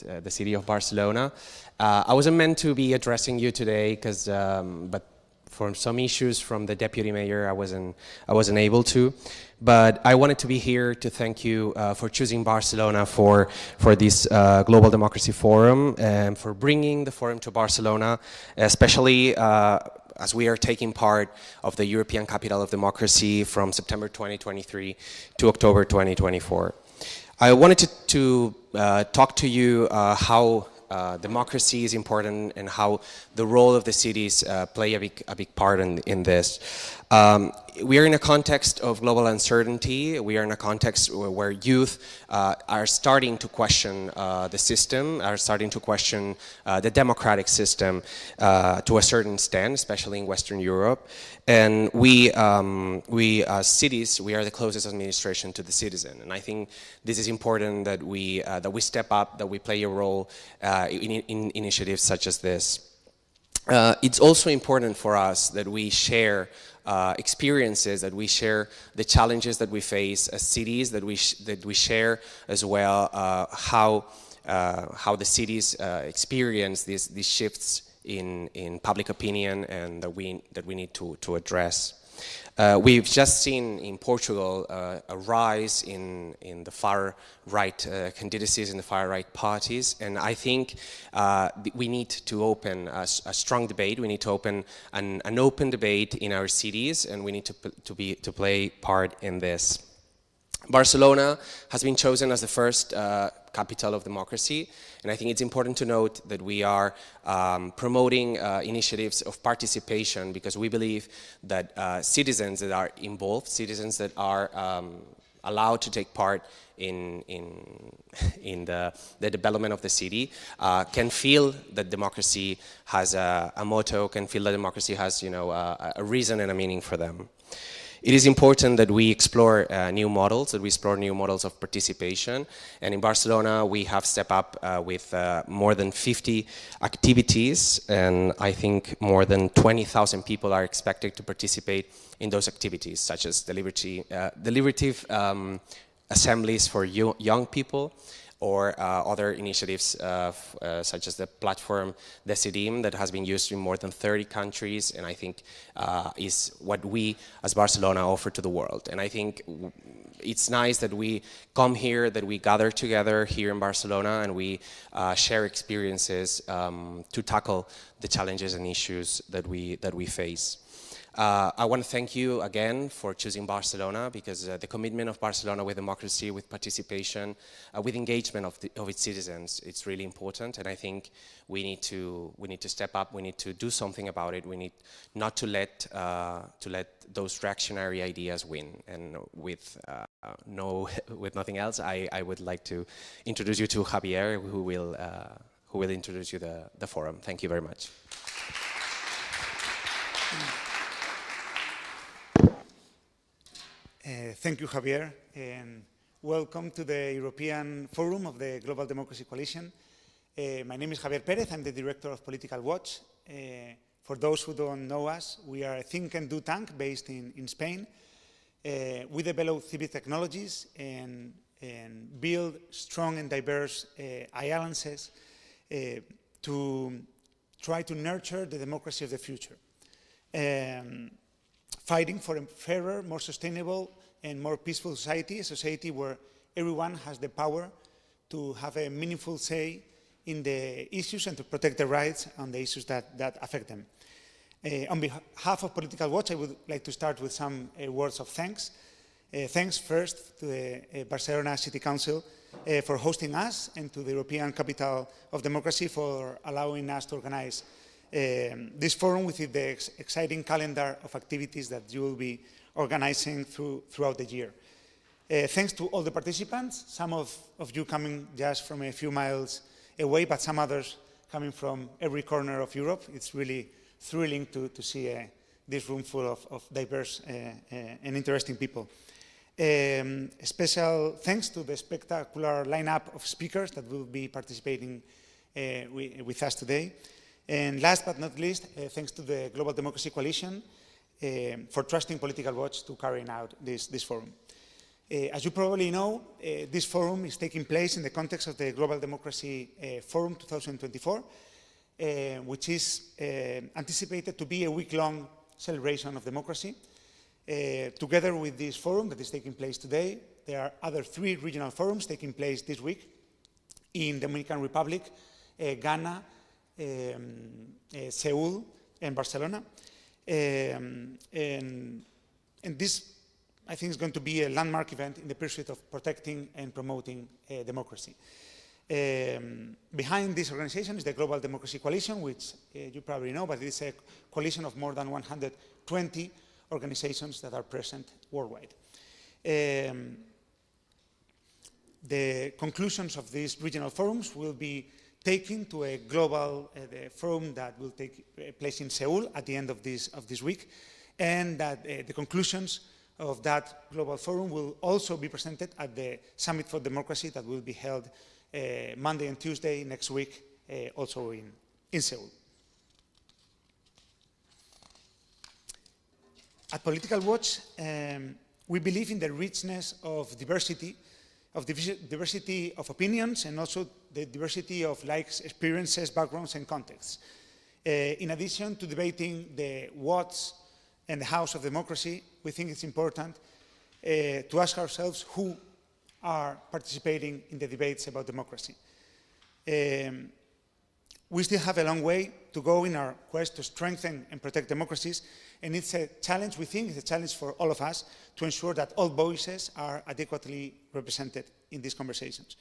the city of Barcelona. I wasn't meant to be addressing you today, but for some issues from the deputy mayor, I wasn't able to. But I wanted to be here to thank you for choosing Barcelona for this Global Democracy Forum and for bringing the forum to Barcelona, especially as we are taking part of the European Capital of Democracy from September 2023 to October 2024. I wanted to talk to you how democracy is important and how the role of the cities play a big part in this. We are in a context of global uncertainty. We are in a context where youth are starting to question the system, are starting to question the democratic system to a certain extent, especially in Western Europe. And we as cities, we are the closest administration to the citizen. And I think this is important that we step up, that we play a role in initiatives such as this. It's also important for us that we share experiences, that we share the challenges that we face as cities, that we share as well how the cities experience these shifts in public opinion, and that we need to address. We've just seen in Portugal a rise in the far-right candidacies, in the far-right parties, and I think we need to open a strong debate. We need to open an open debate in our cities, and we need to play part in this. Barcelona has been chosen as the first capital of democracy, and I think it's important to note that we are promoting initiatives of participation, because we believe that citizens that are involved, citizens that are allowed to take part in the development of the city, can feel that democracy has a motto, can feel that democracy has, a reason and a meaning for them. It is important that we explore new models, of participation. And in Barcelona, we have stepped up with more than 50 activities, and I think more than 20,000 people are expected to participate in those activities, such as deliberative assemblies for young people, or other initiatives such as the platform Decidim that has been used in more than 30 countries, and I think is what we as Barcelona offer to the world. And I think it's nice that we come here, that we gather together here in Barcelona, and we share experiences to tackle the challenges and issues that we face. I want to thank you again for choosing Barcelona, because the commitment of Barcelona with democracy, with participation, with engagement of its citizens, it's really important. And I think we need to step up. We need to do something about it. We need not to let those reactionary ideas win. And with nothing else, I would like to introduce you to Javier, who will introduce you the forum. Thank you very much. Thank you, Javier, and welcome to the European Forum of the Global Democracy Coalition. My name is Javier Pérez. I'm the director of Political Watch. For those who don't know us, we are a think and do tank based in Spain. We develop civic technologies and build strong and diverse alliances to try to nurture the democracy of the future. Fighting for a fairer, more sustainable and more peaceful society, a society where everyone has the power to have a meaningful say in the issues and to protect their rights on the issues that affect them. On behalf of Political Watch, I would like to start with some words of thanks. Thanks first to the Barcelona City Council for hosting us, and to the European Capital of Democracy for allowing us to organize this forum with the exciting calendar of activities that you will be organizing throughout the year. Thanks to all the participants, some of you coming just from a few miles away, but some others coming from every corner of Europe. It's really thrilling to see this room full of diverse and interesting people. Special thanks to the spectacular lineup of speakers that will be participating with us today. And last but not least, thanks to the Global Democracy Coalition for trusting Political Watch to carry out this forum. As you probably know, this forum is taking place in the context of the Global Democracy Forum 2024, which is anticipated to be a week-long celebration of democracy. Together with this forum that is taking place today, there are other 3 regional forums taking place this week in Dominican Republic, Ghana, Seoul, and Barcelona. And this, I think, is going to be a landmark event in the pursuit of protecting and promoting democracy. Behind this organization is the Global Democracy Coalition, which you probably know, but it is a coalition of more than 120 organizations that are present worldwide. The conclusions of these regional forums will be taken to a global forum that will take place in Seoul at the end of this week, and that the conclusions of that global forum will also be presented at the Summit for Democracy that will be held Monday and Tuesday next week, also in Seoul. At Political Watch, we believe in the richness of diversity of opinions, and also the diversity of likes, experiences, backgrounds, and contexts. In addition to debating the what's and the hows of democracy, we think it's important to ask ourselves who are participating in the debates about democracy. We still have a long way to go in our quest to strengthen and protect democracies, and it's a challenge, we think it's a challenge for all of us to ensure that all voices are adequately represented in these conversations.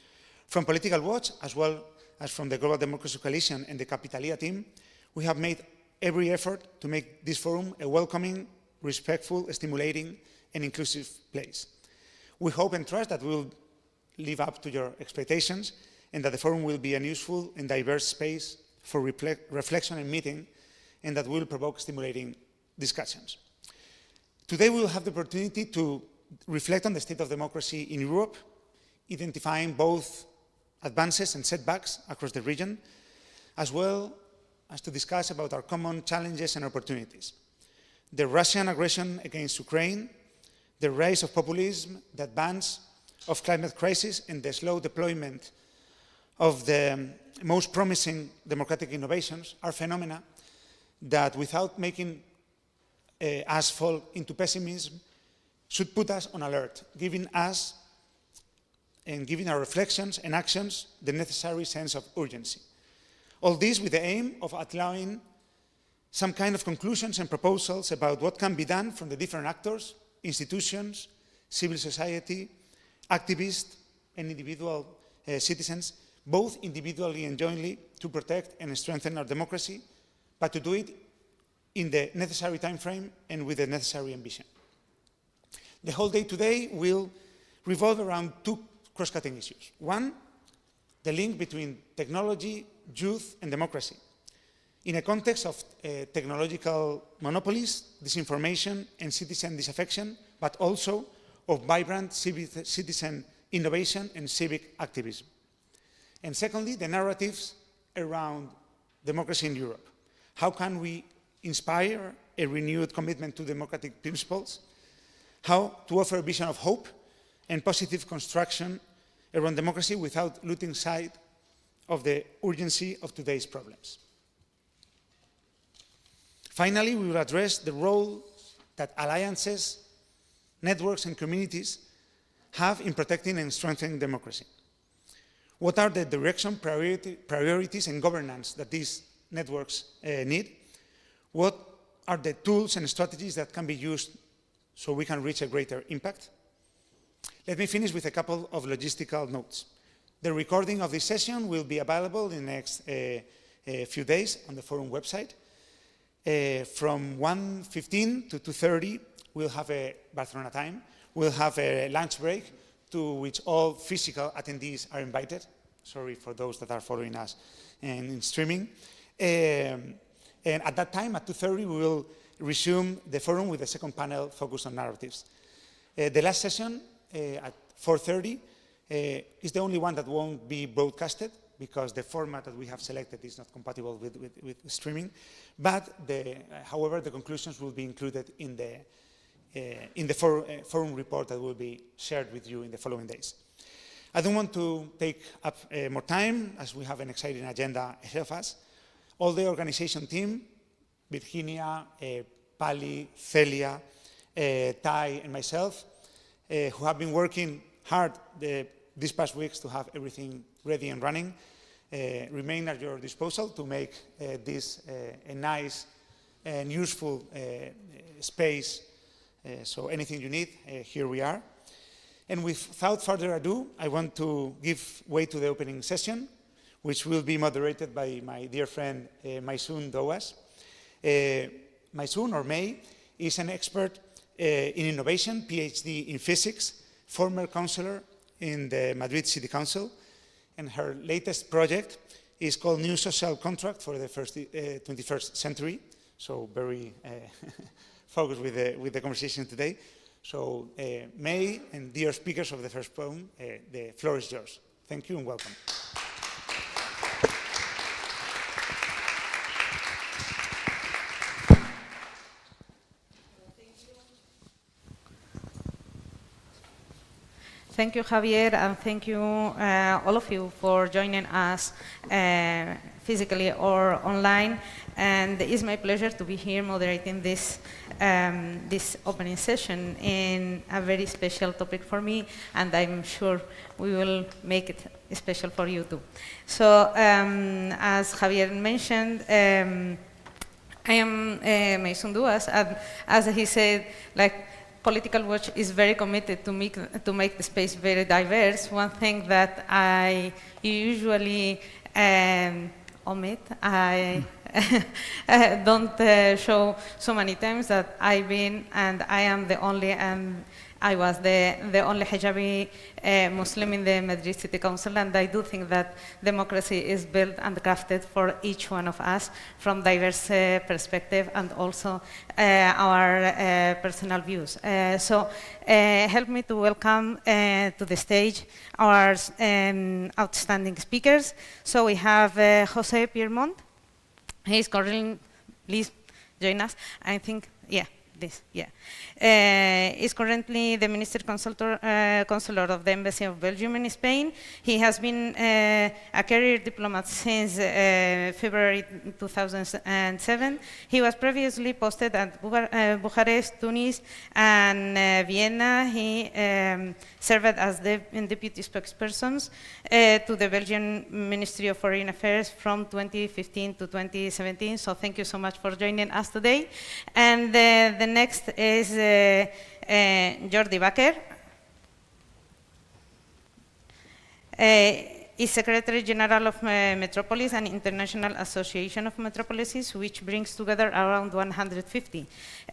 From Political Watch, as well as from the Global Democracy Coalition and the Capitalia team, we have made every effort to make this forum a welcoming, respectful, stimulating, and inclusive place. We hope and trust that we will live up to your expectations, and that the forum will be a useful and diverse space for reflection and meeting, and that will provoke stimulating discussions. Today we will have the opportunity to reflect on the state of democracy in Europe, identifying both advances and setbacks across the region, as well as to discuss about our common challenges and opportunities. The Russian aggression against Ukraine, the rise of populism, the advance of climate crisis, and the slow deployment of the most promising democratic innovations are phenomena that, without making us fall into pessimism, should put us on alert, giving us and giving our reflections and actions the necessary sense of urgency. All this with the aim of allowing some kind of conclusions and proposals about what can be done from the different actors, institutions, civil society, activists, and individual citizens, both individually and jointly, to protect and strengthen our democracy, but to do it in the necessary time frame and with the necessary ambition. The whole day today will revolve around 2 cross-cutting issues. One, the link between technology, youth, and democracy. In a context of technological monopolies, disinformation, and citizen disaffection, but also of vibrant citizen innovation and civic activism. And secondly, the narratives around democracy in Europe. How can we inspire a renewed commitment to democratic principles? How to offer a vision of hope and positive construction around democracy without losing sight of the urgency of today's problems. Finally, we will address the role that alliances, networks, and communities have in protecting and strengthening democracy. What are the direction, priorities, and governance that these networks need? What are the tools and strategies that can be used so we can reach a greater impact? Let me finish with a couple of logistical notes. The recording of this session will be available in the next few days on the forum website. From 1:15 to 2:30, we'll have a Barcelona time. We'll have a lunch break to which all physical attendees are invited. Sorry for those that are following us in streaming. And at that time, at 2:30, we will resume the forum with the second panel focused on narratives. The last session at 4:30 is the only one that won't be broadcasted because the format that we have selected is not compatible with streaming. But however, the conclusions will be included in in the forum report that will be shared with you in the following days. I don't want to take up more time, as we have an exciting agenda ahead of us. All the organization team, Virginia, Pali, Celia, Tai, and myself, who have been working hard these past weeks to have everything ready and running, remain at your disposal to make this a nice and useful space. So anything you need, here we are. And without further ado, I want to give way to the opening session, which will be moderated by my dear friend, Maysoon Douas. Maysoon, or May, is an expert in innovation, PhD in physics, former councillor in the Madrid City Council, and her latest project is called New Social Contract for the 21st Century, so very focused with the conversation today. So May and dear speakers of the first forum, the floor is yours. Thank you and welcome. Thank you, Javier, and thank you, all of you, for joining us physically or online. And it's my pleasure to be here moderating this opening session in a very special topic for me, and I'm sure we will make it special for you too. So, as Javier mentioned, I am Maysoon Douas, and as he said, Political Watch is very committed to make the space very diverse. One thing that I usually omit, I don't show so many times, that I've been and I am the only, and I was the only hijabi Muslim in the Madrid City Council, and I do think that democracy is built and crafted for each one of us from diverse perspective and also our personal views. So help me to welcome to the stage our outstanding speakers. So we have Jose Piermont. He's currently, please join us. I think, yeah. Is currently the Minister Consular of the Embassy of Belgium in Spain. He has been a career diplomat since February 2007. He was previously posted at Bucharest, Tunis, and Vienna. He served as the deputy spokesperson to the Belgian Ministry of Foreign Affairs from 2015 to 2017. So thank you so much for joining us today. And the next is Jordi Bakker. Is Secretary General of Metropolis, an international association of metropolises, which brings together around 150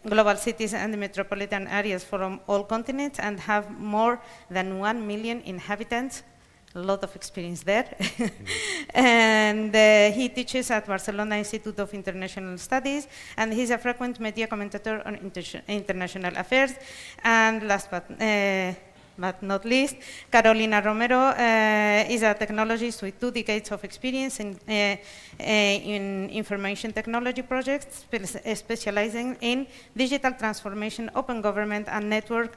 global cities and metropolitan areas from all continents and have more than 1 million inhabitants. A lot of experience there. And he teaches at Barcelona Institute of International Studies, and he's a frequent media commentator on international affairs. And last but not least, Carolina Romero is a technologist with 2 decades of experience in information technology projects, specializing in digital transformation, open government, and networked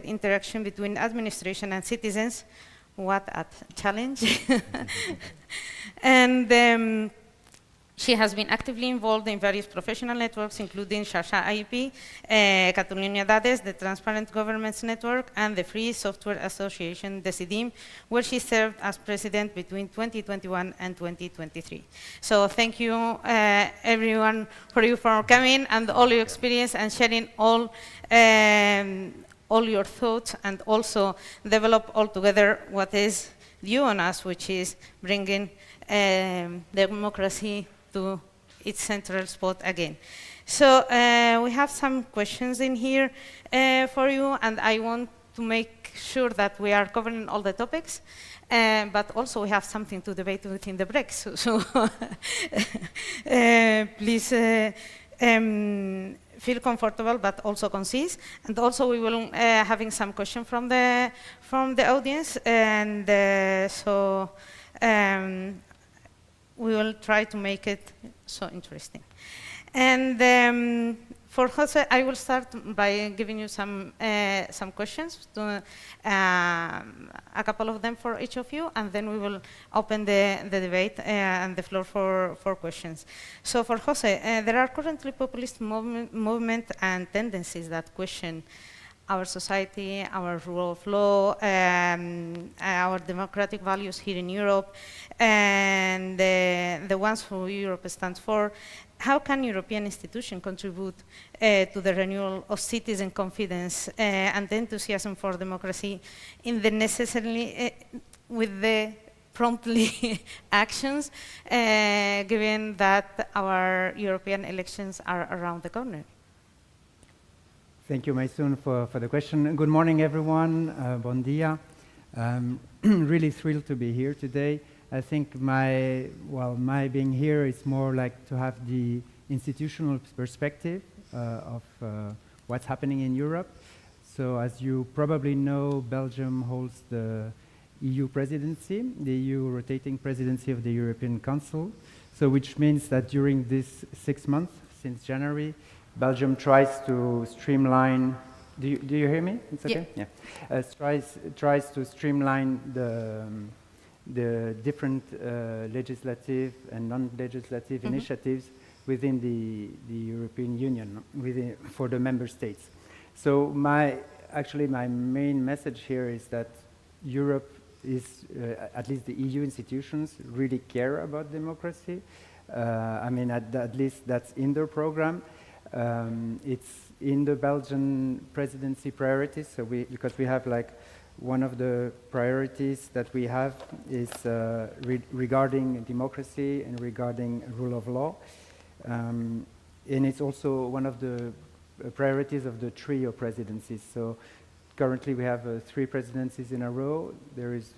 interaction between administration and citizens. What a challenge. And she has been actively involved in various professional networks, including Xarxa IP, Catalunya Dades, the Transparent Governments Network, and the Free Software Association, Decidim, where she served as president between 2021 and 2023. So thank you, everyone, for coming and all your experience and sharing all your thoughts, and also develop all together what is due on us, which is bringing democracy to its central spot again. So we have some questions in here for you, and I want to make sure that we are covering all the topics, but also we have something to debate within the breaks. So please feel comfortable, but also concise. And also we will having some questions from the audience, and so we will try to make it so interesting. And for Jose, I will start by giving you some questions, a couple of them for each of you, and then we will open the debate and the floor for questions. So for Jose, there are currently populist movement and tendencies that question our society, our rule of law, our democratic values here in Europe, and the ones who Europe stands for. How can European institutions contribute to the renewal of citizen confidence and the enthusiasm for democracy in the necessarily with the promptly actions, given that our European elections are around the corner? Thank you, Maysoon, for the question. Good morning, everyone. Bon dia. I'm really thrilled to be here today. I think my being here is more like to have the institutional perspective of what's happening in Europe. So as you probably know, Belgium holds the EU presidency, the EU rotating presidency of the European Council. So which means that during this 6 months, since January, Belgium tries to streamline. Do you hear me? It's okay. Yeah. Tries to streamline the different legislative and non-legislative initiatives within the European Union, for the member states. So my main message here is that Europe is, at least the EU institutions, really care about democracy. I mean, at least that's in their program. It's in the Belgian presidency priorities, so because we have like one of the priorities that we have is regarding democracy and regarding rule of law. And it's also one of the priorities of the trio presidencies. So currently we have 3 presidencies in a row. There is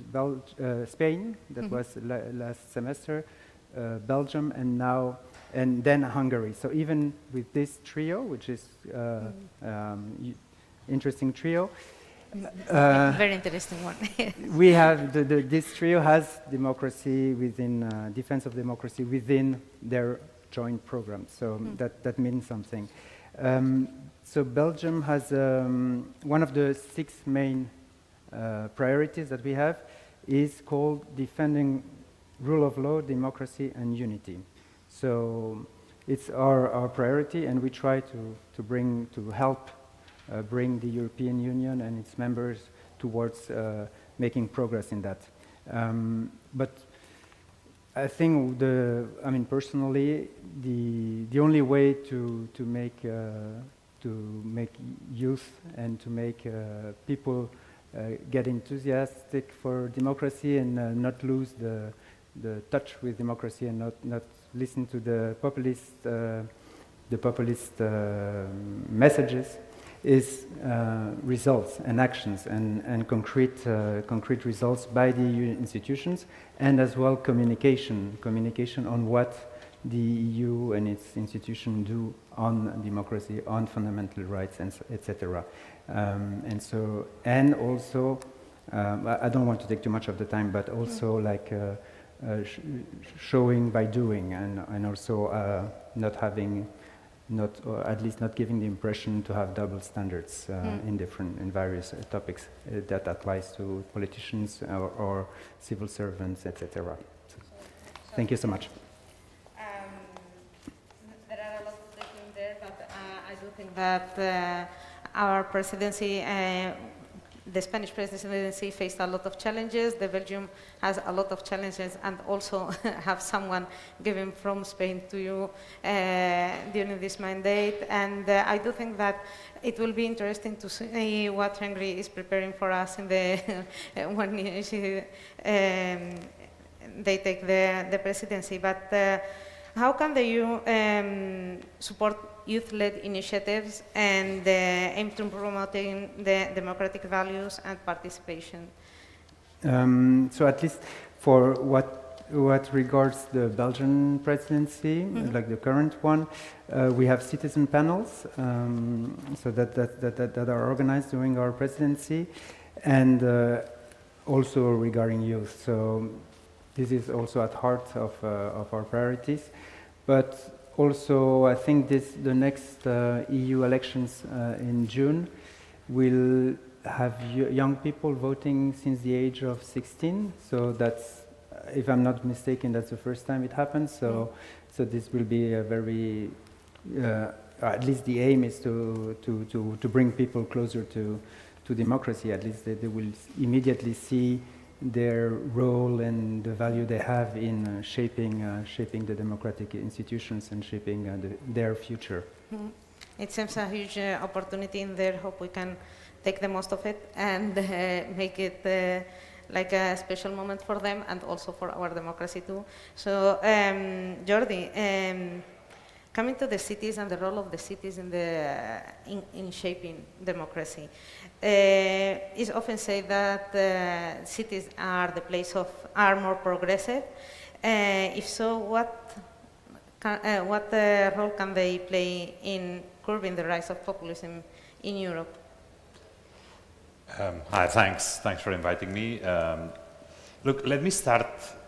Spain, that was last semester, Belgium, and then Hungary. So even with this trio, which is interesting trio, very interesting one. we have this trio has democracy within defense of democracy within their joint program. So that means something. So Belgium has one of the 6 main priorities that we have is called defending rule of law, democracy, and unity. So it's our priority, and we try to help bring the European Union and its members towards making progress in that. But I think personally, the only way to make youth and to make people get enthusiastic for democracy and not lose the touch with democracy and not listen to the populist messages is results and actions and concrete results by the EU institutions, and as well communication on what the EU and its institutions do on democracy, on fundamental rights, and etc. And also, I don't want to take too much of the time, but also like showing by doing, and also or at least not giving the impression to have double standards in various topics that applies to politicians or civil servants, etc. So, thank you so much. There are a lot of things in there, but I do think that our presidency, the Spanish presidency, faced a lot of challenges. The Belgium has a lot of challenges, and also have someone given from Spain to you during this mandate. And I do think that it will be interesting to see what Hungary is preparing for us in the when they take the presidency. But how can the EU support youth-led initiatives and aim to promoting the democratic values and participation? So at least for what regards the Belgian presidency, like the current one, we have citizen panels, so that are organized during our presidency, and also regarding youth. So this is also at heart of our priorities, but also, I think the next EU elections in June will have young people voting since the age of 16. So that's, if I'm not mistaken, that's the first time it happens. So, so this will be a very, at least the aim is to bring people closer to democracy. At least they will immediately see their role and the value they have in shaping the democratic institutions and shaping their future. Mm-hmm. It seems a huge opportunity in there. Hope we can take the most of it and make it like a special moment for them and also for our democracy too. So, Jordi, coming to the cities and the role of the cities in in shaping democracy, it's often said that cities are the place are more progressive. If so, what role can they play in curbing the rise of populism in Europe? Hi, thanks for inviting me. Look, let me start.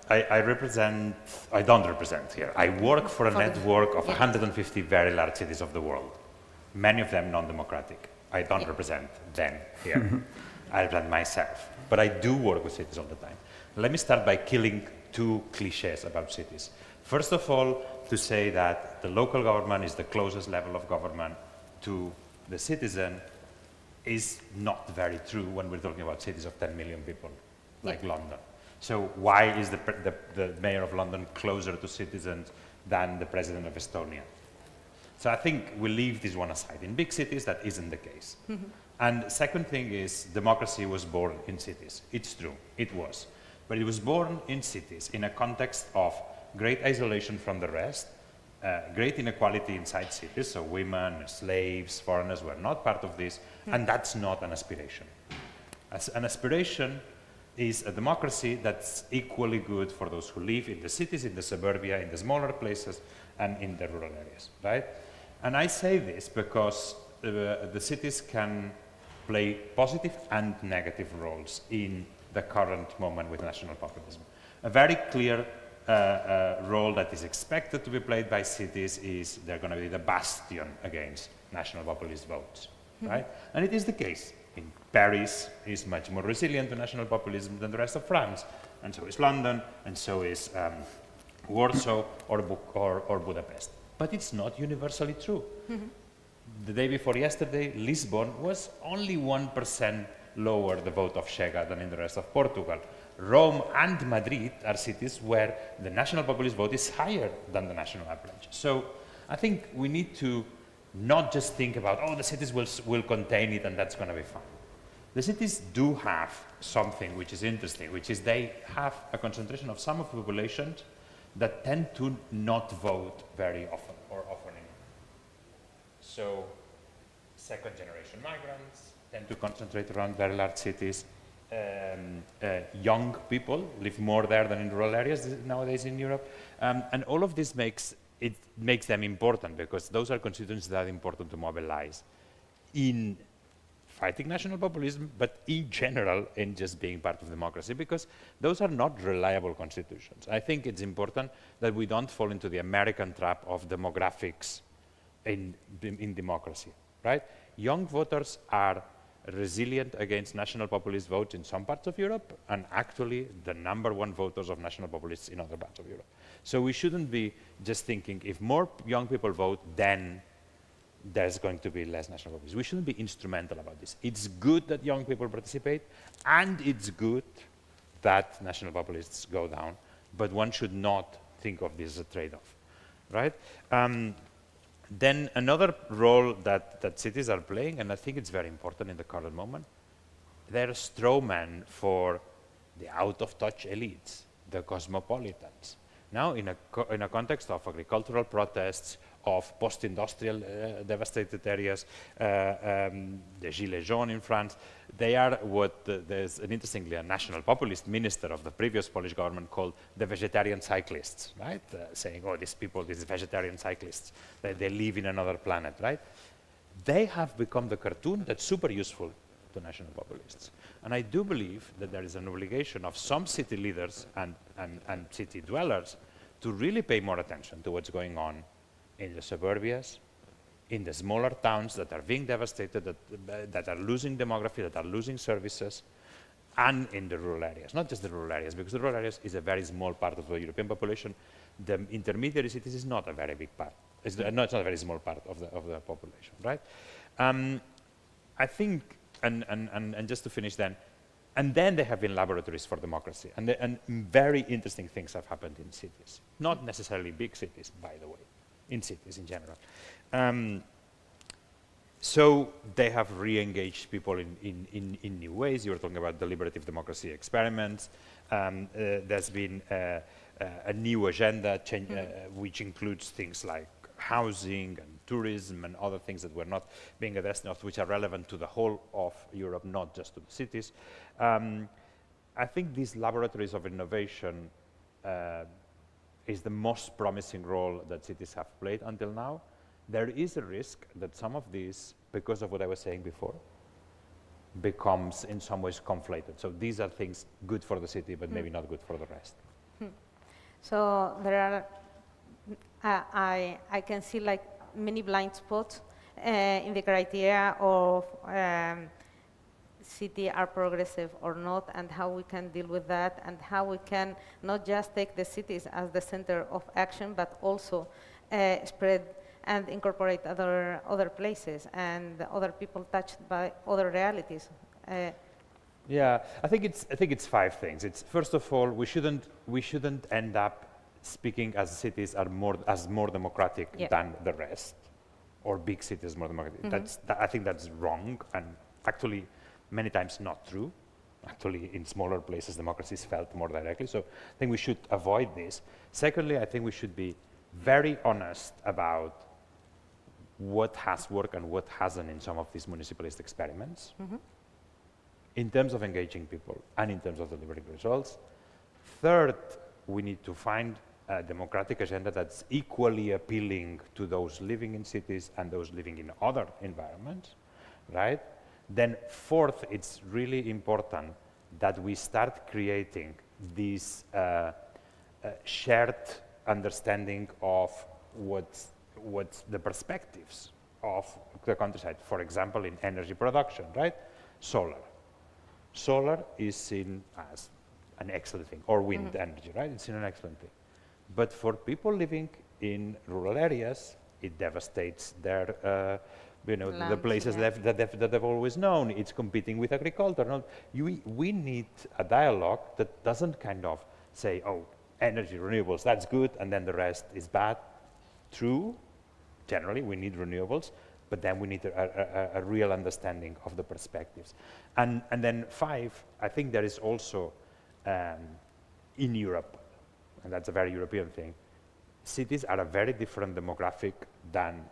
I don't represent here. I work for a network of 150 very large cities of the world, many of them non-democratic. I don't represent them here. I represent myself. But I do work with cities all the time. Let me start by killing two cliches about cities. First of all, to say that the local government is the closest level of government to the citizen is not very true when we're talking about cities of 10 million people, like London. So why is the mayor of London closer to citizens than the president of Estonia? So I think we leave this one aside. In big cities, that isn't the case. And second thing is, democracy was born in cities. It's true, it was. But it was born in cities in a context of great isolation from the rest, great inequality inside cities, so women, slaves, foreigners were not part of this, and that's not an aspiration. An aspiration is a democracy that's equally good for those who live in the cities, in the suburbia, in the smaller places, and in the rural areas, right? And I say this because the cities can play positive and negative roles in the current moment with national populism. A very clear role that is expected to be played by cities is they're going to be the bastion against national populist votes, right? And it is the case. In Paris is much more resilient to national populism than the rest of France, and so is London, and so is Warsaw or Budapest. But it's not universally true. The day before yesterday, Lisbon was only 1% lower the vote of Chega than in the rest of Portugal. Rome and Madrid are cities where the national populist vote is higher than the national average. So I think we need to not just think about, oh, the cities will contain it and that's going to be fine. The cities do have something which is interesting, which is they have a concentration of some of the population that tend to not vote very often or often enough. So second-generation migrants tend to concentrate around very large cities. Young people live more there than in rural areas nowadays in Europe. And all of this makes them important because those are constituencies that are important to mobilize in fighting national populism, but in general in just being part of democracy, because those are not reliable constitutions. I think it's important that we don't fall into the American trap of demographics in democracy, right? Young voters are resilient against national populist votes in some parts of Europe, and actually the #1 voters of national populists in other parts of Europe. So we shouldn't be just thinking if more young people vote, then there's going to be less national populism. We shouldn't be instrumental about this. It's good that young people participate, and it's good that national populists go down, but one should not think of this as a trade-off, right? Then another role that cities are playing, and I think it's very important in the current moment, they're strawmen for the out-of-touch elites, the cosmopolitans. Now, in a context of agricultural protests, of post-industrial devastated areas, the Gilets jaunes in France, they are what there's interestingly a national populist minister of the previous Polish government called the vegetarian cyclists, right? Saying, oh, these vegetarian cyclists, they live in another planet, right? They have become the cartoon that's super useful to national populists. And I do believe that there is an obligation of some city leaders and city dwellers to really pay more attention to what's going on in the suburbias, in the smaller towns that are being devastated, that are losing demography, that are losing services, and in the rural areas. Not just the rural areas, because the rural areas is a very small part of the European population. The intermediary cities is not a very big part. It's not a very small part of the population, right? I think, and just to finish then, and then there have been laboratories for democracy, and very interesting things have happened in cities. Not necessarily big cities, by the way, in cities in general. So they have re-engaged people in new ways. You were talking about deliberative democracy experiments. There's been a new agenda which includes things like housing and tourism and other things that were not being addressed enough, which are relevant to the whole of Europe, not just to the cities. I think these laboratories of innovation is the most promising role that cities have played until now. There is a risk that some of these, because of what I was saying before, becomes in some ways conflated. So these are things good for the city, but maybe not good for the rest. So there are, I can see like many blind spots in the criteria of city are progressive or not, and how we can deal with that, and how we can not just take the cities as the center of action, but also spread and incorporate other places and other people touched by other realities. Yeah, I think it's 5 things. It's first of all, we shouldn't end up speaking as cities are more democratic than the rest, or big cities more democratic. I think that's wrong, and actually many times not true. Actually, in smaller places, democracy is felt more directly. So I think we should avoid this. Secondly, I think we should be very honest about what has worked and what hasn't in some of these municipalist experiments, in terms of engaging people and in terms of delivering results. Third, we need to find a democratic agenda that's equally appealing to those living in cities and those living in other environments, right? Then fourth, it's really important that we start creating this shared understanding of what's the perspectives of the countryside. For example, in energy production, right? Solar. Solar is seen as an excellent thing, or wind energy, right? It's seen an excellent thing. But for people living in rural areas, it devastates their, Lands, the places that they've always known. It's competing with agriculture. We need a dialogue that doesn't kind of say, oh, energy, renewables, that's good, and then the rest is bad. True, generally we need renewables, but then we need a real understanding of the perspectives. And then 5, I think there is also in Europe, and that's a very European thing, cities are a very different demographic than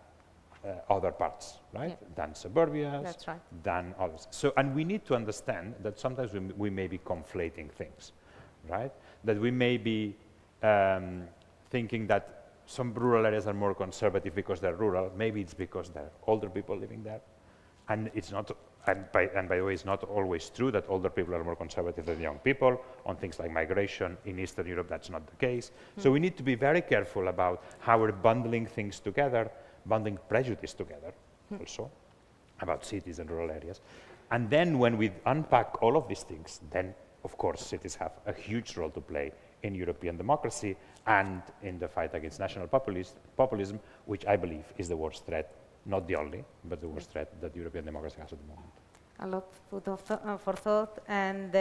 other parts, right? Yeah. Than suburbia, that's right, than others. So, and we need to understand that sometimes we may be conflating things, right? That we may be thinking that some rural areas are more conservative because they're rural. Maybe it's because there are older people living there. And it's not, and by the way, it's not always true that older people are more conservative than young people. On things like migration in Eastern Europe, that's not the case. So we need to be very careful about how we're bundling things together, bundling prejudice together also, about cities and rural areas. And then when we unpack all of these things, then of course cities have a huge role to play in European democracy and in the fight against national populism, which I believe is the worst threat, not the only, but the worst threat that European democracy has at the moment. A lot food for thought, and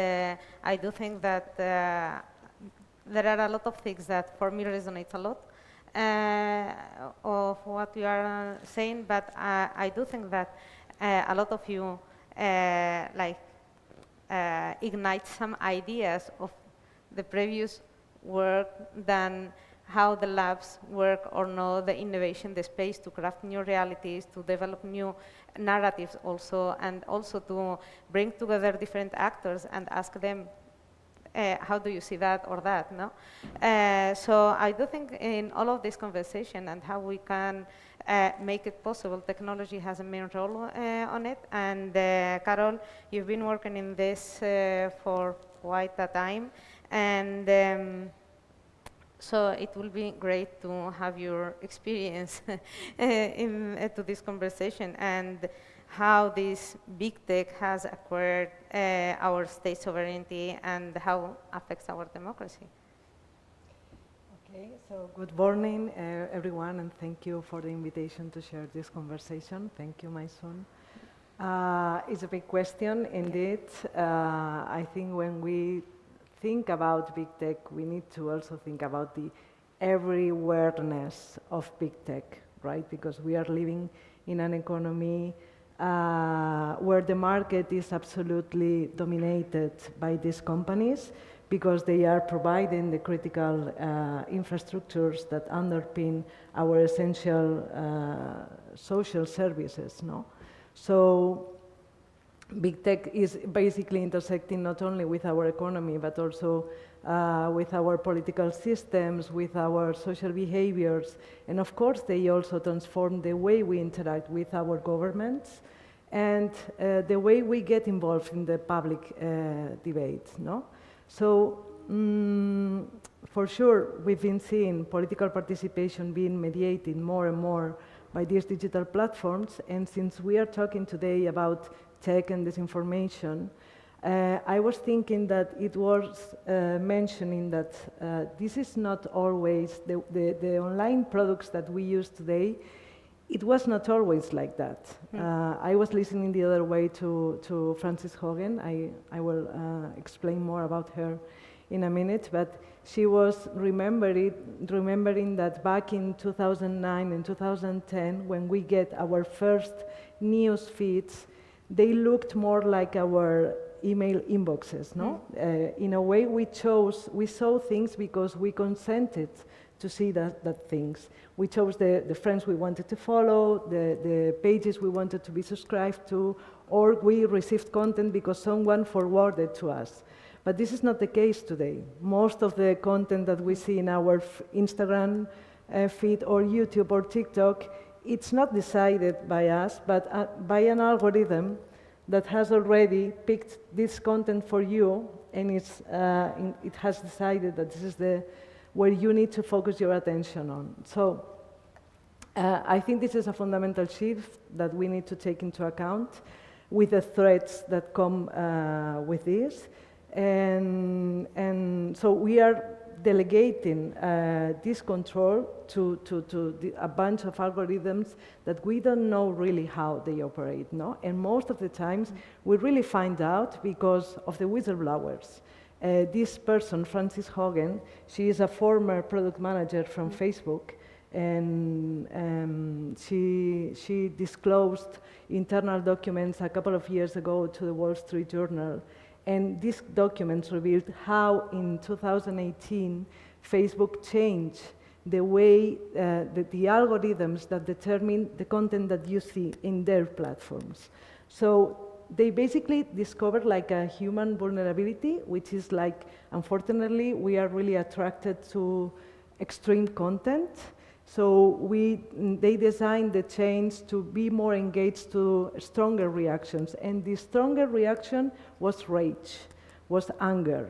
I do think that there are a lot of things that for me resonate a lot of what you are saying, but I do think that a lot of you ignite some ideas of the previous work than how the labs work or know the innovation, the space to craft new realities, to develop new narratives also, and also to bring together different actors and ask them, how do you see that or that, no? So I do think in all of this conversation and how we can make it possible, technology has a main role on it. And Carol, you've been working in this for quite a time. And So it will be great to have your experience to this conversation and how this big tech has acquired our state sovereignty and how affects our democracy. Okay, so good morning, everyone, and thank you for the invitation to share this conversation. Thank you, my son. It's a big question, indeed. I think when we think about big tech, we need to also think about the everywhereness of big tech, right? Because we are living in an economy where the market is absolutely dominated by these companies because they are providing the critical infrastructures that underpin our essential social services, no? So big tech is basically intersecting not only with our economy, but also with our political systems, with our social behaviors, and of course they also transform the way we interact with our governments and the way we get involved in the public debate, no? So for sure we've been seeing political participation being mediated more and more by these digital platforms, and since we are talking today about tech and disinformation, I was thinking that it was mentioning that this is not always, the online products that we use today, it was not always like that. I was listening the other way to Frances Hogan. I will explain more about her in a minute, but she was remembering that back in 2009 and 2010, when we get our first news feeds, they looked more like our email inboxes, no? In a way, we saw things because we consented to see that things. We chose the friends we wanted to follow, the pages we wanted to be subscribed to, or we received content because someone forwarded to us. But this is not the case today. Most of the content that we see in our Instagram feed or YouTube or TikTok, it's not decided by us, but by an algorithm that has already picked this content for you, and it has decided that this is where you need to focus your attention on. So I think this is a fundamental shift that we need to take into account with the threats that come with this. And so we are delegating this control to a bunch of algorithms that we don't know really how they operate, no? And most of the times we really find out because of the whistleblowers. This person, Frances Hogan, she is a former product manager from Facebook, and she disclosed internal documents a couple of years ago to the Wall Street Journal. And these documents revealed how in 2018 Facebook changed the way, the algorithms that determine the content that you see in their platforms. So they basically discovered like a human vulnerability, which is like, unfortunately, we are really attracted to extreme content. So they designed the change to be more engaged to stronger reactions. And the stronger reaction was rage, was anger.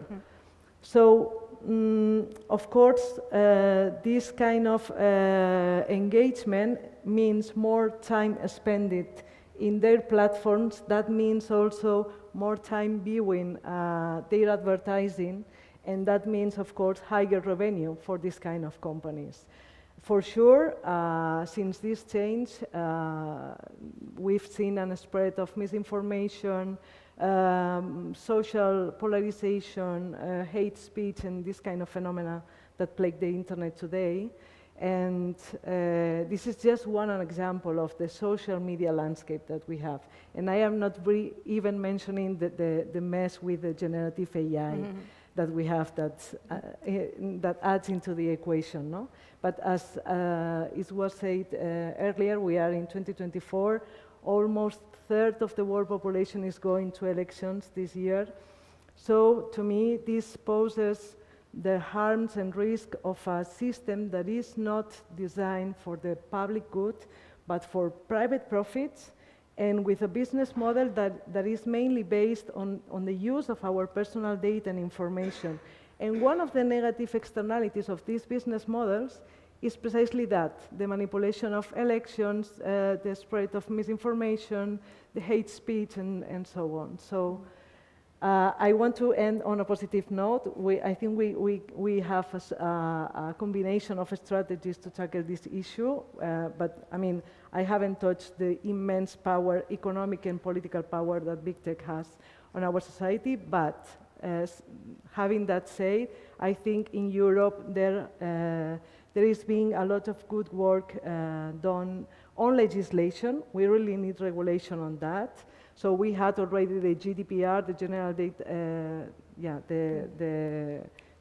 So, of course, this kind of engagement means more time spent in their platforms. That means also more time viewing their advertising. And that means, of course, higher revenue for this kind of companies. For sure, since this change, we've seen a spread of misinformation, social polarization, hate speech, and this kind of phenomena that plague the internet today. And this is just one example of the social media landscape that we have. And I am not even mentioning the mess with the generative AI that we have that adds into the equation, no? But as it was said earlier, we are in 2024. Almost a third of the world population is going to elections this year. So to me, this poses the harms and risk of a system that is not designed for the public good, but for private profits, and with a business model that is mainly based on the use of our personal data and information, And one of the negative externalities of these business models is precisely that, the manipulation of elections, the spread of misinformation, the hate speech, and so on. So I want to end on a positive note. I think we have a combination of strategies to tackle this issue, but I mean, I haven't touched the immense power, economic and political power that big tech has on our society, but having that said, I think in Europe there is being a lot of good work done on legislation. We really need regulation on that. So we had already the GDPR, the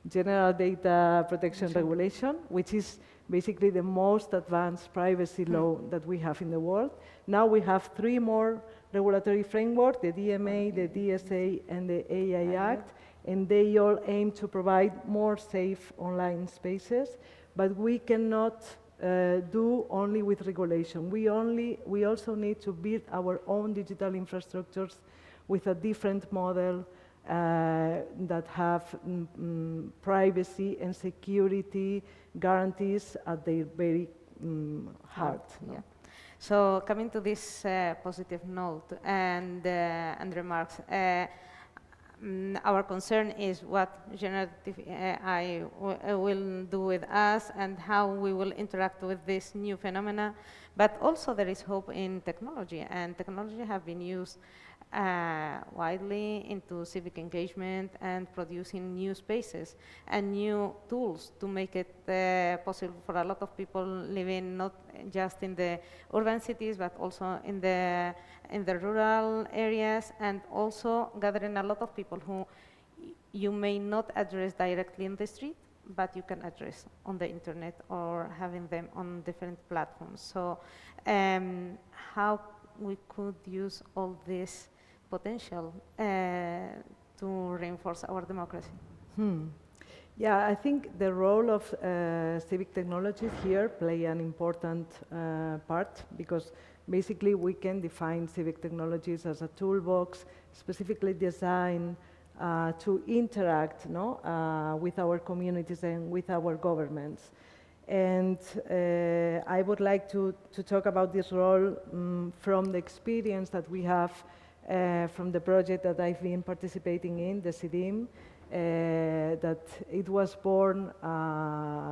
General Data Protection Regulation, which is basically the most advanced privacy law that we have in the world. Now we have 3 more regulatory frameworks, the DMA, the DSA, and the AI Act, and they all aim to provide more safe online spaces, but we cannot do only with regulation. We also need to build our own digital infrastructures with a different model that have privacy and security guarantees at their very heart. Yeah. So coming to this positive note and remarks, our concern is what generative AI will do with us and how we will interact with this new phenomena. But also there is hope in technology, and technology have been used widely into civic engagement and producing new spaces and new tools to make it possible for a lot of people living not just in the urban cities but also in the rural areas, and also gathering a lot of people who you may not address directly in the street, but you can address on the internet or having them on different platforms. So how we could use all this potential to reinforce our democracy? Yeah, I think the role of civic technologies here play an important part, because basically we can define civic technologies as a toolbox specifically designed to interact with our communities and with our governments. And I would like to talk about this role from the experience that we have from the project that I've been participating in, the CIDIM, that it was born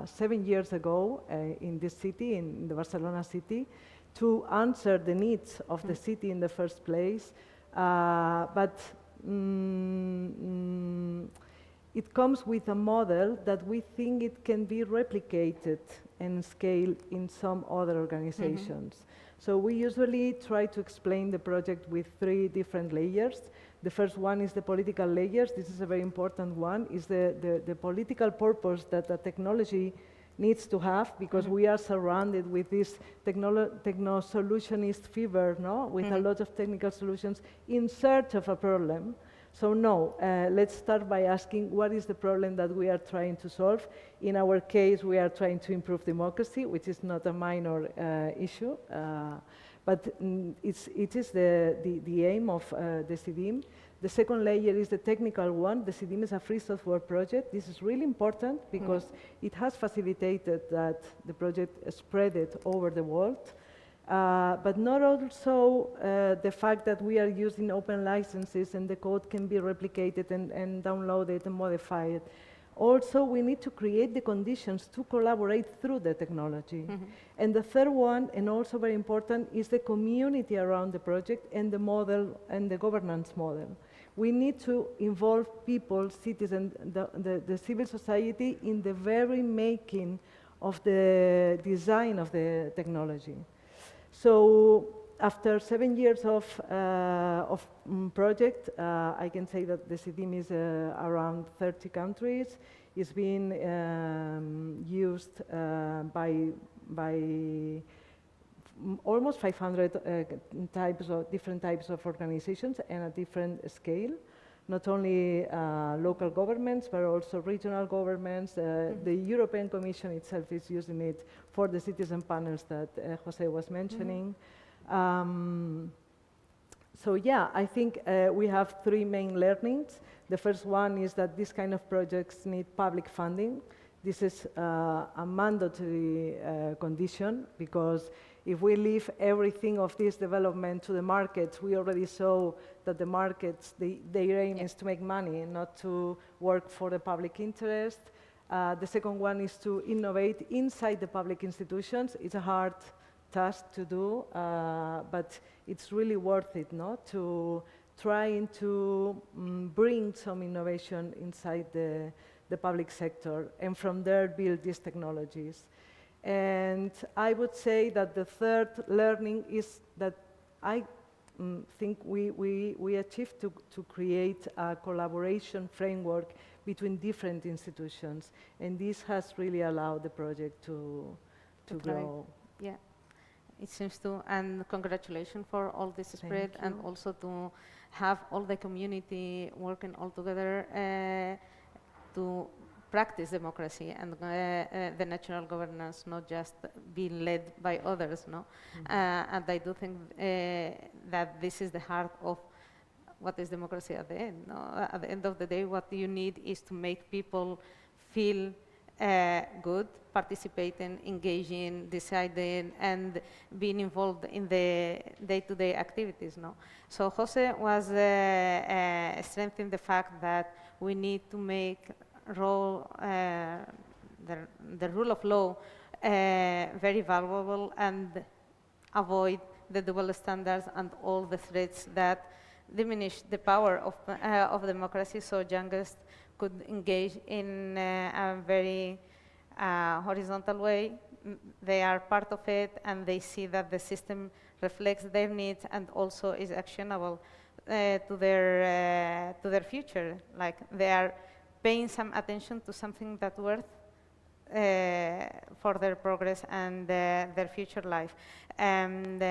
7 years ago in this city, in the Barcelona city, to answer the needs of the city in the first place. But it comes with a model that we think it can be replicated and scaled in some other organizations. So we usually try to explain the project with 3 different layers. The first one is the political layers. This is a very important one, is the political purpose that the technology needs to have, because we are surrounded with this techno-solutionist fever, with a lot of technical solutions in search of a problem. So no, let's start by asking what is the problem that we are trying to solve. In our case, we are trying to improve democracy, which is not a minor issue, but it is the aim of the CIDIM. The second layer is the technical one. The CIDIM is a free software project. This is really important because it has facilitated that the project spread it over the world. But not also the fact that we are using open licenses and the code can be replicated and downloaded and modified. Also, we need to create the conditions to collaborate through the technology. And the third one, and also very important, is the community around the project and the model and the governance model. We need to involve people, citizens, the civil society in the very making of the design of the technology. So after 7 years of project, I can say that the CIDIM is around 30 countries. It's been used by almost 500 different types of organizations and a different scale. Not only local governments, but also regional governments. The European Commission itself is using it for the citizen panels that Jose was mentioning. So yeah, I think we have three main learnings. The first one is that these kind of projects need public funding. This is a mandatory condition, because if we leave everything of this development to the markets, we already saw that the markets, their aim is to make money, not to work for the public interest. The second one is to innovate inside the public institutions. It's a hard task to do, but it's really worth it, no? To trying to bring some innovation inside the public sector, and from there build these technologies. And I would say that the third learning is that I think we achieved to create a collaboration framework between different institutions, and this has really allowed the project to grow. Yeah, it seems to, and congratulations for all this spread, and also to have all the community working all together to practice democracy and the natural governance, not just being led by others, no? And I do think that this is the heart of what is democracy at the end, no? At the end of the day, what you need is to make people feel good, participating, engaging, deciding, and being involved in the day-to-day activities, no? So Jose was strengthening the fact that we need to make the rule of law very valuable and avoid the double standards and all the threats that diminish the power of democracy, so youngest could engage in a very horizontal way. They are part of it, and they see that the system reflects their needs and also is actionable to their future. Like they are paying some attention to something that's worth for their progress and their future life. And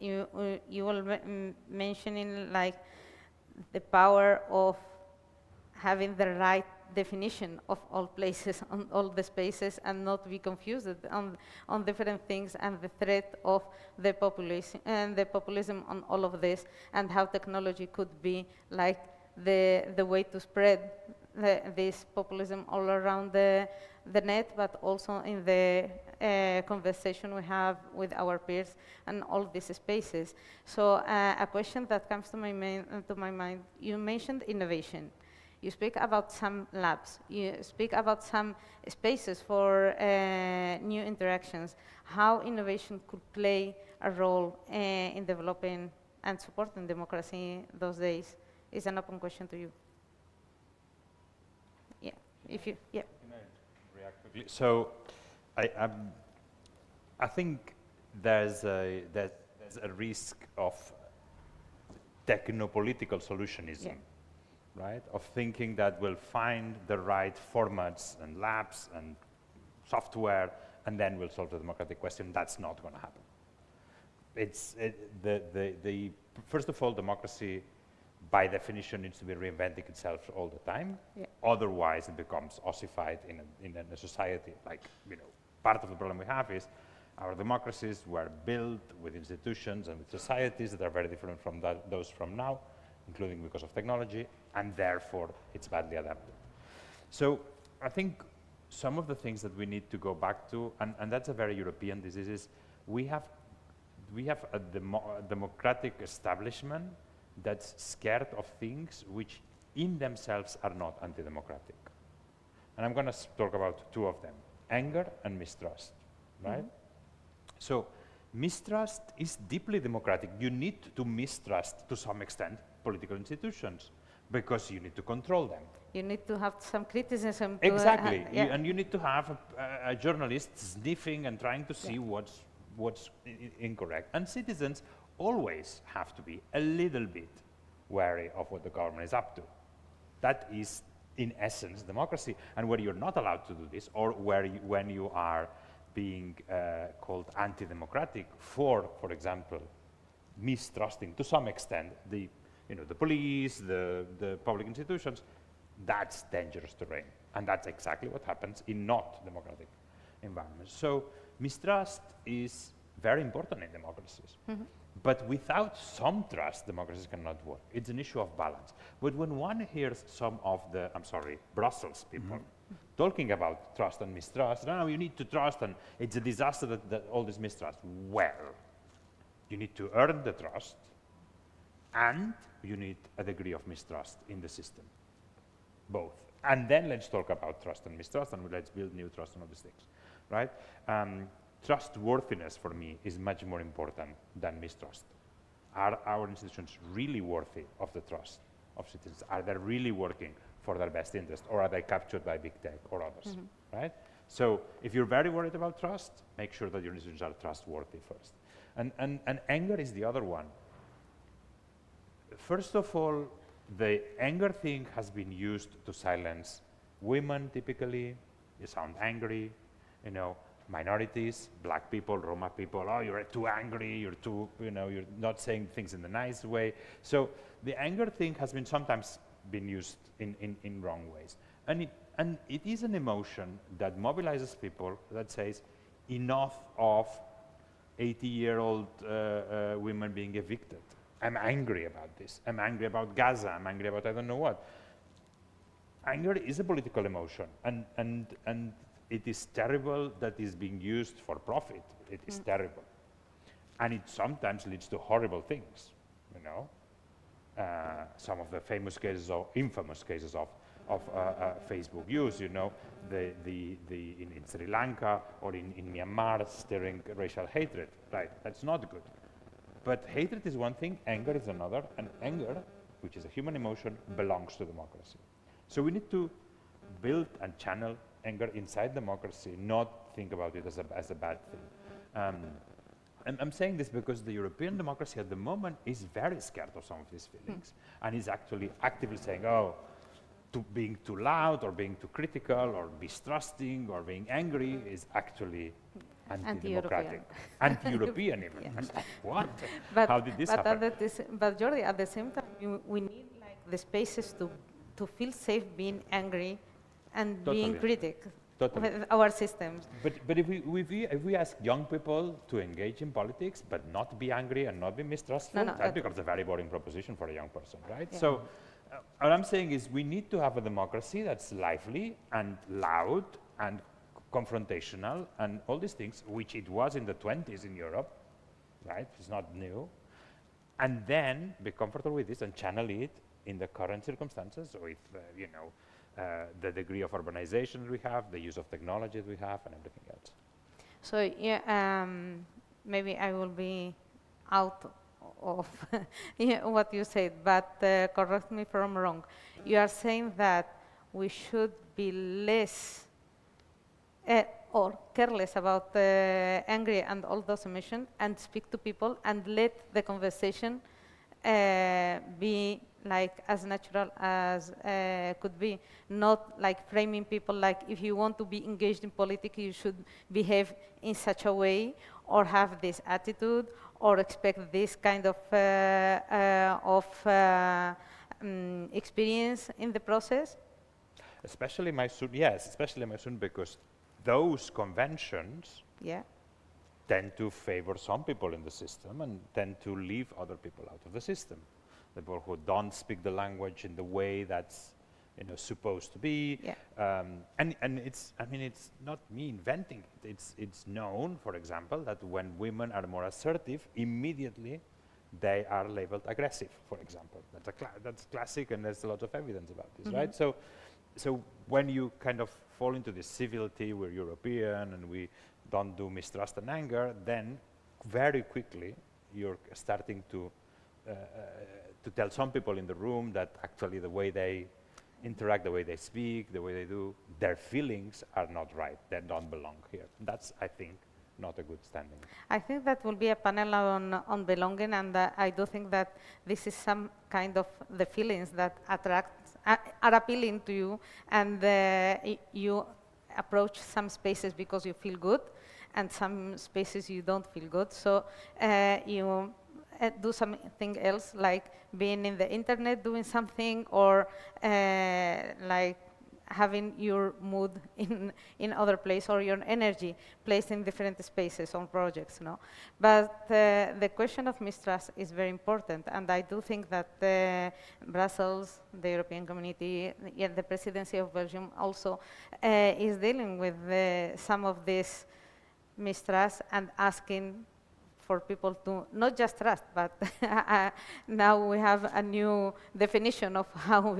you were mentioning like the power of having the right definition of all places, on all the spaces, and not be confused on different things, and the threat of the population and the populism on all of this, and how technology could be like the way to spread this populism all around the net, but also in the conversation we have with our peers and all these spaces. So a question that comes to my mind, you mentioned innovation. You speak about some labs. You speak about some spaces for new interactions. How innovation could play a role in developing and supporting democracy those days is an open question to you. Yeah, if you, yeah. Can I react quickly? So, I think there's a risk of technopolitical solutionism. Yeah. Right? Of thinking that we'll find the right formats and labs and software, and then we'll solve the democratic question. That's not going to happen. First of all, democracy, by definition, needs to be reinventing itself all the time. Yeah. Otherwise, it becomes ossified in a society. Like, you know, part of the problem we have is our democracies were built with institutions and with societies that are very different from those from now, including because of technology, and therefore it's badly adapted. So I think some of the things that we need to go back to, and that's a very European disease, is we have a democratic establishment that's scared of things which in themselves are not anti-democratic. And I'm going to talk about two of them, anger and mistrust, right? Mm-hmm. So mistrust is deeply democratic. You need to mistrust, to some extent, political institutions, because you need to control them. You need to have some criticism. Exactly, yeah. And you need to have a journalist sniffing and trying to see what's incorrect. And citizens always have to be a little bit wary of what the government is up to. That is, in essence, democracy. And where you're not allowed to do this, or when you are being called anti-democratic for example, mistrusting to some extent the police, the public institutions, that's dangerous terrain. And that's exactly what happens in not democratic environments. So mistrust is very important in democracies. But without some trust, democracies cannot work. It's an issue of balance. But when one hears some of the, Brussels people talking about trust and mistrust, no, you need to trust, and it's a disaster that all this mistrust. Well, you need to earn the trust, and you need a degree of mistrust in the system, both. And then let's talk about trust and mistrust, and let's build new trust and all these things, right? Trustworthiness for me is much more important than mistrust. Are our institutions really worthy of the trust of citizens? Are they really working for their best interest, or are they captured by big tech or others, right? So if you're very worried about trust, make sure that your institutions are trustworthy first. And anger is the other one. First of all, the anger thing has been used to silence women typically. You sound angry, you know, minorities, black people, Roma people, oh, you're too angry, you're too, you know, you're not saying things in the nice way. So the anger thing has been sometimes been used in wrong ways. And it is an emotion that mobilizes people, that says enough of 80-year-old women being evicted. I'm angry about this. I'm angry about Gaza. I'm angry about I don't know what. Anger is a political emotion, and it is terrible that it's being used for profit. It is terrible. And it sometimes leads to horrible things, you know. Some of the famous cases or infamous cases of Facebook use, you know, in Sri Lanka or in Myanmar, stirring racial hatred, right? That's not good. But hatred is one thing, anger is another, and anger, which is a human emotion, belongs to democracy. So we need to build and channel anger inside democracy, not think about it as a bad thing. And I'm saying this because the European democracy at the moment is very scared of some of these feelings, and is actually actively saying, oh, being too loud or being too critical or mistrusting or being angry is actually anti-democratic, anti-European even. Yes. What? But, how did this happen? But Jordi, at the same time, we need like the spaces to feel safe being angry and being critic with our systems. But if we ask young people to engage in politics but not be angry and not be mistrustful, that becomes a very boring proposition for a young person, right? Yeah. So what I'm saying is we need to have a democracy that's lively and loud and confrontational and all these things, which it was in the 20s in Europe, right? It's not new. And then be comfortable with this and channel it in the current circumstances with, you know, the degree of urbanization we have, the use of technology we have, and everything else. So yeah, maybe I will be out of what you said, but correct me if I'm wrong. You are saying that we should be less or careless about angry and all those emotions and speak to people and let the conversation be like as natural as could be, not like framing people like if you want to be engaged in politics you should behave in such a way or have this attitude or expect this kind of experience in the process? Especially my student, yes, especially my student, because those conventions tend to favor some people in the system and tend to leave other people out of the system. The people who don't speak the language in the way that's, you know, supposed to be. Yeah. And it's, I mean, it's not me inventing it. It's known, for example, that when women are more assertive, immediately they are labeled aggressive, for example. That's classic, and there's a lot of evidence about this, right? So when you kind of fall into this civility, we're European and we don't do mistrust and anger, then very quickly you're starting to tell some people in the room that actually the way they interact, the way they speak, the way they do, their feelings are not right. They don't belong here. That's, I think, not a good standing. I think that will be a panel on belonging, and I do think that this is some kind of the feelings that are appealing to you, and you approach some spaces because you feel good, and some spaces you don't feel good. So you do something else, like being in the internet doing something, or like having your mood in other place or your energy placed in different spaces on projects, no? But the question of mistrust is very important, and I do think that Brussels, the European Community, the presidency of Belgium also is dealing with some of this mistrust and asking for people to not just trust, but now we have a new definition of how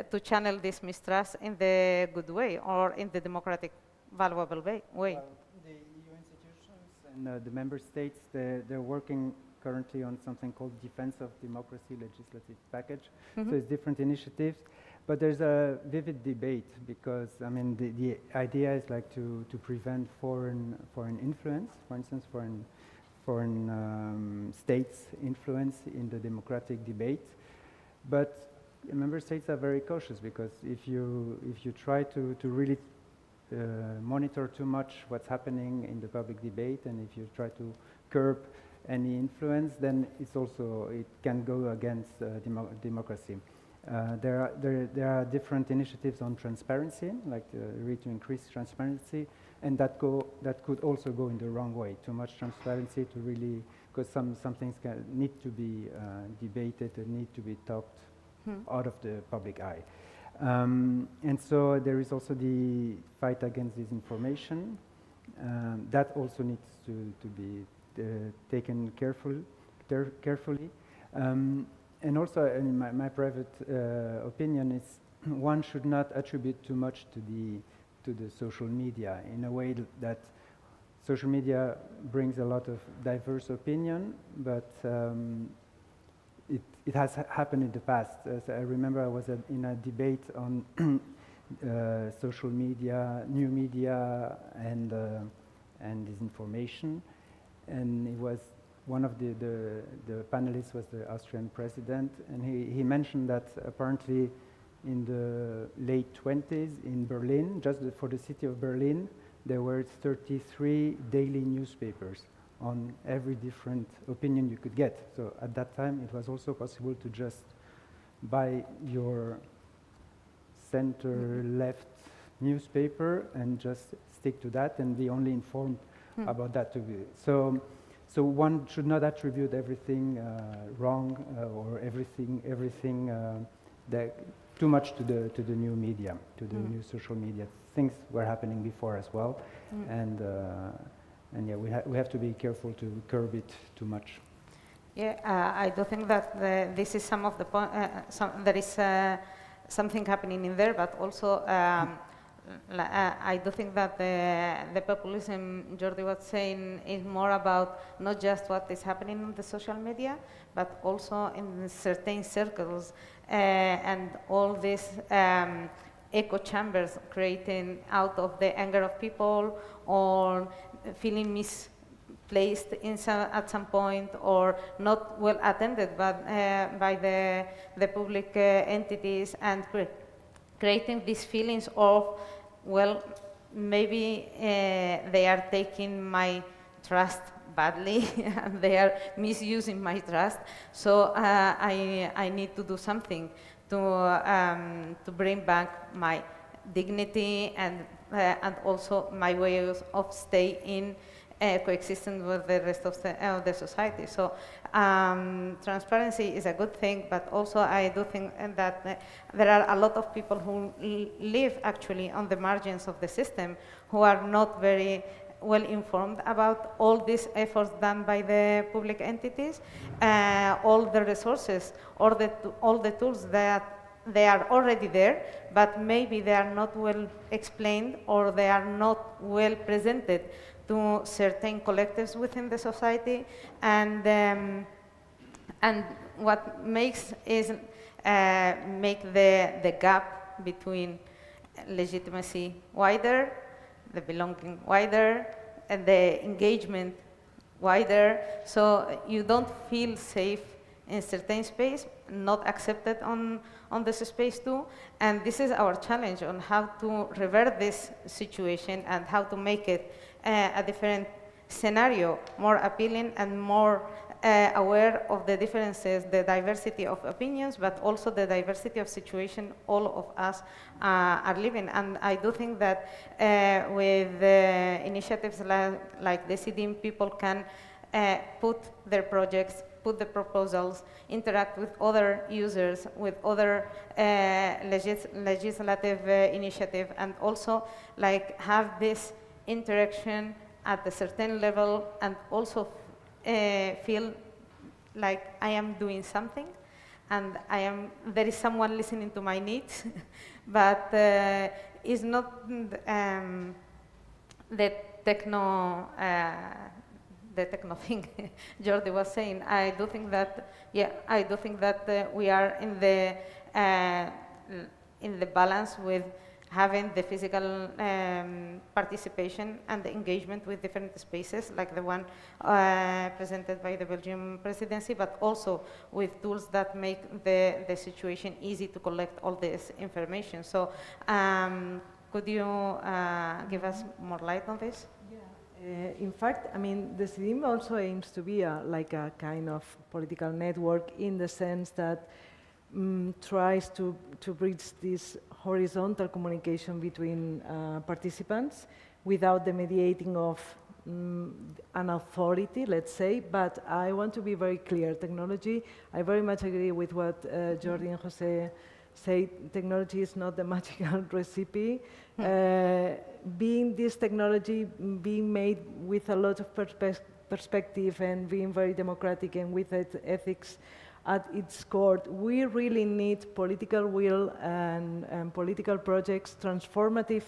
to channel this mistrust in the good way or in the democratic, valuable way. Well, the EU institutions and the member states, they're working currently on something called Defense of Democracy legislative package. So it's different initiatives, but there's a vivid debate because, I mean, the idea is like to prevent foreign influence, for instance, foreign states' influence in the democratic debate. But member states are very cautious because if you try to really monitor too much what's happening in the public debate, and if you try to curb any influence, then it can go against democracy. There are different initiatives on transparency, like really to increase transparency, and that could also go in the wrong way. Too much transparency to really, because some things need to be debated and need to be talked out of the public eye. And so there is also the fight against disinformation. That also needs to be taken carefully. And also, in my private opinion, is one should not attribute too much to the social media, in a way that social media brings a lot of diverse opinion, but it has happened in the past. As I remember I was in a debate on social media, new media, and disinformation, and it was one of the panelists was the Austrian president, and he mentioned that apparently in the late 20s in Berlin, just for the city of Berlin, there were 33 daily newspapers on every different opinion you could get. So at that time, it was also possible to just buy your center-left newspaper and just stick to that and be only informed about that. So one should not attribute everything wrong or everything that too much to the new media, to the new social media. Things were happening before as well, and yeah, we have to be careful to curb it too much. Yeah, I do think that this is some of the there is something happening in there, but also I do think that the populism Jordi was saying is more about not just what is happening on the social media, but also in certain circles and all these echo chambers creating out of the anger of people or feeling misplaced at some point or not well attended by the public entities and creating these feelings of, well, maybe they are taking my trust badly and they are misusing my trust, so I need to do something to bring back my dignity and also my way of staying coexisting with the rest of the society. So transparency is a good thing, but also I do think that there are a lot of people who live actually on the margins of the system who are not very well informed about all these efforts done by the public entities, all the resources, or all the tools that they are already there, but maybe they are not well explained or they are not well presented to certain collectives within the society, and what makes is make the gap between legitimacy wider, the belonging wider, and the engagement wider, so you don't feel safe in certain space, not accepted on this space too, and this is our challenge on how to revert this situation and how to make it a different scenario, more appealing and more aware of the differences, the diversity of opinions, but also the diversity of situation all of us are living. And I do think that with initiatives like the CDM, people can put their projects, put the proposals, interact with other users, with other legislative initiative, and also like have this interaction at a certain level, and also feel like I am doing something, and there is someone listening to my needs, but it's not the techno thing Jordi was saying. I do think that, we are in the balance with having the physical participation and the engagement with different spaces, like the one presented by the Belgian presidency, but also with tools that make the situation easy to collect all this information. So could you give us more light on this? In fact, I mean, the CDM also aims to be like a kind of political network, in the sense that tries to bridge this horizontal communication between participants without the mediating of an authority, let's say. But I want to be very clear. Technology, I very much agree with what Jordi and Jose say. Technology is not the magical recipe. Being this technology being made with a lot of perspective and being very democratic and with ethics at its core, we really need political will and political projects, transformative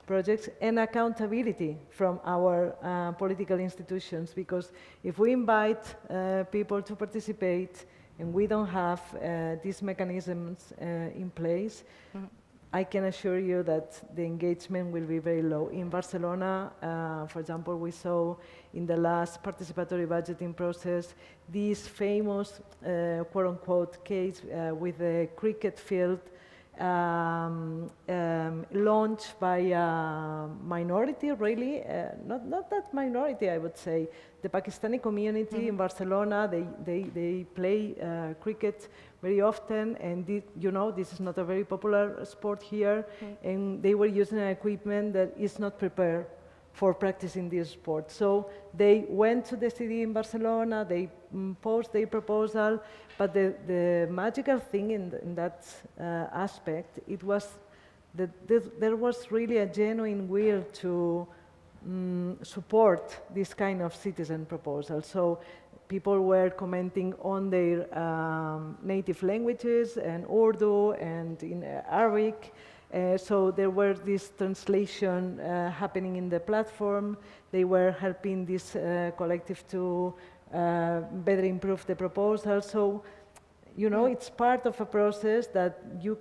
projects, and accountability from our political institutions. Because if we invite people to participate and we don't have these mechanisms in place, I can assure you that the engagement will be very low. In Barcelona, for example, we saw in the last participatory budgeting process this famous quote-unquote case with the cricket field launched by a minority, really, not that minority, I would say. The Pakistani community in Barcelona, they play cricket very often, and you know, this is not a very popular sport here, and they were using an equipment that is not prepared for practicing this sport. So they went to the city in Barcelona, they posed their proposal, but the magical thing in that aspect, it was that there was really a genuine will to support this kind of citizen proposal. So people were commenting on their native languages, and Urdu and in Arabic. So there were this translation happening in the platform. They were helping this collective to better improve the proposal. So, you know, it's part of a process that you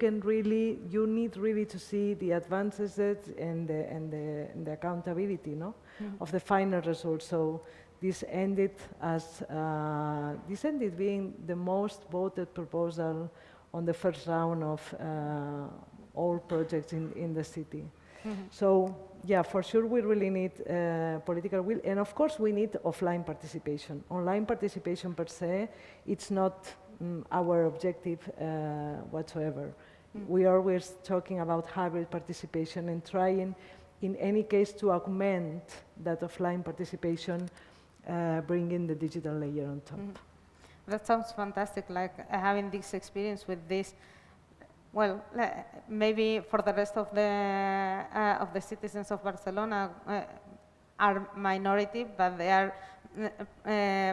need really to see the advances and the accountability, no, of the final result. So this ended being the most voted proposal on the first round of all projects in the city. So yeah, for sure we really need political will, and of course we need offline participation. Online participation per se, it's not our objective whatsoever. We are always talking about hybrid participation and trying in any case to augment that offline participation, bringing the digital layer on top. That sounds fantastic, like having this experience with this. Well, maybe for the rest of the citizens of Barcelona are minority, but they are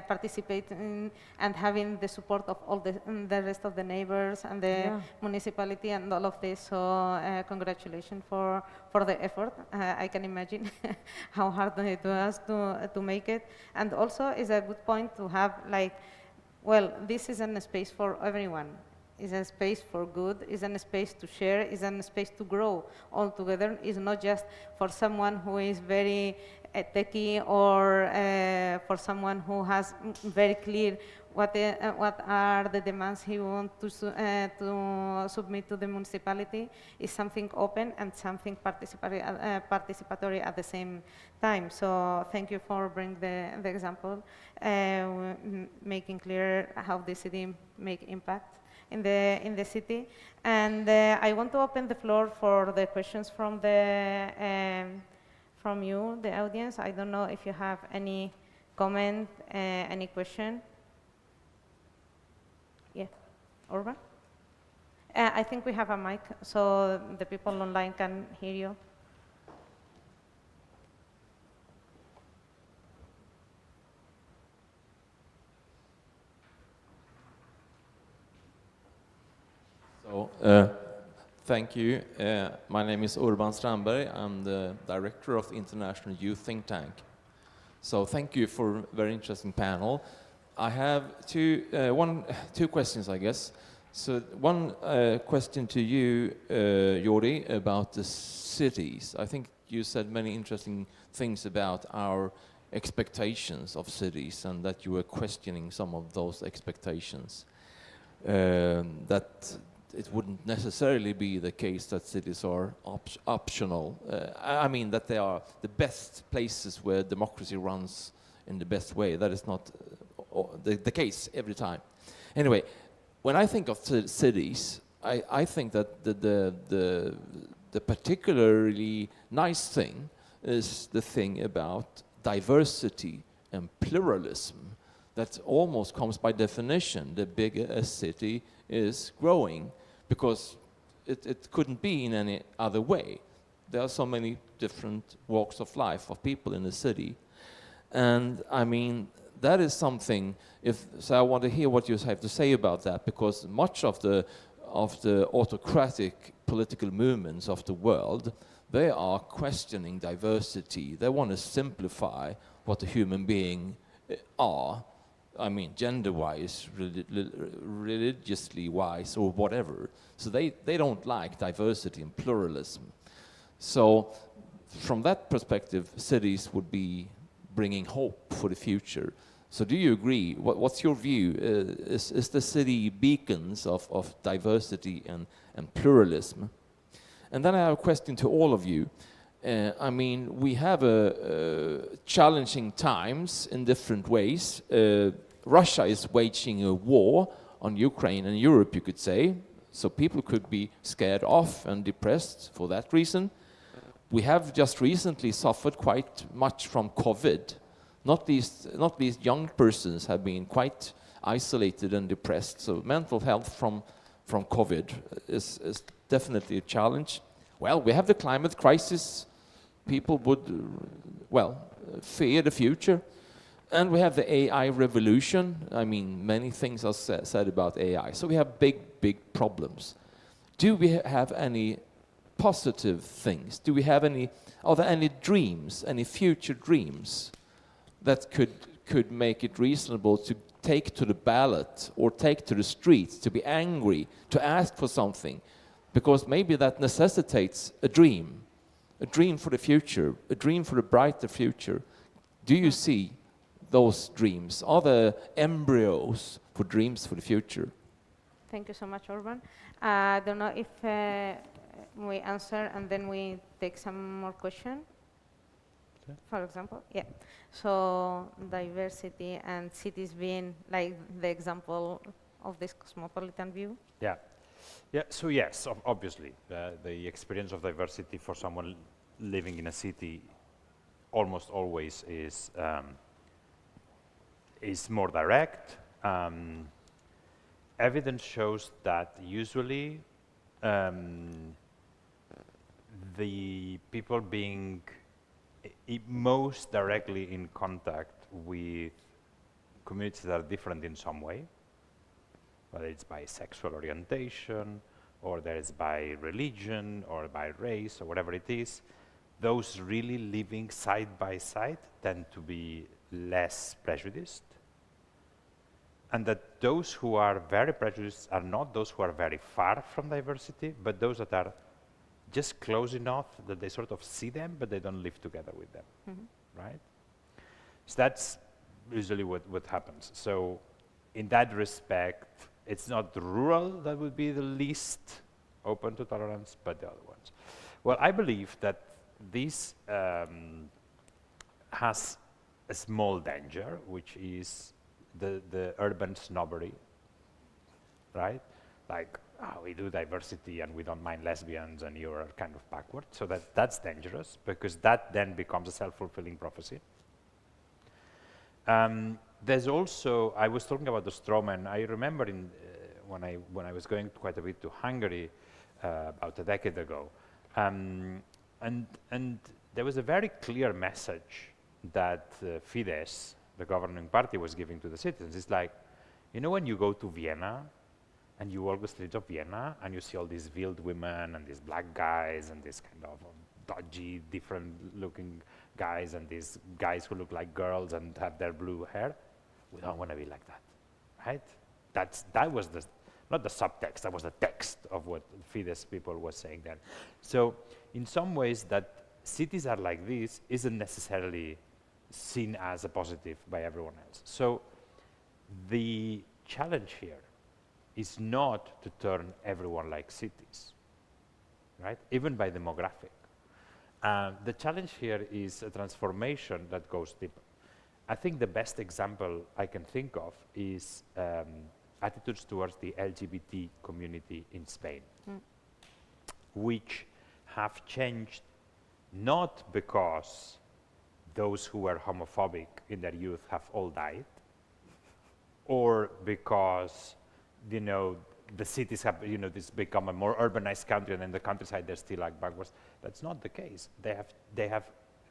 participating and having the support of all the rest of the neighbors and the municipality and all of this. So congratulations for the effort. I can imagine how hard it was to make it. And also it's a good point to have like, well, this is a space for everyone. It's a space for good, it's a space to share, it's a space to grow all together. It's not just for someone who is very a techie or for someone who has very clear what are the demands he wants to submit to the municipality, is something open and something participatory at the same time. So thank you for bringing the example, making clear how the city make impact in the city. And I want to open the floor for the questions from from you, the audience. I don't know if you have any comment, any question. Yeah, Urban? I think we have a mic, so the people online can hear you. So, thank you. My name is Urban Strandberg. I'm the director of the International Youth Think Tank. So thank you for a very interesting panel. I have two questions, I guess. So one question to you, Jordi, about the cities. I think you said many interesting things about our expectations of cities and that you were questioning some of those expectations. That it wouldn't necessarily be the case that cities are optional. I mean that they are the best places where democracy runs in the best way. That is not the case every time. Anyway, when I think of cities, I think that the particularly nice thing is the thing about diversity and pluralism that almost comes by definition. The bigger a city is growing, because it couldn't be in any other way. There are so many different walks of life of people in the city. And I mean, that is something, so I want to hear what you have to say about that, because much of the autocratic political movements of the world, they are questioning diversity. They want to simplify what a human being are. I mean, gender-wise, religiously-wise, or whatever. So they don't like diversity and pluralism. So from that perspective, cities would be bringing hope for the future. So do you agree? What's your view? Is the city beacons of diversity and pluralism? And then I have a question to all of you. I mean, we have challenging times in different ways. Russia is waging a war on Ukraine and Europe, you could say. So people could be scared off and depressed for that reason. We have just recently suffered quite much from COVID. Not least young persons have been quite isolated and depressed. So mental health from COVID is definitely a challenge. Well, we have the climate crisis. People would, fear the future. And we have the AI revolution. I mean, many things are said about AI. So we have big problems. Do we have any positive things? Are there any dreams, any future dreams that could make it reasonable to take to the ballot or take to the streets, to be angry, to ask for something? Because maybe that necessitates a dream for the future, a dream for a brighter future. Do you see those dreams? Are there embryos for dreams for the future? Thank you so much, Urban. I don't know if we answer and then we take some more questions. Okay. For example, yeah. So diversity and cities being like the example of this cosmopolitan view. Yeah. Yeah, so yes, obviously, the experience of diversity for someone living in a city almost always is more direct. Evidence shows that usually the people being most directly in contact with communities that are different in some way, whether it's by sexual orientation, or that it's by religion, or by race, or whatever it is, those really living side by side tend to be less prejudiced. And that those who are very prejudiced are not those who are very far from diversity, but those that are just close enough that they sort of see them, but they don't live together with them. Mm-hmm. right? So that's usually what happens. So in that respect, it's not the rural that would be the least open to tolerance, but the other ones. Well, I believe that this has a small danger, which is the urban snobbery, right? Like, oh, we do diversity and we don't mind lesbians and you're kind of backward. So that's dangerous because that then becomes a self-fulfilling prophecy. There's also, I was talking about the strawman. I remember when I was going quite a bit to Hungary about a decade ago, and there was a very clear message that Fidesz, the governing party, was giving to the citizens. It's like, you know, when you go to Vienna and you walk the streets of Vienna and you see all these veiled women and these black guys and these kind of dodgy, different looking guys and these guys who look like girls and have their blue hair, we don't want to be like that, right? That was not the subtext, that was the text of what Fidesz people was saying then. So in some ways that cities are like this isn't necessarily seen as a positive by everyone else. So the challenge here is not to turn everyone like cities, right? Even by demographic. The challenge here is a transformation that goes deeper. I think the best example I can think of is attitudes towards the LGBT community in Spain, which have changed not because those who were homophobic in their youth have all died, or because, you know, the cities have, you know, this become a more urbanized country and in the countryside they're still like backwards. That's not the case. They have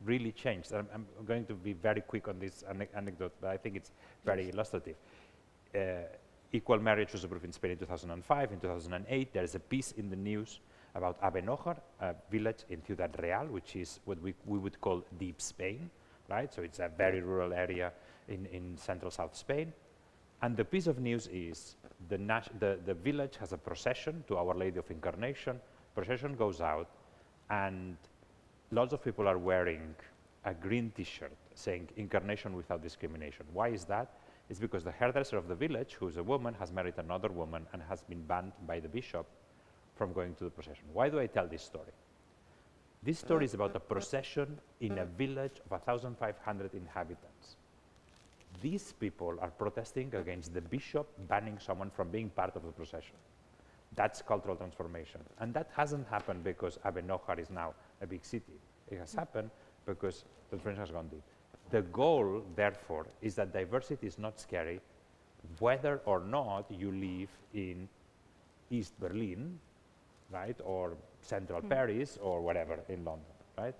really changed. I'm going to be very quick on this anecdote, but I think it's very illustrative. Equal marriage was approved in Spain in 2005. In 2008, there is a piece in the news about Abenojar, a village in Ciudad Real, which is what we would call deep Spain, right? So it's a very rural area in central South Spain. And the piece of news is the village has a procession to Our Lady of Incarnation. Procession goes out, and lots of people are wearing a green T-shirt saying "Incarnation without discrimination." Why is that? It's because the hairdresser of the village, who's a woman, has married another woman and has been banned by the bishop from going to the procession. Why do I tell this story? This story is about a procession in a village of 1,500 inhabitants. These people are protesting against the bishop banning someone from being part of the procession. That's cultural transformation. And that hasn't happened because Abenojar is now a big city. It has happened because transformation has gone deep. The goal, therefore, is that diversity is not scary, whether or not you live in East Berlin, right, or Central Paris, or whatever in London, right?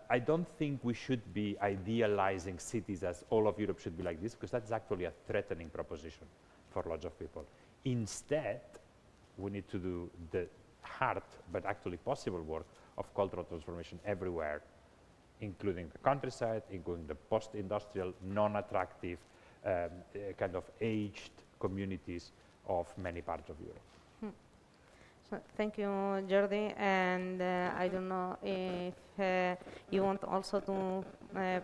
I don't think we should be idealizing cities as all of Europe should be like this, because that's actually a threatening proposition for lots of people. Instead, we need to do the hard but actually possible work of cultural transformation everywhere, including the countryside, including the post-industrial, non-attractive, kind of aged communities of many parts of Europe. So thank you, Jordi. And I don't know if you want also to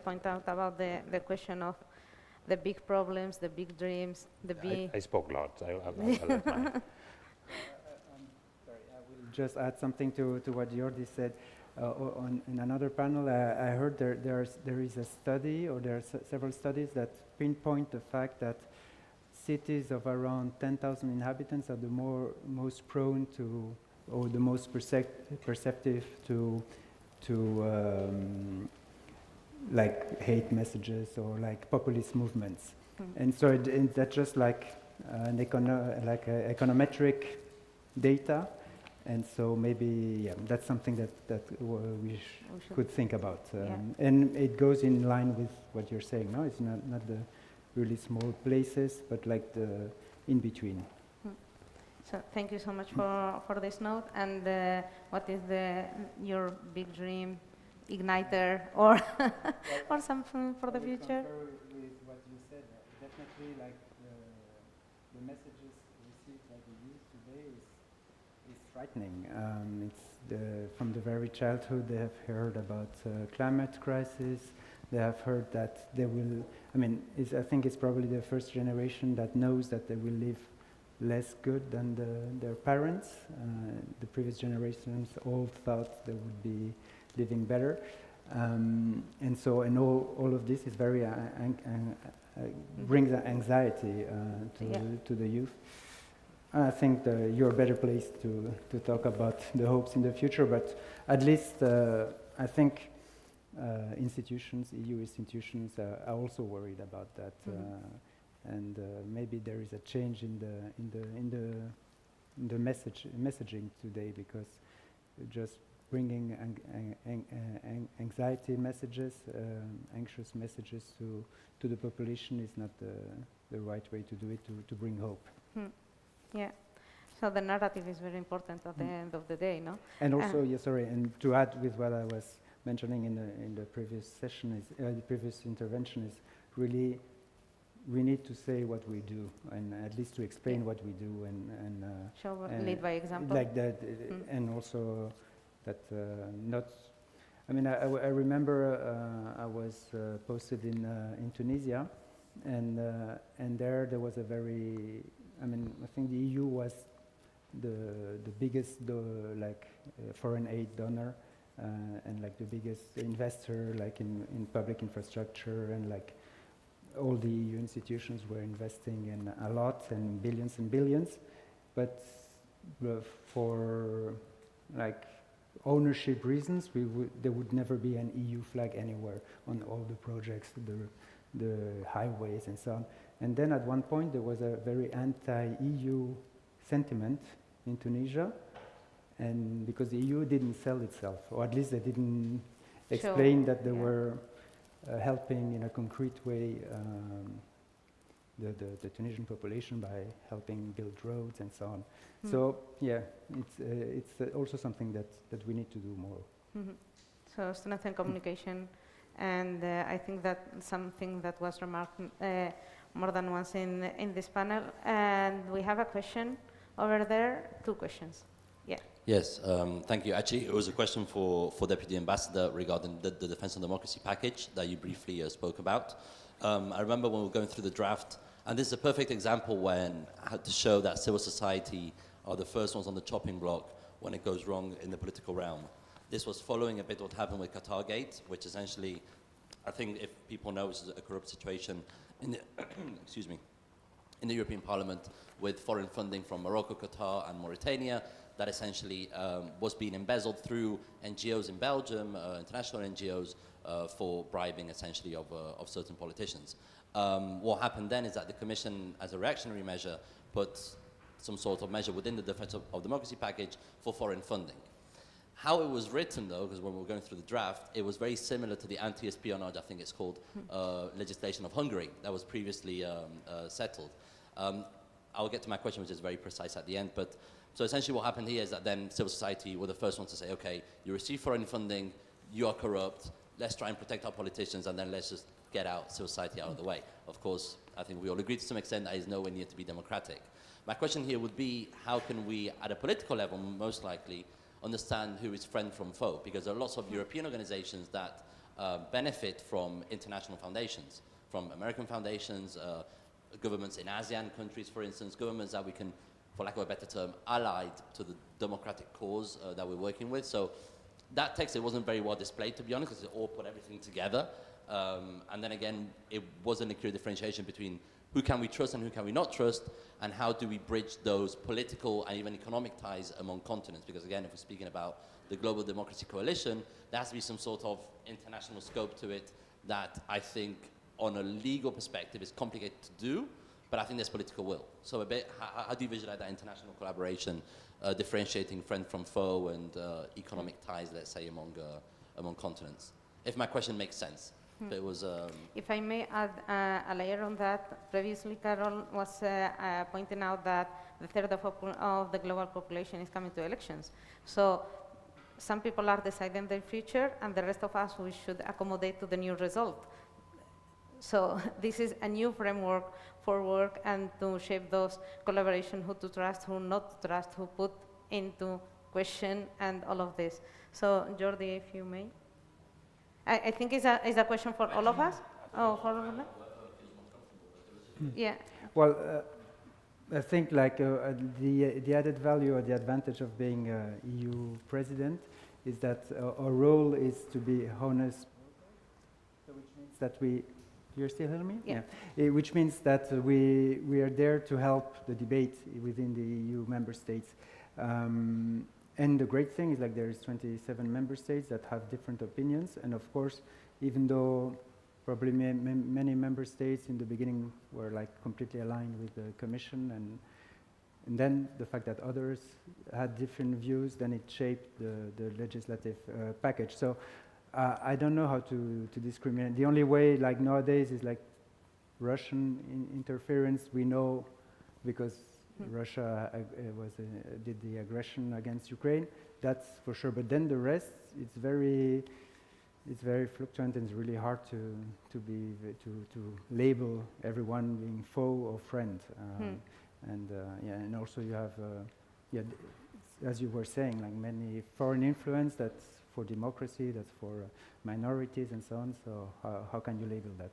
point out about the question of the big problems, the big dreams, the big... I spoke lots. I'll let mine. Sorry, I will just add something to what Jordi said. In another panel, I heard there is a study, or there are several studies that pinpoint the fact that cities of around 10,000 inhabitants are the most prone to, or the most perceptive to like hate messages or like populist movements. And so that's just like an econometric data. And so maybe that's something that we could think about. And it goes in line with what you're saying, no? It's not the really small places, but like the in-between. So thank you so much for this note. And what is your big dream, igniter, or or something for the future? With what you said, definitely like the messages received by the youth today is frightening. It's from the very childhood they have heard about climate crisis. they have heard that they will, I mean, I think it's probably the first generation that knows that they will live less good than their parents. The previous generations all thought they would be living better. And so, and all of this is very, brings anxiety to the youth. I think you're a better place to talk about the hopes in the future, but at least I think institutions, EU institutions, are also worried about that, and maybe there is a change in the messaging today, because just bringing anxiety messages, anxious messages to the population is not the right way to do it. To bring hope. Yeah. So the narrative is very important at the end of the day, no? And also, and to add with what I was mentioning in the previous session, is the previous intervention, is really we need to say what we do, and at least to explain what we do, and show, lead by example, like that, and also that not. I mean, I remember I was posted in Tunisia, and there was a very. I mean, I think the EU was the biggest foreign aid donor, and like the biggest investor, like in public infrastructure, and like all the EU institutions were investing in a lot, and billions, but for like ownership reasons, there would never be an EU flag anywhere on all the projects, the highways and so on. And then at one point there was a very anti-EU sentiment in Tunisia, and because the EU didn't sell itself, or at least they didn't explain that they were helping in a concrete way the Tunisian population by helping build roads and so on. So yeah, it's also something that we need to do more. So strengthen communication, and I think that something that was remarked more than once in this panel. And we have a question over there, 2 questions. Yeah. Yes, thank you. Actually, it was a question for Deputy Ambassador regarding the Defense and Democracy package that you briefly spoke about. I remember when we were going through the draft, and this is a perfect example when I had to show that civil society are the first ones on the chopping block when it goes wrong in the political realm. This was following a bit what happened with Qatargate, which essentially, I think if people know, is a corrupt situation in the, excuse me, in the European Parliament with foreign funding from Morocco, Qatar, and Mauritania that essentially was being embezzled through NGOs in Belgium, international NGOs, for bribing essentially of certain politicians. What happened then is that the Commission, as a reactionary measure, put some sort of measure within the Defense of Democracy package for foreign funding. How it was written, though, because when we were going through the draft, it was very similar to the anti-espionage, I think it's called, legislation of Hungary that was previously settled. I'll get to my question, which is very precise at the end, but so essentially what happened here is that then civil society were the first ones to say, okay, you receive foreign funding, you are corrupt, let's try and protect our politicians, and then let's just get civil society out of the way. Of course, I think we all agree to some extent that is nowhere near to be democratic. My question here would be, how can we, at a political level, most likely, understand who is friend from foe? Because there are lots of European organizations that benefit from international foundations, from American foundations, governments in ASEAN countries, for instance, governments that we can, for lack of a better term, allied to the democratic cause that we're working with. So that text, it wasn't very well displayed, to be honest, because it all put everything together. And then again, it wasn't a clear differentiation between who can we trust and who can we not trust, and how do we bridge those political and even economic ties among continents? Because again, if we're speaking about the Global Democracy Coalition, there has to be some sort of international scope to it that I think on a legal perspective is complicated to do, but I think there's political will. So a bit, how do you visualize that international collaboration, differentiating friend from foe and economic ties, let's say, among continents? If my question makes sense. It was, if I may add a layer on that, previously Carol was pointing out that the third of the global population is coming to elections. So some people are deciding their future, and the rest of us, we should accommodate to the new result. So this is a new framework for work and to shape those collaboration, who to trust, who not to trust, who put into question, and all of this. So Jordi, if you may. I think it's a question for all of us. Oh, for all of them? Yeah. Well, I think like the added value or the advantage of being EU president is that our role is to be honest, so which means that you're still hearing me? Yeah. Which means that we are there to help the debate within the EU member states. And the great thing is like there's 27 member states that have different opinions, and of course, even though probably many member states in the beginning were like completely aligned with the Commission, and then the fact that others had different views, then it shaped the legislative package. So I don't know how to discriminate. The only way, like nowadays, is like Russian interference. We know because Russia did the aggression against Ukraine. That's for sure. But then the rest, it's very fluctuant, and it's really hard to label everyone being foe or friend. And and also you have as you were saying, like many foreign influence. That's for democracy. That's for minorities and so on. So how can you label that?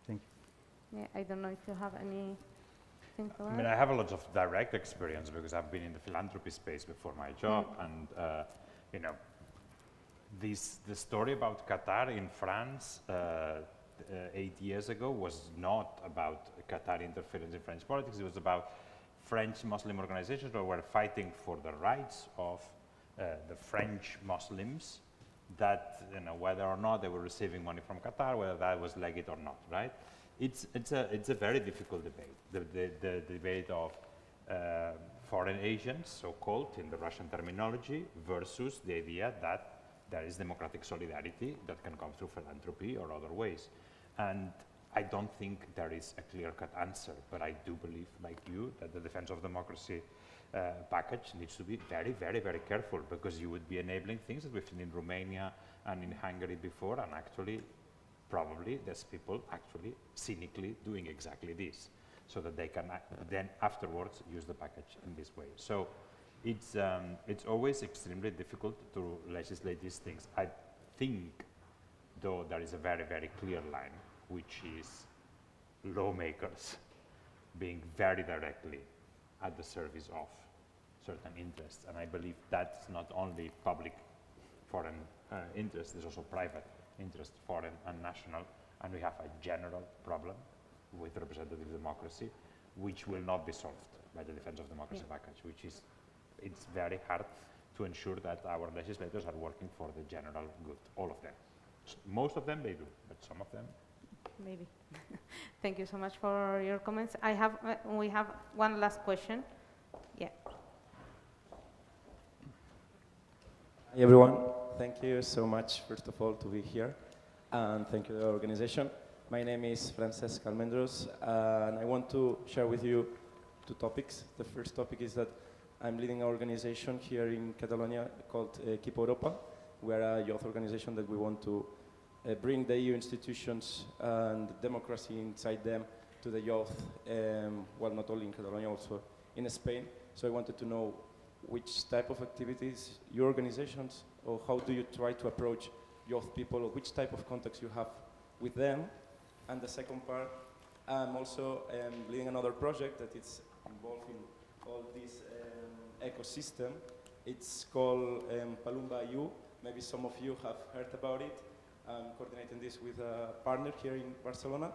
Thank you. Yeah, I don't know if you have any. I mean, I have a lot of direct experience because I've been in the philanthropy space before my job, and you know, the story about Qatar in France 8 years ago was not about Qatar interference in French politics. It was about French Muslim organizations that were fighting for the rights of the French Muslims, that whether or not they were receiving money from Qatar, whether that was legit or not, right? It's a very difficult debate. The debate of foreign agents, so-called in the Russian terminology, versus the idea that there is democratic solidarity that can come through philanthropy or other ways. And I don't think there is a clear-cut answer, but I do believe, like you, that the defense of democracy package needs to be very, very, very careful, because you would be enabling things that we've seen in Romania and in Hungary before, and actually probably there's people actually cynically doing exactly this, so that they can then afterwards use the package in this way. So it's always extremely difficult to legislate these things. I think, though, there is a very, very clear line, which is lawmakers being very directly at the service of certain interests. And I believe that's not only public foreign interest, there's also private interest, foreign and national, and we have a general problem with representative democracy, which will not be solved by the defense of democracy package, which is, it's very hard to ensure that our legislators are working for the general good, all of them. Most of them they do, but some of them. Maybe. Thank you so much for your comments. We have one last question. Yeah. Hi everyone, thank you so much, first of all, to be here, and thank you to the organization. My name is Francesc Almendros, and I want to share with you two topics. The first topic is that I'm leading an organization here in Catalonia called Keep Europa. We are a youth organization that we want to bring the EU institutions and democracy inside them to the youth, well, not only in Catalonia, also in Spain. So I wanted to know which type of activities your organizations, or how do you try to approach youth people, or which type of contacts you have with them. And the second part, I'm also leading another project that is involved in all this ecosystem. It's called Palumba EU. Maybe some of you have heard about it. I'm coordinating this with a partner here in Barcelona.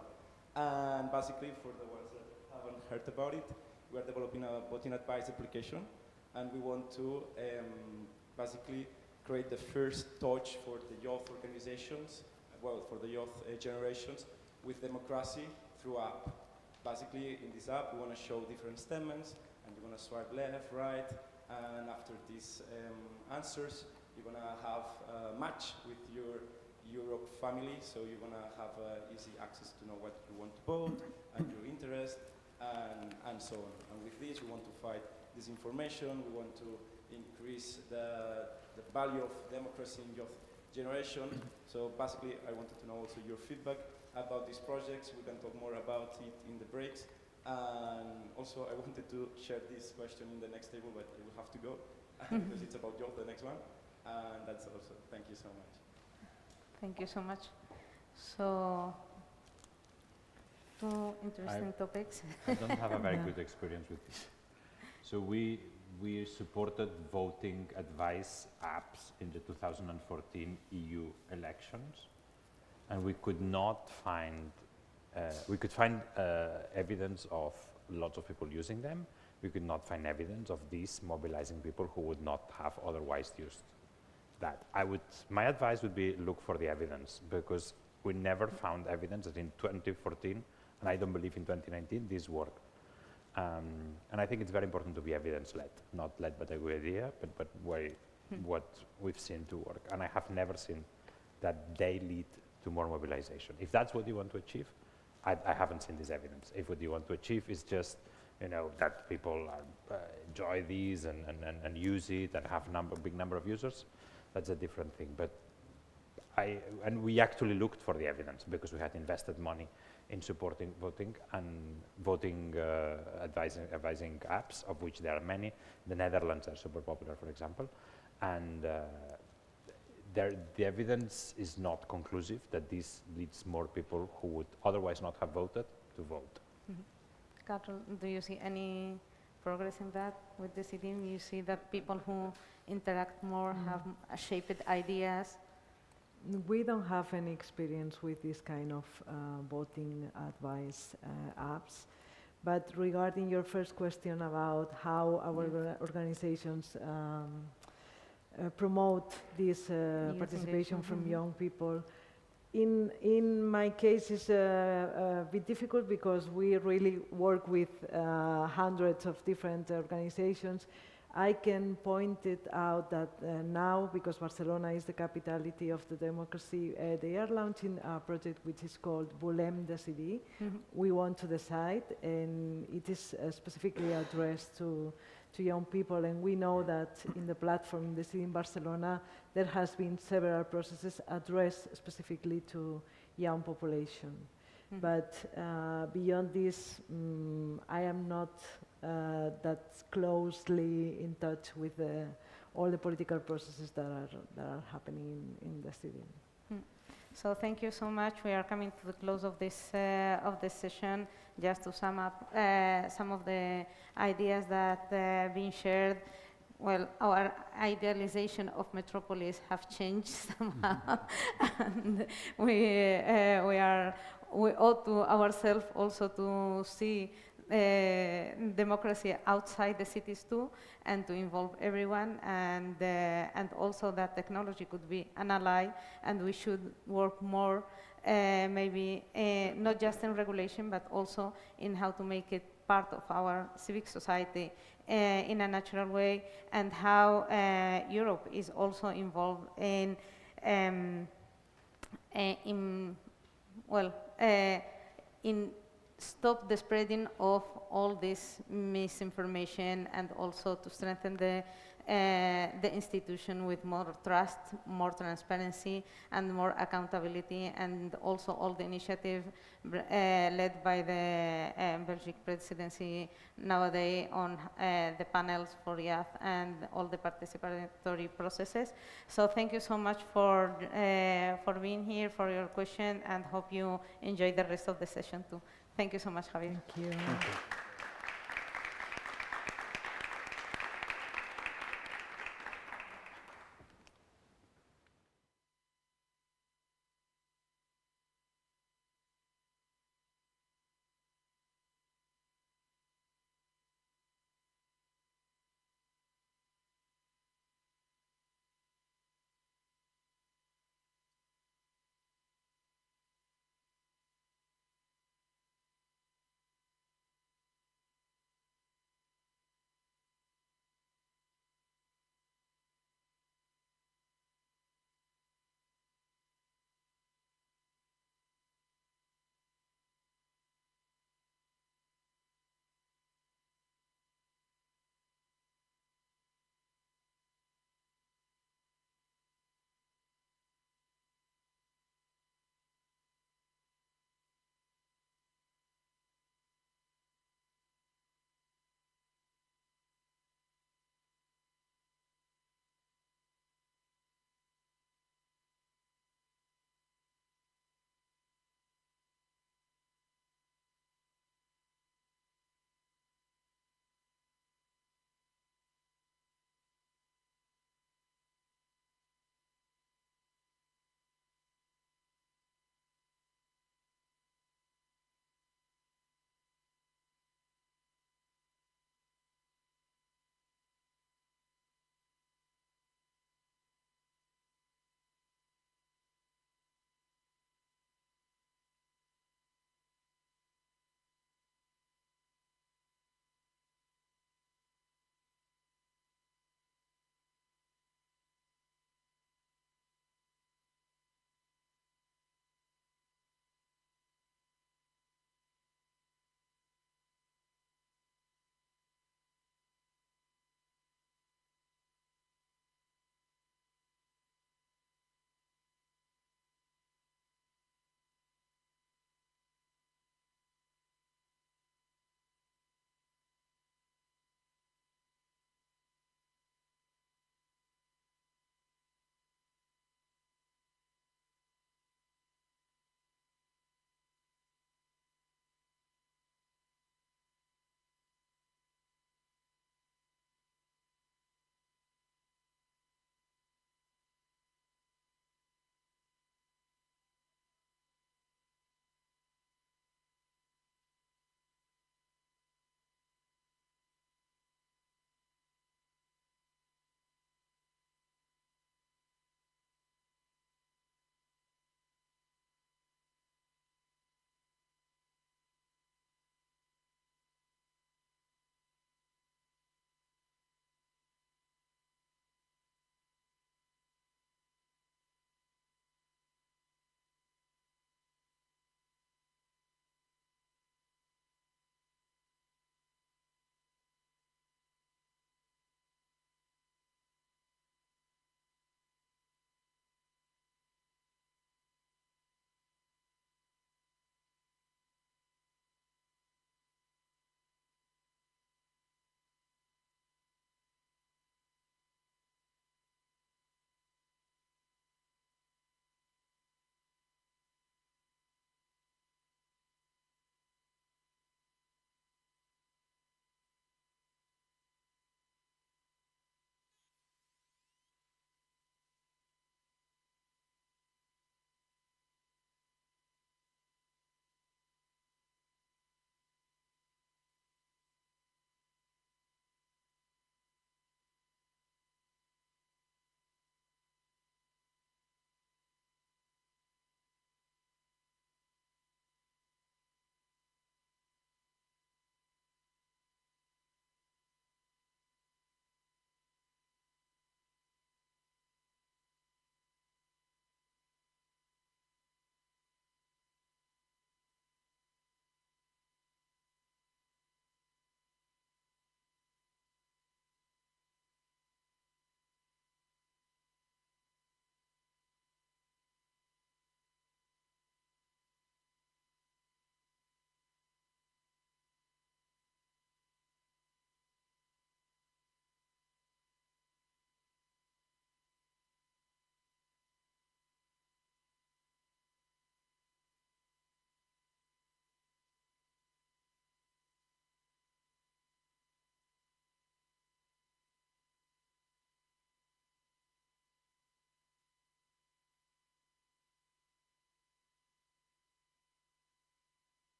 And basically, for the ones that haven't heard about it, we are developing a voting advice application. And we want to basically create the first touch for the youth organizations, well, for the youth generations, with democracy through app. Basically, in this app, we want to show different statements, and you're going to swipe left, right, and after these answers, you're going to have a match with your Europe family, so you're going to have easy access to know what you want to vote, and your interest, and so on. And with this, we want to fight disinformation, we want to increase the value of democracy in youth generation. So basically, I wanted to know also your feedback about these projects. We can talk more about it in the breaks. And also, I wanted to share this question in the next table, but I will have to go because it's about youth, the next one. And that's also, thank you so much. Thank you so much. So, two interesting topics. I don't have a very good experience with this. So we supported voting advice apps in the 2014 EU elections, and we could not find, we could find evidence of lots of people using them. We could not find evidence of these mobilizing people who would not have otherwise used that. My advice would be look for the evidence, because we never found evidence that in 2014, and I don't believe in 2019, this worked. And I think it's very important to be evidence-led, not led by the good idea, but what we've seen to work. And I have never seen that they lead to more mobilization. If that's what you want to achieve, I haven't seen this evidence. If what you want to achieve is just, that people enjoy these and use it and have big number of users, that's a different thing. But we actually looked for the evidence, because we had invested money in supporting voting and voting advising apps, of which there are many. The Netherlands are super popular, for example. And the evidence is not conclusive that this leads more people who would otherwise not have voted to vote. Carol, do you see any progress in that with the city? Do you see that people who interact more have shaped ideas? We don't have any experience with this kind of voting advice apps. But regarding your first question about how our organizations promote this participation from young people, in my case it's a bit difficult, because we really work with hundreds of different organizations. I can point it out that now, because Barcelona is the capitality of the democracy, they are launching a project which is called Volem Decidir. We want to decide, and it is specifically addressed to young people. And we know that in the platform, the city in Barcelona, there has been several processes addressed specifically to young population. But beyond this, I am not that closely in touch with all the political processes that are happening in the city. So thank you so much. We are coming to the close of this session. Just to sum up some of the ideas that have been shared. Well, our idealization of metropolis have changed somehow, and we owe to ourselves also to see democracy outside the cities too, and to involve everyone, and also that technology could be an ally, and we should work more, maybe not just in regulation, but also in how to make it part of our civic society in a natural way, and how Europe is also involved in stop the spreading of all this misinformation, and also to strengthen the institution with more trust, more transparency, and more accountability, and also all the initiative led by the Belgian presidency nowadays on the panels for youth and all the participatory processes. So thank you so much for being here, for your question, and hope you enjoy the rest of the session too. Thank you so much, Javier. Thank you. Thank you.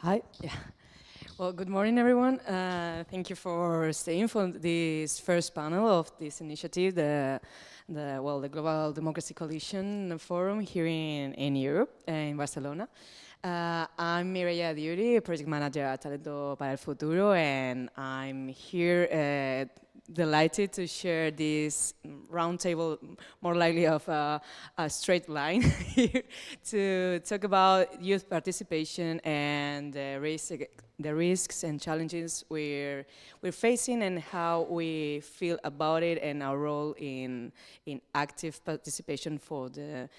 Hi. Yeah. Well, good morning, everyone. Thank you for staying for this first panel of this initiative, the Global Democracy Coalition Forum here in Europe, in Barcelona. I'm Mireia Diuri, project manager at Talento para el Futuro, and I'm here delighted to share this roundtable, more likely of a straight line here, to talk about youth participation and the risks and challenges we're facing and how we feel about it and our role in active participation for the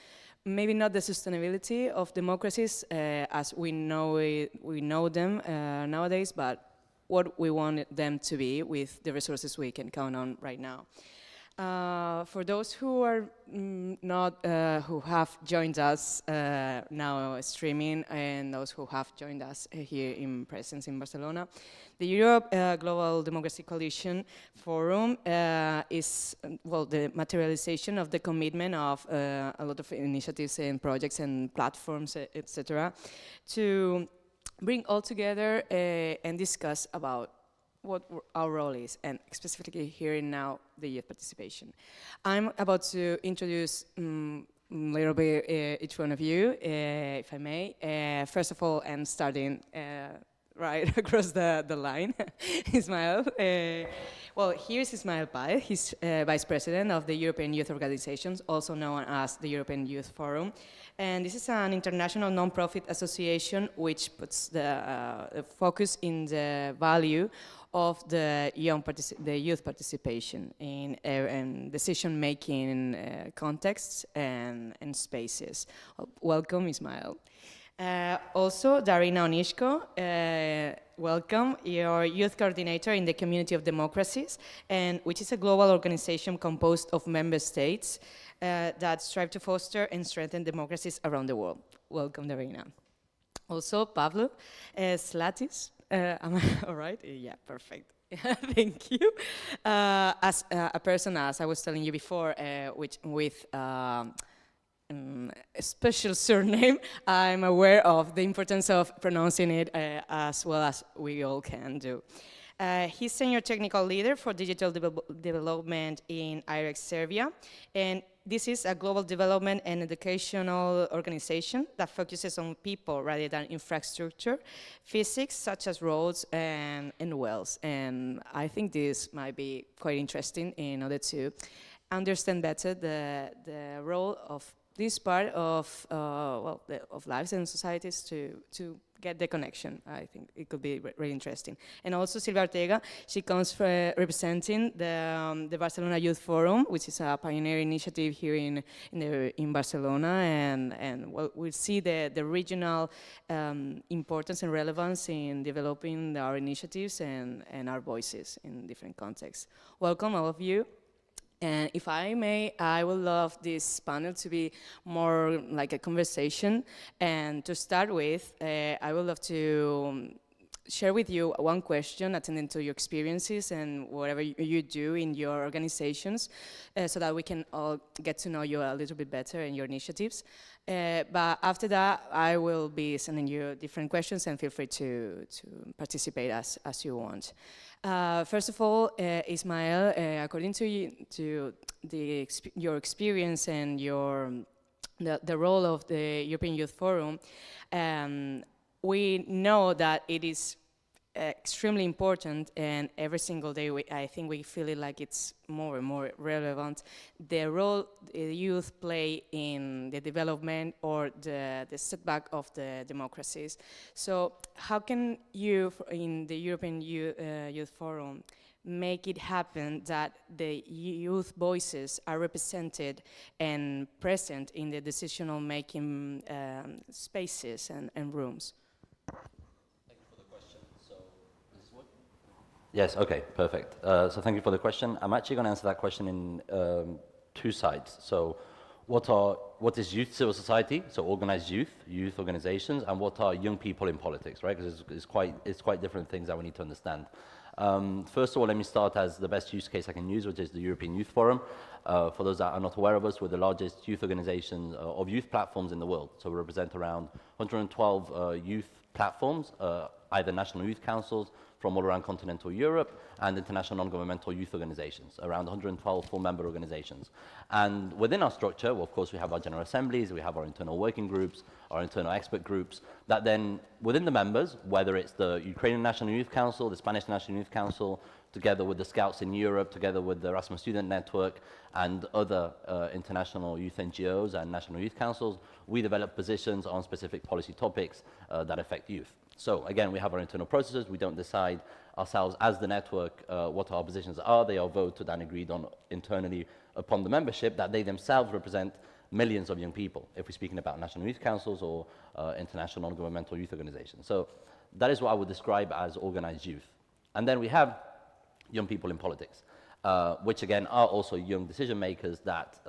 maybe not the sustainability of democracies as we know them nowadays, but what we want them to be with the resources we can count on right now. For those who are who have joined us now streaming, and those who have joined us here in presence in Barcelona, the Europe Global Democracy Coalition Forum is the materialization of the commitment of a lot of initiatives and projects and platforms, etc., to bring all together and discuss about what our role is, and specifically here and now, the youth participation. I'm about to introduce a little bit each one of you, if I may. First of all, I'm starting right across the line, Ismael. Well, here's Ismael Paez. He's Vice President of the European Youth Organizations, also known as the European Youth Forum. And this is an international non-profit association which puts the focus in the value of the youth participation in decision-making contexts and spaces. Welcome, Ismael. Also, Darina Onishko, welcome. You're youth coordinator in the Community of Democracies, which is a global organization composed of member states that strive to foster and strengthen democracies around the world. Welcome, Darina. Also, Pablo Slatis. Am I all right? Yeah, perfect. Thank you. As a person, as I was telling you before, with a special surname, I'm aware of the importance of pronouncing it as well as we all can do. He's senior technical leader for digital development in IREX Serbia, and this is a global development and educational organization that focuses on people rather than infrastructure, physics such as roads and wells. And I think this might be quite interesting in order to understand better the role of this part of of lives and societies to get the connection. I think it could be really interesting. And also Silvia Ortega, she comes representing the Barcelona Youth Forum, which is a pioneer initiative here in Barcelona, and we'll see the regional importance and relevance in developing our initiatives and our voices in different contexts. Welcome, all of you. And if I may, I would love this panel to be more like a conversation. And to start with, I would love to share with you one question attending to your experiences and whatever you do in your organizations, so that we can all get to know you a little bit better and your initiatives. But after that, I will be sending you different questions, and feel free to participate as you want. First of all, Ismael, according to your experience and the role of the European Youth Forum, we know that it is extremely important, and every single day I think we feel it like it's more and more relevant, the role the youth play in the development or the setback of the democracies. So how can you, in the European Youth Forum, make it happen that the youth voices are represented and present in the decision-making spaces and rooms? Yes, okay, perfect. So thank you for the question. I'm actually going to answer that question in two sides. So what is youth civil society, so organized youth organizations, and what are young people in politics, right? Because it's quite different things that we need to understand. First of all, let me start as the best use case I can use, which is the European Youth Forum. For those that are not aware of us, we're the largest youth organization of youth platforms in the world. So we represent around 112 youth platforms, either national youth councils from all around continental Europe and international non-governmental youth organizations, around 112 full-member organizations. And within our structure, well, of course, we have our general assemblies, we have our internal working groups, our internal expert groups, that then, within the members, whether it's the Ukrainian National Youth Council, the Spanish National Youth Council, together with the Scouts in Europe, together with the Erasmus Student Network, and other international youth NGOs and national youth councils, we develop positions on specific policy topics that affect youth. So again, we have our internal processes. We don't decide ourselves as the network what our positions are. They are voted and agreed on internally upon the membership, that they themselves represent millions of young people, if we're speaking about national youth councils or international non-governmental youth organizations. So that is what I would describe as organized youth. And then we have young people in politics, which again are also young decision makers that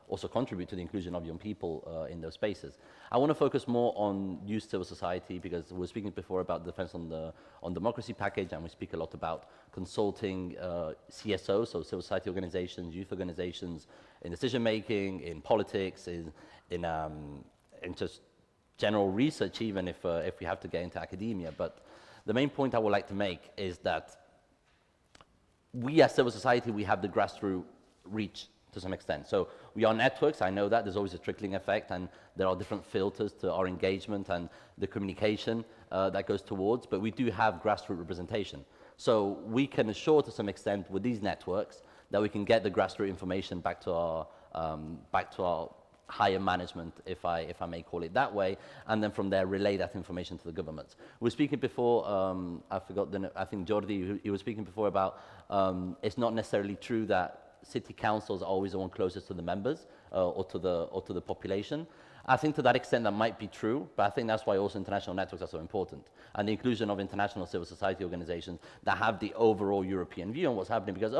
also contribute to the inclusion of young people in those spaces. I want to focus more on youth civil society, because we were speaking before about defense on democracy package, and we speak a lot about consulting CSOs, so civil society organizations, youth organizations, in decision making, in politics, in just general research, even if we have to get into academia. But the main point I would like to make is that we as civil society, we have the grassroots reach to some extent. So we are networks, I know that, there's always a trickling effect, and there are different filters to our engagement and the communication that goes towards, but we do have grassroots representation. So we can assure to some extent with these networks that we can get the grassroots information back to our higher management, if I may call it that way, and then from there relay that information to the governments. We were speaking before, I think Jordi, he was speaking before about it's not necessarily true that city councils are always the one closest to the members or to the population. I think to that extent that might be true, but I think that's why also international networks are so important, and the inclusion of international civil society organizations that have the overall European view on what's happening, because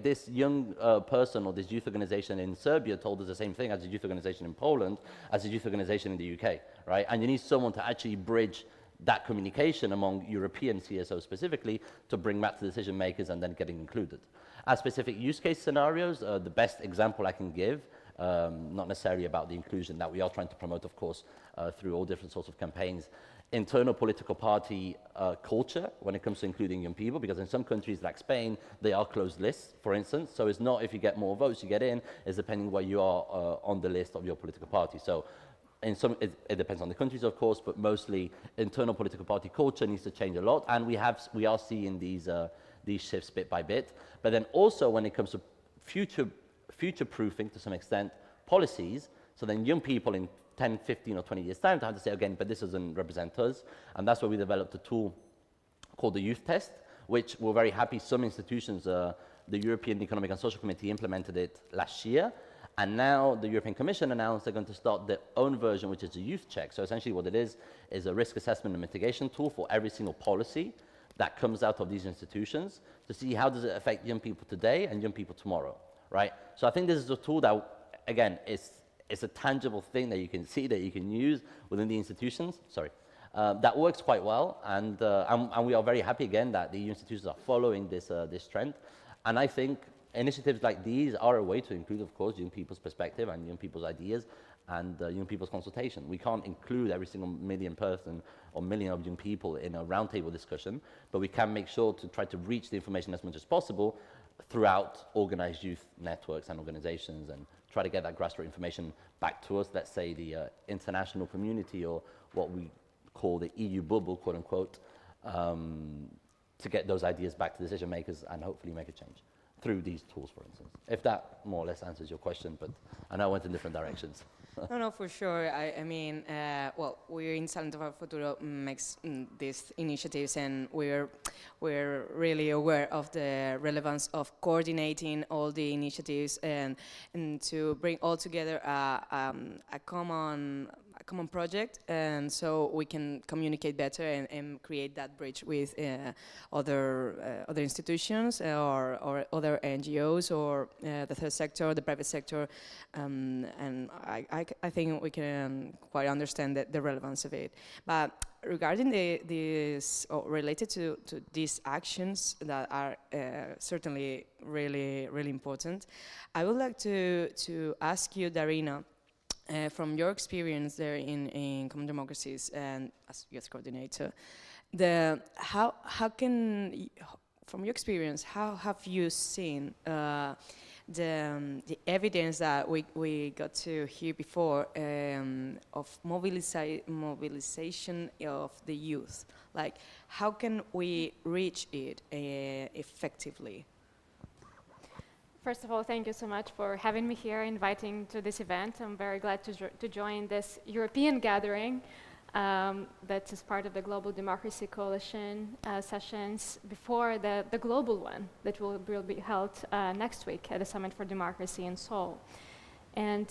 this young person or this youth organization in Serbia told us the same thing as a youth organization in Poland, as a youth organization in the UK, right? And you need someone to actually bridge that communication among European CSOs specifically to bring back to decision makers and then getting included. As specific use case scenarios, the best example I can give, not necessarily about the inclusion that we are trying to promote, of course, through all different sorts of campaigns, internal political party culture when it comes to including young people, because in some countries like Spain, they are closed lists, for instance. So it's not if you get more votes you get in, it's depending where you are on the list of your political party. So in some, it depends on the countries, of course, but mostly internal political party culture needs to change a lot, and we are seeing these shifts bit by bit. But then also when it comes to future-proofing to some extent policies, so then young people in 10, 15 or 20 years time to have to say again, but this doesn't represent us, and that's where we developed a tool called the Youth Test, which we're very happy some institutions, the European Economic and Social Committee implemented it last year, and now the European Commission announced they're going to start their own version, which is a youth check. So essentially what it is a risk assessment and mitigation tool for every single policy that comes out of these institutions to see how does it affect young people today and young people tomorrow, right? So I think this is a tool that, again, it's a tangible thing that you can see, that you can use within the institutions, that works quite well, and we are very happy again that the institutions are following this trend. And I think initiatives like these are a way to include, of course, young people's perspective and young people's ideas and young people's consultation. We can't include every single million person or million of young people in a roundtable discussion, but we can make sure to try to reach the information as much as possible throughout organized youth networks and organizations, and try to get that grassroots information back to us, let's say the international community, or what we call the EU bubble, quote unquote, to get those ideas back to decision makers and hopefully make a change through these tools, for instance. If that more or less answers your question, but I know I went in different directions. No, for sure. I mean, well, we're in Salento para el Futuro makes these initiatives, and we're really aware of the relevance of coordinating all the initiatives and to bring all together a common project, and so we can communicate better and create that bridge with other institutions or other NGOs or the third sector, the private sector, and I think we can quite understand the relevance of it. But regarding this, or related to these actions that are certainly really important, I would like to ask you, Darina, from your experience there in Common Democracies and as youth coordinator, from your experience, how have you seen the evidence that we got to hear before of mobilization of the youth? Like, how can we reach it effectively? First of all, thank you so much for having me here, inviting to this event. I'm very glad to join this European gathering that is part of the Global Democracy Coalition sessions before the global one that will be held next week at the Summit for Democracy in Seoul. And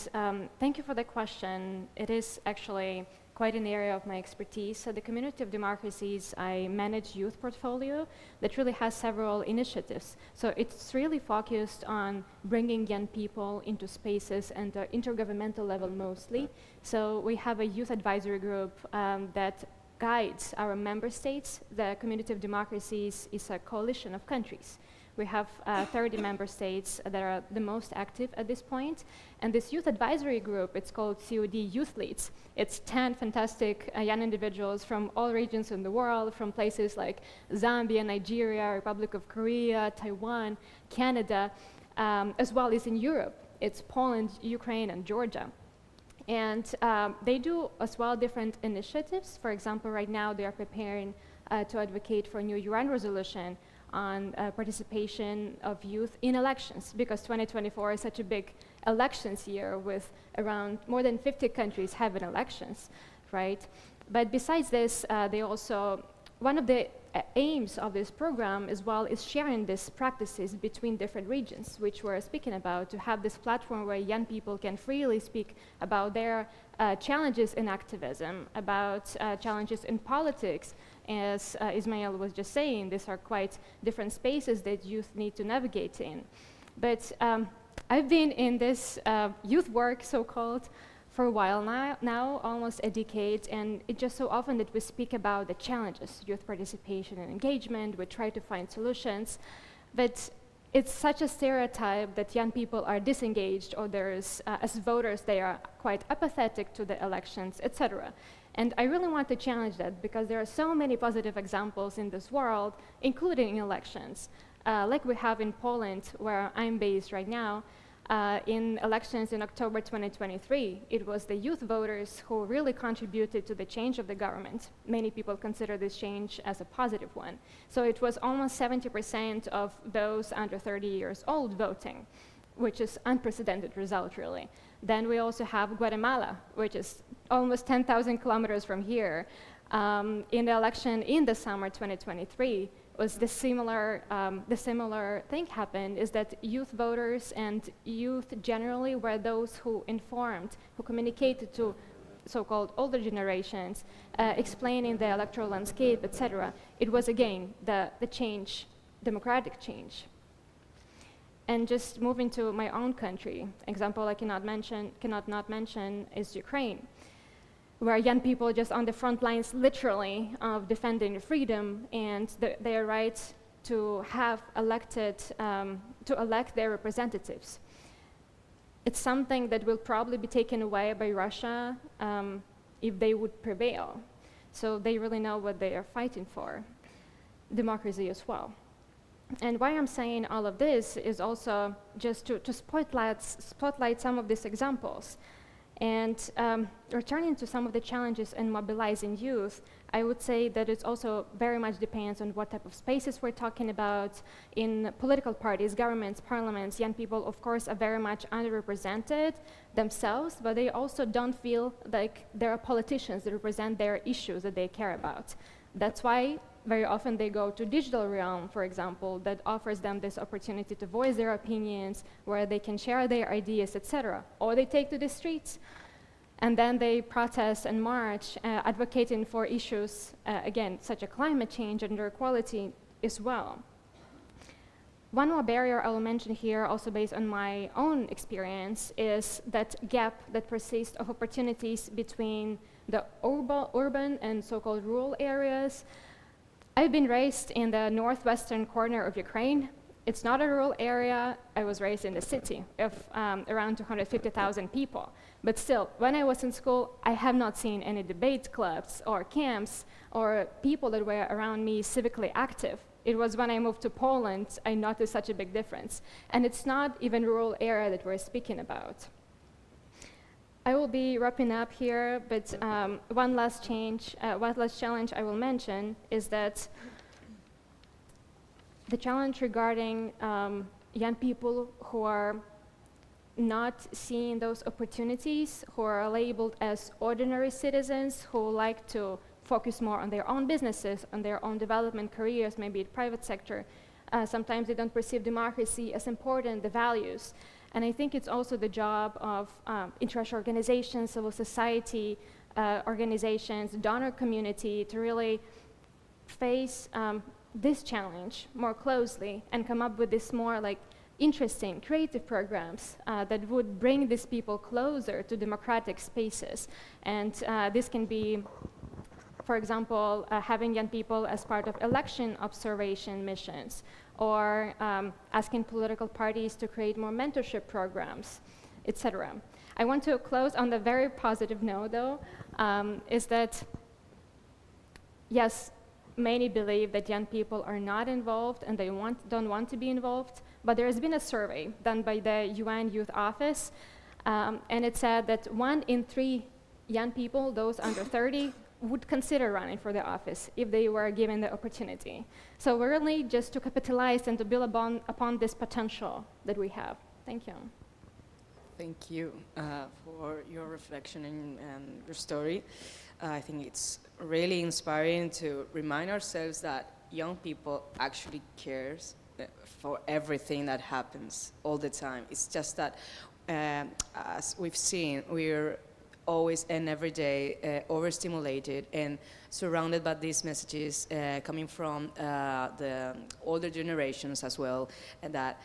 thank you for the question. It is actually quite an area of my expertise. So the Community of Democracies, I manage youth portfolio that really has several initiatives. So it's really focused on bringing young people into spaces and the intergovernmental level mostly. So we have a youth advisory group that guides our member states. The Community of Democracies is a coalition of countries. We have 30 member states that are the most active at this point. And this youth advisory group, it's called COD Youth Leads. It's 10 fantastic young individuals from all regions in the world, from places like Zambia, Nigeria, Republic of Korea, Taiwan, Canada, as well as in Europe. It's Poland, Ukraine, and Georgia. And they do as well different initiatives. For example, right now they are preparing to advocate for a new UN resolution on participation of youth in elections, because 2024 is such a big elections year with around more than 50 countries having elections, right? But besides this, they also, one of the aims of this program as well is sharing these practices between different regions, which we're speaking about, to have this platform where young people can freely speak about their challenges in activism, about challenges in politics. As Ismail was just saying, these are quite different spaces that youth need to navigate in. But I've been in this youth work, so-called, for a while now, almost a decade, and it's just so often that we speak about the challenges, youth participation and engagement, we try to find solutions, but it's such a stereotype that young people are disengaged, or there's, as voters, they are quite apathetic to the elections, etc. And I really want to challenge that, because there are so many positive examples in this world, including elections. Like we have in Poland, where I'm based right now. In elections in October 2023, it was the youth voters who really contributed to the change of the government. Many people consider this change as a positive one. So it was almost 70% of those under 30 years old voting, which is unprecedented result, really. Then we also have Guatemala, which is almost 10,000 kilometers from here. In the election in the summer 2023, was the similar thing happened, is that youth voters and youth generally were those who informed, who communicated to so-called older generations, explaining the electoral landscape, etc. It was, again, the change, democratic change. And just moving to my own country, example I cannot not mention is Ukraine, where young people just on the front lines, literally, of defending freedom and their right to have elected, to elect their representatives. It's something that will probably be taken away by Russia if they would prevail. So they really know what they are fighting for, democracy as well. And why I'm saying all of this is also just to spotlight some of these examples. And returning to some of the challenges in mobilizing youth, I would say that it also very much depends on what type of spaces we're talking about. In political parties, governments, parliaments, young people, of course, are very much underrepresented themselves, but they also don't feel like there are politicians that represent their issues that they care about. That's why very often they go to digital realm, for example, that offers them this opportunity to voice their opinions, where they can share their ideas, etc. Or they take to the streets, and then they protest and march, advocating for issues, again, such as climate change and gender equality as well. One more barrier I will mention here, also based on my own experience, is that gap that persists of opportunities between the urban and so-called rural areas. I've been raised in the northwestern corner of Ukraine. It's not a rural area. I was raised in the city of around 250,000 people. But still, when I was in school, I have not seen any debate clubs or camps or people that were around me civically active. It was when I moved to Poland, I noticed such a big difference. And it's not even rural area that we're speaking about. I will be wrapping up here, but one last challenge I will mention is that the challenge regarding young people who are not seeing those opportunities, who are labeled as ordinary citizens, who like to focus more on their own businesses, on their own development careers, maybe the private sector. Sometimes they don't perceive democracy as important, the values. And I think it's also the job of international organizations, civil society organizations, donor community to really face this challenge more closely and come up with this more like interesting, creative programs that would bring these people closer to democratic spaces. And this can be, for example, having young people as part of election observation missions, or asking political parties to create more mentorship programs, etc. I want to close on the very positive note, though, is that, yes, many believe that young people are not involved and they don't want to be involved, but there has been a survey done by the UN Youth Office, and it said that 1 in 3 young people, those under 30, would consider running for the office if they were given the opportunity. So we're really just to capitalize and to build upon this potential that we have. Thank you. Thank you for your reflection and your story. I think it's really inspiring to remind ourselves that young people actually cares for everything that happens all the time. It's just that, as we've seen, we're always and every day overstimulated and surrounded by these messages coming from the older generations as well, and that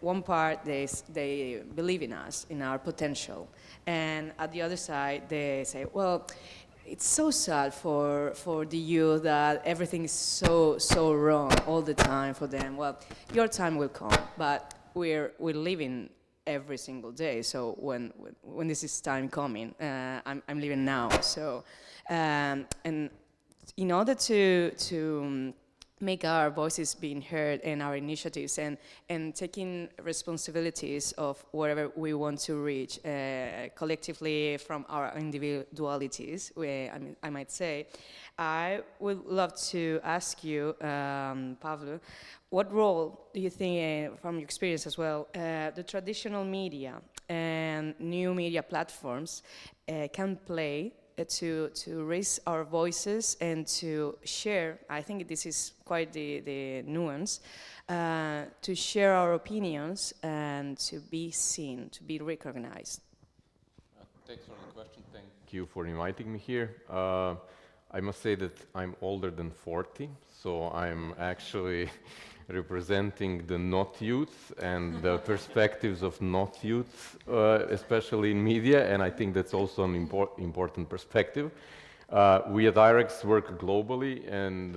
one part they believe in us, in our potential, and at the other side they say, well, it's so sad for the youth that everything is so wrong all the time for them. Well, your time will come, but we're living every single day. So when this is time coming, I'm living now. So and in order to make our voices being heard and our initiatives and taking responsibilities of wherever we want to reach collectively from our individualities, I might say, I would love to ask you, Pavlo, what role do you think, from your experience as well, the traditional media and new media platforms can play to raise our voices and to share, I think this is quite the nuance, to share our opinions and to be seen, to be recognized? Thanks for the question. Thank you for inviting me here. I must say that I'm older than 40, so I'm actually representing the not youth and the perspectives of not youth, especially in media, and I think that's also an important perspective. We at IREX work globally, and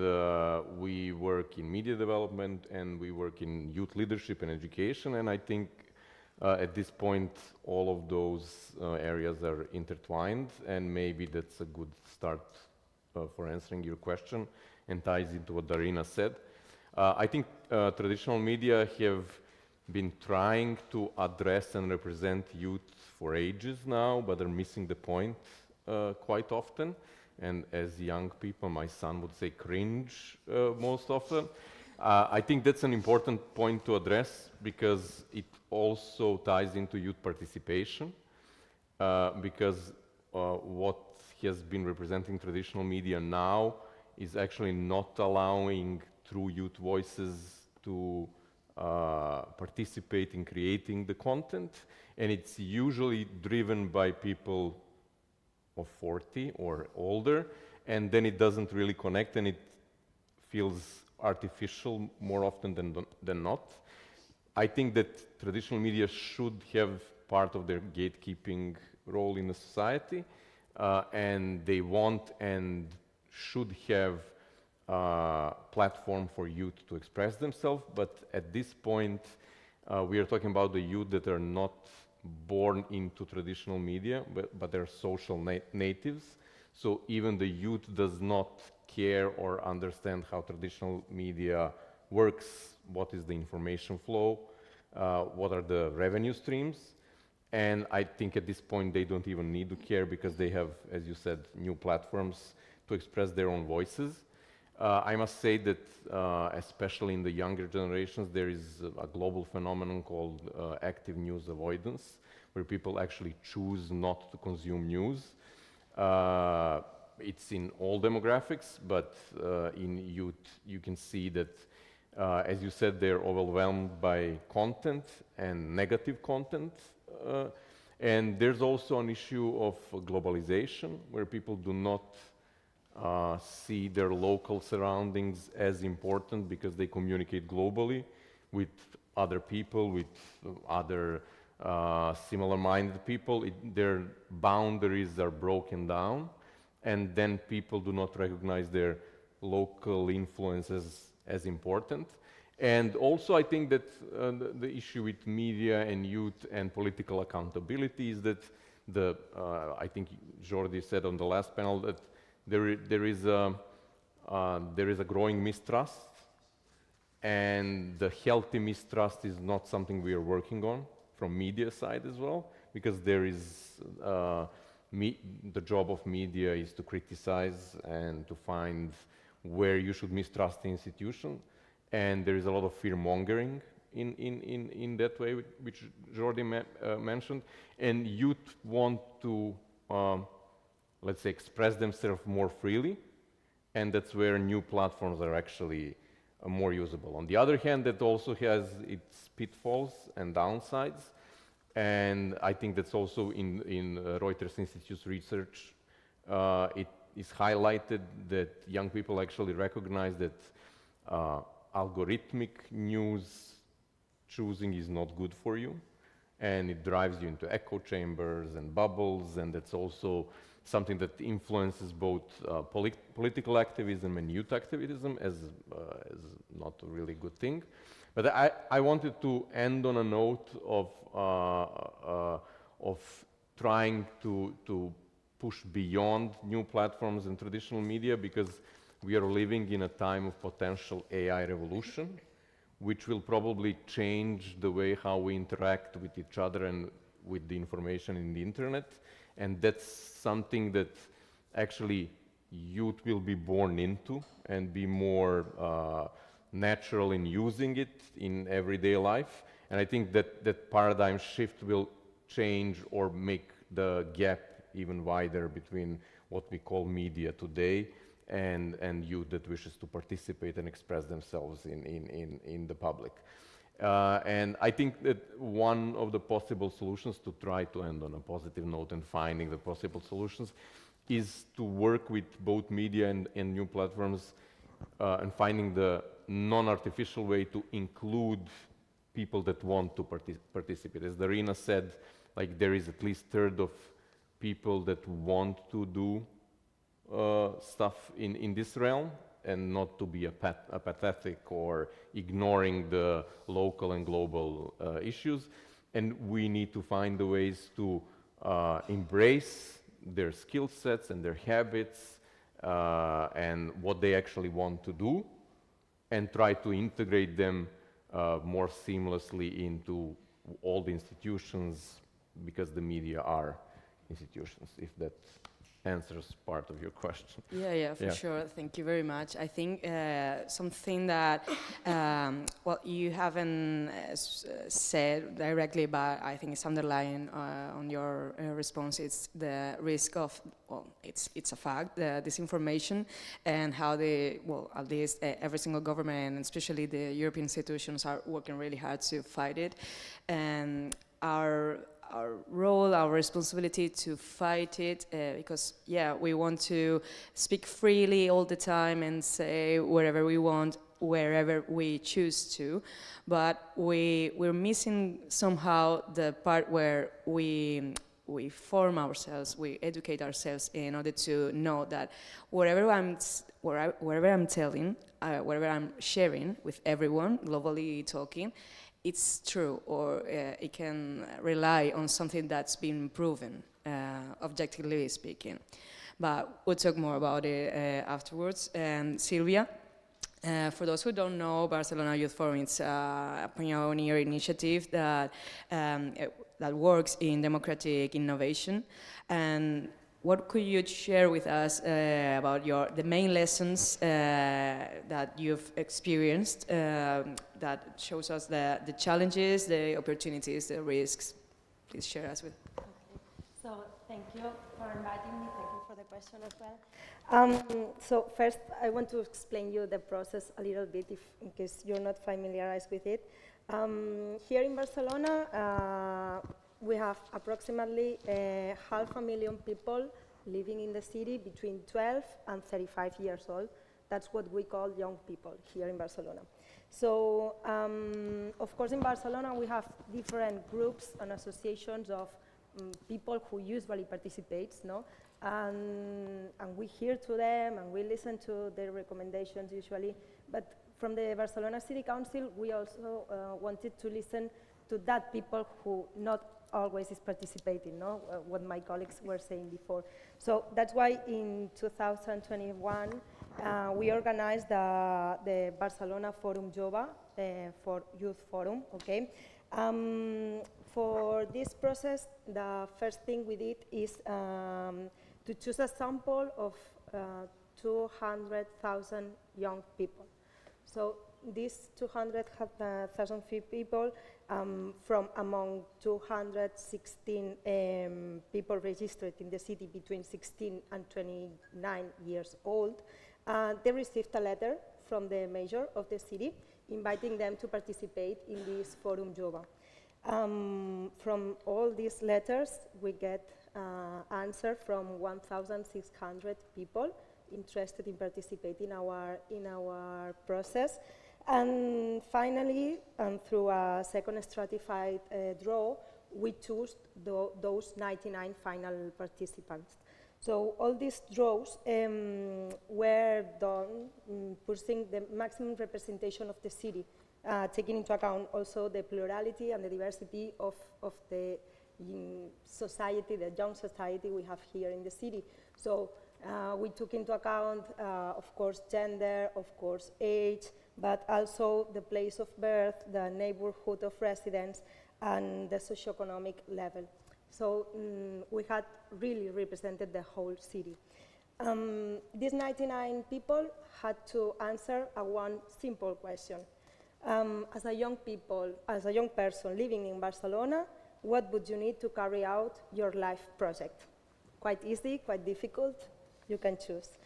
we work in media development, and we work in youth leadership and education, and I think at this point all of those areas are intertwined, and maybe that's a good start for answering your question and ties into what Darina said. I think traditional media have been trying to address and represent youth for ages now, but are missing the point quite often. And as young people, my son would say cringe most often. I think that's an important point to address because it also ties into youth participation, because what has been representing traditional media now is actually not allowing true youth voices to participate in creating the content, and it's usually driven by people of 40 or older, and then it doesn't really connect, and it feels artificial more often than not. I think that traditional media should have part of their gatekeeping role in the society, and they want and should have a platform for youth to express themselves, but at this point, we are talking about the youth that are not born into traditional media, but they're social natives. So even the youth does not care or understand how traditional media works, what is the information flow, what are the revenue streams. And I think at this point they don't even need to care because they have, as you said, new platforms to express their own voices. I must say that especially in the younger generations, there is a global phenomenon called active news avoidance, where people actually choose not to consume news. It's in all demographics, but in youth, you can see that, as you said, they're overwhelmed by content and negative content. And there's also an issue of globalization, where people do not see their local surroundings as important because they communicate globally with other people, with other similar-minded people. Their boundaries are broken down, and then people do not recognize their local influences as important. And also I think that the issue with media and youth and political accountability is that I think Jordi said on the last panel that there is a growing mistrust, and the healthy mistrust is not something we are working on from media side as well, because there is the job of media is to criticize and to find where you should mistrust the institution, and there is a lot of fear mongering in that way, which Jordi mentioned, and youth want to let's say, express themselves more freely, and that's where new platforms are actually more usable. On the other hand, that also has its pitfalls and downsides, and I think that's also in Reuters Institute's research. It is highlighted that young people actually recognize that algorithmic news choosing is not good for you, and it drives you into echo chambers and bubbles, and that's also something that influences both political activism and youth activism as not a really good thing. But I wanted to end on a note of trying to push beyond new platforms and traditional media, because we are living in a time of potential AI revolution, which will probably change the way how we interact with each other and with the information in the internet. And that's something that actually youth will be born into and be more natural in using it in everyday life. And I think that paradigm shift will change or make the gap even wider between what we call media today and youth that wishes to participate and express themselves in the public. And I think that one of the possible solutions, to try to end on a positive note and finding the possible solutions, is to work with both media and new platforms and finding the non-artificial way to include people that want to participate. As Darina said, like, there is at least a third of people that want to do stuff in this realm, and not to be apathetic or ignoring the local and global issues. And we need to find the ways to embrace their skill sets and their habits and what they actually want to do, and try to integrate them more seamlessly into all the institutions, because the media are institutions, if that answers part of your question. Yeah, for sure. Thank you very much. I think something that, well, you haven't said directly, but I think it's underlying on your response. It's the risk of, well, it's a fact, the disinformation, and how at least every single government, and especially the European institutions, are working really hard to fight it. And our role, our responsibility to fight it, because we want to speak freely all the time and say whatever we want, wherever we choose to, but we're missing somehow the part where we we form ourselves, we educate ourselves in order to know that wherever I'm telling, wherever I'm sharing with everyone, globally talking, it's true, or it can rely on something that's been proven, objectively speaking. But we'll talk more about it afterwards. And Silvia, for those who don't know, Barcelona Youth Forum is a pioneer initiative that that works in democratic innovation. And what could you share with us about the main lessons that you've experienced that shows us the challenges, the opportunities, the risks? Please share us with. Okay. So thank you for inviting me. Thank you for the question as well. So first, I want to explain you the process a little bit, in case you're not familiarized with it. Here in Barcelona, we have approximately 500,000 people living in the city between 12 and 35 years old. That's what we call young people here in Barcelona. So, of course, in Barcelona, we have different groups and associations of people who usually participate, no? And we hear to them and we listen to their recommendations usually. But from the Barcelona City Council, we also wanted to listen to that people who not always is participating, no? What my colleagues were saying before. So that's why in 2021, we organized the Barcelona Forum Jove for Youth Forum, okay? For this process, the first thing we did is to choose a sample of 200,000 young people. So these 200,000 people from among 216 people registered in the city between 16 and 29 years old, they received a letter from the mayor of the city inviting them to participate in this Forum Jove. From all these letters, we get answer from 1,600 people interested in participating in our process. And finally, through a second stratified draw, we chose those 99 final participants. So all these draws were done pursuing the maximum representation of the city, taking into account also the plurality and the diversity of the society, the young society we have here in the city. So we took into account, of course, gender, of course, age, but also the place of birth, the neighborhood of residence, and the socioeconomic level. So we had really represented the whole city. These 99 people had to answer one simple question. As a young person living in Barcelona, what would you need to carry out your life project? Quite easy, quite difficult, you can choose.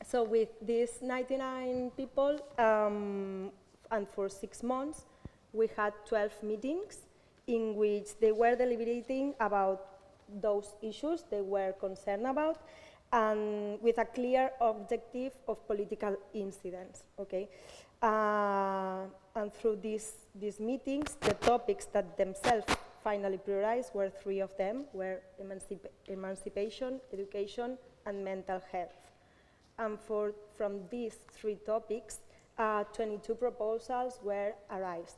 So with these 99 people, and for 6 months, we had 12 meetings in which they were deliberating about those issues they were concerned about, and with a clear objective of political incidence, okay? And through these meetings, the topics that themselves finally prioritized were 3 of them, were emancipation, education, and mental health. And from these 3 topics, 22 proposals were raised.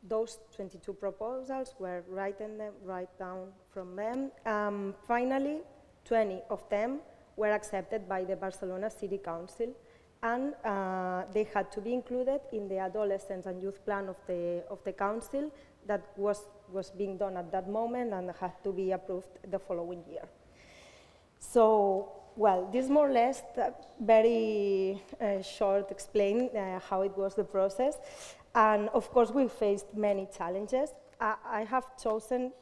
Those 22 proposals were written down from them. Finally, 20 of them were accepted by the Barcelona City Council, and they had to be included in the adolescence and youth plan of the council that was being done at that moment and had to be approved the following year. So, well, this more or less very short explain how it was the process. And of course, we faced many challenges. I have chosen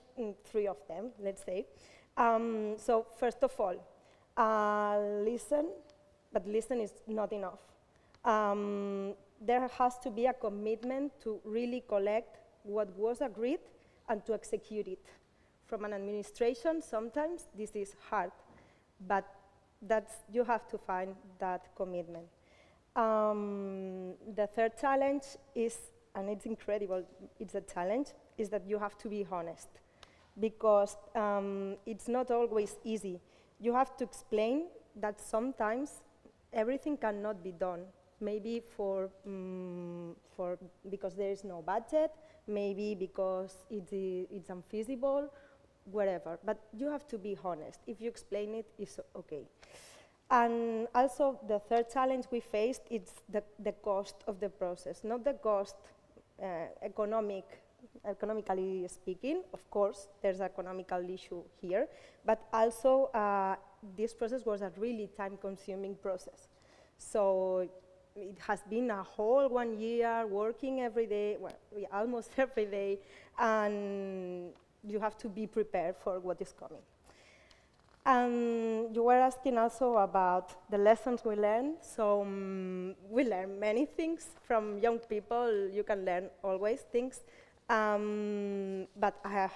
3 of them, let's say. So first of all, listen, but listen is not enough. There has to be a commitment to really collect what was agreed and to execute it. From an administration, sometimes this is hard, but you have to find that commitment. The third challenge is, and it's incredible, it's a challenge, is that you have to be honest. because it's not always easy. You have to explain that sometimes everything cannot be done. Maybe because there is no budget, maybe because it's unfeasible, whatever. But you have to be honest. If you explain it, it's okay. And also the third challenge we faced is the cost of the process, not the cost economically speaking. Of course, there's an economical issue here, but also this process was a really time-consuming process. So it has been a whole 1 year working every day, well, almost every day, and you have to be prepared for what is coming. And you were asking also about the lessons we learned. So we learn many things from young people. You can learn always things. But I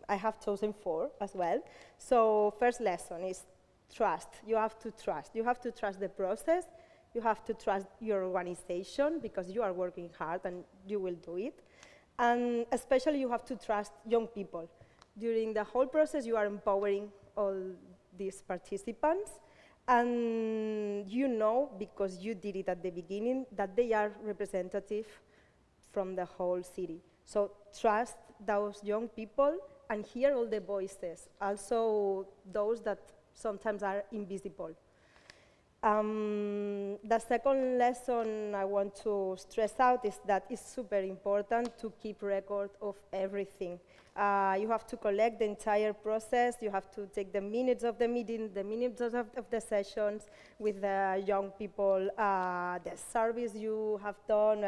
have chosen 4 as well. So first lesson is trust. You have to trust. You have to trust the process. You have to trust your organization because you are working hard and you will do it. And especially you have to trust young people. During the whole process, you are empowering all these participants. And you know, because you did it at the beginning, that they are representative from the whole city. So trust those young people and hear all the voices, also those that sometimes are invisible. The second lesson I want to stress out is that it's super important to keep record of everything. You have to collect the entire process, you have to take the minutes of the meeting, the minutes of the sessions with the young people, the service you have done,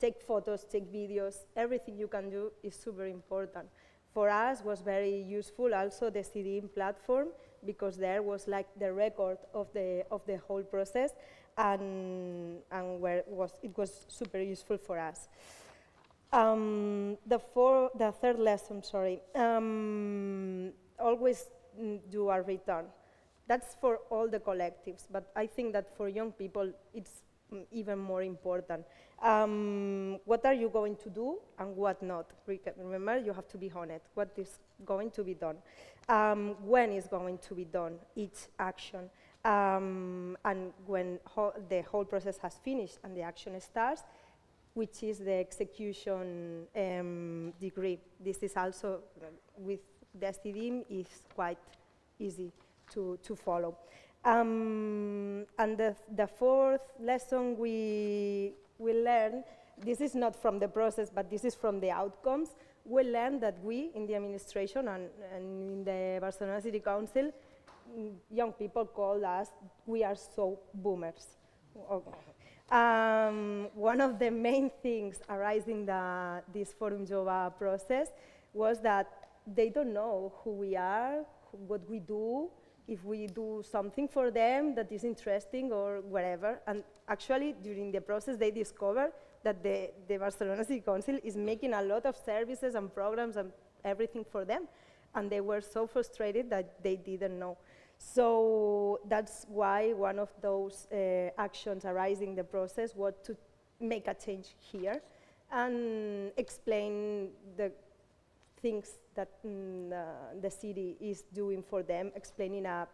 take photos, take videos, everything you can do is super important. For us was very useful also the CDM platform, because there was like the record of the whole process, and where it was super useful for us. The third lesson, sorry, always do a return. That's for all the collectives, but I think that for young people it's even more important. What are you going to do and what not? Remember, you have to be honest. What is going to be done? When is going to be done each action? And when the whole process has finished and the action starts, which is the execution degree. This is also, with the STDM, is quite easy to follow. And the fourth lesson we learned, this is not from the process, but this is from the outcomes. We learned that we, in the administration and in the Barcelona City Council, young people call us, we are so boomers. Okay. One of the main things arising this Forum Jova process was that they don't know who we are, what we do, if we do something for them that is interesting or whatever. And actually, during the process, they discovered that the Barcelona City Council is making a lot of services and programs and everything for them. And they were so frustrated that they didn't know. So that's why one of those actions arising in the process was to make a change here and explain the things that the city is doing for them, explain in a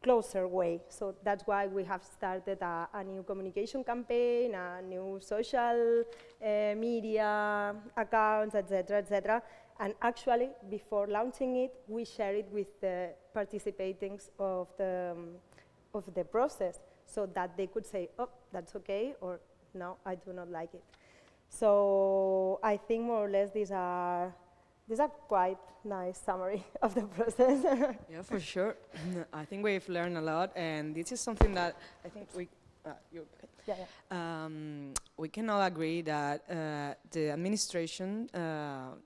closer way. So that's why we have started a new communication campaign, a new social media accounts, etc., etc. And actually, before launching it, we share it with the participants of the process, so that they could say, oh, that's okay, or no, I do not like it. So I think more or less these are quite nice summary of the process. Yeah, for sure. I think we've learned a lot, and this is something that I think we we can all agree that the administration,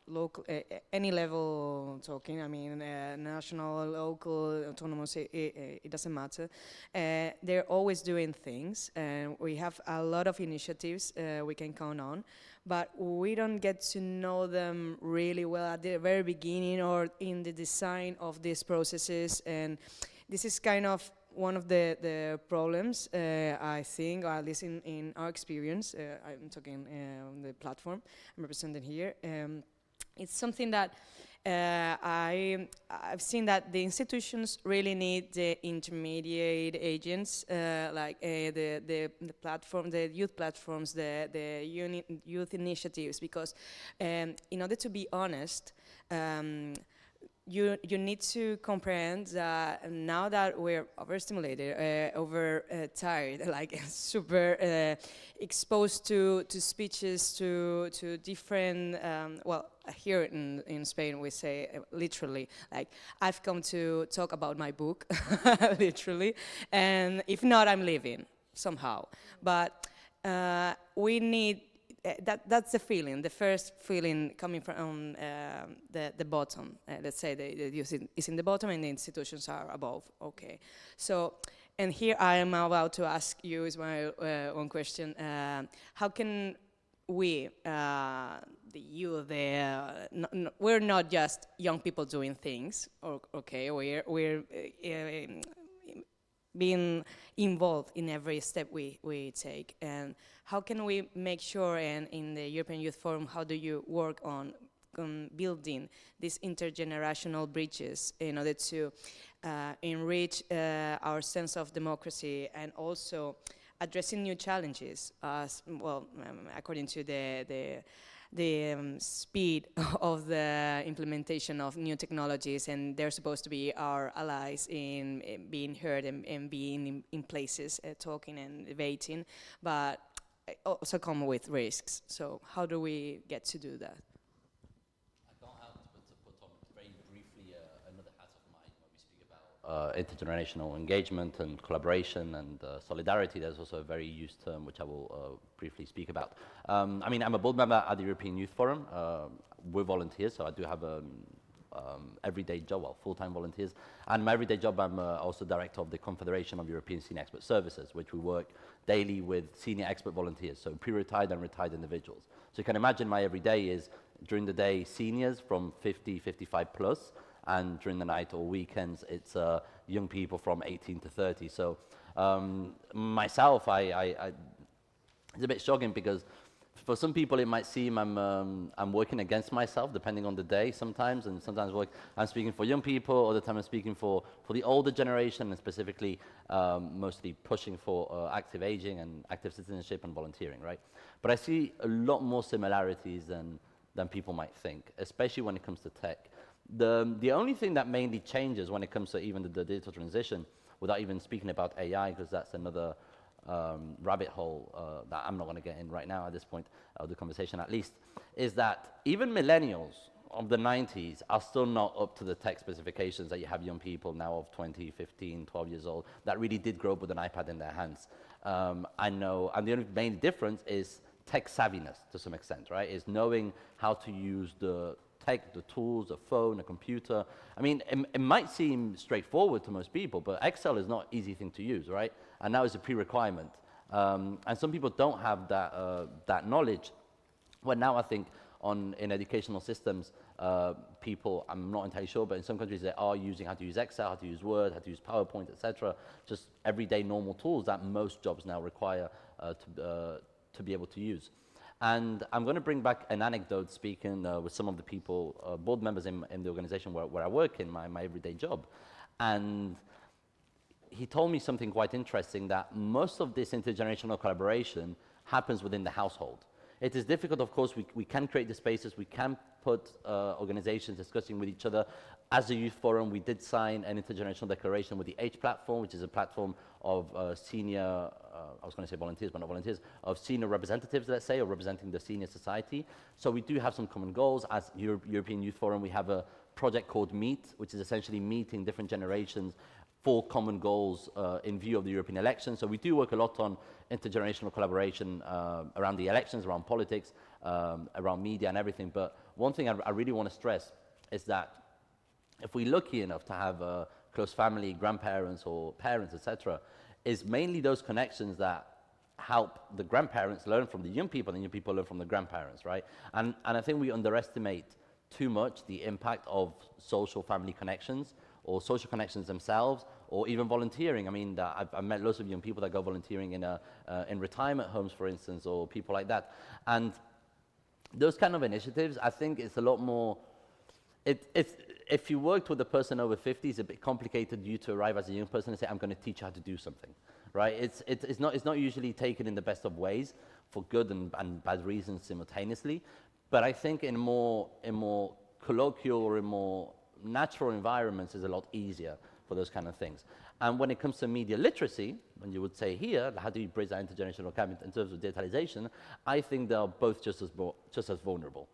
local, any level talking, I mean, national, local, autonomous, it doesn't matter. They're always doing things, and we have a lot of initiatives we can count on, but we don't get to know them really well at the very beginning or in the design of these processes, and this is kind of one of the problems, I think, or at least in our experience, I'm talking on the platform I'm representing here, it's something that I've seen that the institutions really need the intermediate agents, like the platform, the youth platforms, the youth initiatives, because in order to be honest, you need to comprehend that now that we're overstimulated, tired, like super exposed to speeches, to different, well, here in Spain we say literally, like, I've come to talk about my book, literally, and if not, I'm leaving somehow. But we need, that's the feeling, the first feeling coming from the bottom. Let's say the youth is in the bottom and the institutions are above. Okay, so, and here I am about to ask you is my own question. How can we, the youth, we're not just young people doing things. Okay, we're being involved in every step we take. And how can we make sure, and in the European Youth Forum, how do you work on building these intergenerational bridges in order to enrich our sense of democracy, and also addressing new challenges, well, according to the speed of the implementation of new technologies, and they're supposed to be our allies in being heard and being in places, talking and debating, but also come with risks. So how do we get to do that? Very briefly, another hat of mine when we speak about intergenerational engagement and collaboration and solidarity. There's also a very used term which I will briefly speak about. I mean, I'm a board member at the European Youth Forum. We're volunteers, so I do have a everyday job, well, full-time volunteers. And my everyday job, I'm also director of the Confederation of European Senior Expert Services, which we work daily with senior expert volunteers, so pre-retired and retired individuals. So you can imagine my everyday is, during the day, seniors from 50, 55 plus, and during the night or weekends, it's young people from 18 to 30. So myself, it's a bit shocking because for some people it might seem I'm working against myself, depending on the day sometimes, and sometimes I'm speaking for young people, other time I'm speaking for the older generation, and specifically mostly pushing for active aging and active citizenship and volunteering, right? But I see a lot more similarities than people might think, especially when it comes to tech. The only thing that mainly changes when it comes to even the digital transition, without even speaking about AI, because that's another rabbit hole that I'm not going to get in right now at this point of the conversation at least, is that even millennials of the 90s are still not up to the tech specifications that you have young people now of 20, 15, 12 years old that really did grow up with an iPad in their hands. I know, and the only main difference is tech savviness to some extent, right? Is knowing how to use the tech, the tools, a phone, a computer. I mean, it might seem straightforward to most people, but Excel is not an easy thing to use, right? And now it's a pre-requirement. And some people don't have that knowledge. Well, now I think in educational systems, people, I'm not entirely sure, but in some countries they are using how to use Excel, how to use Word, how to use PowerPoint, etc. Just everyday normal tools that most jobs now require to be able to use. And I'm going to bring back an anecdote speaking with some of the people, board members in the organization where I work in my everyday job. And he told me something quite interesting, that most of this intergenerational collaboration happens within the household. It is difficult, of course, we can create the spaces, we can put organizations discussing with each other. As a youth forum, we did sign an intergenerational declaration with the H platform, which is a platform of senior, I was going to say volunteers, but not volunteers, of senior representatives, let's say, or representing the senior society. So we do have some common goals. As European Youth Forum, we have a project called Meet, which is essentially meeting different generations for common goals in view of the European elections. So we do work a lot on intergenerational collaboration around the elections, around politics, around media and everything. But one thing I really want to stress is that if we're lucky enough to have close family, grandparents or parents, etc., is mainly those connections that help the grandparents learn from the young people and the young people learn from the grandparents, right? And I think we underestimate too much the impact of social family connections or social connections themselves, or even volunteering. I mean, I've met lots of young people that go volunteering in retirement homes, for instance, or people like that. And those kind of initiatives, I think it's a lot more, if you worked with a person over 50, it's a bit complicated you to arrive as a young person and say, I'm going to teach you how to do something, right? It's not usually taken in the best of ways for good and bad reasons simultaneously. But I think in more colloquial or in more natural environments is a lot easier for those kind of things. And when it comes to media literacy, when you would say here, how do you bridge that intergenerational gap in terms of digitalization, I think they are both just as vulnerable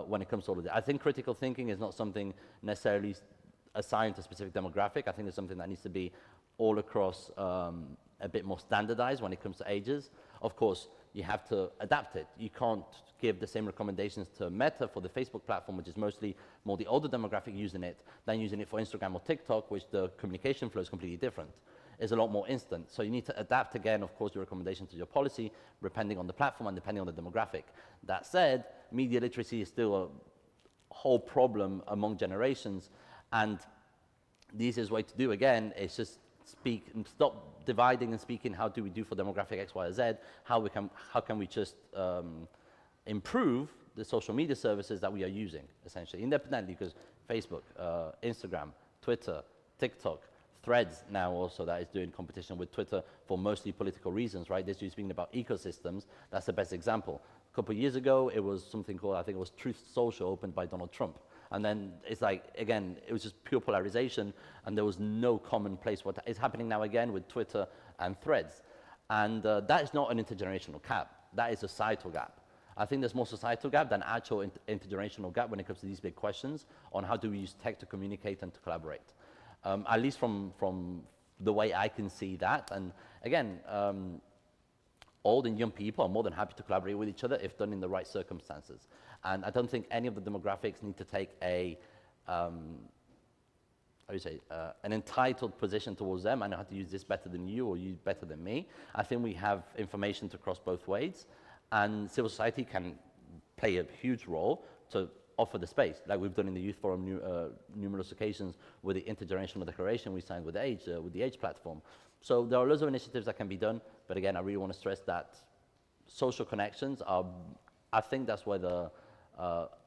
when it comes to all of that. I think critical thinking is not something necessarily assigned to a specific demographic. I think it's something that needs to be all across a bit more standardized when it comes to ages. Of course, you have to adapt it. You can't give the same recommendations to Meta for the Facebook platform, which is mostly more the older demographic using it, than using it for Instagram or TikTok, which the communication flow is completely different. It's a lot more instant. So you need to adapt again, of course, your recommendation to your policy, depending on the platform and depending on the demographic. That said, media literacy is still a whole problem among generations, and the easiest way to do, again, is just speak and stop dividing and speaking how do we do for demographic X, Y, or Z, how can we just improve the social media services that we are using, essentially, independently, because Facebook, Instagram, Twitter, TikTok, Threads now also that is doing competition with Twitter for mostly political reasons, right? This is speaking about ecosystems. That's the best example. A couple of years ago, it was something called, I think it was Truth Social, opened by Donald Trump. And then it's like, again, it was just pure polarization, and there was no common place. What is happening now again with Twitter and Threads. And that is not an intergenerational gap. That is a societal gap. I think there's more societal gap than actual intergenerational gap when it comes to these big questions on how do we use tech to communicate and to collaborate. At least from the way I can see that. And again, old and young people are more than happy to collaborate with each other if done in the right circumstances. And I don't think any of the demographics need to take an entitled position towards them. I know how to use this better than you, or you better than me. I think we have information to cross both ways, and civil society can play a huge role to offer the space, like we've done in the Youth Forum numerous occasions with the intergenerational declaration we signed with the Age platform. So there are lots of initiatives that can be done, but again, I really want to stress that social connections are, I think that's where the,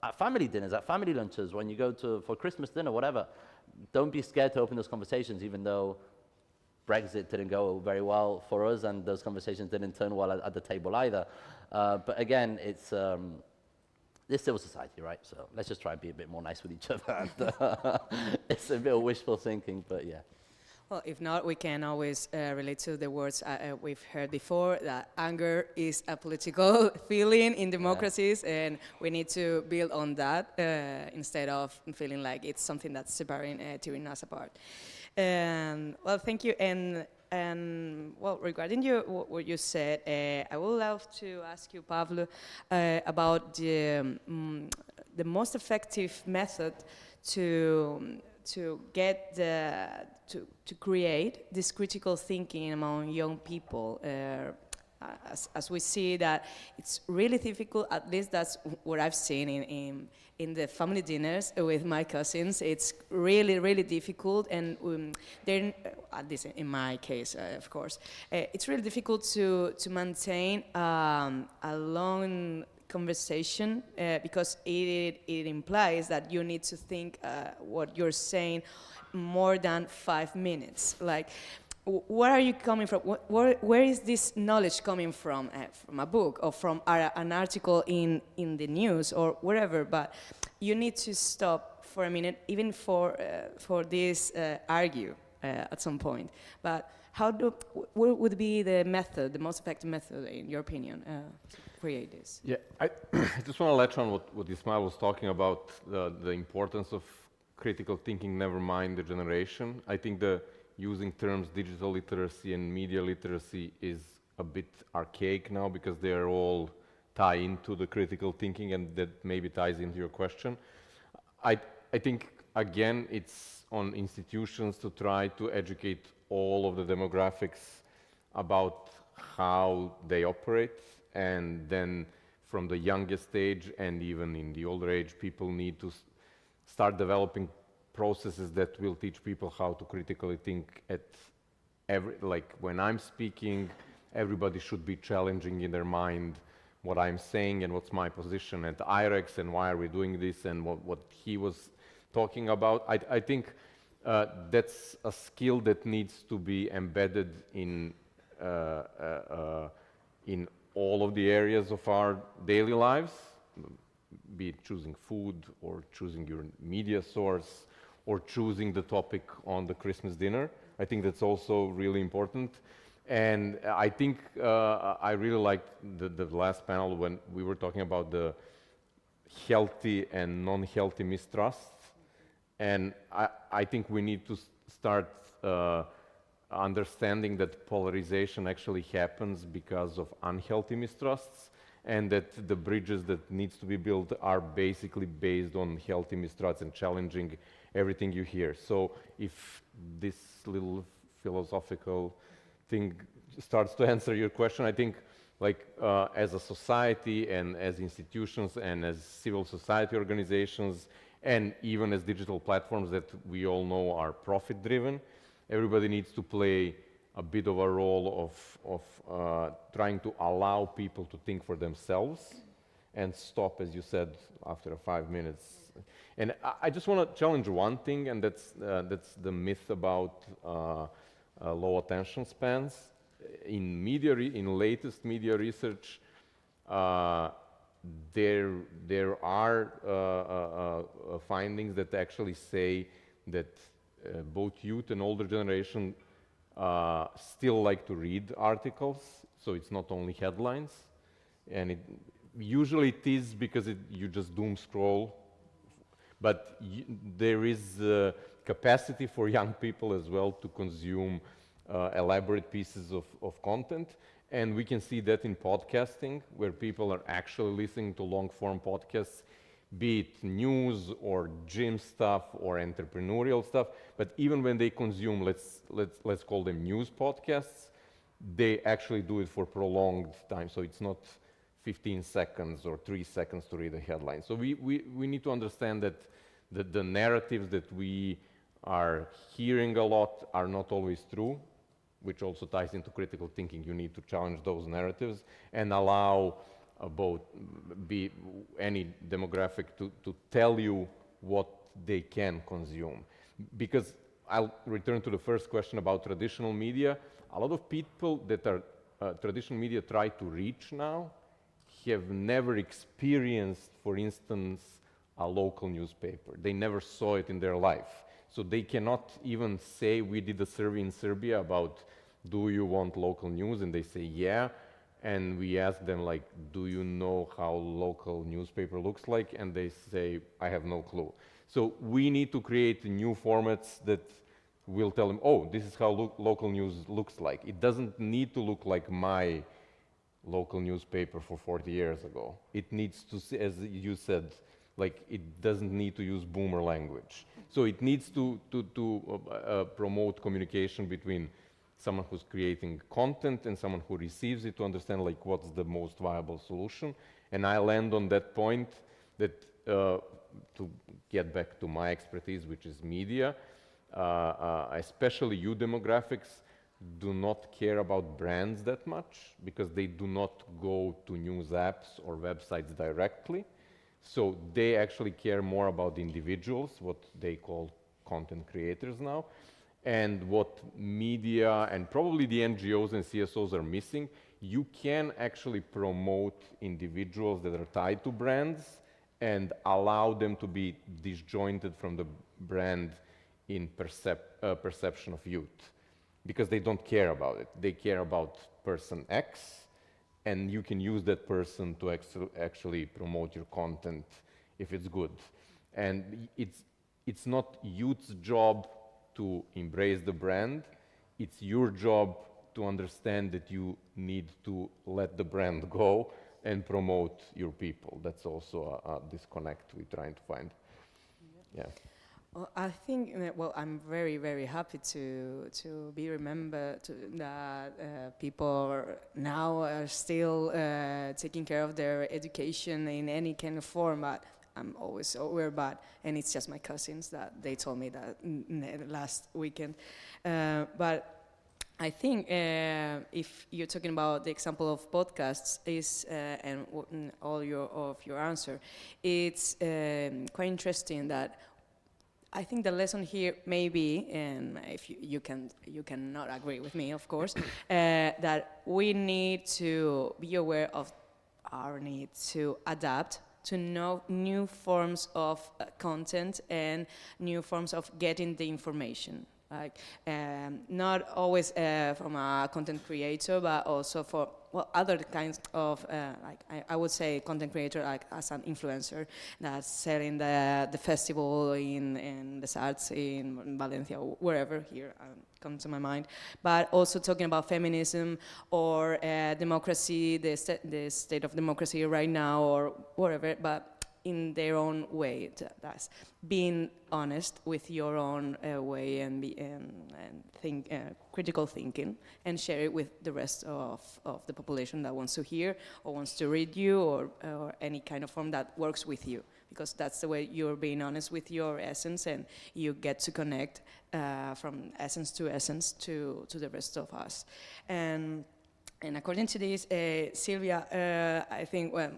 at family dinners, at family lunches, when you go for Christmas dinner, whatever, don't be scared to open those conversations, even though Brexit didn't go very well for us, and those conversations didn't turn well at the table either. But again, it's civil society, right? So let's just try and be a bit more nice with each other. And, it's a bit of wishful thinking, but yeah. Well, if not, we can always relate to the words we've heard before, that anger is a political feeling in democracies, and we need to build on that instead of feeling like it's something that's tearing us apart. Well, thank you. And well, regarding what you said, I would love to ask you, Pablo, about the most effective method to get to create this critical thinking among young people. As we see that it's really difficult, at least that's what I've seen in the family dinners with my cousins. It's really, really difficult, and they're, at least in my case, of course, it's really difficult to maintain a long conversation because it implies that you need to think what you're saying more than 5 minutes. Like, where are you coming from? Where is this knowledge coming from? From a book or from an article in the news or wherever? But you need to stop for a minute, even for this argue at some point. But what would be the method, the most effective method, in your opinion, to create this? Yeah, I just want to latch on what Ismail was talking about, the importance of critical thinking, never mind the generation. I think using terms digital literacy and media literacy is a bit archaic now because they are all tie into the critical thinking, and that maybe ties into your question. I think, again, it's on institutions to try to educate all of the demographics about how they operate, and then from the youngest age and even in the older age, people need to start developing processes that will teach people how to critically think at like when I'm speaking, everybody should be challenging in their mind what I'm saying and what's my position at IREX and why are we doing this and what he was talking about. I think that's a skill that needs to be embedded in all of the areas of our daily lives, be it choosing food or choosing your media source or choosing the topic on the Christmas dinner. I think that's also really important. And I think I really liked the last panel when we were talking about the healthy and non-healthy mistrust. And I think we need to start understanding that polarization actually happens because of unhealthy mistrusts, and that the bridges that needs to be built are basically based on healthy mistrusts and challenging everything you hear. So if this little philosophical thing starts to answer your question, I think like as a society and as institutions and as civil society organizations and even as digital platforms that we all know are profit driven, everybody needs to play a bit of a role of trying to allow people to think for themselves and stop, as you said, after 5 minutes. And I just want to challenge one thing, and that's the myth about low attention spans. In latest media research, there are findings that actually say that both youth and older generation still like to read articles, so it's not only headlines. And usually it is because you just doom scroll, but there is capacity for young people as well to consume elaborate pieces of content. And we can see that in podcasting, where people are actually listening to long-form podcasts, be it news or gym stuff or entrepreneurial stuff. But even when they consume, let's call them news podcasts, they actually do it for prolonged time. So it's not 15 seconds or 3 seconds to read a headline. So we need to understand that the narratives that we are hearing a lot are not always true, which also ties into critical thinking. You need to challenge those narratives and allow be any demographic to tell you what they can consume. Because I'll return to the first question about traditional media. A lot of people that are traditional media try to reach now have never experienced, for instance, a local newspaper. They never saw it in their life. So they cannot even say, we did a survey in Serbia about, do you want local news? And they say, yeah. And we ask them, like, do you know how local newspaper looks like? And they say, I have no clue. So we need to create new formats that will tell them, oh, this is how local news looks like. It doesn't need to look like my local newspaper for 40 years ago. It needs to, as you said, like, it doesn't need to use boomer language. So it needs to promote communication between someone who's creating content and someone who receives it to understand like what's the most viable solution. And I land on that point that to get back to my expertise, which is media, especially youth demographics do not care about brands that much because they do not go to news apps or websites directly. So they actually care more about individuals, what they call content creators now. And what media and probably the NGOs and CSOs are missing, you can actually promote individuals that are tied to brands and allow them to be disjointed from the brand in perception of youth, because they don't care about it. They care about person X, and you can use that person to actually promote your content if it's good. And it's not youth's job to embrace the brand. It's your job to understand that you need to let the brand go and promote your people. That's also a disconnect we're trying to find. Yeah. Well, I think that, well, I'm very, very happy to be remembered that people now are still taking care of their education in any kind of format. I'm always aware about, and it's just my cousins that they told me that last weekend. But I think if you're talking about the example of podcasts and all of your answer, it's quite interesting that I think the lesson here may be, and if you cannot agree with me, of course, that we need to be aware of our need to adapt to new forms of content and new forms of getting the information. Like, not always from a content creator, but also for other kinds of, I would say, content creator, like as an influencer that's selling the festival in the arts in Valencia or wherever here comes to my mind. But also talking about feminism or democracy, the state of democracy right now or whatever, but in their own way. That's being honest with your own way and critical thinking, and share it with the rest of the population that wants to hear or wants to read you or any kind of form that works with you, because that's the way you're being honest with your essence, and you get to connect from essence to the rest of us. And according to this, Silvia, I think, well,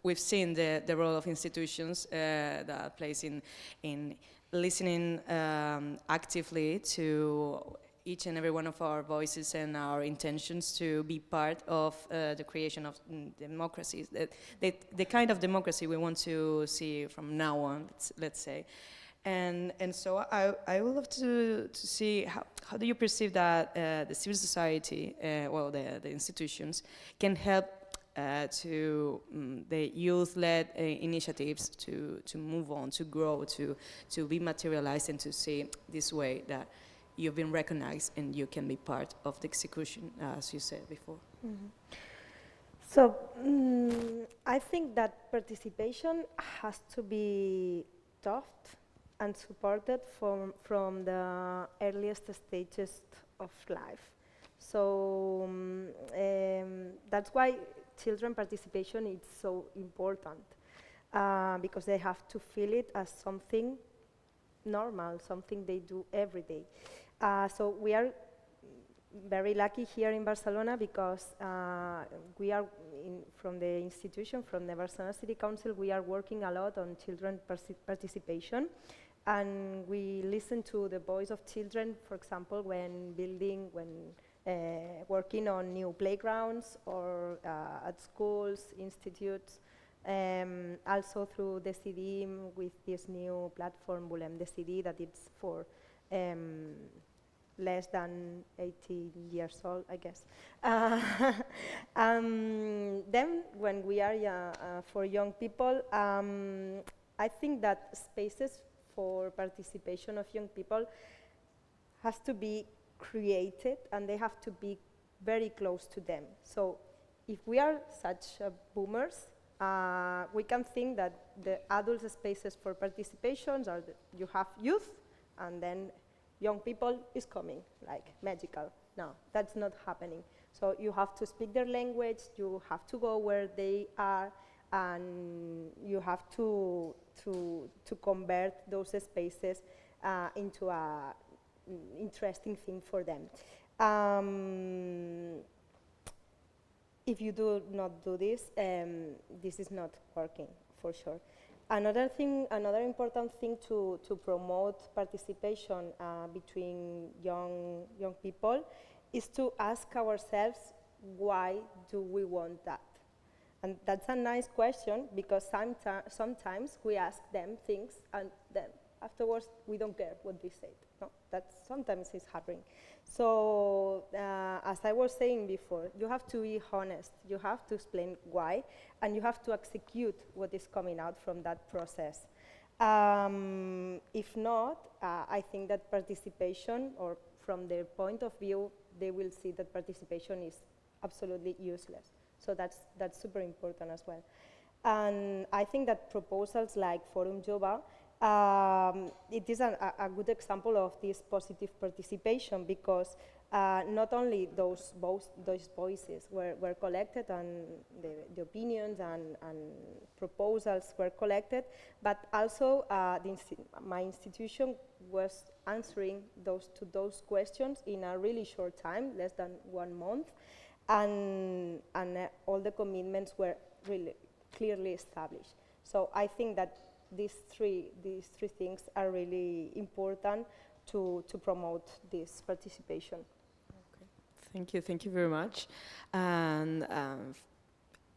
we've seen the role of institutions that plays in listening actively to each and every one of our voices and our intentions to be part of the creation of democracies, the kind of democracy we want to see from now on, let's say. And so I would love to see how do you perceive that the civil society, the institutions, can help to the youth-led initiatives to move on, to grow, to be materialized, and to see this way that you've been recognized and you can be part of the execution, as you said before. Mm-hmm. So I think that participation has to be taught and supported from the earliest stages of life. So that's why children participation is so important, because they have to feel it as something normal, something they do every day. So we are very lucky here in Barcelona, because we are from the institution, from the Barcelona City Council, we are working a lot on children participation. And we listen to the voice of children, for example, when working on new playgrounds or at schools, institutes, also through the CD with this new platform, Volem the CD, that it's for less than 18 years old, I guess. Then when we are for young people, I think that spaces for participation of young people has to be created, and they have to be very close to them. So if we are such boomers, we can think that the adult spaces for participations are you have youth, and then young people is coming, like magical. No, that's not happening. So you have to speak their language, you have to go where they are, and you have to convert those spaces into a interesting thing for them. If you do not do this, this is not working for sure. Another important thing to promote participation between young people is to ask ourselves, why do we want that? And that's a nice question, because sometimes we ask them things and then afterwards we don't care what they said. No, that sometimes is happening. So as I was saying before, you have to be honest, you have to explain why, and you have to execute what is coming out from that process. If not, I think that participation, or from their point of view, they will see that participation is absolutely useless. So that's super important as well. And I think that proposals like Forum Jove, it is a good example of this positive participation, because not only those voices were collected and the opinions and proposals were collected, but also my institution was answering those questions in a really short time, less than 1 month, and all the commitments were really clearly established. So I think that these three things are really important to promote this participation. Okay. Thank you very much. And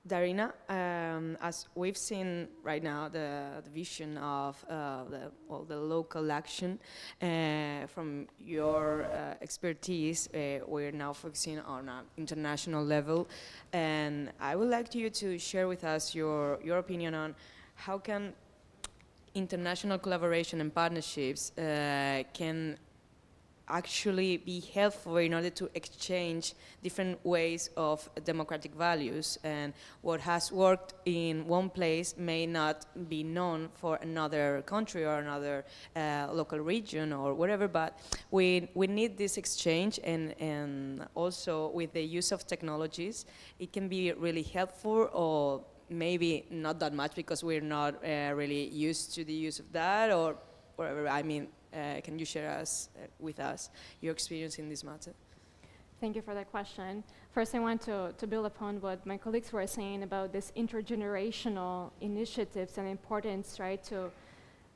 Darina, as we've seen right now, the vision of the local action, from your expertise, we're now focusing on an international level. And I would like you to share with us your opinion on how can international collaboration and partnerships can actually be helpful in order to exchange different ways of democratic values, and what has worked in one place may not be known for another country or another local region or whatever, but we need this exchange, and also with the use of technologies, it can be really helpful, or maybe not that much because we're not really used to the use of that, or whatever. I mean, can you share with us your experience in this matter? Thank you for that question. First, I want to build upon what my colleagues were saying about this intergenerational initiatives and importance, right, to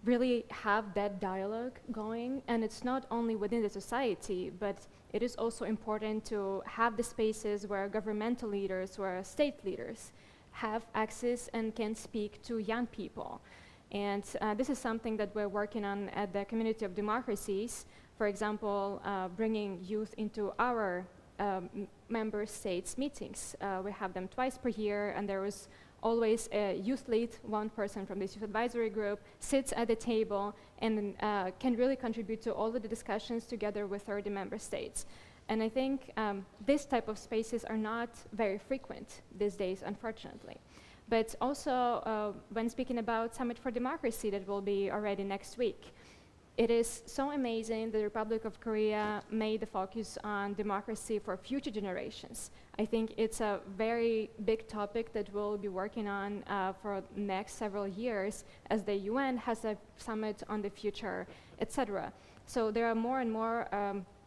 really have that dialogue going. And it's not only within the society, but it is also important to have the spaces where governmental leaders, where state leaders have access and can speak to young people. And this is something that we're working on at the Community of Democracies. For example, bringing youth into our member states meetings. We have them twice per year, and there was always a youth lead, one person from this youth advisory group sits at the table and can really contribute to all of the discussions together with 30 member states. And I think this type of spaces are not very frequent these days, unfortunately. But also, when speaking about Summit for Democracy that will be already next week, it is so amazing that the Republic of Korea made the focus on democracy for future generations. I think it's a very big topic that we'll be working on for the next several years as the UN has a summit on the future, etc. So there are more and more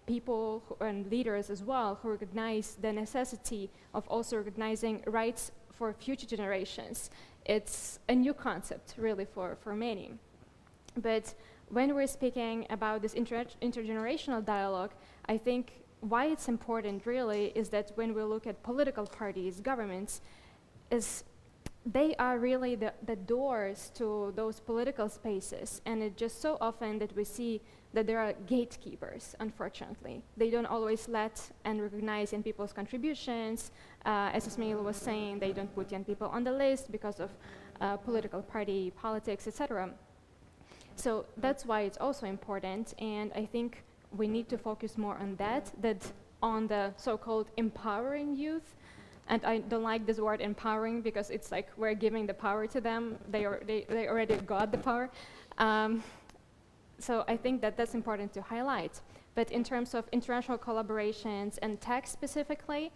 people and leaders as well who recognize the necessity of also recognizing rights for future generations. It's a new concept, really, for many. But when we're speaking about this intergenerational dialogue, I think why it's important, really, is that when we look at political parties, governments, is they are really the doors to those political spaces. And it's just so often that we see that there are gatekeepers, unfortunately. They don't always let and recognize young people's contributions. As Ismail was saying, they don't put young people on the list because of political party politics, etc. So that's why it's also important, and I think we need to focus more on that on the so-called empowering youth. And I don't like this word empowering because it's like we're giving the power to them. They already got the power. So I think that that's important to highlight. But in terms of international collaborations and tech specifically,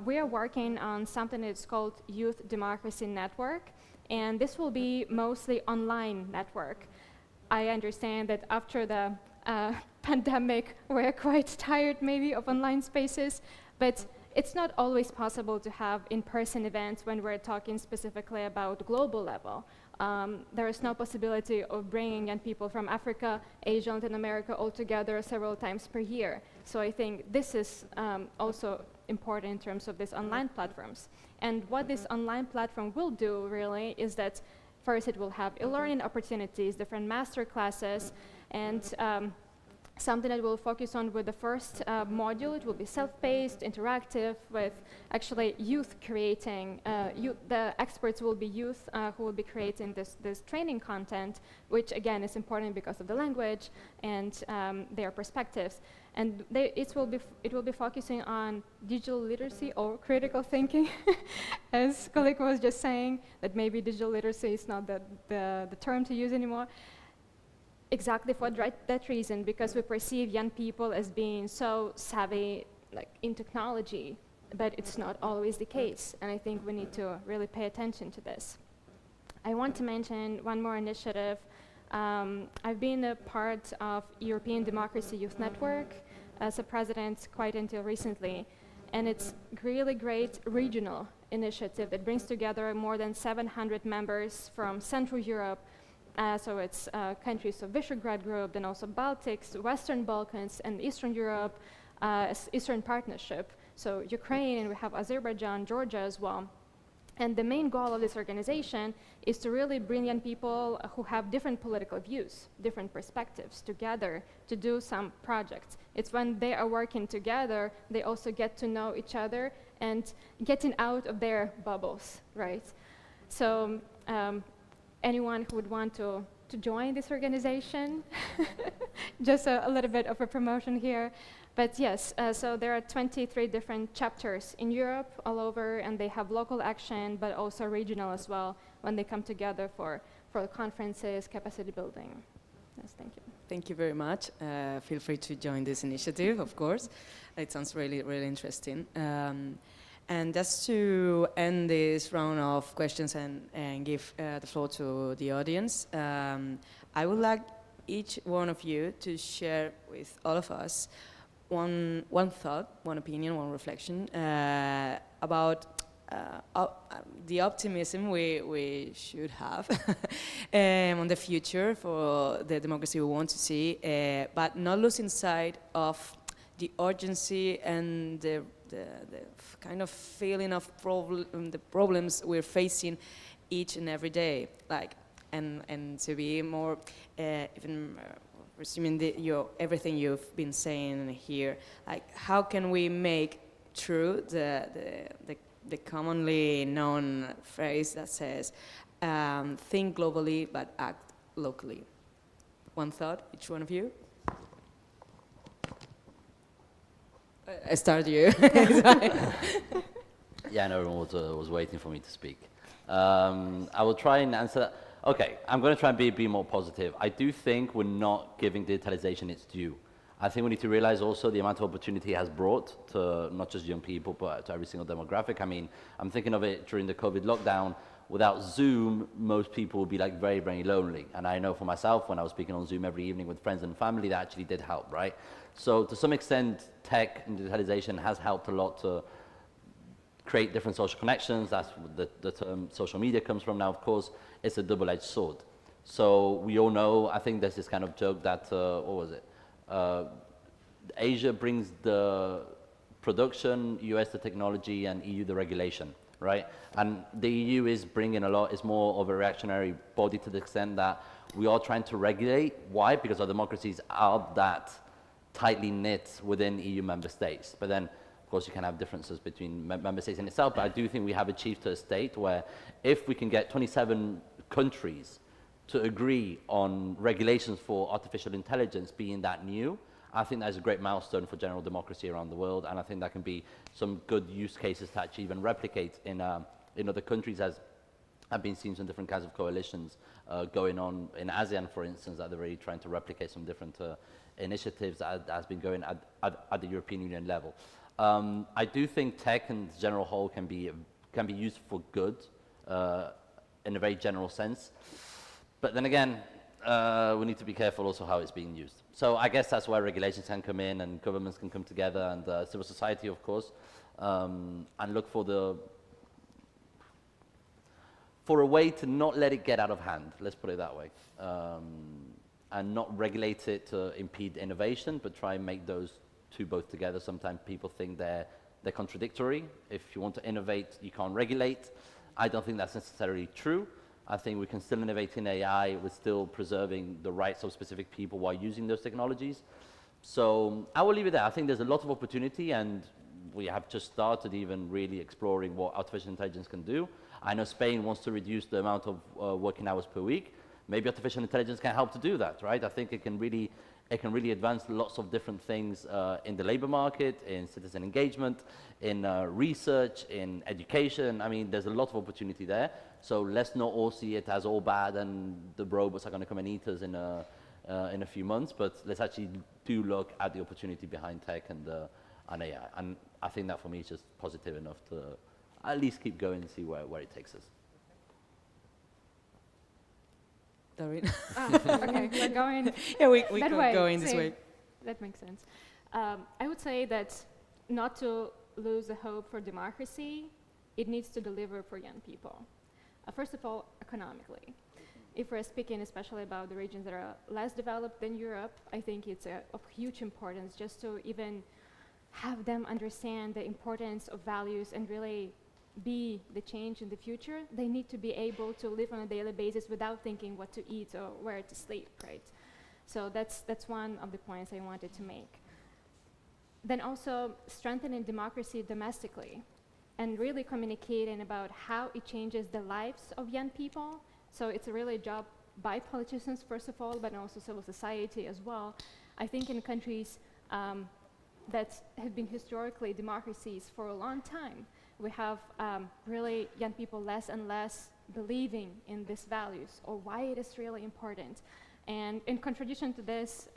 we are working on something that's called Youth Democracy Network. And this will be mostly online network. I understand that after the pandemic, we're quite tired maybe of online spaces, but it's not always possible to have in-person events when we're talking specifically about global level. There is no possibility of bringing young people from Africa, Asia, Latin America all together several times per year. So I think this is also important in terms of these online platforms. And what this online platform will do really is that first it will have e-learning opportunities, different master classes, and something that we'll focus on with the first module. It will be self-paced, interactive, with actually youth creating. The experts will be youth who will be creating this training content, which again is important because of the language and their perspectives. And it will be focusing on digital literacy or critical thinking, as colleague was just saying, that maybe digital literacy is not the term to use anymore. exactly for that reason, because we perceive young people as being so savvy in technology, but it's not always the case, and I think we need to really pay attention to this. I want to mention one more initiative. I've been a part of European Democracy Youth Network as a president quite until recently, and it's really great regional initiative that brings together more than 700 members from Central Europe. So it's countries of Visegrad Group, then also Baltics, Western Balkans, and Eastern Europe, Eastern Partnership. So Ukraine, and we have Azerbaijan, Georgia as well. And the main goal of this organization is to really bring young people who have different political views, different perspectives together to do some projects. It's when they are working together, they also get to know each other and getting out of their bubbles, right? So anyone who would want to join this organization, just a little bit of a promotion here. But yes, so there are 23 different chapters in Europe all over, and they have local action, but also regional as well, when they come together for conferences, capacity building. Yes, thank you. Thank you very much. Feel free to join this initiative, of course. It sounds really, really interesting. And just to end this round of questions and give the floor to the audience, I would like each one of you to share with all of us one thought, one opinion, one reflection about the optimism we should have on the future for the democracy we want to see, but not losing sight of the urgency and the kind of feeling of the problems we're facing each and every day, and to be more even resuming everything you've been saying here, how can we make true the commonly known phrase that says, think globally but act locally? One thought, each one of you. I start you. Yeah, no, everyone was waiting for me to speak. I will try and answer that. Okay, I'm going to try and be more positive. I do think we're not giving digitalization its due. I think we need to realize also the amount of opportunity it has brought to not just young people, but to every single demographic. I mean, I'm thinking of it during the COVID lockdown. Without Zoom, most people would be very, very lonely. And I know for myself, when I was speaking on Zoom every evening with friends and family, that actually did help, right? So to some extent, tech and digitalization has helped a lot to create different social connections. That's what the term social media comes from now, of course. It's a double-edged sword. So we all know, I think there's this kind of joke that, what was it? Asia brings the production, US the technology, and EU the regulation, right? And the EU is bringing a lot, it's more of a reactionary body to the extent that we are trying to regulate. Why? Because our democracies are that tightly knit within EU member states. But then, of course, you can have differences between member states in itself, but I do think we have achieved to a state where if we can get 27 countries to agree on regulations for artificial intelligence being that new, I think that is a great milestone for general democracy around the world, and I think that can be some good use cases to actually even replicate in other countries, as have been seen some different kinds of coalitions going on in ASEAN, for instance, that they're really trying to replicate some different initiatives that has been going at the European Union level. I do think tech and general whole can be used for good in a very general sense. But then again, we need to be careful also how it's being used. So I guess that's where regulations can come in and governments can come together and civil society, of course, and look for a way to not let it get out of hand, let's put it that way, and not regulate it to impede innovation, but try and make those two both together. Sometimes people think they're contradictory. If you want to innovate, you can't regulate. I don't think that's necessarily true. I think we can still innovate in AI with still preserving the rights of specific people while using those technologies. So I will leave it there. I think there's a lot of opportunity, and we have just started even really exploring what artificial intelligence can do. I know Spain wants to reduce the amount of working hours per week. Maybe artificial intelligence can help to do that, right? I think it can really advance lots of different things in the labor market, in citizen engagement, in research, in education. I mean, there's a lot of opportunity there. So let's not all see it as all bad and the robots are going to come and eat us in in a few months, but let's actually do look at the opportunity behind tech and AI. And I think that for me is just positive enough to at least keep going and see where it takes us. Doreen? Okay, we're going yeah, we that could way. go in this way. That makes sense. I would say that not to lose the hope for democracy, it needs to deliver for young people. First of all, economically. If we're speaking especially about the regions that are less developed than Europe, I think it's of huge importance just to even have them understand the importance of values and really be the change in the future. They need to be able to live on a daily basis without thinking what to eat or where to sleep, right? So that's one of the points I wanted to make. Then also strengthening democracy domestically and really communicating about how it changes the lives of young people. So it's a really job by politicians, first of all, but also civil society as well. I think in countries that have been historically democracies for a long time, we have really young people less and less believing in these values or why it is really important. And in contradiction to this,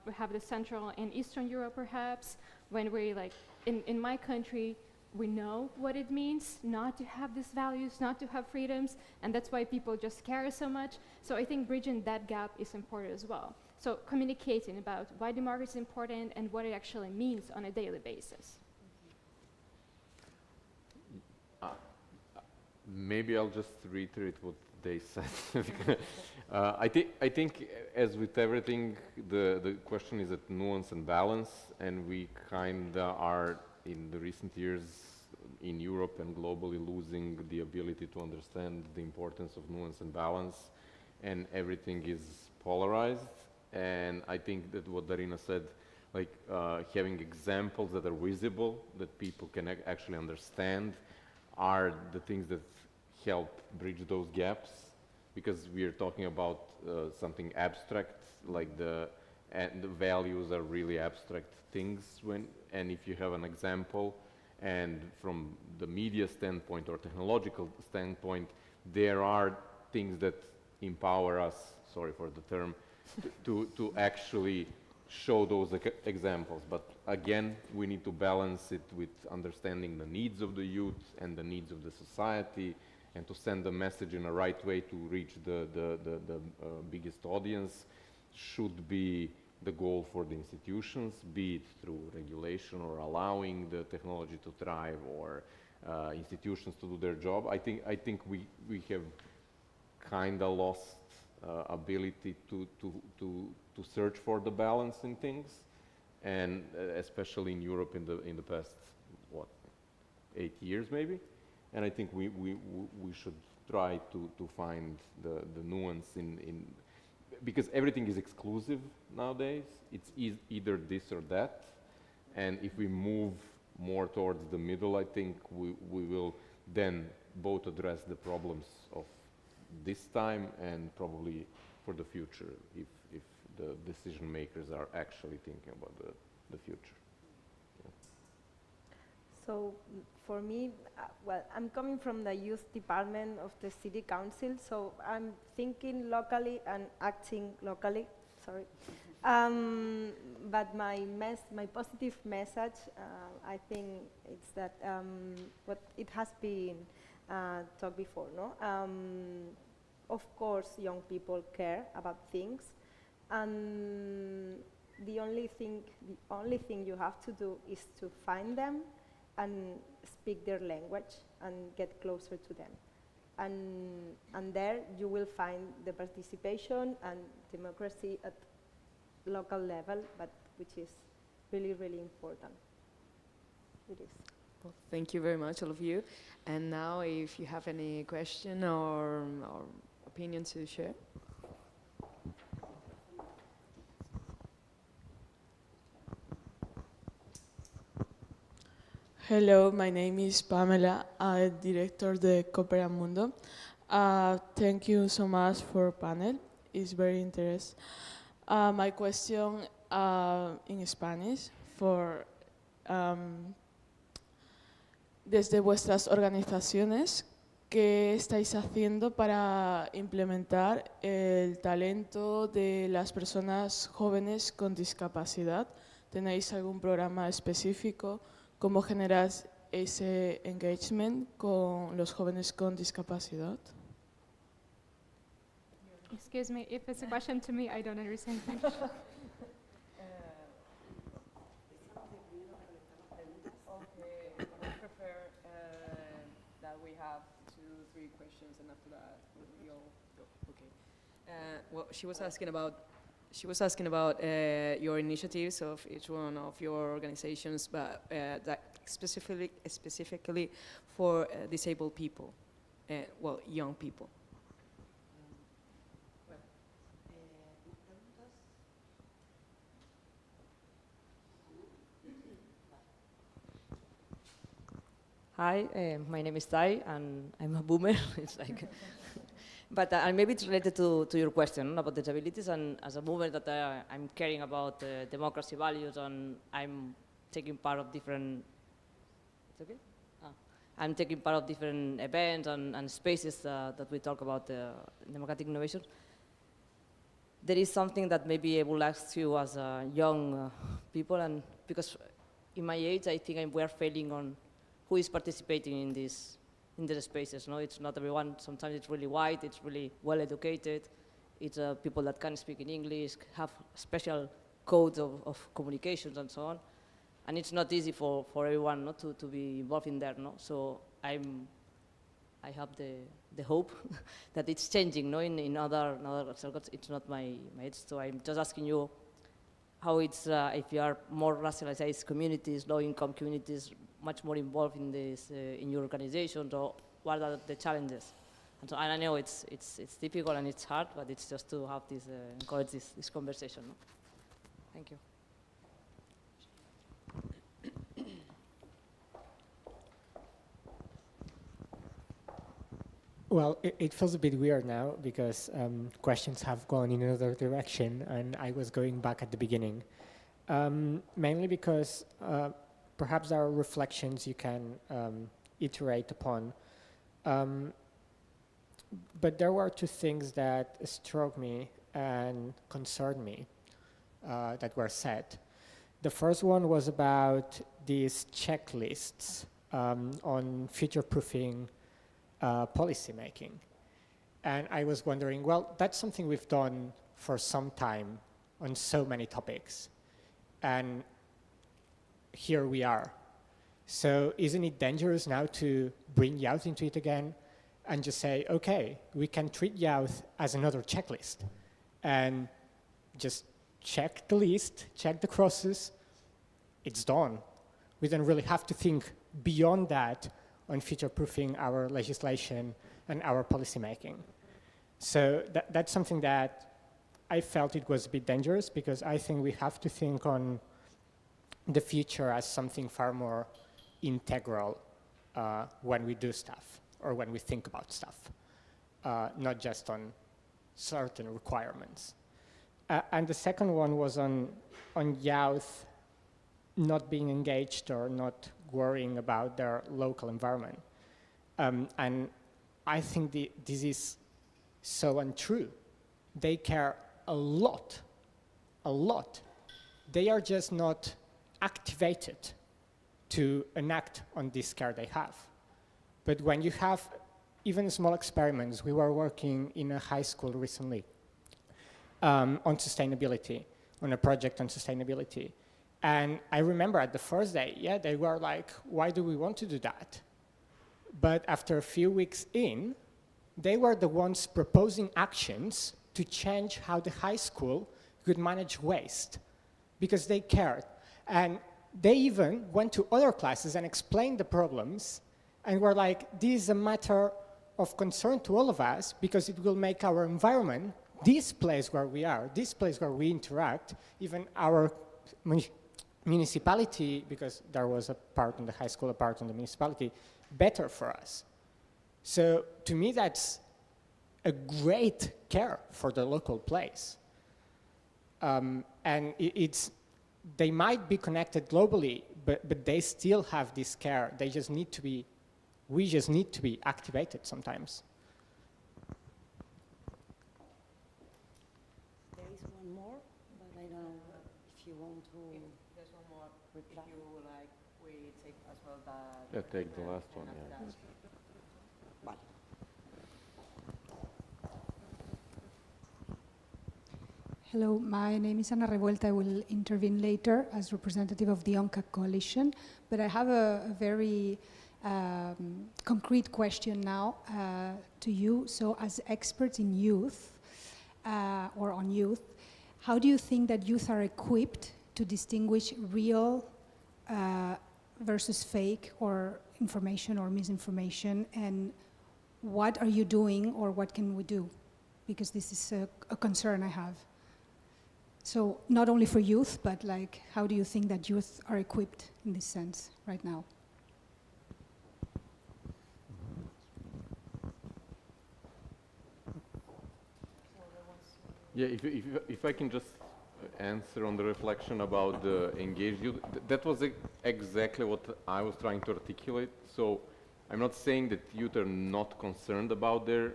we have the Central and Eastern Europe perhaps, when we like, in my country, we know what it means not to have these values, not to have freedoms, and that's why people just care so much. So I think bridging that gap is important as well. So communicating about why democracy is important and what it actually means on a daily basis. Maybe I'll just reiterate what they said. I think, as with everything, the question is at nuance and balance, and we kind of are, in the recent years, in Europe and globally, losing the ability to understand the importance of nuance and balance, and everything is polarized. And I think that what Darina said, like having examples that are visible, that people can actually understand, are the things that help bridge those gaps, because we are talking about something abstract, like and the values are really abstract things. And if you have an example, and from the media standpoint or technological standpoint, there are things that empower us, sorry for the term, to actually show those examples. But again, we need to balance it with understanding the needs of the youth and the needs of the society, and to send the message in a right way to reach the biggest audience should be the goal for the institutions, be it through regulation or allowing the technology to thrive, or institutions to do their job. I think we have kind of lost ability to search for the balance in things, and especially in Europe in the past 8 years maybe. And I think we should try to find the nuance in because everything is exclusive nowadays. It's either this or that, and if we move more towards the middle, I think we will then both address the problems of this time and probably for the future, if the decision makers are actually thinking about the future. So for me, well, I'm coming from the youth department of the city council, so I'm thinking locally and acting locally, sorry. But my positive message, I think it's that what it has been talked before, no? Of course, young people care about things, and the only thing you have to do is to find them and speak their language and get closer to them. And there you will find the participation and democracy at local level, but which is really, really important. It is. Well, thank you very much, all of you. And now if you have any question or opinion to share. Hello, my name is Pamela. I'm director de Coopera Mundo. Thank you so much for panel. It's very interesting. My question in Spanish for desde vuestras organizaciones, ¿qué estáis haciendo para implementar el talento de las personas jóvenes con discapacidad? ¿Tenéis algún programa específico? ¿Cómo generáis ese engagement con los jóvenes con discapacidad? Excuse me, if it's a question to me, I don't understand. Okay, I prefer that we have 2-3 questions, and after that we all go. Okay. Well, she was asking about your initiatives of each one of your organizations, but that specifically for disabled people, well, young people. Hi, my name is Tai, and I'm a boomer. It's like, but maybe it's related to your question about disabilities. And as a boomer, that I'm caring about democracy values, and I'm taking part of different. It's okay. I'm taking part of different events and spaces that we talk about democratic innovation. There is something that maybe I would ask you as young people, and because in my age, I think we are failing on who is participating in these spaces. No, it's not everyone. Sometimes it's really white, it's really well educated, it's people that can speak in English, have special codes of communications and so on. And it's not easy for everyone not to be involved in there. No? So I have the hope that it's changing. No? In other circles, it's not my age. So I'm just asking you how it's, if you are more racialized communities, low-income communities, much more involved in this in your organizations, or what are the challenges? And so, and I know it's difficult and it's hard, but it's just to have this encourage this conversation. No? Thank you. Well, it feels a bit weird now because questions have gone in another direction, and I was going back at the beginning, mainly because. Perhaps there are reflections you can iterate upon. But there were two things that struck me and concerned me that were said. The first one was about these checklists on future-proofing policy making. And I was wondering, well, that's something we've done for some time on so many topics. And here we are. So isn't it dangerous now to bring youth into it again and just say, okay, we can treat youth as another checklist and just check the list, check the crosses, it's done. We don't really have to think beyond that on future-proofing our legislation and our policy making. So that's something that I felt it was a bit dangerous, because I think we have to think on the future as something far more integral when we do stuff or when we think about stuff, not just on certain requirements. And the second one was on youth not being engaged or not worrying about their local environment. And I think this is so untrue. They care a lot. They are just not activated to enact on this care they have. But when you have even small experiments, we were working in a high school recently on sustainability, on a project on sustainability. And I remember at the first day, they were like, why do we want to do that? But after a few weeks in, they were the ones proposing actions to change how the high school could manage waste, because they cared. And they even went to other classes and explained the problems and were like, this is a matter of concern to all of us because it will make our environment, this place where we are, this place where we interact, even our municipality, because there was a part in the high school, a part in the municipality, better for us. So to me, that's a great care for the local place. And they might be connected globally, but they still have this care. They just need to be We just need to be activated sometimes. There is one more, but I don't know if you want to. There's one more. Reply. If you like, we take as well that. Yeah, take the last one. Yeah. Vale. Hello, my name is Ana Revuelta. I will intervene later as representative of the ONCAC coalition, but I have a very concrete question now to you. So as experts in youth, or on youth, how do you think that youth are equipped to distinguish real versus fake or information or misinformation, and what are you doing or what can we do? Because this is a concern I have. So not only for youth, but like, how do you think that youth are equipped in this sense right now? Yeah, if I can just answer on the reflection about the engaged youth, that was exactly what I was trying to articulate. So I'm not saying that youth are not concerned about their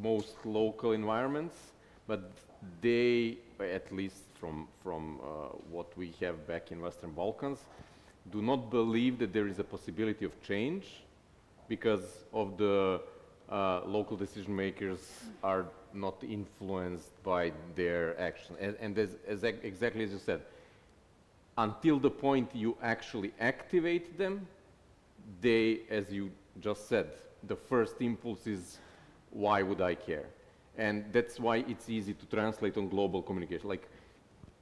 most local environments, but they, at least from what we have back in Western Balkans, do not believe that there is a possibility of change because of the local decision makers are not influenced by their action. And exactly as you said, until the point you actually activate them, they, as you just said, the first impulse is, why would I care? And that's why it's easy to translate on global communication. Like,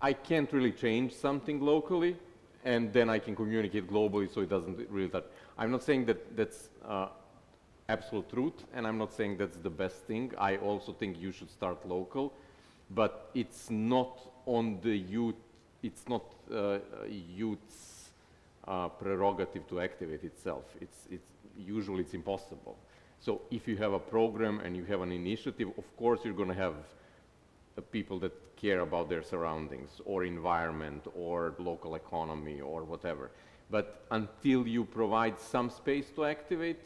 I can't really change something locally, and then I can communicate globally so it doesn't really touch. I'm not saying that that's absolute truth, and I'm not saying that's the best thing. I also think you should start local, but it's not on the youth, it's not youth's prerogative to activate itself. Usually it's impossible. So if you have a program and you have an initiative, of course you're going to have people that care about their surroundings or environment or local economy or whatever. But until you provide some space to activate,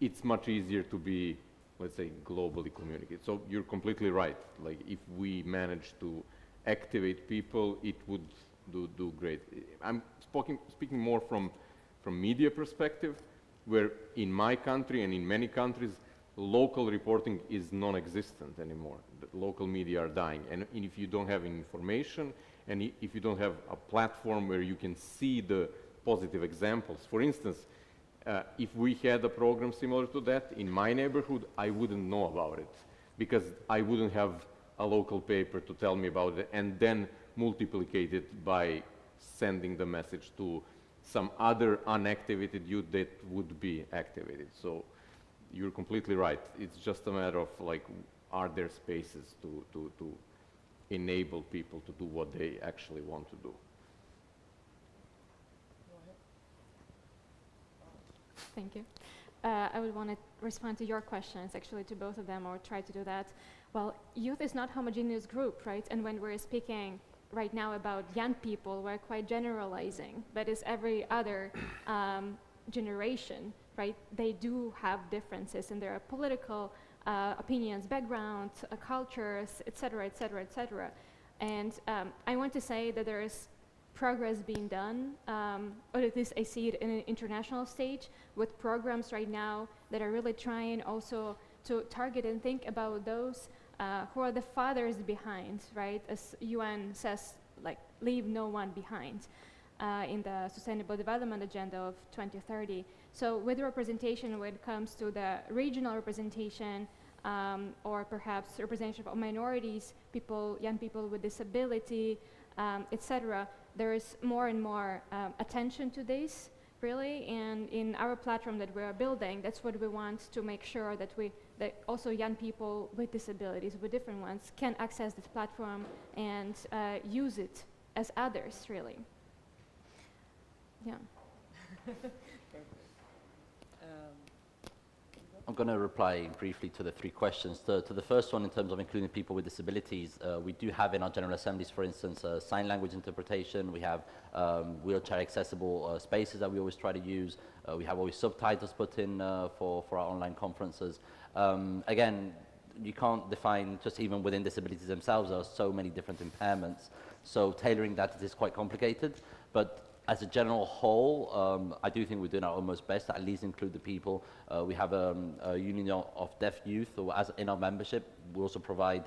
it's much easier to be, let's say, globally communicated. So you're completely right. Like, if we manage to activate people, it would do great. I'm speaking more from media perspective, where in my country and in many countries, local reporting is non-existent anymore. The local media are dying. And if you don't have information, and if you don't have a platform where you can see the positive examples, for instance, if we had a program similar to that in my neighborhood, I wouldn't know about it because I wouldn't have a local paper to tell me about it and then multiplicate it by sending the message to some other unactivated youth that would be activated. So you're completely right. It's just a matter of, like, are there spaces to enable people to do what they actually want to do. Thank you. I would want to respond to your questions, actually, to both of them, or try to do that. Well, youth is not a homogeneous group, right? And when we're speaking right now about young people, we're quite generalizing, but as every other generation, right? They do have differences in their political opinions, backgrounds, cultures, et cetera, et cetera, et cetera. And I want to say that there is progress being done, or at least I see it in an international stage with programs right now that are really trying also to target and think about those who are the fathers behind, right? As UN says, like, leave no one behind in the Sustainable Development Agenda of 2030. So with representation, when it comes to the regional representation, or perhaps representation of minorities, people, young people with disability, etc., there is more and more attention to this, really, and in our platform that we are building, that's what we want to make sure that that also young people with disabilities, with different ones, can access this platform and use it as others, really. Yeah. I'm going to reply briefly to the three questions. To the first one, in terms of including people with disabilities, we do have in our General Assemblies, for instance, sign language interpretation. We have wheelchair accessible spaces that we always try to use. We have always subtitles put in for our online conferences. Again, you can't define, just even within disabilities themselves, there are so many different impairments. So tailoring that is quite complicated. But as a general whole, I do think we're doing our utmost best to at least include the people. We have a Union of Deaf Youth, or as in our membership, we also provide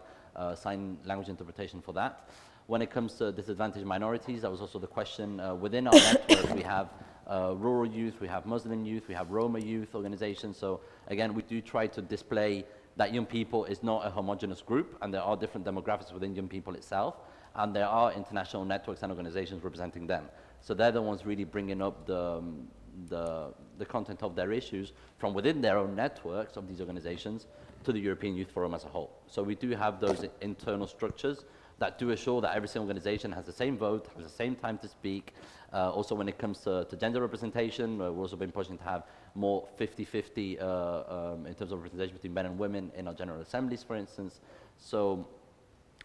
sign language interpretation for that. When it comes to disadvantaged minorities, that was also the question. Within our network, we have rural youth, we have Muslim youth, we have Roma youth organizations. So again, we do try to display that young people is not a homogeneous group, and there are different demographics within young people itself, and there are international networks and organizations representing them. So they're the ones really bringing up the content of their issues from within their own networks of these organizations to the European Youth Forum as a whole. So we do have those internal structures that do assure that every single organization has the same vote, has the same time to speak. Also when it comes to gender representation, we've also been pushing to have more 50-50 in terms of representation between men and women in our General Assemblies, for instance. So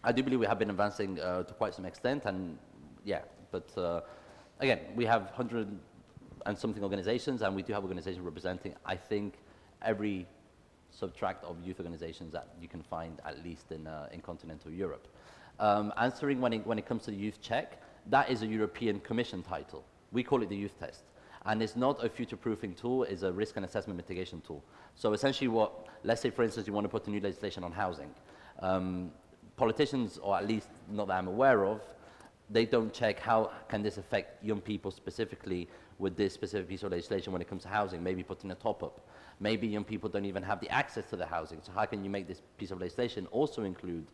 I do believe we have been advancing to quite some extent, and yeah, but again, we have 100 and something organizations, and we do have organizations representing, I think, every subtract of youth organizations that you can find, at least in continental Europe. Answering when it comes to the youth check, that is a European Commission title. We call it the youth test. And it's not a future-proofing tool, it's a risk and assessment mitigation tool. So essentially what, let's say for instance you want to put a new legislation on housing. Politicians, or at least not that I'm aware of, they don't check how can this affect young people specifically with this specific piece of legislation when it comes to housing, maybe putting a top-up. Maybe young people don't even have the access to the housing, so how can you make this piece of legislation also include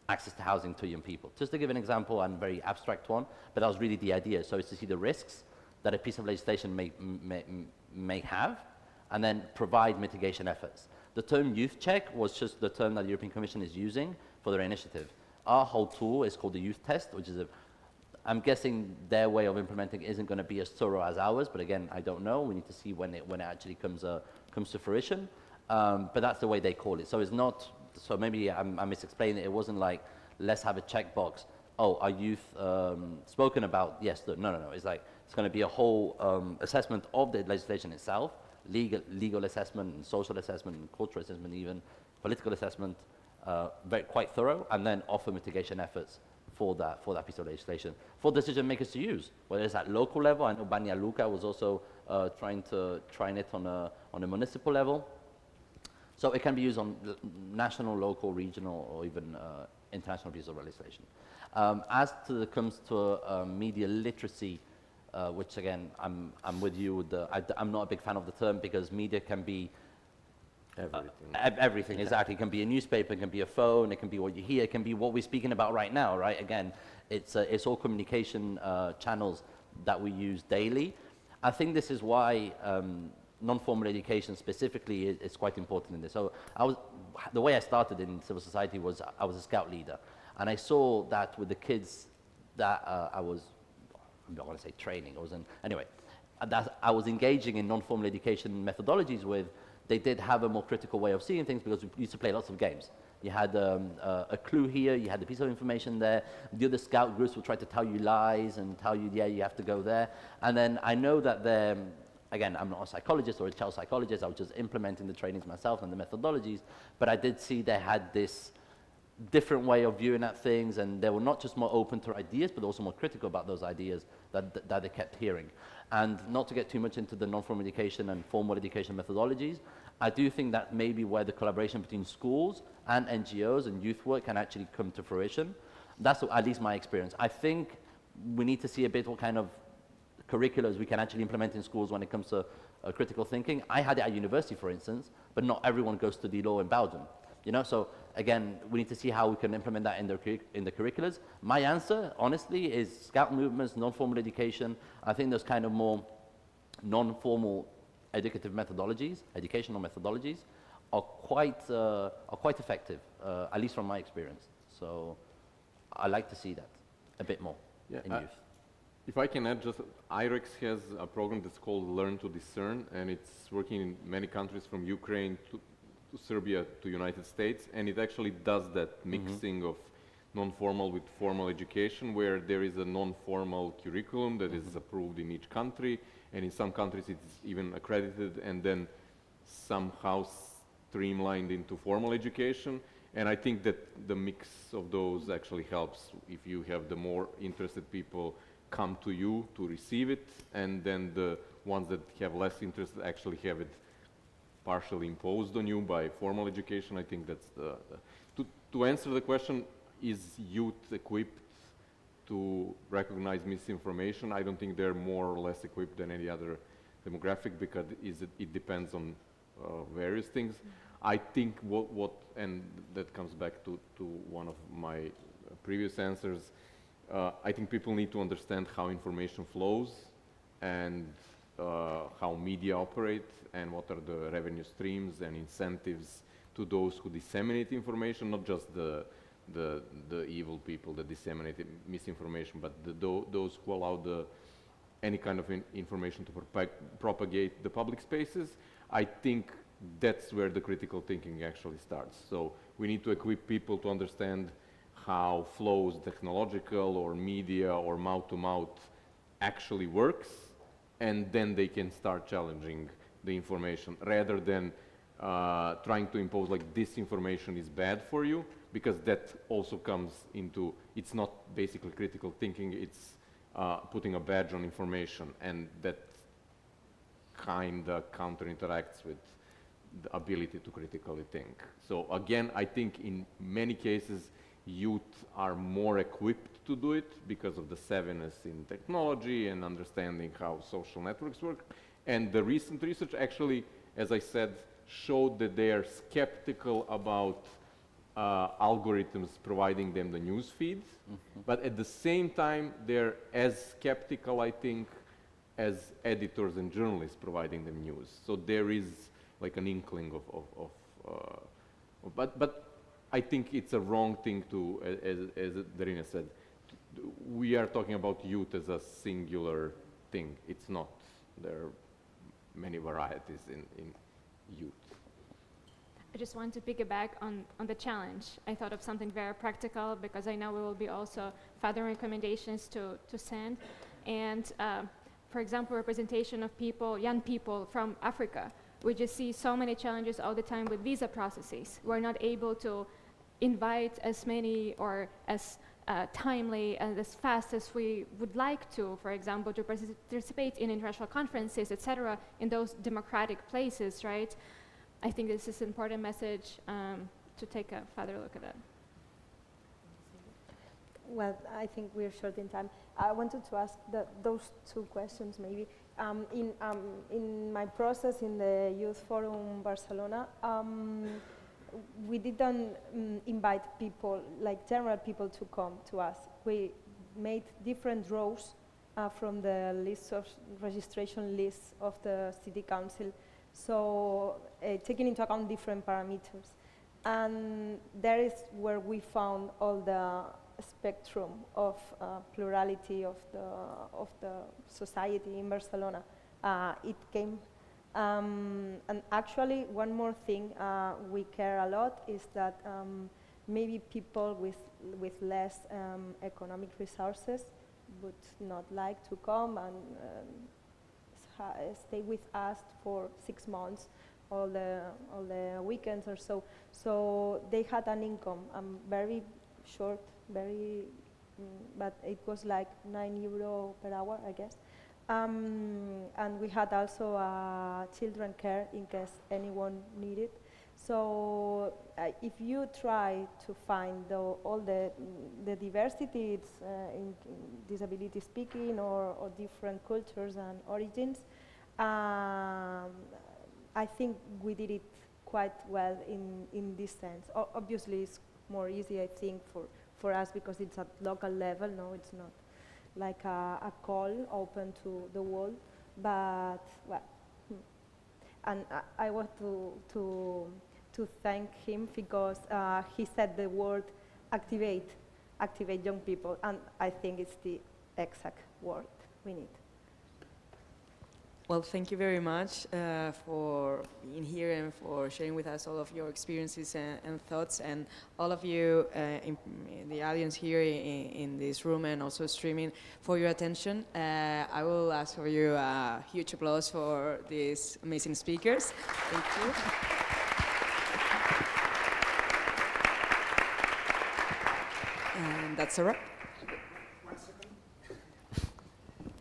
access to housing to young people? Just to give an example, and a very abstract one, but that was really the idea. So it's to see the risks that a piece of legislation may have, and then provide mitigation efforts. The term youth check was just the term that the European Commission is using for their initiative. Our whole tool is called the youth test, which is I'm guessing their way of implementing isn't going to be as thorough as ours, but again, I don't know. We need to see when it actually comes to fruition. But that's the way they call it. So it's not, so maybe I'm misexplaining it. It wasn't like, let's have a checkbox. Oh, are youth spoken about? Yes, no. It's like, it's going to be a whole assessment of the legislation itself, legal assessment, and social assessment, and cultural assessment even, political assessment, quite thorough, and then offer mitigation efforts for that piece of legislation, for decision makers to use, whether it's at local level. I know Banja Luka was also trying it on a municipal level. So it can be used on national, local, regional, or even international pieces of legislation. As comes to media literacy, which again, I'm with you. I'm not a big fan of the term, because media can be everything, exactly. It can be a newspaper, it can be a phone, it can be what you hear, it can be what we're speaking about right now, right? Again, it's all communication channels that we use daily. I think this is why non-formal education specifically is quite important in this. So the way I started in civil society was I was a scout leader, and I saw that with the kids that I don't want to say training, anyway, that I was engaging in non-formal education methodologies with. They did have a more critical way of seeing things, because we used to play lots of games. You had a clue here, you had a piece of information there. The other scout groups would try to tell you lies and tell you, yeah, you have to go there. And then I know that again, I'm not a psychologist or a child psychologist, I was just implementing the trainings myself and the methodologies, but I did see they had this different way of viewing at things, and they were not just more open to ideas, but also more critical about those ideas that they kept hearing. And not to get too much into the non-formal education and formal education methodologies, I do think that maybe where the collaboration between schools and NGOs and youth work can actually come to fruition. That's at least my experience. I think we need to see a bit what kind of curriculums we can actually implement in schools when it comes to critical thinking. I had it at university, for instance, but not everyone goes to the law in Belgium. You know, so again, we need to see how we can implement that in the curriculums. My answer, honestly, is scout movements, non-formal education. I think those kind of more non-formal educative methodologies, educational methodologies, are quite effective, at least from my experience. So I like to see that a bit more in youth. If I can add, just IREX has a program that's called Learn to Discern, and it's working in many countries from Ukraine to Serbia to United States, and it actually does that mixing of non-formal with formal education, where there is a non-formal curriculum that is approved in each country, and in some countries it's even accredited and then somehow streamlined into formal education. And I think that the mix of those actually helps if you have the more interested people come to you to receive it, and then the ones that have less interest actually have it partially imposed on you by formal education. I think that's to answer the question, is youth equipped to recognize misinformation? I don't think they're more or less equipped than any other demographic, because it depends on various things. I think and that comes back to one of my previous answers, I think people need to understand how information flows and how media operate and what are the revenue streams and incentives to those who disseminate information, not just the evil people that disseminate misinformation, but those who allow any kind of information to propagate the public spaces. I think that's where the critical thinking actually starts. So we need to equip people to understand how flows, technological or media or mouth-to-mouth actually works, and then they can start challenging the information rather than trying to impose like this information is bad for you, because that also comes into, it's not basically critical thinking, it's putting a badge on information, and that kind of counter-interacts with the ability to critically think. So again, I think in many cases youth are more equipped to do it because of the savviness in technology and understanding how social networks work. And the recent research actually, as I said, showed that they are skeptical about algorithms providing them the news feeds, but at the same time they're as skeptical, I think, as editors and journalists providing them news. So there is like an inkling but I think it's a wrong thing to, as Darina said, we are talking about youth as a singular thing. It's not. There are many varieties in youth. I just want to piggyback on the challenge. I thought of something very practical, because I know we will be also further recommendations to send. And for example, representation of people, young people from Africa. We just see so many challenges all the time with visa processes. We're not able to invite as many or as timely and as fast as we would like to, for example, to participate in international conferences, etc., in those democratic places, right? I think this is an important message to take a further look at that. Well, I think we're short in time. I wanted to ask those two questions maybe. In my process in the Youth Forum Barcelona, we didn't invite people, like general people, to come to us. We made different rows from the list of registration lists of the city council, so taking into account different parameters. And there is where we found all the spectrum of plurality of the society in Barcelona. It came, and actually one more thing we care a lot is that maybe people with less economic resources would not like to come and stay with us for 6 months, all the weekends or so. So they had an income, very short, but it was like €9 per hour, I guess. And we had also children care in case anyone needed. So if you try to find all the diversity in disability speaking or different cultures and origins, I think we did it quite well in this sense. Obviously, it's more easy, I think, for us because it's at local level. No, it's not like a call open to the world. But well, and I want to thank him because he said the word activate young people, and I think it's the exact word we need. Well, thank you very much for being here and for sharing with us all of your experiences and thoughts, and all of you in the audience here in this room and also streaming for your attention. I will ask for you a huge applause for these amazing speakers. Thank you. And that's a wrap.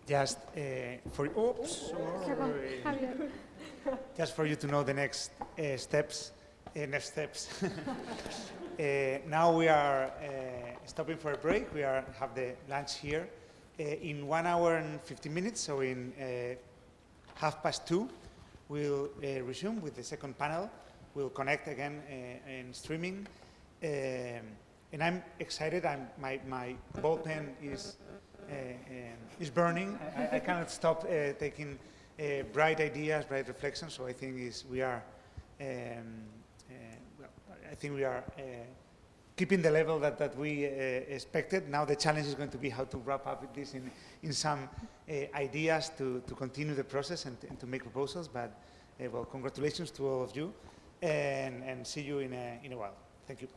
Just for just for you to know the next steps. Now we are stopping for a break. We have the lunch here. In 1 hour and 15 minutes, so in 2:30, we'll resume with the second panel. We'll connect again in streaming. And I'm excited. My ball pen is burning. I cannot stop taking bright ideas, bright reflections. So I think we are keeping the level that we expected. Now the challenge is going to be how to wrap up with this in some ideas to continue the process and to make proposals. But well, congratulations to all of you, and see you in a while. Thank you.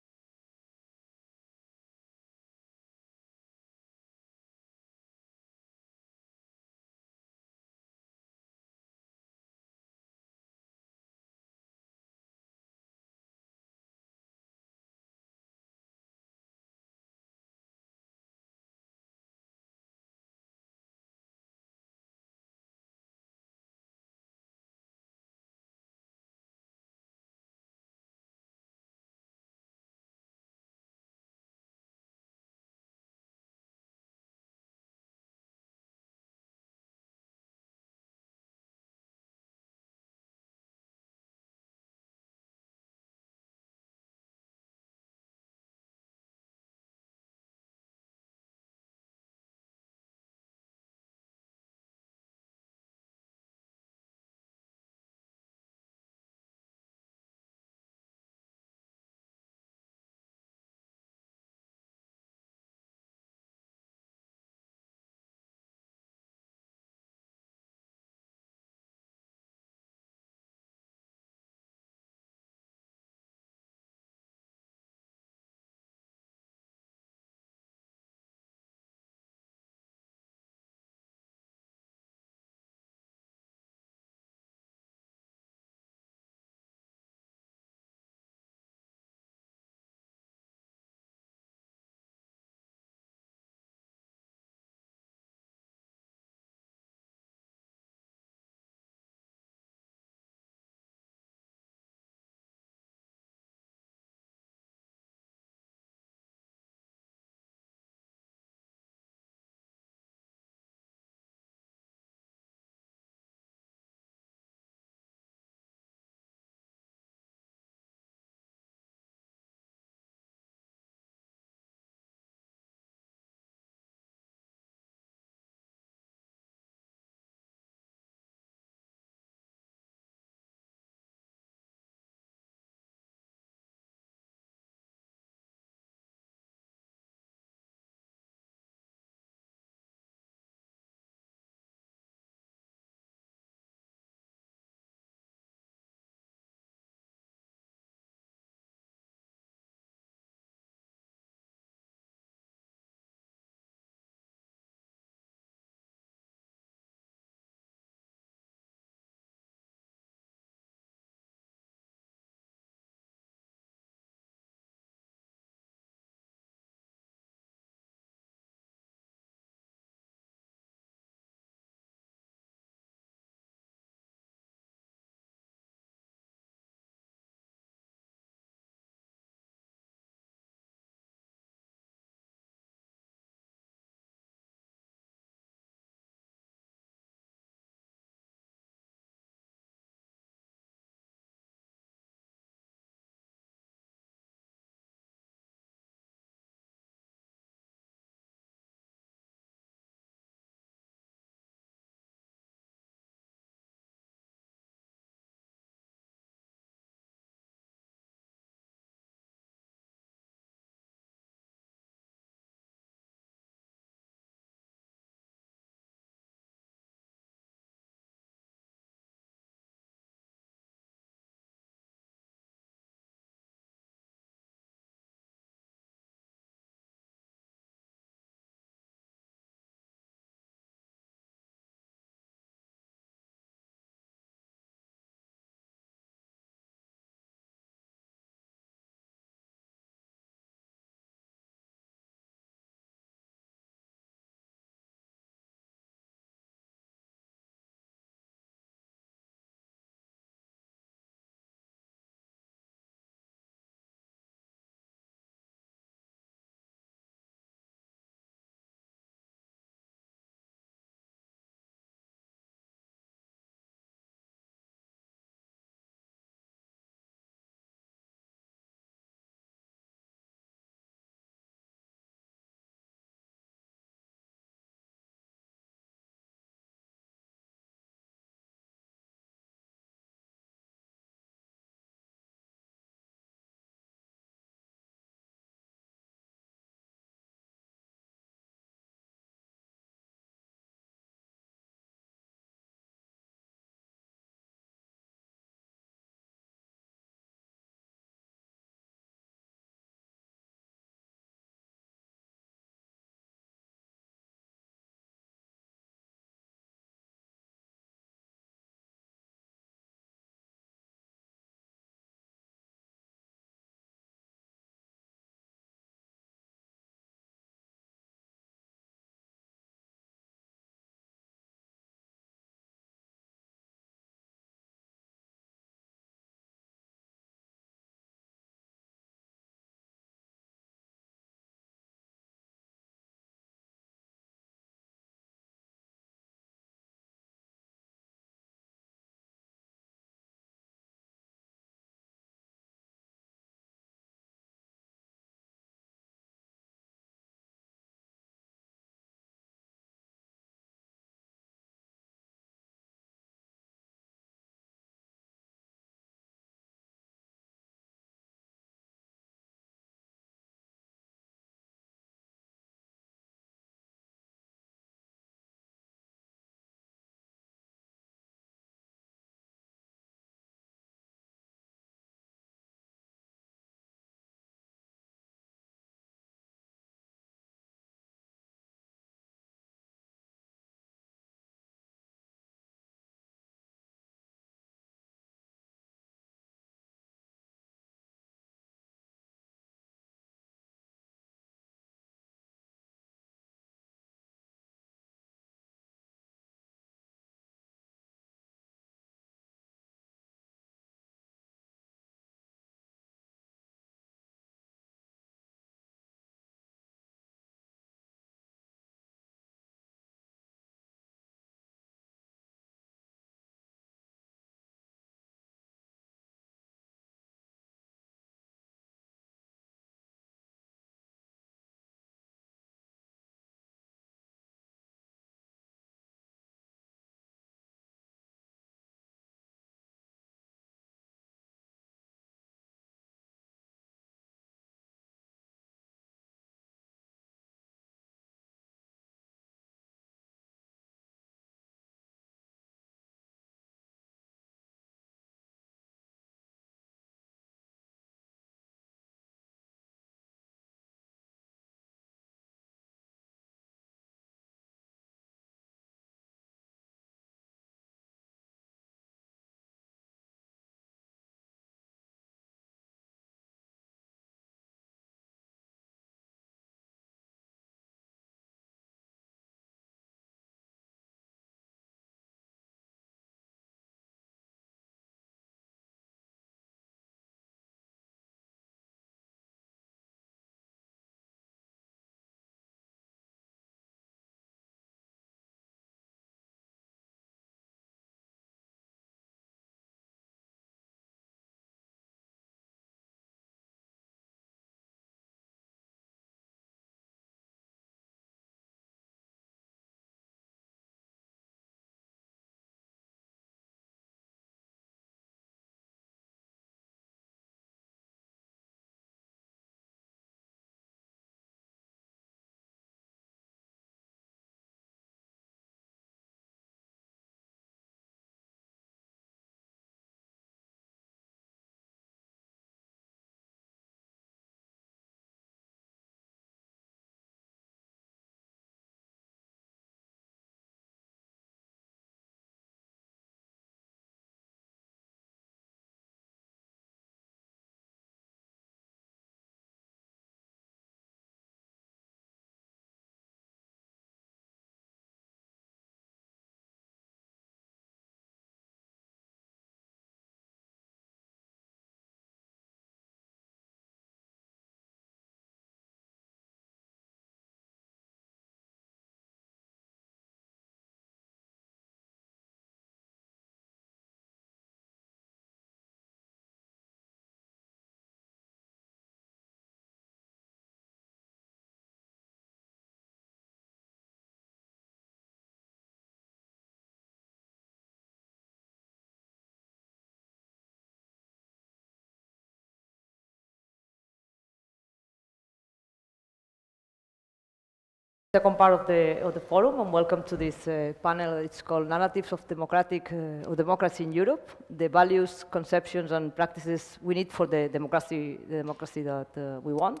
Second part of the forum, and welcome to this panel. It's called Narratives of Democracy in Europe, the values, conceptions, and practices we need for the democracy that we want.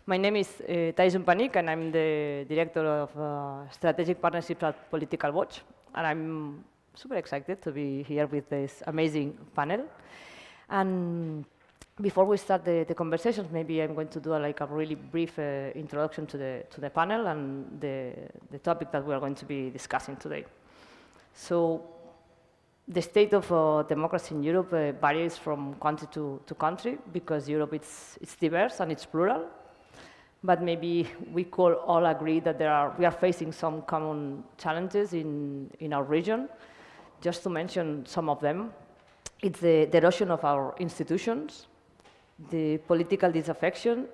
My name is Thijs Panik, and I'm the Director of Strategic Partnerships at Political Watch, and I'm super excited to be here with this amazing panel. And before we start the conversations, maybe I'm going to do a really brief introduction to the panel and the topic that we are going to be discussing today. So, the state of democracy in Europe varies from country to country because Europe it's diverse and it's plural. But maybe we could all agree that we are facing some common challenges in our region. Just to mention some of them, it's the erosion of our institutions, the political disaffection,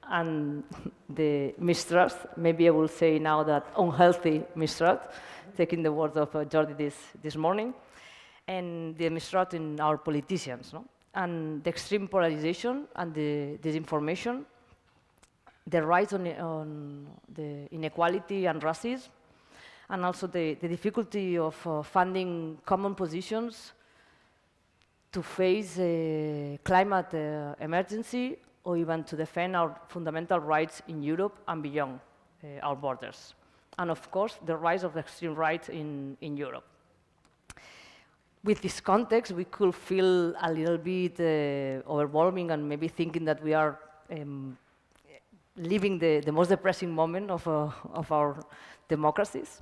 and the mistrust. Maybe I will say now that unhealthy mistrust, taking the words of Jordi this morning, and the mistrust in our politicians, no? And the extreme polarization and the disinformation, the rise on the inequality and racism, and also the difficulty of funding common positions to face a climate emergency or even to defend our fundamental rights in Europe and beyond our borders. And of course, the rise of the extreme right in Europe. With this context, we could feel a little bit overwhelming and maybe thinking that we are living the most depressing moment of our democracies.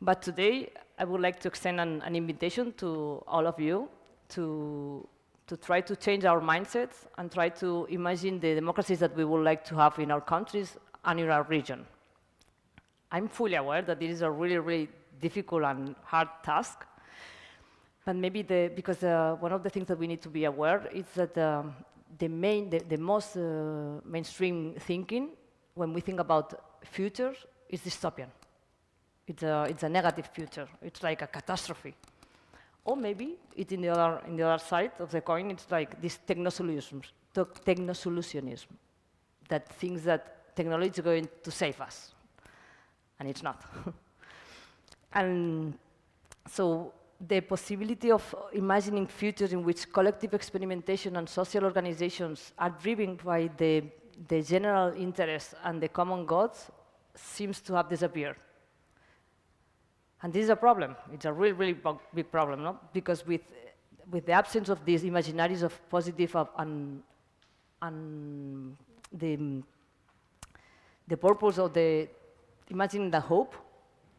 But today, I would like to extend an invitation to all of you to try to change our mindsets and try to imagine the democracies that we would like to have in our countries and in our region. I'm fully aware that this is a really, really difficult and hard task, but maybe because one of the things that we need to be aware is that the most mainstream thinking when we think about future is dystopian. It's a negative future. It's like a catastrophe. Or maybe it's in the other side of the coin. It's like this technosolutionism that thinks that technology is going to save us, and it's not. And so the possibility of imagining futures in which collective experimentation and social organizations are driven by the general interest and the common goods seems to have disappeared. And this is a problem. It's a really, really big problem, no? Because with the absence of these imaginaries of positive and the purpose of imagining the hope,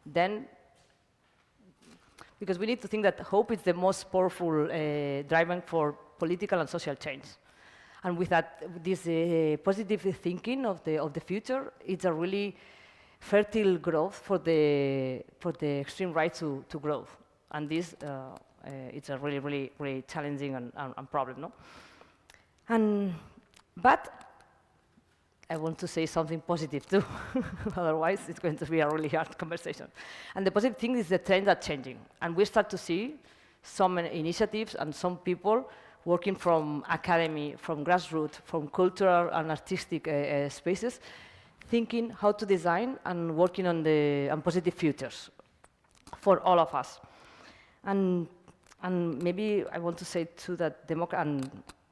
then, because we need to think that hope is the most powerful driver for political and social change. And with this positive thinking of the future, it's a really fertile growth for the extreme right to grow, and this it's a really, really, really challenging and problem, no? But I want to say something positive too. Otherwise, it's going to be a really hard conversation. And the positive thing is the trends are changing, and we start to see some initiatives and some people working from academy, from grassroots, from cultural and artistic spaces, thinking how to design and working on positive futures for all of us. And maybe I want to say too that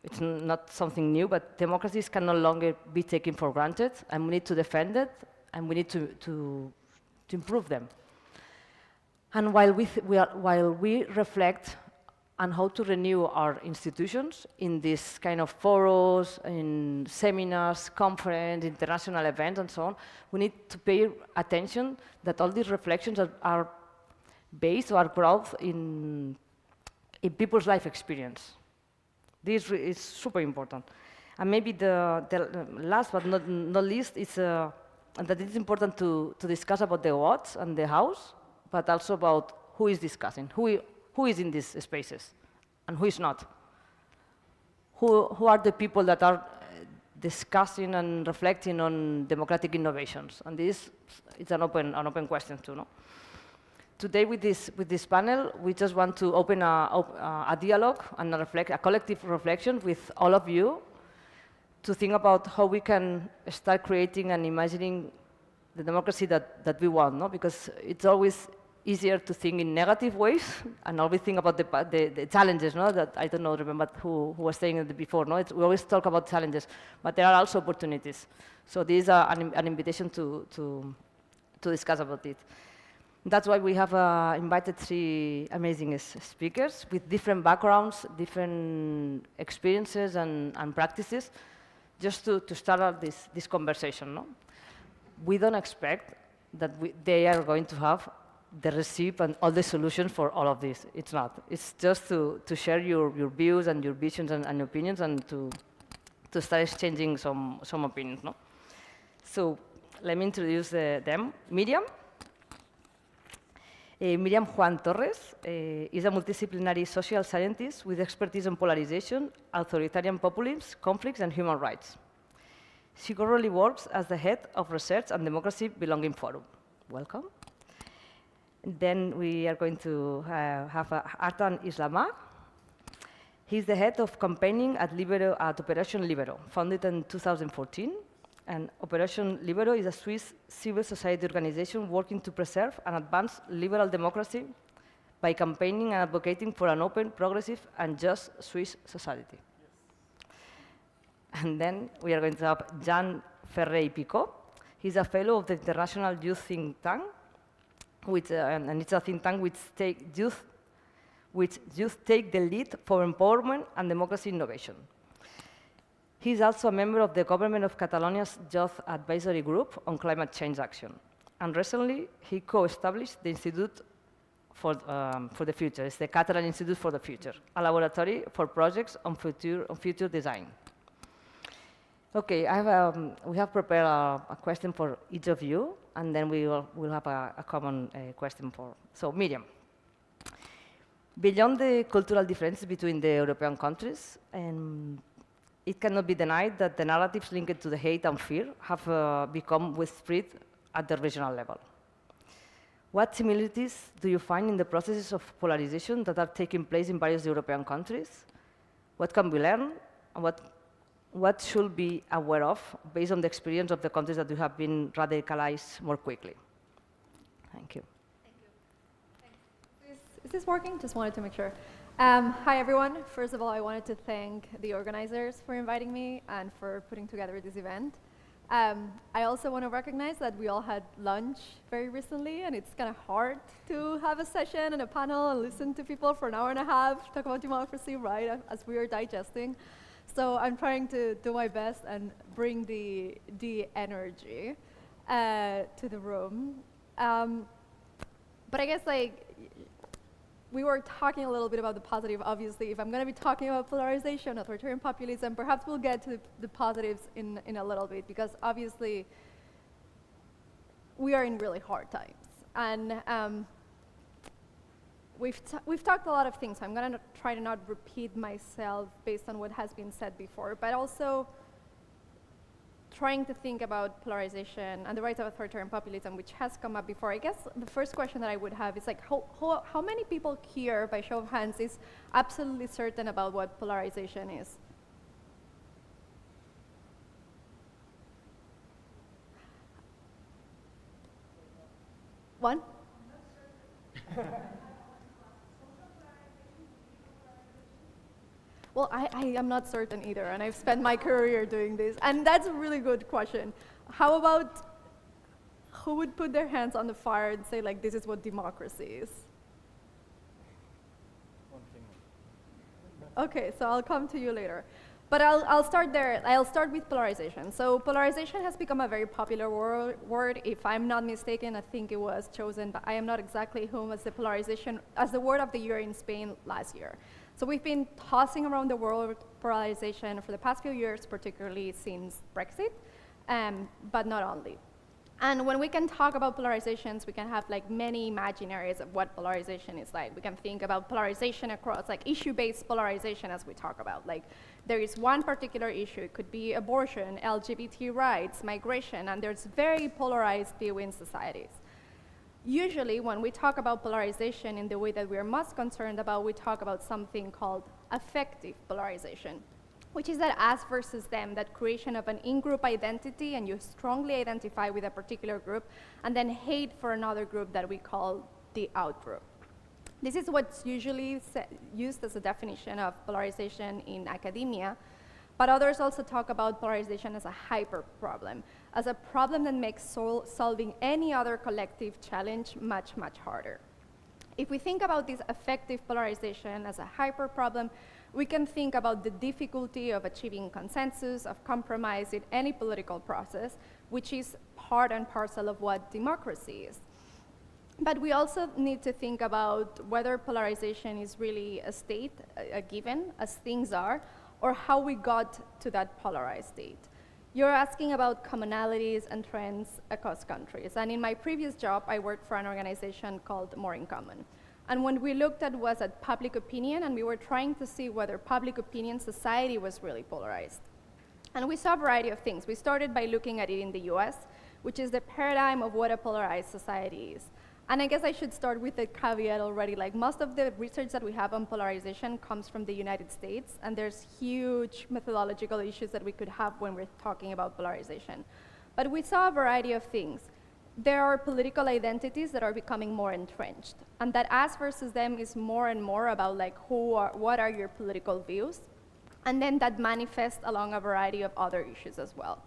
it's not something new, but democracies can no longer be taken for granted, and we need to defend it, and we need to improve them. And while we reflect on how to renew our institutions in this kind of forums, in seminars, conferences, international events, and so on, we need to pay attention that all these reflections are based or growth in people's life experience. This is super important. And maybe the last but not least is that it's important to discuss about the what and the hows, but also about who is discussing, who is in these spaces and who is not. Who are the people that are discussing and reflecting on democratic innovations? And this is an open question too, no? Today with this panel, we just want to open a dialogue and a collective reflection with all of you to think about how we can start creating and imagining the democracy that we want, no? Because it's always easier to think in negative ways and always think about the challenges, no? That I don't know, remember who was saying it before, no? We always talk about challenges, but there are also opportunities. So this is an invitation to discuss about it. That's why we have invited 3 amazing speakers with different backgrounds, different experiences and practices, just to start out this conversation, no? We don't expect that they are going to have the recipe and all the solutions for all of this. It's not. It's just to share your views and your visions and opinions and to start exchanging some opinions, no? So let me introduce them. Miriam. Miriam Juan Torres is a multidisciplinary social scientist with expertise in polarization, authoritarian populism, conflicts, and human rights. She currently works as the head of Research and Democracy Belonging Forum. Welcome. Then we are going to have Artan Islama. He's the head of campaigning at Operation Libero, founded in 2014. And Operation Libero is a Swiss civil society organization working to preserve and advance liberal democracy by campaigning and advocating for an open, progressive, and just Swiss society. And then we are going to have Jean Ferrey-Picot. He's a fellow of the International Youth Think Tank, and it's a think tank which youth take the lead for empowerment and democracy innovation. He's also a member of the government of Catalonia's Youth Advisory Group on Climate Change Action. And recently, he co-established the Institute for the Future. It's the Catalan Institute for the Future, a laboratory for projects on future design. Okay, we have prepared a question for each of you, and then we'll have a common question for. So, Miriam, beyond the cultural differences between the European countries, it cannot be denied that the narratives linked to the hate and fear have become widespread at the regional level. What similarities do you find in the processes of polarization that are taking place in various European countries? What can we learn? And what should be aware of based on the experience of the countries that you have been radicalized more quickly? Thank you. Thank you. Is this working? Just wanted to make sure. Hi, everyone. First of all, I wanted to thank the organizers for inviting me and for putting together this event. I also want to recognize that we all had lunch very recently, and it's kind of hard to have a session and a panel and listen to people for an hour and a half, talk about democracy, right, as we are digesting. So I'm trying to do my best and bring the energy to the room. But I guess, like, we were talking a little bit about the positive. Obviously, if I'm going to be talking about polarization, authoritarian populism, perhaps we'll get to the positives in a little bit, because obviously we are in really hard times. And we've talked a lot of things. So I'm going to try to not repeat myself based on what has been said before, but also trying to think about polarization and the rise of authoritarian populism, which has come up before. I guess the first question that I would have is, like, how many people here, by show of hands, is absolutely certain about what polarization is? One? Well, I am not certain either, and I've spent my career doing this. And that's a really good question. How about who would put their hands on the fire and say, like, this is what democracy is? Okay, so I'll come to you later. But I'll start there. I'll start with polarization. So polarization has become a very popular word. If I'm not mistaken, I think it was chosen, but I am not exactly whom as the word of the year in Spain last year. So we've been tossing around the word polarization for the past few years, particularly since Brexit, but not only. And when we can talk about polarizations, we can have, like, many imaginaries of what polarization is like. We can think about polarization across, like, issue-based polarization, as we talk about. Like, there is one particular issue. It could be abortion, LGBT rights, migration, and there's very polarized view in societies. Usually, when we talk about polarization in the way that we are most concerned about, we talk about something called affective polarization. which is that us versus them, that creation of an in-group identity, and you strongly identify with a particular group, and then hate for another group that we call the out-group. This is what's usually used as a definition of polarization in academia, but others also talk about polarization as a hyper problem, as a problem that makes solving any other collective challenge much, much harder. If we think about this affective polarization as a hyper problem, we can think about the difficulty of achieving consensus, of compromise in any political process, which is part and parcel of what democracy is. But we also need to think about whether polarization is really a state, a given, as things are, or how we got to that polarized state. You're asking about commonalities and trends across countries. And in my previous job, I worked for an organization called More in Common. And when we looked at was at public opinion, and we were trying to see whether public opinion society was really polarized. And we saw a variety of things. We started by looking at it in the US, which is the paradigm of what a polarized society is. And I guess I should start with the caveat already, like most of the research that we have on polarization comes from the United States, and there's huge methodological issues that we could have when we're talking about polarization. But we saw a variety of things. There are political identities that are becoming more entrenched, and that us versus them is more and more about like what are your political views, and then that manifests along a variety of other issues as well.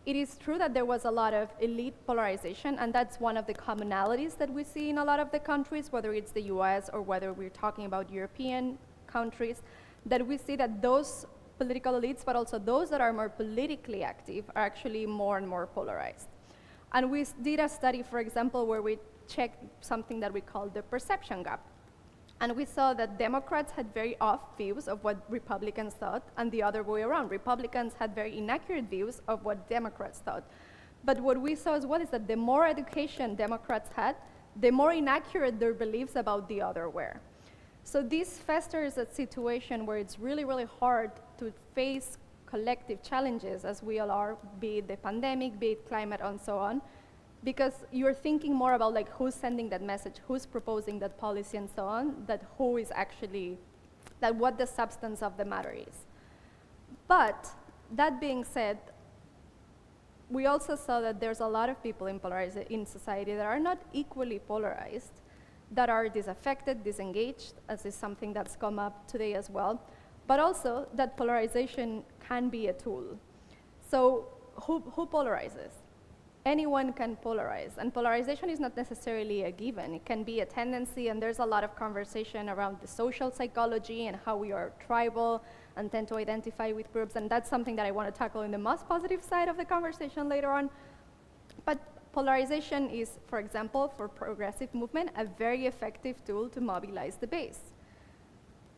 It is true that there was a lot of elite polarization, and that's one of the commonalities that we see in a lot of the countries, whether it's the US or whether we're talking about European countries, that we see that those political elites, but also those that are more politically active, are actually more and more polarized. And we did a study, for example, where we checked something that we call the perception gap. And we saw that Democrats had very off views of what Republicans thought, and the other way around. Republicans had very inaccurate views of what Democrats thought. But what we saw as well is that the more education Democrats had, the more inaccurate their beliefs about the other were. So this festers a situation where it's really, really hard to face collective challenges, as we all are, be it the pandemic, be it climate, and so on, because you're thinking more about like who's sending that message, who's proposing that policy, and so on, that who is actually, that what the substance of the matter is. But that being said, we also saw that there's a lot of people in society that are not equally polarized, that are disaffected, disengaged, as is something that's come up today as well, but also that polarization can be a tool. So who polarizes? Anyone can polarize, and polarization is not necessarily a given. It can be a tendency, and there's a lot of conversation around the social psychology and how we are tribal and tend to identify with groups, and that's something that I want to tackle in the most positive side of the conversation later on. But polarization is, for example, for progressive movement, a very effective tool to mobilize the base.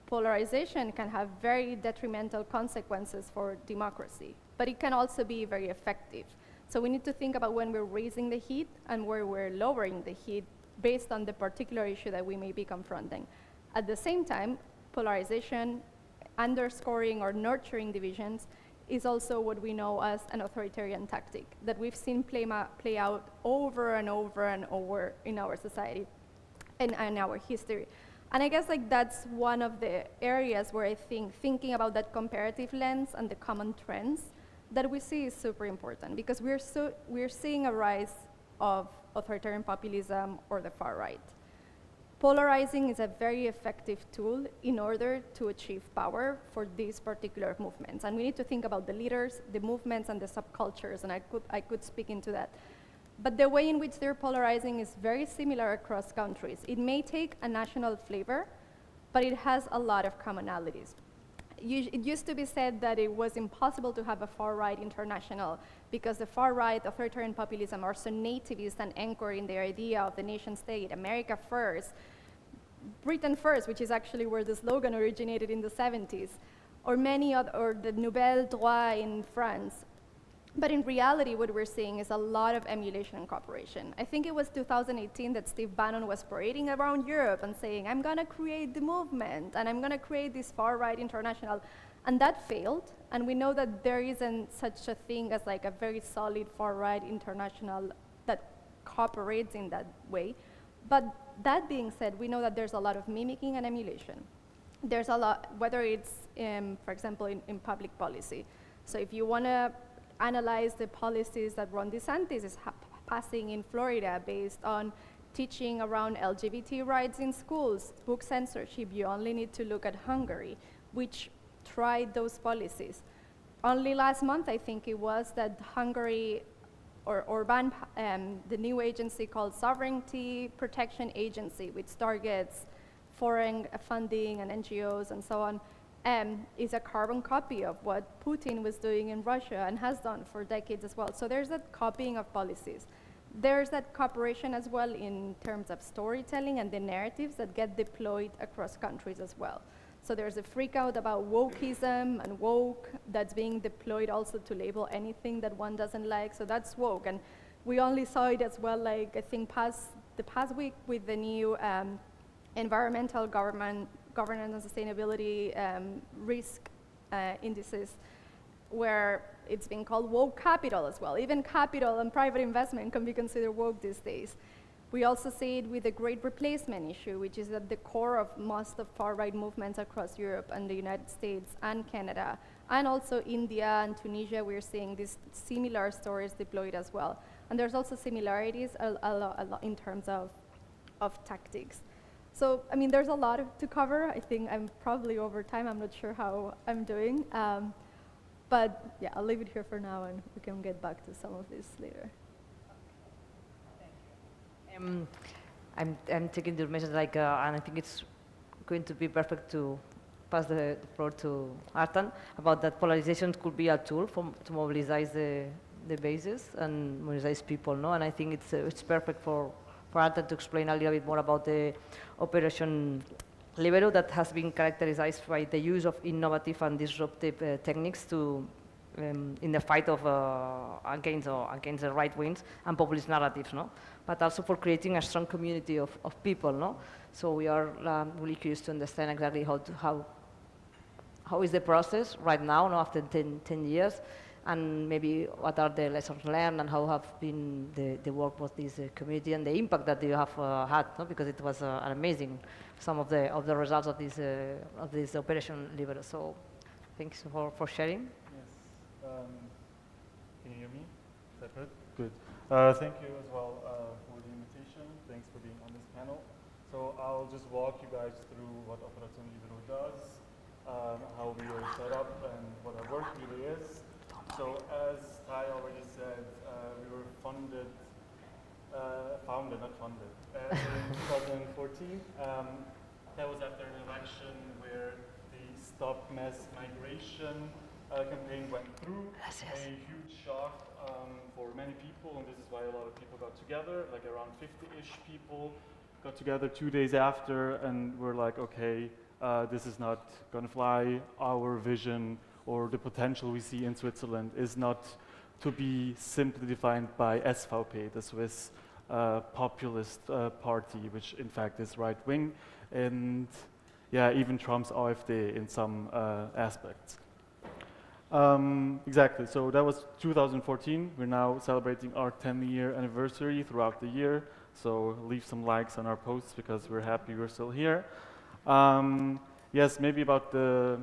Polarization can have very detrimental consequences for democracy, but it can also be very effective. So we need to think about when we're raising the heat and where we're lowering the heat based on the particular issue that we may be confronting. At the same time, polarization, underscoring or nurturing divisions is also what we know as an authoritarian tactic that we've seen play out over and over and over in our society and in our history. And I guess like that's one of the areas where I think thinking about that comparative lens and the common trends that we see is super important, because we're seeing a rise of authoritarian populism or the far right. Polarizing is a very effective tool in order to achieve power for these particular movements. And we need to think about the leaders, the movements, and the subcultures, and I could speak into that. But the way in which they're polarizing is very similar across countries. It may take a national flavor, but it has a lot of commonalities. It used to be said that it was impossible to have a far-right international because the far-right authoritarian populism are so nativist and anchored in their idea of the nation state, America first, Britain first, which is actually where the slogan originated in the 70s, or the Nouvelle Droit in France. But in reality, what we're seeing is a lot of emulation and cooperation. I think it was 2018 that Steve Bannon was parading around Europe and saying, I'm going to create the movement, and I'm going to create this far-right international. And that failed, and we know that there isn't such a thing as like a very solid far-right international that cooperates in that way. But that being said, we know that there's a lot of mimicking and emulation. there's a lot, whether it's, for example, in public policy. So if you want to analyze the policies that Ron DeSantis is passing in Florida based on teaching around LGBT rights in schools, book censorship, you only need to look at Hungary, which tried those policies. Only last month, I think it was, that Hungary or banned the new agency called Sovereignty Protection Agency, which targets foreign funding and NGOs and so on, is a carbon copy of what Putin was doing in Russia and has done for decades as well. So there's that copying of policies. There's that cooperation as well in terms of storytelling and the narratives that get deployed across countries as well. So there's a freak out about wokeism and woke that's being deployed also to label anything that one doesn't like. So that's woke. And we only saw it as well, like I think the past week with the new environmental governance and sustainability risk indices, where it's been called woke capital as well. Even capital and private investment can be considered woke these days. We also see it with the great replacement issue, which is at the core of most of far-right movements across Europe and the United States and Canada, and also India and Tunisia. We're seeing these similar stories deployed as well. And there's also similarities a lot in terms of tactics. So, I mean, there's a lot to cover. I think I'm probably over time. I'm not sure how I'm doing. But yeah, I'll leave it here for now, and we can get back to some of this later. I'm taking your message and I think it's going to be perfect to pass the floor to Artan about that polarization could be a tool to mobilize the bases and mobilize people, no? And I think it's perfect for Artan to explain a little bit more about the Operation Libero that has been characterized by the use of innovative and disruptive techniques to in the fight of against the right wings and populist narratives, no? But also for creating a strong community of people, no? So we are really curious to understand exactly how is the process right now, no, after 10 years, and maybe what are the lessons learned and how have been the work of this community and the impact that you have had, no? Because it was an amazing, some of the results of this Operation Libero. So thanks for sharing. Can you hear me? Is that good? Good. Thank you as well for the invitation. Thanks for being on this panel. So I'll just walk you guys through what Operation Libero does, how we are set up, and what our work really is. So as Ty already said, we were founded in 2014. That was after an election where the Stop Mass Migration campaign went through. Yes. A huge shock for many people, and this is why a lot of people got together, like around 50-ish people got together 2 days after, and we're like, okay, this is not gonna fly. Our vision or the potential we see in Switzerland is not to be simply defined by SVP, the Swiss populist party, which in fact is right-wing, and yeah, even Trump's AfD in some aspects. Exactly, so that was 2014. We're now celebrating our 10-year anniversary throughout the year, so leave some likes on our posts because we're happy we're still here. Yes, maybe about the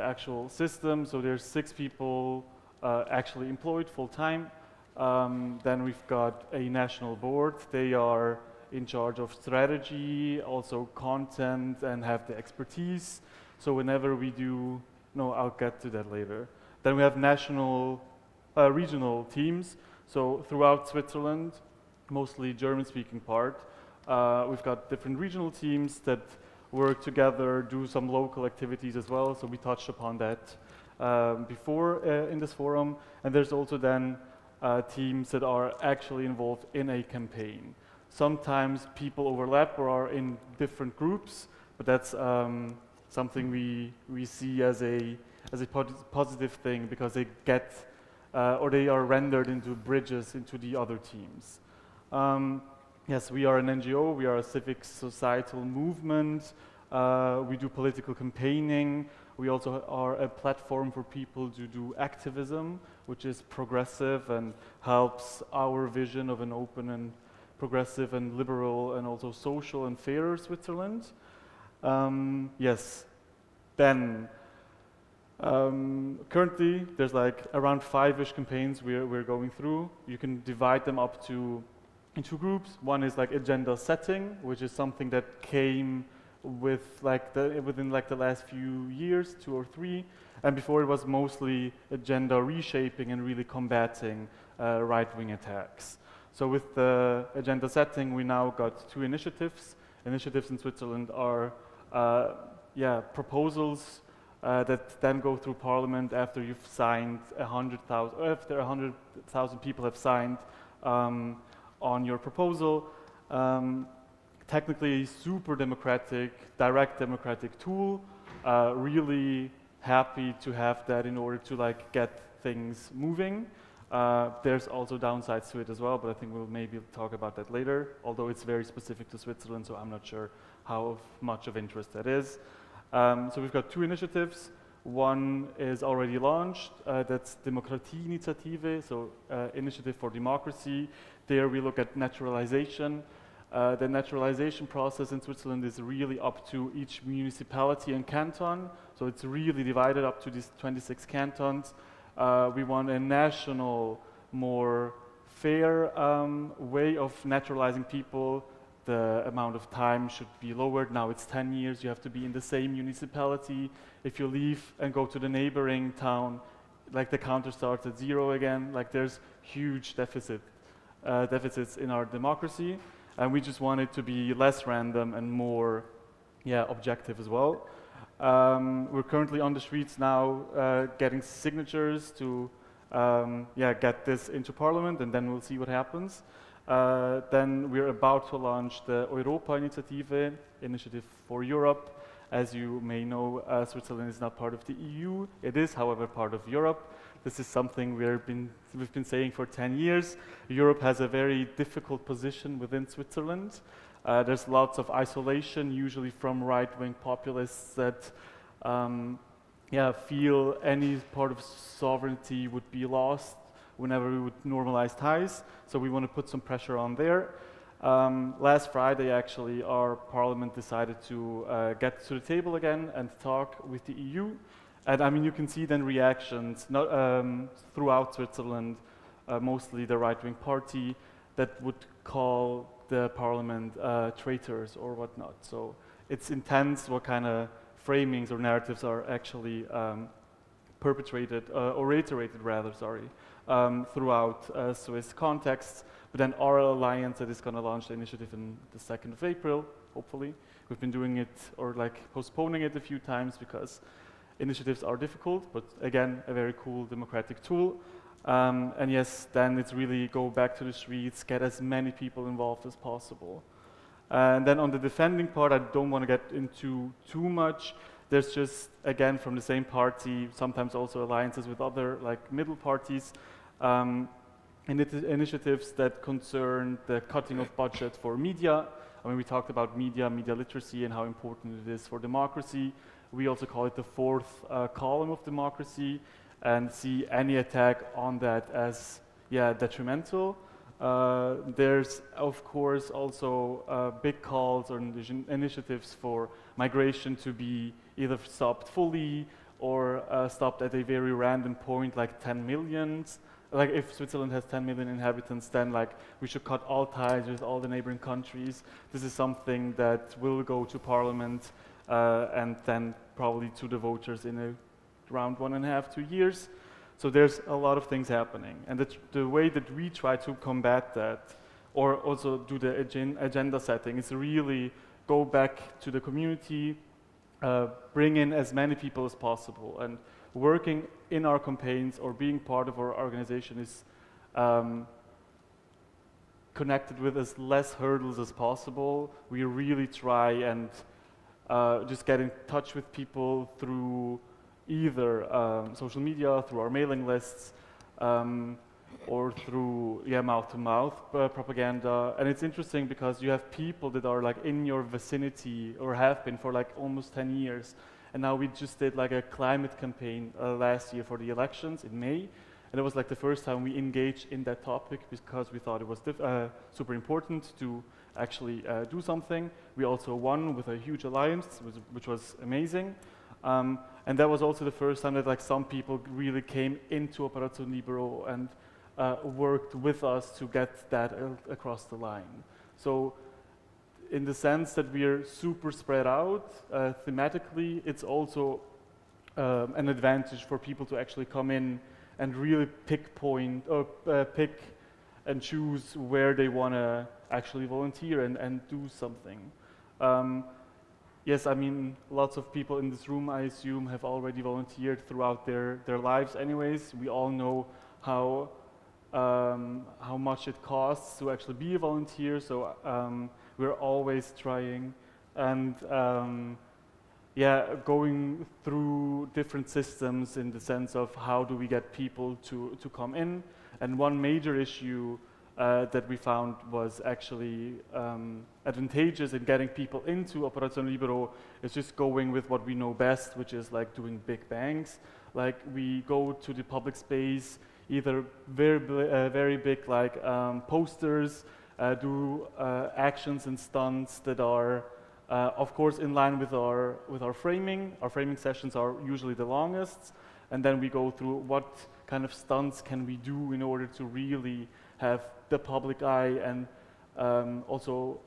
actual system. So there's 6 people actually employed full-time. Then we've got a national board. They are in charge of strategy, also content, and have the expertise. So whenever we do, no, I'll get to that later. Then we have national, regional teams. So throughout Switzerland, mostly German-speaking part, we've got different regional teams that work together, do some local activities as well. So we touched upon that before in this forum. And there's also then teams that are actually involved in a campaign. Sometimes people overlap or are in different groups, but that's something we see as a positive thing because they get or they are rendered into bridges into the other teams. Yes, we are an NGO, we are a civic societal movement, we do political campaigning, we also are a platform for people to do activism, which is progressive and helps our vision of an open and progressive and liberal and also social and fairer Switzerland. Yes, Then, currently, there's like around 5-ish campaigns we're going through. You can divide them up in 2 groups. One is like agenda setting, which is something that came with like within like the last few years, 2 or 3. And before it was mostly agenda reshaping and really combating right-wing attacks. So with the agenda setting, we now got 2 initiatives. Initiatives in Switzerland are proposals that then go through Parliament after you've signed 100,000, after 100,000 people have signed on your proposal. Technically super democratic, direct democratic tool. Really happy to have that in order to like get things moving. There's also downsides to it as well, but I think we'll maybe talk about that later, although it's very specific to Switzerland, so I'm not sure how much of interest that is. So we've got 2 initiatives. One is already launched, that's Demokratieinitiative, so Initiative for Democracy. There we look at naturalization. The naturalization process in Switzerland is really up to each municipality and canton, so it's really divided up to these 26 cantons. We want a national, more fair way of naturalizing people. The amount of time should be lowered. Now it's 10 years, you have to be in the same municipality. If you leave and go to the neighboring town, like the counter starts at 0 again. Like there's huge deficits in our democracy. And we just want it to be less random and more objective as well. We're currently on the streets now getting signatures to get this into Parliament, and then we'll see what happens. Then we're about to launch the Europa-Initiative, Initiative for Europe. As you may know, Switzerland is not part of the EU. It is, however, part of Europe. This is something we've been saying for 10 years. Europe has a very difficult position within Switzerland. There's lots of isolation, usually from right-wing populists that feel any part of sovereignty would be lost whenever we would normalize ties. So we want to put some pressure on there. Last Friday, actually, our parliament decided to get to the table again and talk with the EU. And I mean, you can see then reactions throughout Switzerland, mostly the right-wing party, that would call the parliament traitors or whatnot. So it's intense what kind of framings or narratives are actually perpetrated, or reiterated rather, throughout Swiss contexts. But then our alliance that is going to launch the initiative in the 2nd of April, hopefully. We've been doing it, or like postponing it a few times because initiatives are difficult, but again, a very cool democratic tool. And yes, then it's really go back to the streets, get as many people involved as possible. And then on the defending part, I don't want to get into too much. There's just, again, from the same party, sometimes also alliances with other like middle parties, initiatives that concern the cutting of budget for media. I mean, we talked about media literacy and how important it is for democracy. We also call it the 4th column of democracy, and see any attack on that as detrimental. There's of course also big calls or initiatives for migration to be either stopped fully or stopped at a very random point, like 10 million. Like if Switzerland has 10 million inhabitants, then like we should cut all ties with all the neighboring countries. This is something that will go to Parliament and then probably to the voters in around 1.5 to 2 years. So there's a lot of things happening. And the way that we try to combat that, or also do the agenda setting, is really go back to the community, bring in as many people as possible. And working in our campaigns or being part of our organization is connected with as less hurdles as possible. We really try and just get in touch with people through either social media, through our mailing lists, or through mouth-to-mouth propaganda. And it's interesting because you have people that are like in your vicinity or have been for like almost 10 years. And now we just did like a climate campaign last year for the elections in May. And it was like the first time we engaged in that topic because we thought it was super important to actually do something. We also won with a huge alliance, which was amazing. And that was also the first time that like some people really came into Operazione Libero and worked with us to get that across the line. So in the sense that we are super spread out thematically, it's also an advantage for people to actually come in and really pick and choose where they want to actually volunteer and do something. Yes, I mean, lots of people in this room, I assume, have already volunteered throughout their lives anyways. We all know how much it costs to actually be a volunteer, so we're always trying. And yeah, going through different systems in the sense of how do we get people to come in. And one major issue that we found was actually advantageous in getting people into Operazione Libero is just going with what we know best, which is like doing big bangs. Like we go to the public space, either very big like posters, do actions and stunts that are of course in line with our framing. Our framing sessions are usually the longest, and then we go through what kind of stunts can we do in order to really have the public eye and also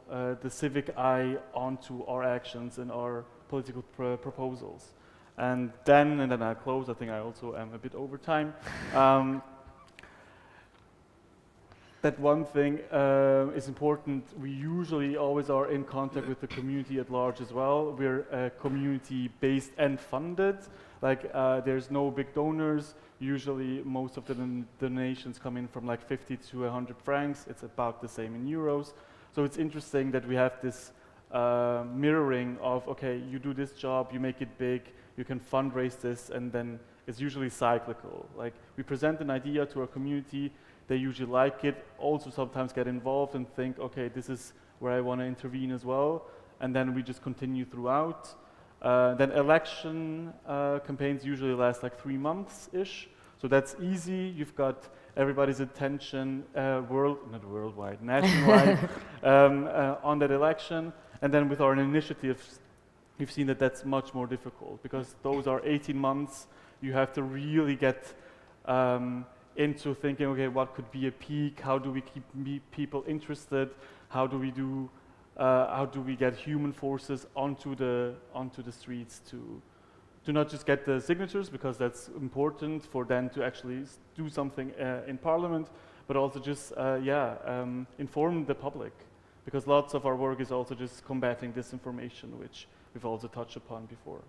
the civic eye onto our actions and our political proposals. And then I close. I think I also am a bit over time. That one thing is important. We usually always are in contact with the community at large as well. We're community-based and funded. Like there's no big donors. Usually most of the donations come in from like 50 to 100 francs. It's about the same in euros. So it's interesting that we have this mirroring of, okay, you do this job, you make it big, you can fundraise this, and then it's usually cyclical. Like we present an idea to our community, they usually like it, also sometimes get involved and think, okay, this is where I want to intervene as well, and then we just continue throughout. Then election campaigns usually last like 3 months-ish, so that's easy. You've got everybody's attention, nationwide, on that election. And then with our initiatives, we've seen that that's much more difficult because those are 18 months. You have to really get into thinking, okay, what could be a peak? How do we keep people interested? How do we get human forces onto the streets to not just get the signatures, because that's important for them to actually do something in Parliament, but also just inform the public, because lots of our work is also just combating disinformation, which we've also touched upon before.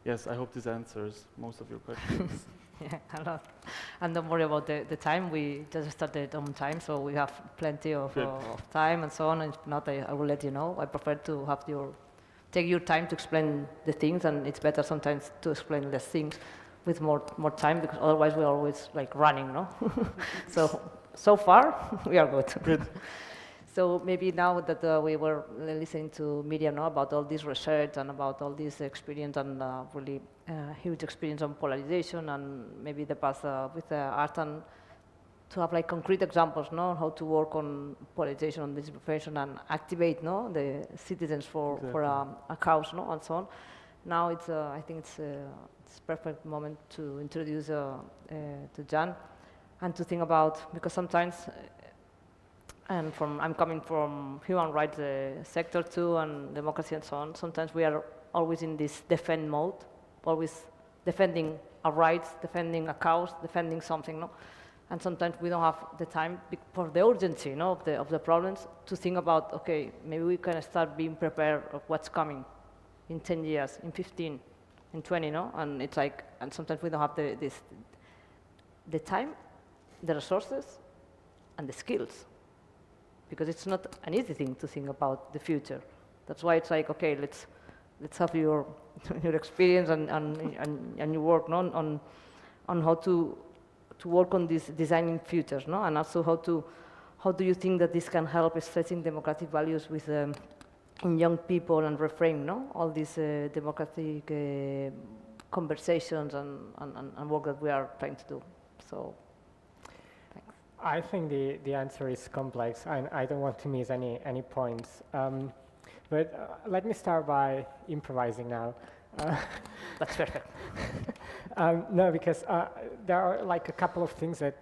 Yes, I hope this answers most of your questions. Yeah, a lot. And don't worry about the time. We just started on time, so we have plenty of time and so on. And if not, I will let you know. I prefer to have take your time to explain the things, and it's better sometimes to explain less things with more time, because otherwise we're always like running, no? So far, we are good. Good. So maybe now that we were listening to Miriam about all this research and about all this experience and really huge experience on polarization and maybe the past with art, and to have like concrete examples, no, how to work on polarization, on disinformation, and activate, no, the citizens for a cause, no, and so on. Now it's I think it's perfect moment to introduce to Jan and to think about, because sometimes. And I'm coming from human rights sector too, and democracy and so on. Sometimes we are always in this defend mode, always defending our rights, defending a cause, defending something, no? And sometimes we don't have the time for the urgency, no, of the problems, to think about, okay, maybe we can start being prepared of what's coming in 10 years, in 15, in 20, no? And it's like, and sometimes we don't have the time, the resources, and the skills. Because it's not an easy thing to think about the future. That's why it's like, okay, let's have your experience and your work, no, on how to work on this designing futures, no, and also how do you think that this can help stressing democratic values with in young people and reframe, no, all these democratic conversations and work that we are trying to do. So. I think the answer is complex, and I don't want to miss any points. But let me start by improvising now. That's perfect. No, because there are like a couple of things that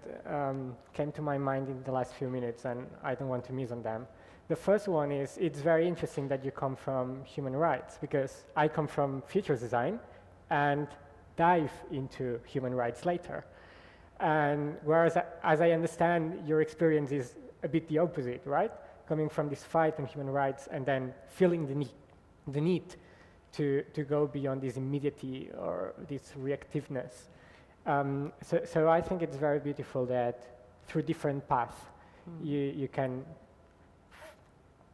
came to my mind in the last few minutes, and I don't want to miss on them. The first one is, it's very interesting that you come from human rights, because I come from futures design and dive into human rights later. And whereas, as I understand, your experience is a bit the opposite, right? Coming from this fight on human rights and then feeling the need to go beyond this immediacy or this reactiveness. So I think it's very beautiful that through different paths, you can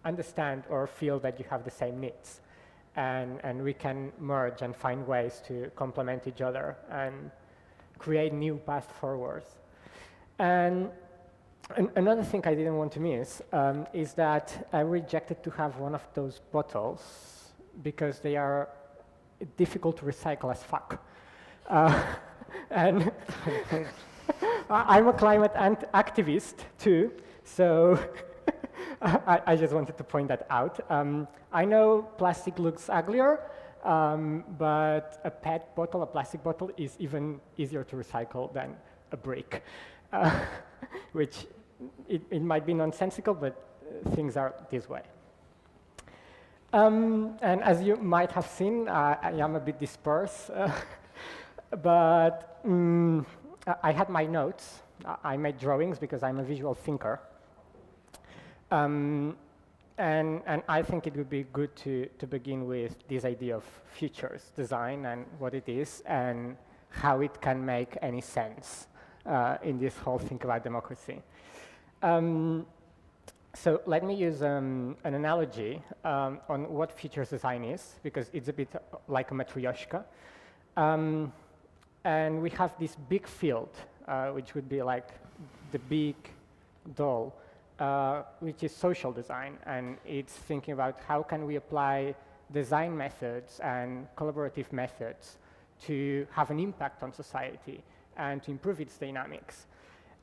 understand or feel that you have the same needs. And we can merge and find ways to complement each other and create new paths forwards. And another thing I didn't want to miss is that I rejected to have one of those bottles because they are difficult to recycle as fuck. And I'm a climate activist too, so I just wanted to point that out. I know plastic looks uglier, but a PET bottle, a plastic bottle, is even easier to recycle than a brick, which it might be nonsensical, but things are this way. And as you might have seen, I am a bit dispersed, but I had my notes. I made drawings because I'm a visual thinker. And I think it would be good to begin with this idea of futures design and what it is and how it can make any sense in this whole think about democracy. So let me use an analogy on what futures design is, because it's a bit like a matryoshka. And we have this big field, which would be like the big doll, which is social design, and it's thinking about how can we apply design methods and collaborative methods to have an impact on society and to improve its dynamics.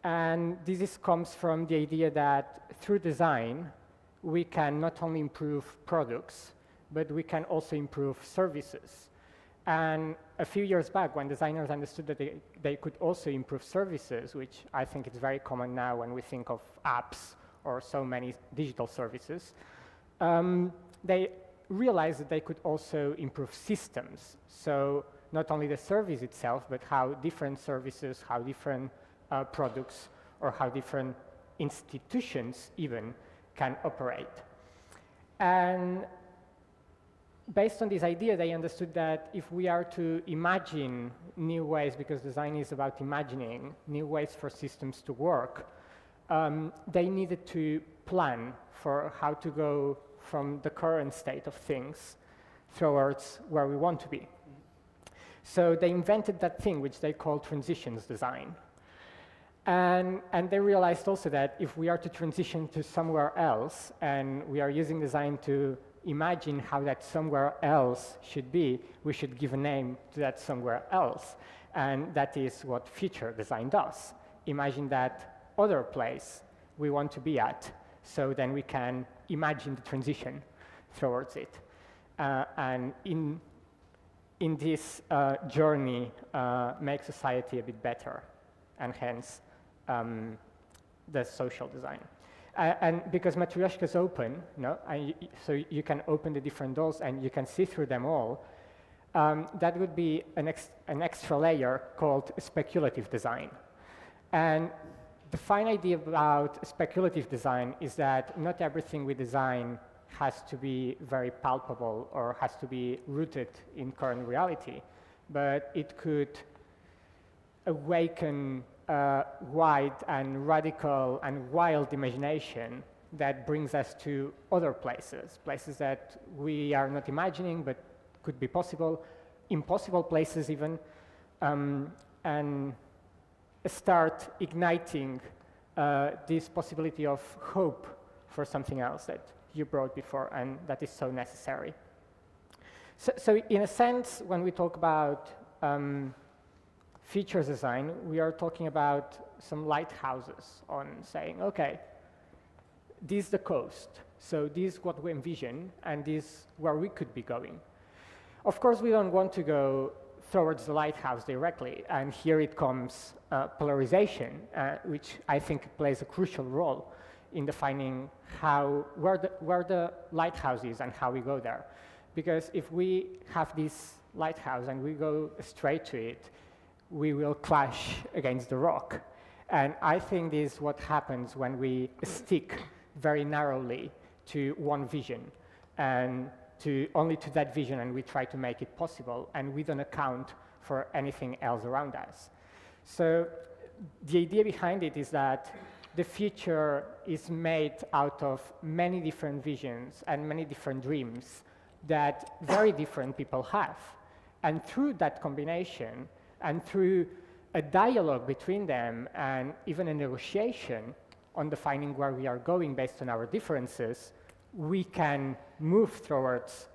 And this comes from the idea that through design, we can not only improve products, but we can also improve services. And a few years back, when designers understood that they could also improve services, which I think is very common now when we think of apps or so many digital services, they realized that they could also improve systems. So not only the service itself, but how different services, how different products, or how different institutions even can operate. And based on this idea, they understood that if we are to imagine new ways, because design is about imagining new ways for systems to work, they needed to plan for how to go from the current state of things towards where we want to be. So they invented that thing which they call transitions design. And they realized also that if we are to transition to somewhere else, and we are using design to imagine how that somewhere else should be, we should give a name to that somewhere else. And that is what future design does. Imagine that other place we want to be at, so then we can imagine the transition towards it. And in this journey, make society a bit better, and hence the social design. And because Matryoshka is open, no? So you can open the different dolls and you can see through them all, that would be an extra layer called speculative design. And the fine idea about speculative design is that not everything we design has to be very palpable or has to be rooted in current reality, but it could awaken wide and radical and wild imagination that brings us to other places, places that we are not imagining but could be possible, impossible places even, and start igniting this possibility of hope for something else that you brought before and that is so necessary. So in a sense, when we talk about features design, we are talking about some lighthouses on saying, okay, this is the coast, so this is what we envision, and this is where we could be going. Of course, we don't want to go towards the lighthouse directly, and here it comes polarization, which I think plays a crucial role in defining where the lighthouse is and how we go there. Because if we have this lighthouse and we go straight to it, we will clash against the rock. And I think this is what happens when we stick very narrowly to one vision and only to that vision, and we try to make it possible, and we don't account for anything else around us. So the idea behind it is that the future is made out of many different visions and many different dreams that very different people have. And through that combination, and through a dialogue between them, and even a negotiation on defining where we are going based on our differences, we can move towards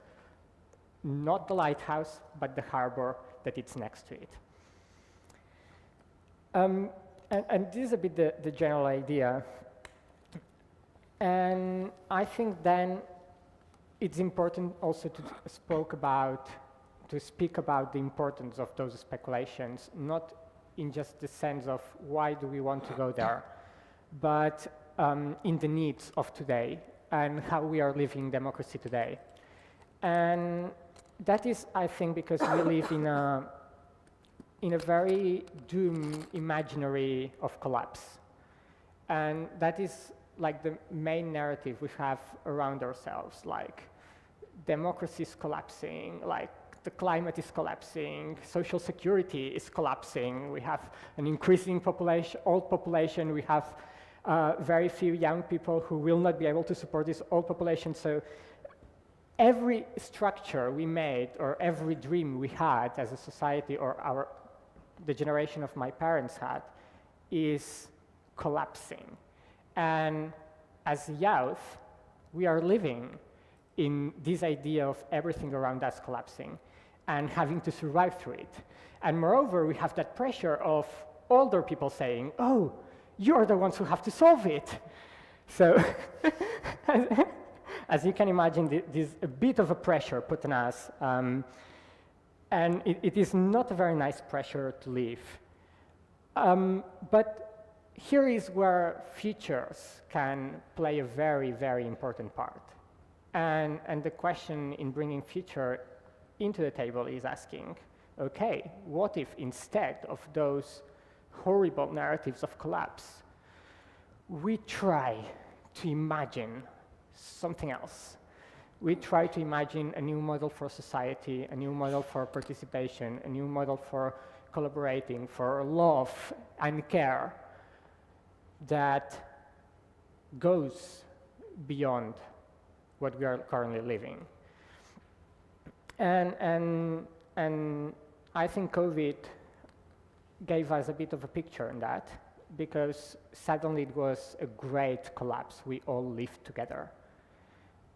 not the lighthouse, but the harbor that it's next to it. And this is a bit the general idea. And I think then it's important also to speak about the importance of those speculations, not in just the sense of why do we want to go there, but in the needs of today and how we are living democracy today. And that is, I think, because we live in a very doomed imaginary of collapse. And that is like the main narrative we have around ourselves, like democracy is collapsing, like the climate is collapsing, social security is collapsing, we have an increasing population, old population, we have very few young people who will not be able to support this old population. So every structure we made, or every dream we had as a society, or the generation of my parents had, is collapsing. And as youth, we are living in this idea of everything around us collapsing and having to survive through it. And moreover, we have that pressure of older people saying, oh, you're the ones who have to solve it. So as you can imagine, there's a bit of a pressure put on us. And it is not a very nice pressure to live. But here is where futures can play a very, very important part. And the question in bringing future into the table is asking, okay, what if instead of those horrible narratives of collapse, we try to imagine something else? We try to imagine a new model for society, a new model for participation, a new model for collaborating, for love and care that goes beyond what we are currently living. And I think COVID gave us a bit of a picture in that, because suddenly it was a great collapse. We all lived together.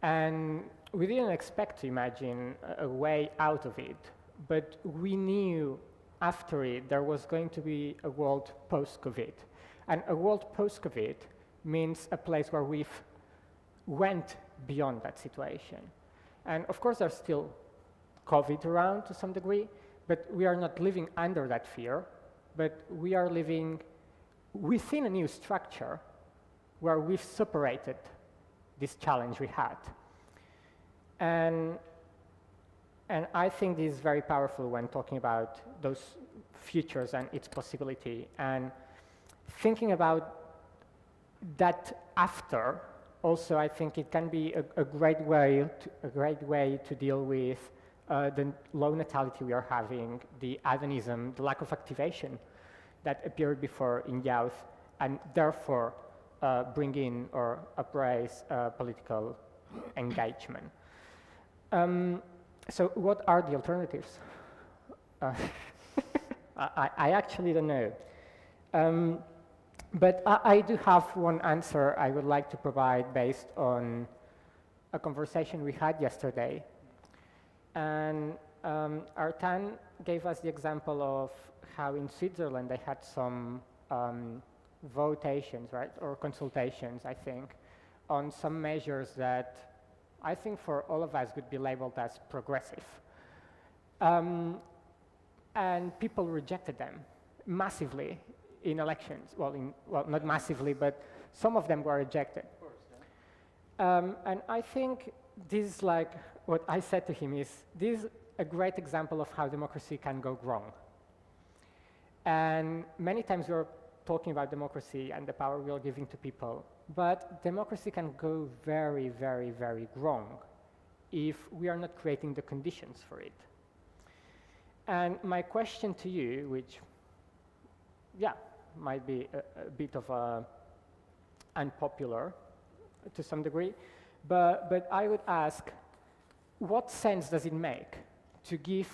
And we didn't expect to imagine a way out of it, but we knew after it there was going to be a world post-COVID. And a world post-COVID means a place where we've went beyond that situation. And of course there's still COVID around to some degree, but we are not living under that fear, but we are living within a new structure where we've separated this challenge we had. And I think this is very powerful when talking about those futures and its possibility, and thinking about that after. Also, I think it can be a great way to deal with the low natality we are having, the adonism, the lack of activation that appeared before in youth, and therefore bring in or upraise political engagement. So what are the alternatives? I actually don't know. But I do have one answer I would like to provide based on a conversation we had yesterday. And Artan gave us the example of how in Switzerland they had some votations, right, or consultations, I think, on some measures that I think for all of us would be labeled as progressive. And people rejected them massively in elections. Well, not massively, but some of them were rejected. Of course, yeah. And I think this is like what I said to him is, this is a great example of how democracy can go wrong. And many times we're talking about democracy and the power we are giving to people, but democracy can go very, very, very wrong if we are not creating the conditions for it. And my question to you, which, yeah, might be a bit of unpopular to some degree, but I would ask, what sense does it make to give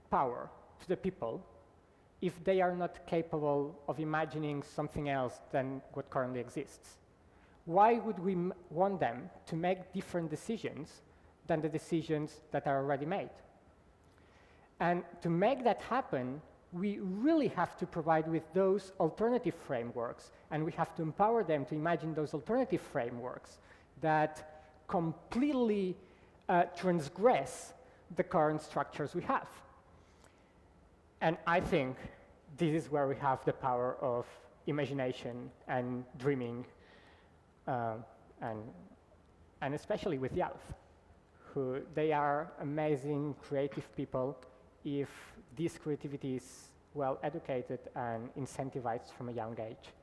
power to the people if they are not capable of imagining something else than what currently exists? Why would we want them to make different decisions than the decisions that are already made? And to make that happen, we really have to provide with those alternative frameworks, and we have to empower them to imagine those alternative frameworks that completely transgress the current structures we have. And I think this is where we have the power of imagination and dreaming, and especially with youth, who they are amazing, creative people if this creativity is well educated and incentivized from a young age,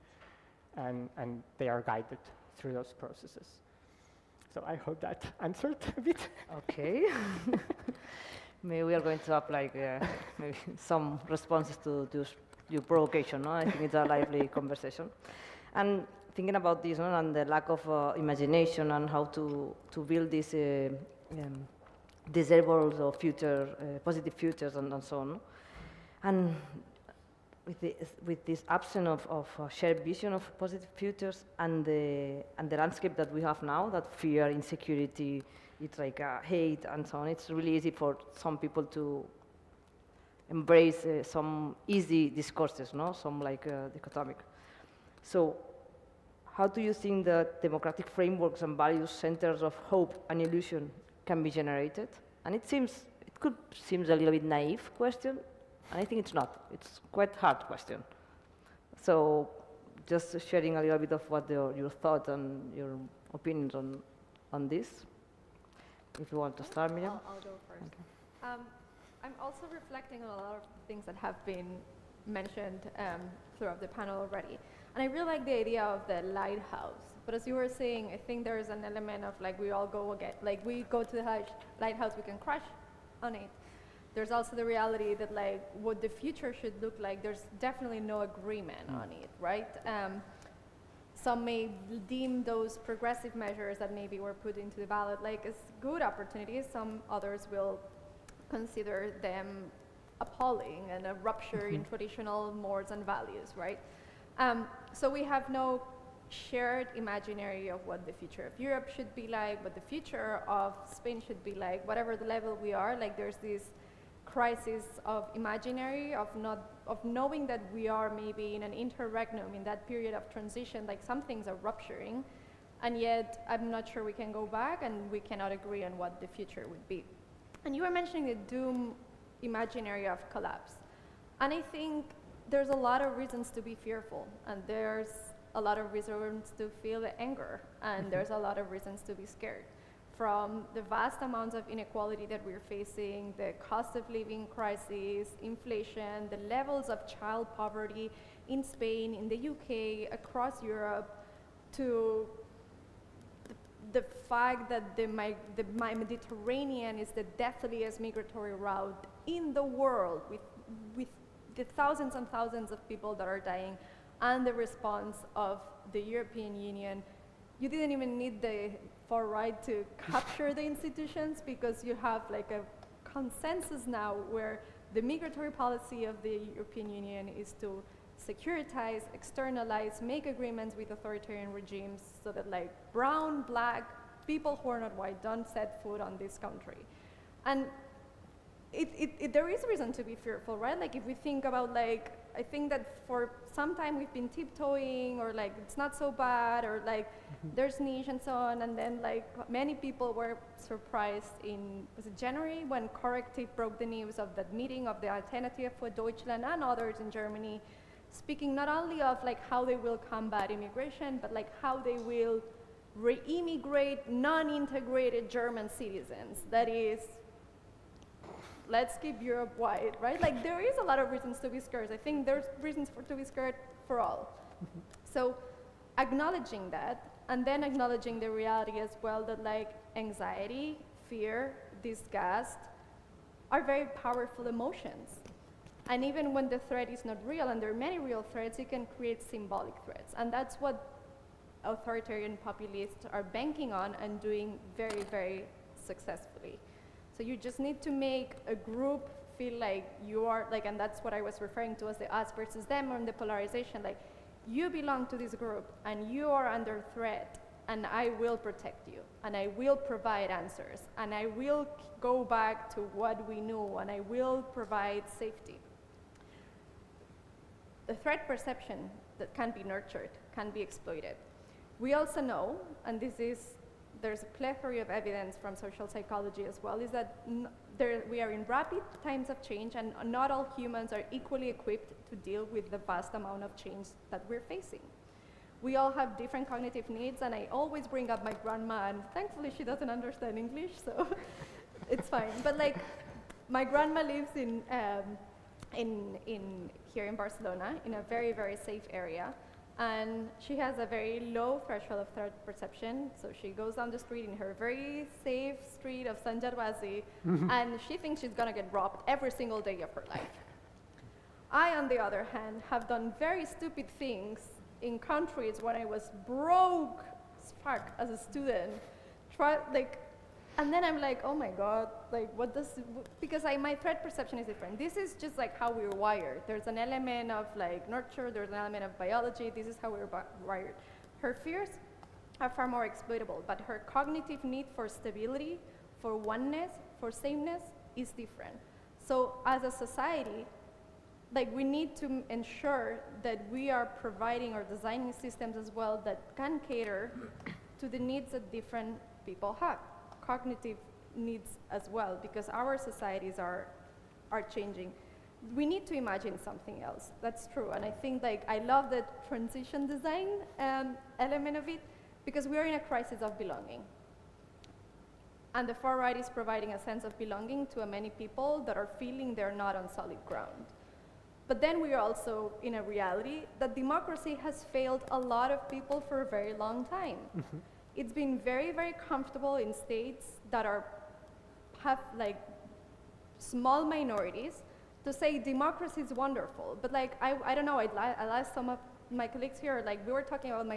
and they are guided through those processes. So I hope that answered a bit. Okay. Maybe we are going to apply maybe some responses to your provocation. No? I think it's a lively conversation. And thinking about this, no, and the lack of imagination and how to build these desirable or future, positive futures and so on. No? And with this absence of shared vision of positive futures and the landscape that we have now, that fear, insecurity, it's like hate and so on, it's really easy for some people to embrace some easy discourses, no? Some like dichotomic. So how do you think that democratic frameworks and values centers of hope and illusion can be generated? And it could seem a little bit naive question, and I think it's not. It's quite hard question. So just sharing a little bit of what your thought and your opinions on this. If you want to start, Miriam. I'll go first. Okay. I'm also reflecting on a lot of things that have been mentioned throughout the panel already. And I really like the idea of the lighthouse. But as you were saying, I think there's an element of like we all go again, like we go to the lighthouse, we can crash on it. There's also the reality that like what the future should look like, there's definitely no agreement on it, right? Some may deem those progressive measures that maybe were put into the ballot like as good opportunities. Some others will consider them appalling and a rupture in traditional mores and values, right? So we have no shared imaginary of what the future of Europe should be like, what the future of Spain should be like, whatever the level we are, like there's this crisis of imaginary, of knowing that we are maybe in an interregnum, in that period of transition, like some things are rupturing, and yet I'm not sure we can go back and we cannot agree on what the future would be. And you were mentioning the doom imaginary of collapse. And I think there's a lot of reasons to be fearful, and there's a lot of reasons to feel the anger, and there's a lot of reasons to be scared. From the vast amounts of inequality that we're facing, the cost of living crisis, inflation, the levels of child poverty in Spain, in the UK, across Europe, to the fact that the Mediterranean is the deadliest migratory route in the world, with the thousands and thousands of people that are dying, and the response of the European Union. You didn't even need the far right to capture the institutions, because you have like a consensus now where the migratory policy of the European Union is to securitize, externalize, make agreements with authoritarian regimes so that like brown, black, people who are not white don't set foot on this country. And there is reason to be fearful, right? Like if we think about like, I think that for some time we've been tiptoeing, or like it's not so bad, or like there's niche and so on, and then like many people were surprised was it January, when Corrective broke the news of that meeting of the Alternative for Deutschland and others in Germany, speaking not only of like how they will combat immigration, but like how they will re-immigrate non-integrated German citizens. That is, let's keep Europe wide, right? Like there is a lot of reasons to be scared. I think there's reasons to be scared for all. So acknowledging that, and then acknowledging the reality as well that like anxiety, fear, disgust are very powerful emotions. And even when the threat is not real, and there are many real threats, you can create symbolic threats. And that's what authoritarian populists are banking on and doing very, very successfully. So you just need to make a group feel like you are, like, and that's what I was referring to as the us versus them, or the polarization, like you belong to this group and you are under threat, and I will protect you, and I will provide answers, and I will go back to what we knew, and I will provide safety. The threat perception that can be nurtured, can be exploited. We also know, and there's a plethora of evidence from social psychology as well, is that we are in rapid times of change, and not all humans are equally equipped to deal with the vast amount of change that we're facing. We all have different cognitive needs, and I always bring up my grandma, and thankfully she doesn't understand English, so it's fine. But like, my grandma lives here in Barcelona, in a very, very safe area. And she has a very low threshold of threat perception. So she goes down the street in her very safe street of Sant Gervasi, and she thinks she's gonna get robbed every single day of her life. I, on the other hand, have done very stupid things in countries when I was broke as fuck as a student. And then I'm like, oh my God, like because my threat perception is different. This is just like how we're wired. There's an element of like nurture, there's an element of biology, this is how we're wired. Her fears are far more exploitable, but her cognitive need for stability, for oneness, for sameness is different. So as a society, like we need to ensure that we are providing or designing systems as well that can cater to the needs that different people have. Cognitive needs as well, because our societies are changing. We need to imagine something else. That's true, and I think like I love the transition design element of it, because we are in a crisis of belonging. And the far right is providing a sense of belonging to many people that are feeling they're not on solid ground. But then we are also in a reality that democracy has failed a lot of people for a very long time. It's been very, very comfortable in states that have like small minorities to say democracy is wonderful. But like, I don't know, I asked some of my colleagues here, like we were talking about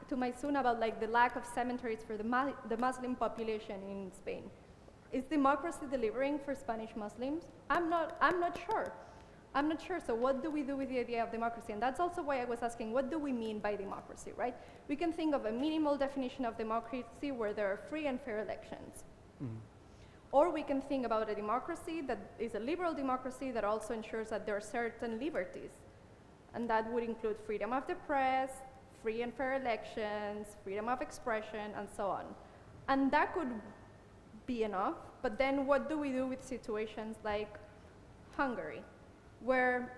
to Maysoon about like the lack of cemeteries for the Muslim population in Spain. Is democracy delivering for Spanish Muslims? I'm not sure. I'm not sure, so what do we do with the idea of democracy? And that's also why I was asking, what do we mean by democracy, right? We can think of a minimal definition of democracy where there are free and fair elections. Or we can think about a democracy that is a liberal democracy that also ensures that there are certain liberties. And that would include freedom of the press, free and fair elections, freedom of expression, and so on. And that could be enough, but then what do we do with situations like Hungary, where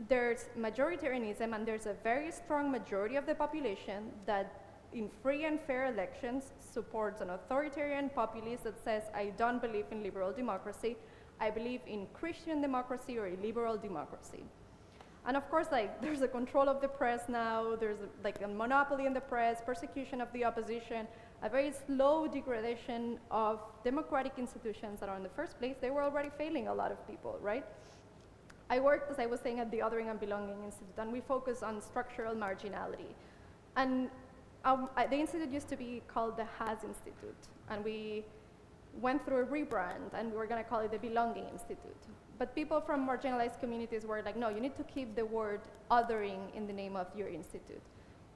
there's majoritarianism and there's a very strong majority of the population that in free and fair elections supports an authoritarian populist that says, I don't believe in liberal democracy, I believe in Christian democracy or a liberal democracy. And of course, like, there's a control of the press now, there's like a monopoly in the press, persecution of the opposition, a very slow degradation of democratic institutions that are in the first place, they were already failing a lot of people, right? I worked, as I was saying, at the Othering and Belonging Institute, and we focus on structural marginality. And the institute used to be called the Has Institute, and we went through a rebrand, and we were going to call it the Belonging Institute. But people from marginalized communities were like, no, you need to keep the word othering in the name of your institute.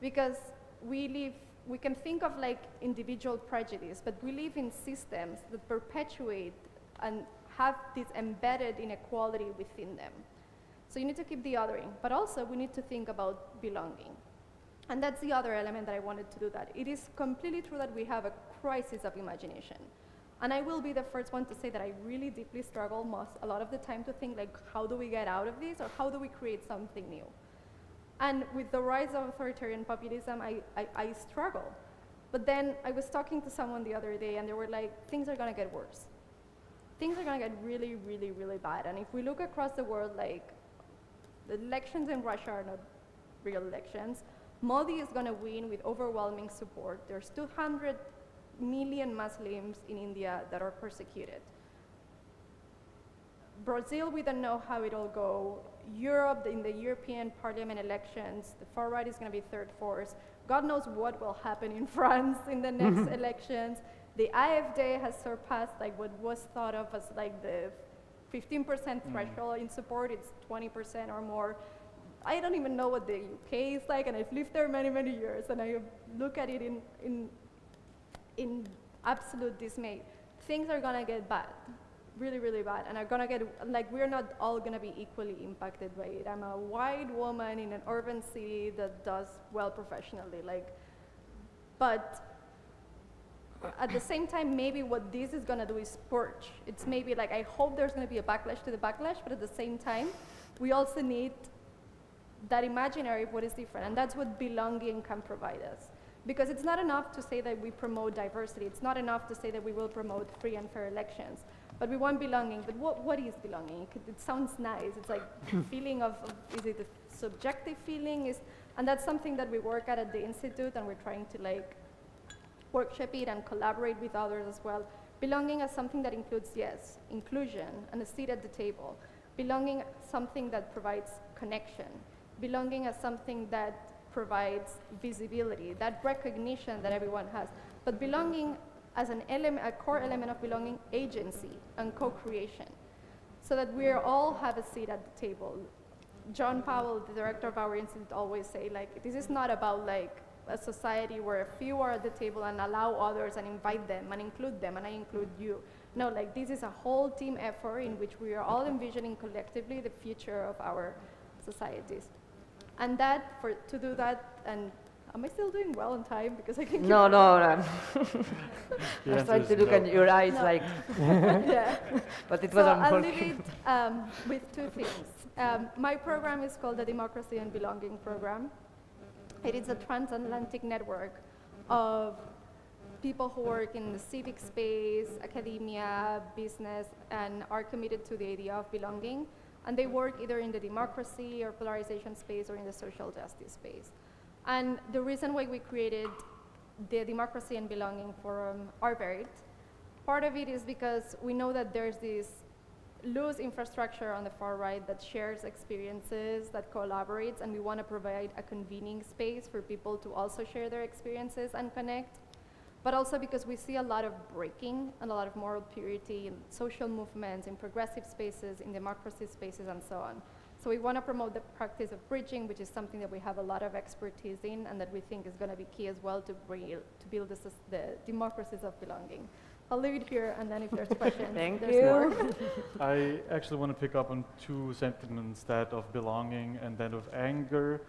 Because we can think of like individual prejudice, but we live in systems that perpetuate and have this embedded inequality within them. So you need to keep the othering, but also we need to think about belonging. And that's the other element that I wanted to do that. It is completely true that we have a crisis of imagination. And I will be the first one to say that I really deeply struggle a lot of the time to think like, how do we get out of this, or how do we create something new? And with the rise of authoritarian populism, I struggle. But then I was talking to someone the other day and they were like, things are gonna get worse. Things are gonna get really, really, really bad. And if we look across the world, like, the elections in Russia are not real elections. Modi is gonna win with overwhelming support. There's 200 million Muslims in India that are persecuted. Brazil, we don't know how it'll go. Europe, in the European Parliament elections, the far right is going to be third force. God knows what will happen in France in the next elections. The AfD has surpassed like what was thought of as like the 15% threshold in support. It's 20% or more. I don't even know what the UK is like, and I've lived there many, many years, and I look at it in absolute dismay. Things are gonna get bad, really, really bad, and are gonna get, like, we're not all gonna be equally impacted by it. I'm a white woman in an urban city that does well professionally, like, but at the same time, maybe what this is gonna do is purge. It's maybe like, I hope there's gonna be a backlash to the backlash, but at the same time, we also need that imaginary of what is different, and that's what belonging can provide us. Because it's not enough to say that we promote diversity. It's not enough to say that we will promote free and fair elections. But we want belonging. But what is belonging? It sounds nice. It's like feeling of, is it a subjective feeling? And that's something that we work at the Institute, and we're trying to like workshop it and collaborate with others as well. Belonging as something that includes, yes, inclusion and a seat at the table. Belonging something that provides connection. Belonging as something that provides visibility, that recognition that everyone has. But belonging as an element, a core element of belonging, agency and co-creation, so that we all have a seat at the table. John Powell, the director of our institute, always say, like, this is not about like a society where a few are at the table and allow others and invite them and include them, and I include you. No, like, this is a whole team effort in which we are all envisioning collectively the future of our societies. And that, to do that, and am I still doing well on time? Because I can keep No. I'm Yes, starting to look at your eyes like, yeah. but it So wasn't I'll working. leave it with two things. My program is called the Democracy and Belonging Program. It is a transatlantic network of people who work in the civic space, academia, business, and are committed to the idea of belonging. And they work either in the democracy or polarization space or in the social justice space. And the reason why we created the Democracy and Belonging Forum are varied. Part of it is because we know that there's this loose infrastructure on the far right that shares experiences, that collaborates, and we want to provide a convening space for people to also share their experiences and connect. But also because we see a lot of breaking and a lot of moral purity in social movements, in progressive spaces, in democracy spaces, and so on. So we want to promote the practice of bridging, which is something that we have a lot of expertise in, and that we think is going to be key as well to build the democracies of belonging. I'll leave it here, and then if there's questions, Thank there's you. more. I actually want to pick up on two sentiments, that of belonging and that of anger.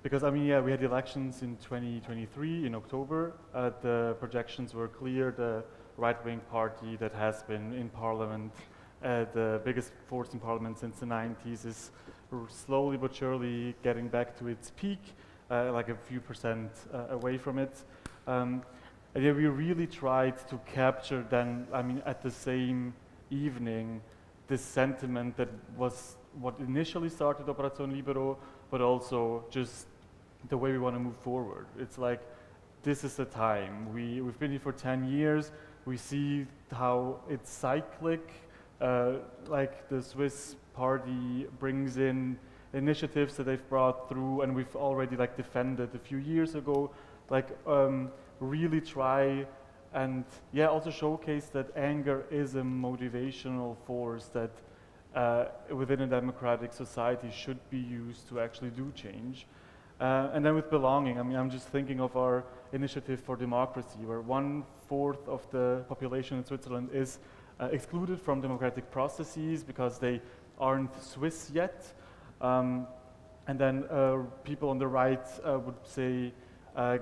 Because, I mean, yeah, we had elections in 2023 in October. The projections were clear. The right-wing party that has been in parliament, the biggest force in parliament since the 90s, is slowly but surely getting back to its peak, like a few percent away from it. And yeah, we really tried to capture then, I mean, at the same evening, this sentiment that was what initially started Operazione Libero, but also just the way we want to move forward. It's like, this is the time. We've been here for 10 years. We see how it's cyclic. Like the Swiss party brings in initiatives that they've brought through, and we've already like defended a few years ago. Like really try and yeah, also showcase that anger is a motivational force that within a democratic society should be used to actually do change. And then with belonging, I mean, I'm just thinking of our initiative for democracy, where 1/4 of the population in Switzerland is excluded from democratic processes because they aren't Swiss yet. And then people on the right would say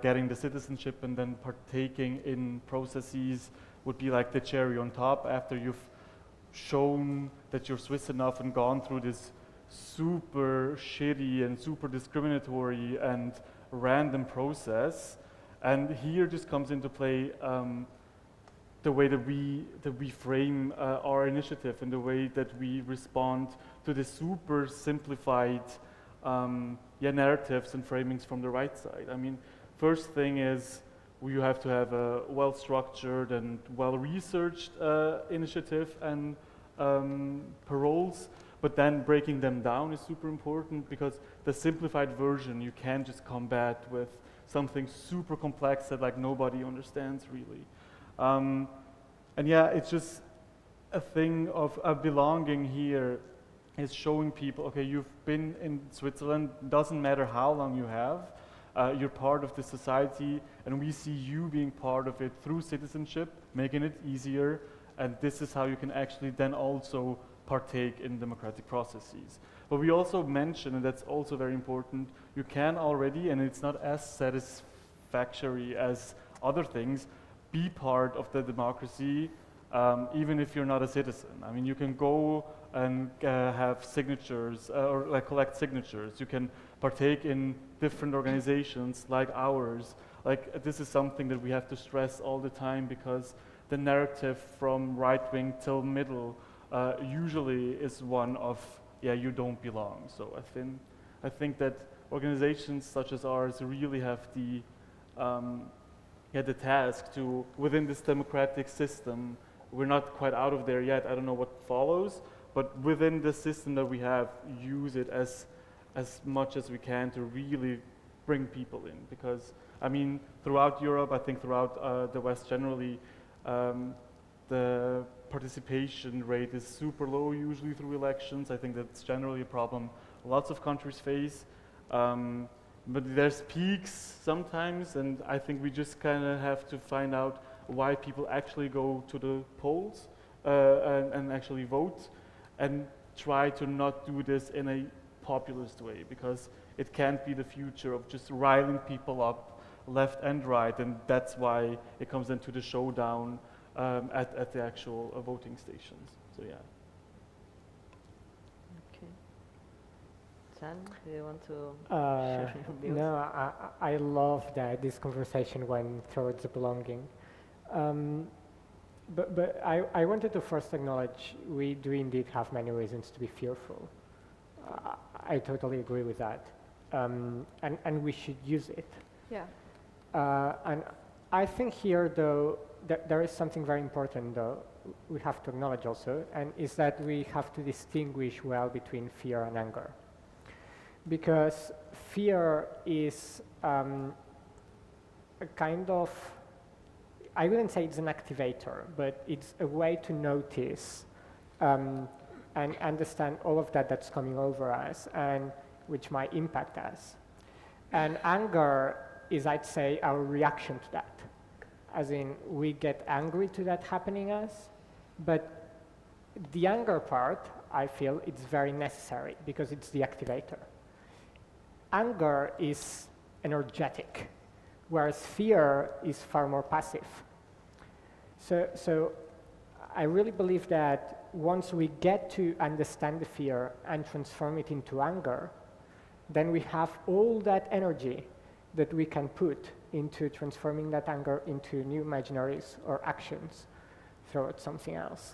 getting the citizenship and then partaking in processes would be like the cherry on top after you've shown that you're Swiss enough and gone through this super shitty and super discriminatory and random process. And here just comes into play the way that we frame our initiative and the way that we respond to the super simplified narratives and framings from the right side. I mean, first thing is you have to have a well-structured and well-researched initiative and paroles, but then breaking them down is super important because the simplified version you can't just combat with something super complex that like nobody understands really. And yeah, it's just a thing of a belonging here is showing people, okay, you've been in Switzerland, doesn't matter how long you have, you're part of the society, and we see you being part of it through citizenship, making it easier, and this is how you can actually then also partake in democratic processes. But we also mentioned, and that's also very important, you can already, and it's not as satisfactory as other things, be part of the democracy even if you're not a citizen. I mean, you can go and have signatures or like collect signatures. You can partake in different organizations like ours. Like this is something that we have to stress all the time because the narrative from right wing till middle usually is one of, yeah, you don't belong. So I think that organizations such as ours really have the task to, within this democratic system, we're not quite out of there yet, I don't know what follows, but within the system that we have, use it as much as we can to really bring people in. Because, I mean, throughout Europe, I think throughout the West generally, the participation rate is super low usually through elections. I think that's generally a problem lots of countries face. But there's peaks sometimes, and I think we just kind of have to find out why people actually go to the polls and actually vote, and try to not do this in a populist way, because it can't be the future of just riling people up left and right, and that's why it comes into the showdown at the actual voting stations. So yeah. Chan, do you want to share your views? No, I love that this conversation went towards belonging. But I wanted to first acknowledge we do indeed have many reasons to be fearful. I totally agree with that. And we should use it. Yeah. And I think here, though, there is something very important, though, we have to acknowledge also, and is that we have to distinguish well between fear and anger. Because fear is a kind of, I wouldn't say it's an activator, but it's a way to notice and understand all of that that's coming over us and which might impact us. And anger is, I'd say, our reaction to that. As in, we get angry to that happening us, but the anger part, I feel, it's very necessary because it's the activator. Anger is energetic, whereas fear is far more passive. So I really believe that once we get to understand the fear and transform it into anger, then we have all that energy that we can put into transforming that anger into new imaginaries or actions towards something else.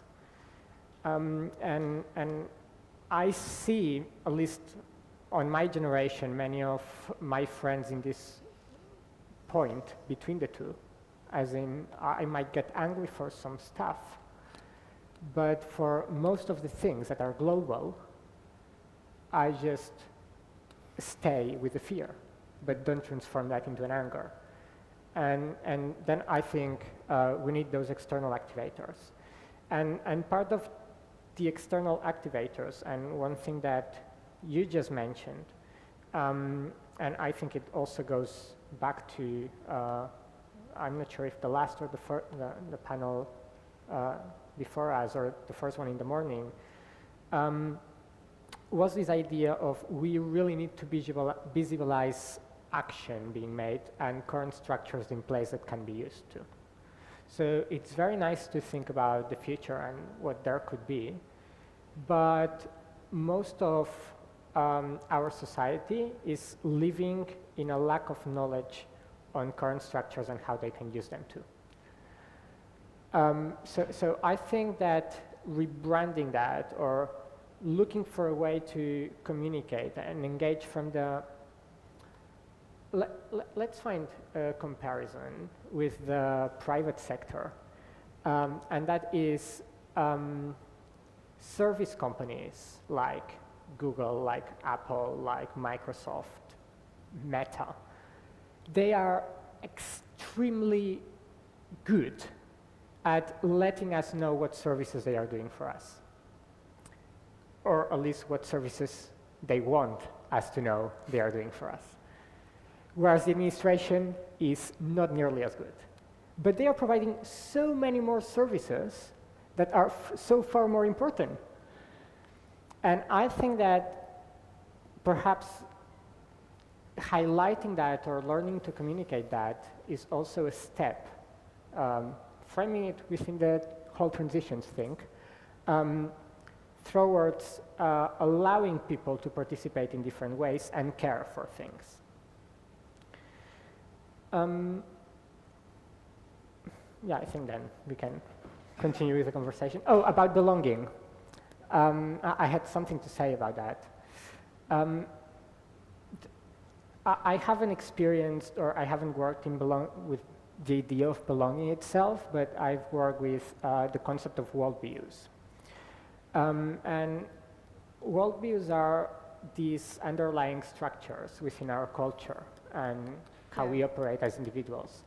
And I see, at least on my generation, many of my friends in this point between the two, as in I might get angry for some stuff, but for most of the things that are global, I just stay with the fear, but don't transform that into an anger. And then I think we need those external activators. And part of the external activators, and one thing that you just mentioned, and I think it also goes back to, I'm not sure if the last or the panel before us or the first one in the morning, was this idea of we really need to visualize action being made and current structures in place that can be used to. So it's very nice to think about the future and what there could be, but most of our society is living in a lack of knowledge on current structures and how they can use them too. So I think that rebranding that or looking for a way to communicate and engage from the let's find a comparison with the private sector, and that is service companies like Google, like Apple, like Microsoft, Meta. They are extremely good at letting us know what services they are doing for us, or at least what services they want us to know they are doing for us. Whereas the administration is not nearly as good. But they are providing so many more services that are so far more important. And I think that perhaps highlighting that or learning to communicate that is also a step, framing it within the whole transitions thing, towards allowing people to participate in different ways and care for things. Yeah, I think then we can continue with the conversation. Oh, about belonging. I had something to say about that. I haven't experienced or I haven't worked with the idea of belonging itself, but I've worked with the concept of worldviews. And worldviews are these underlying structures within our culture and how we operate as individuals.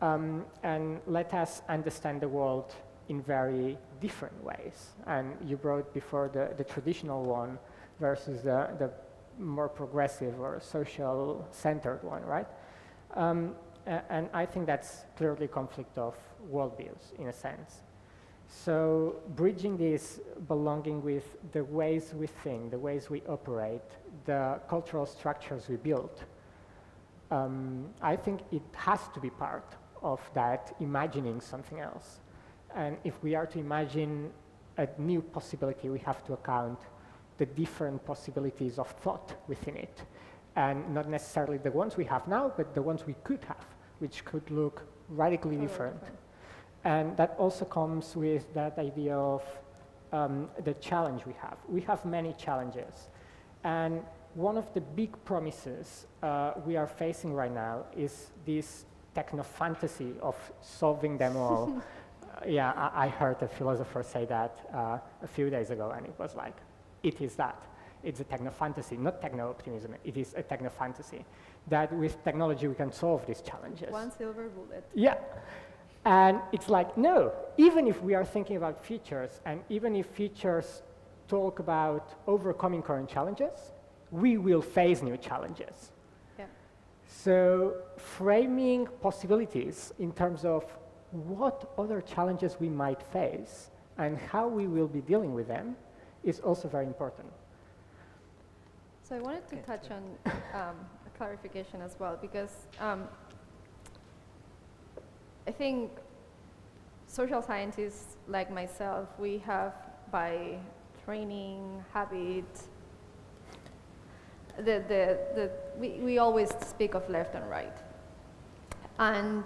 And let us understand the world in very different ways. And you brought before the traditional one versus the more progressive or social-centered one, right? And I think that's clearly a conflict of worldviews, in a sense. So bridging this belonging with the ways we think, the ways we operate, the cultural structures we build, I think it has to be part of that imagining something else. And if we are to imagine a new possibility, we have to account the different possibilities of thought within it. And not necessarily the ones we have now, but the ones we could have, which could look radically different. And that also comes with that idea of the challenge we have. We have many challenges. And one of the big promises we are facing right now is this techno-fantasy of solving them all. Yeah, I heard a philosopher say that a few days ago, and it was like, it is that. It's a techno-fantasy, not techno-optimism. It is a techno-fantasy that with technology we can solve these challenges. One silver bullet. Yeah. And it's like, no, even if we are thinking about features, and even if features talk about overcoming current challenges, we will face new challenges. Yeah. So framing possibilities in terms of what other challenges we might face and how we will be dealing with them is also very important. So I wanted to touch on a clarification as well, because I think social scientists like myself, we have by training, habit, we always speak of left and right. And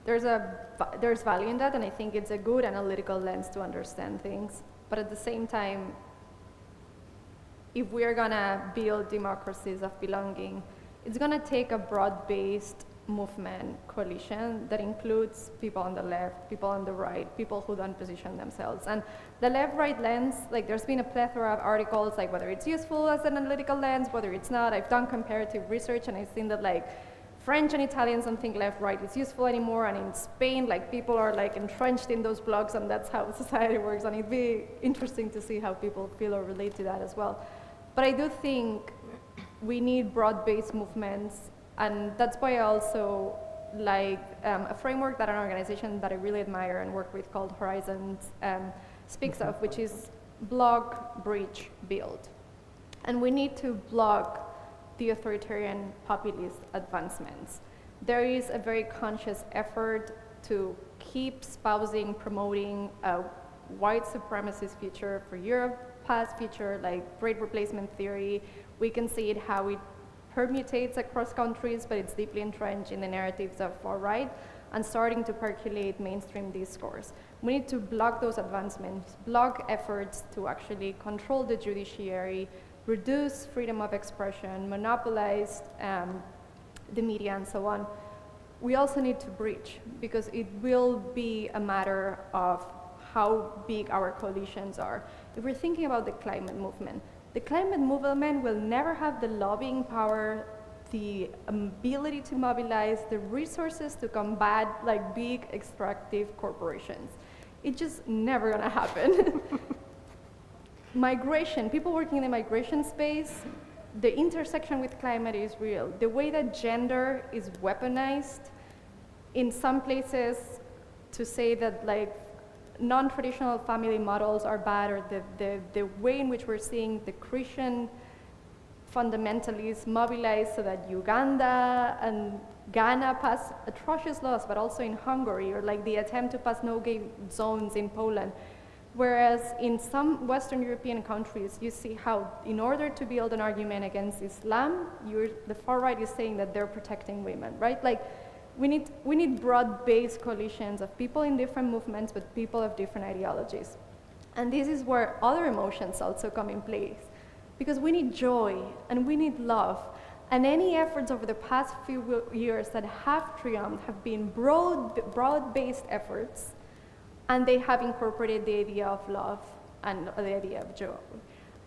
there's value in that, and I think it's a good analytical lens to understand things. But at the same time, if we're gonna build democracies of belonging, it's gonna take a broad-based movement, coalition that includes people on the left, people on the right, people who don't position themselves. And the left-right lens, like there's been a plethora of articles, like whether it's useful as an analytical lens, whether it's not. I've done comparative research and I've seen that like French and Italians don't think left-right is useful anymore, and in Spain, like people are like entrenched in those blogs, and that's how society works, and it'd be interesting to see how people feel or relate to that as well. But I do think we need broad-based movements, and that's why I also like a framework that an organization that I really admire and work with called Horizons speaks of, which is block, bridge, build. And we need to block the authoritarian populist advancements. There is a very conscious effort to keep espousing, promoting a white supremacist future for Europe, past future, like great replacement theory. We can see it how it permutates across countries, but it's deeply entrenched in the narratives of far-right and starting to percolate mainstream discourse. We need to block those advancements, block efforts to actually control the judiciary, reduce freedom of expression, monopolize the media, and so on. We also need to breach, because it will be a matter of how big our coalitions are. If we're thinking about the climate movement will never have the lobbying power, the ability to mobilize, the resources to combat like big extractive corporations. It's just never gonna happen. Migration, people working in the migration space, the intersection with climate is real. The way that gender is weaponized in some places to say that like non-traditional family models are bad, or the way in which we're seeing the Christian fundamentalists mobilize so that Uganda and Ghana pass atrocious laws, but also in Hungary, or like the attempt to pass no-gay zones in Poland. Whereas in some Western European countries, you see how in order to build an argument against Islam, the far right is saying that they're protecting women, right? Like, we need broad-based coalitions of people in different movements, but people of different ideologies. And this is where other emotions also come in place, because we need joy and we need love. And any efforts over the past few years that have triumphed have been broad-based efforts, and they have incorporated the idea of love and the idea of joy.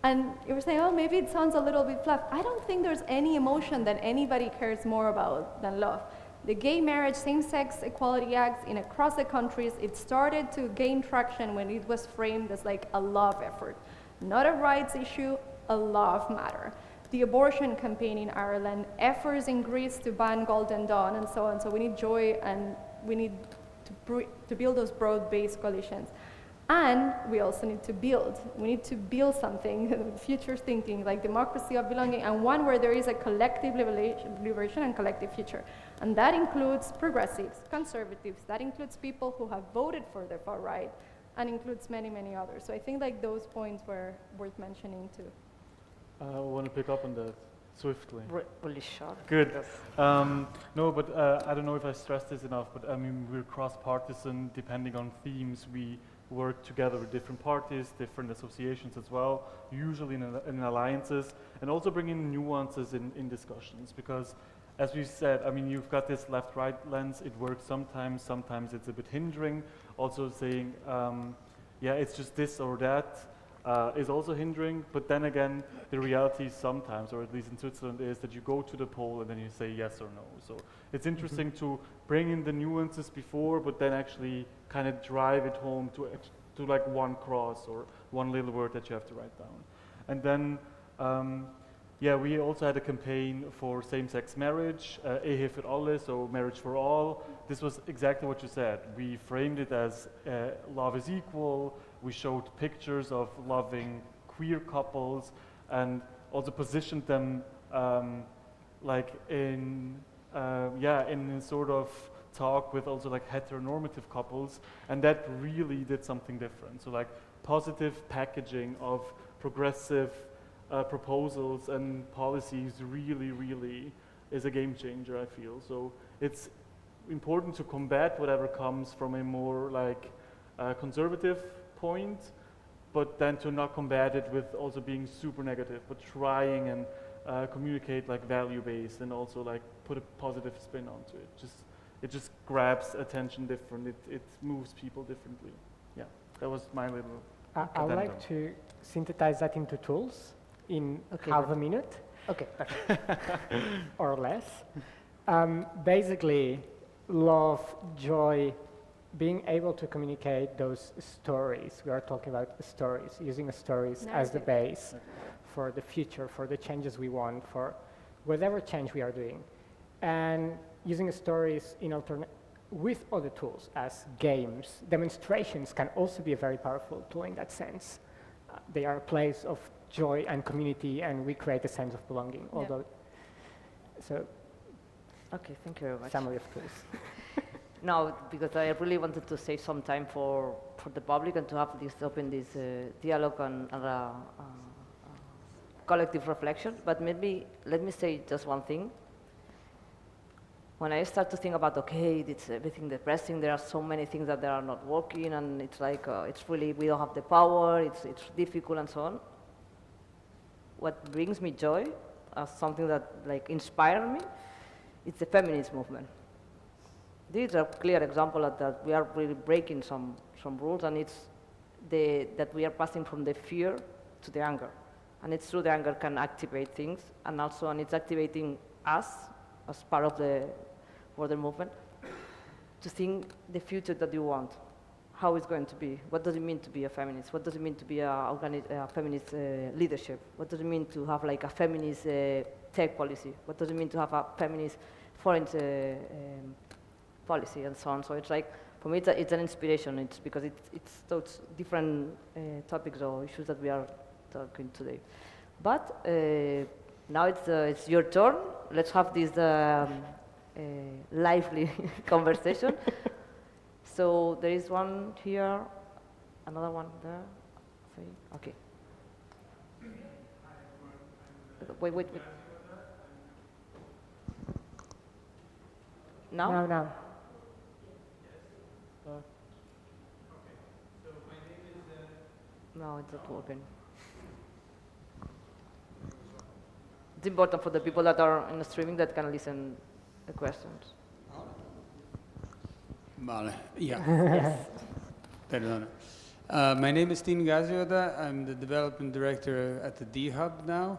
And you were saying, oh, maybe it sounds a little bit fluff. I don't think there's any emotion that anybody cares more about than love. The Gay Marriage Same-Sex Equality Act across the countries, it started to gain traction when it was framed as like a love effort. Not a rights issue, a love matter. The abortion campaign in Ireland, efforts in Greece to ban Golden Dawn, and so on. So we need joy, and we need to build those broad-based coalitions. And we also need to build. We need to build something, future thinking, like democracy of belonging, and one where there is a collective liberation and collective future. And that includes progressives, conservatives, that includes people who have voted for the far right, and includes many, many others. So I think like those points were worth mentioning too. I want to pick up on that swiftly. Really short. Good. Yes. No, but I don't know if I stressed this enough, but I mean, we're cross-partisan. Depending on themes, we work together with different parties, different associations as well, usually in alliances, and also bring in nuances in discussions, because as we said, I mean, you've got this left-right lens, it works sometimes it's a bit hindering. Also saying, yeah, it's just this or that is also hindering, but then again, the reality sometimes, or at least in Switzerland, is that you go to the poll and then you say yes or no. So it's interesting to bring in the nuances before, but then actually kind of drive it home to like one cross or one little word that you have to write down. And then, yeah, we also had a campaign for same-sex marriage, Ehe für alle, so marriage for all. This was exactly what you said. We framed it as love is equal. We showed pictures of loving queer couples and also positioned them like in a sort of talk with also like heteronormative couples, and that really did something different. So like positive packaging of progressive proposals and policies really is a game changer, I feel. So it's important to combat whatever comes from a more like conservative point, but then to not combat it with also being super negative, but trying and communicate like value-based and also like put a positive spin onto it. It just grabs attention different. It moves people differently. Yeah, that was my little I would like to synthesize that into tools in half a minute. Okay. Or less. Basically, love, joy, being able to communicate those stories. We are talking about stories, using stories as the base for the future, for the changes we want, for whatever change we are doing. And using stories in with other tools as games. Demonstrations can also be a very powerful tool in that sense. They are a place of joy and community, and we create a sense of belonging. Yeah. Although, so. Okay, thank you very much. Summary of course. No, because I really wanted to save some time for the public and to have this open this dialogue and collective reflection. But maybe let me say just one thing. When I start to think about, okay, it's everything depressing, there are so many things that are not working, and it's like, it's really, we don't have the power, it's difficult and so on. What brings me joy, as something that like inspired me, it's the feminist movement. This is a clear example of that we are really breaking some rules, and it's that we are passing from the fear to the anger. And it's true the anger can activate things, and also and it's activating us as part of the border movement to think the future that you want, how it's going to be. What does it mean to be a feminist? What does it mean to be a feminist leadership? What does it mean to have like a feminist tech policy? What does it mean to have a feminist foreign policy and so on? So it's like, for me, it's an inspiration. It's because it's those different topics or issues that we are talking today. But now it's your turn. Let's have this lively conversation. So there is one here, another one there. Okay. Wait. Now? No. No, it's not working. It's important for the people that are in the streaming that can listen the questions. Vale, yeah. Yes. Perdona. My name is Tien Gazioda. I'm the development director at the D-Hub now.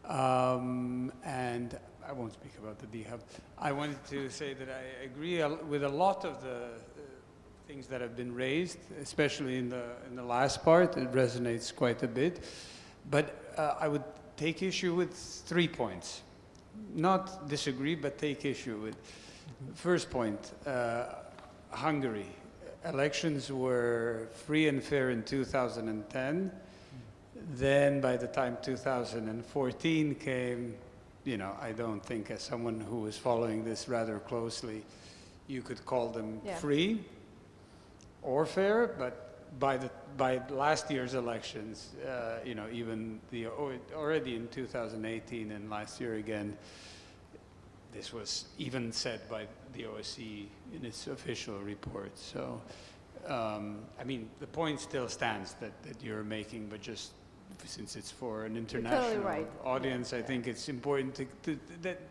And I won't speak about the D-Hub. I wanted to say that I agree with a lot of the things that have been raised, especially in the last part. It resonates quite a bit. But I would take issue with 3 points. Not disagree, but take issue with. First point, Hungary. Elections were free and fair in 2010. Then by the time 2014 came, you know, I don't think as someone who was following this rather closely, you could call them free or fair, but by last year's elections, you know, even already in 2018 and last year again, this was even said by the OSCE in its official report. So, I mean, the point still stands that you're making, but just since it's for an international audience, I think it's important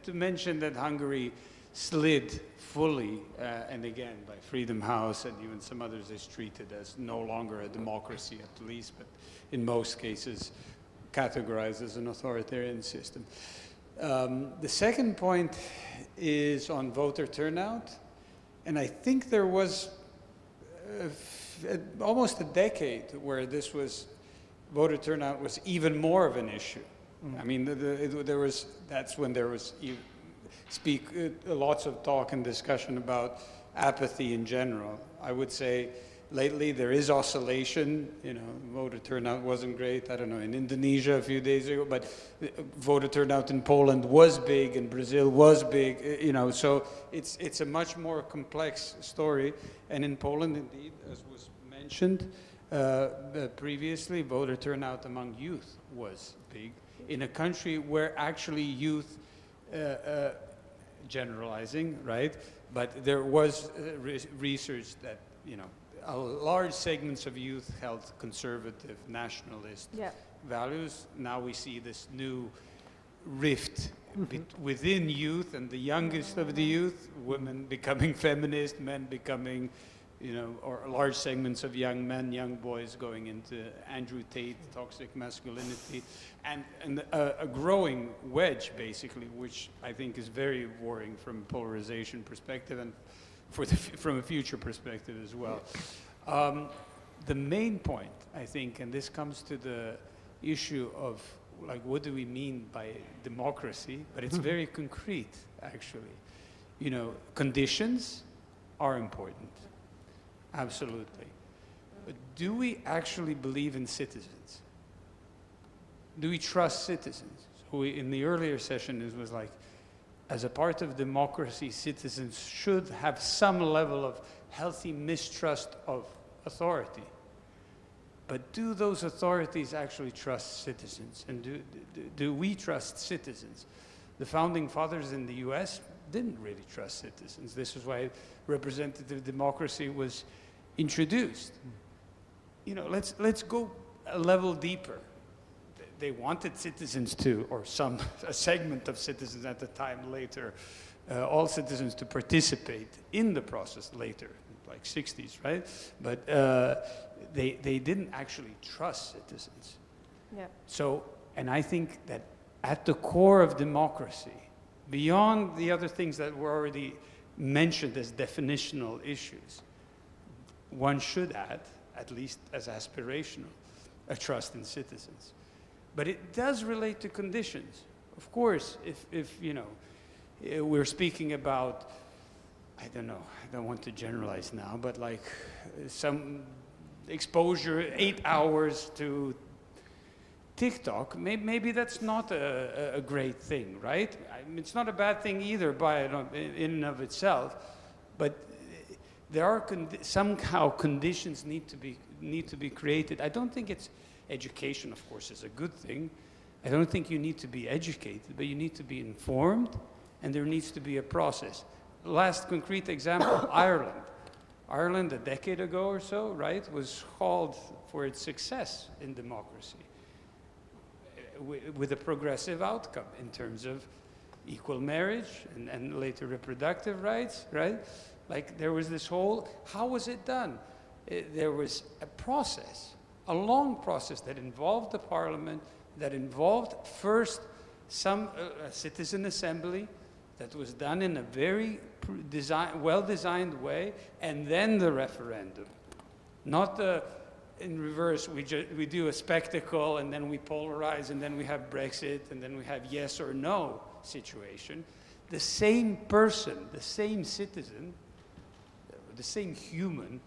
to mention that Hungary slid fully, and again, by Freedom House and even some others, is treated as no longer a democracy at least, but in most cases categorized as an authoritarian system. The second point is on voter turnout, and I think there was almost a decade where this was, voter turnout was even more of an issue. I mean, that's when there was lots of talk and discussion about apathy in general. I would say lately there is oscillation, you know, voter turnout wasn't great, I don't know, in Indonesia a few days ago, but voter turnout in Poland was big and Brazil was big, you know, so it's a much more complex story. And in Poland, indeed, as was mentioned previously, voter turnout among youth was big in a country where actually youth, generalizing, right? But there was research that, you know, large segments of youth held conservative nationalist values. Now we see this new rift within youth, and the youngest of the youth, women becoming feminist, men becoming, you know, or large segments of young men, young boys going into Andrew Tate, toxic masculinity, and a growing wedge, basically, which I think is very worrying from a polarization perspective and from a future perspective as well. The main point, I think, and this comes to the issue of, like, what do we mean by democracy? But it's very concrete, actually. You know, conditions are important. Absolutely. But do we actually believe in citizens? Do we trust citizens? So in the earlier session, it was like, as a part of democracy, citizens should have some level of healthy mistrust of authority. But do those authorities actually trust citizens? And do we trust citizens? The founding fathers in the US didn't really trust citizens. This is why representative democracy was introduced. You know, let's go a level deeper. They wanted citizens to, or a segment of citizens at the time later, all citizens to participate in the process later, like 60s, right? But they didn't actually trust citizens. Yeah. So, and I think that at the core of democracy, beyond the other things that were already mentioned as definitional issues, one should add, at least as aspirational, a trust in citizens. But it does relate to conditions. Of course, if you know, we're speaking about, I don't know, I don't want to generalize now, but like some exposure 8 hours to TikTok, maybe that's not a great thing, right? I mean, it's not a bad thing either in and of itself, but there are somehow conditions need to be created. I don't think it's education, of course, is a good thing. I don't think you need to be educated, but you need to be informed, and there needs to be a process. Last concrete example, Ireland. Ireland, a decade ago or so, right, was called for its success in democracy with a progressive outcome in terms of equal marriage and later reproductive rights, right? Like there was this whole, how was it done? There was a process, a long process that involved the parliament, that involved first a citizen assembly that was done in a very well-designed way, and then the referendum. Not in reverse, we do a spectacle and then we polarize and then we have Brexit and then we have yes or no situation. The same person, the same citizen, the same human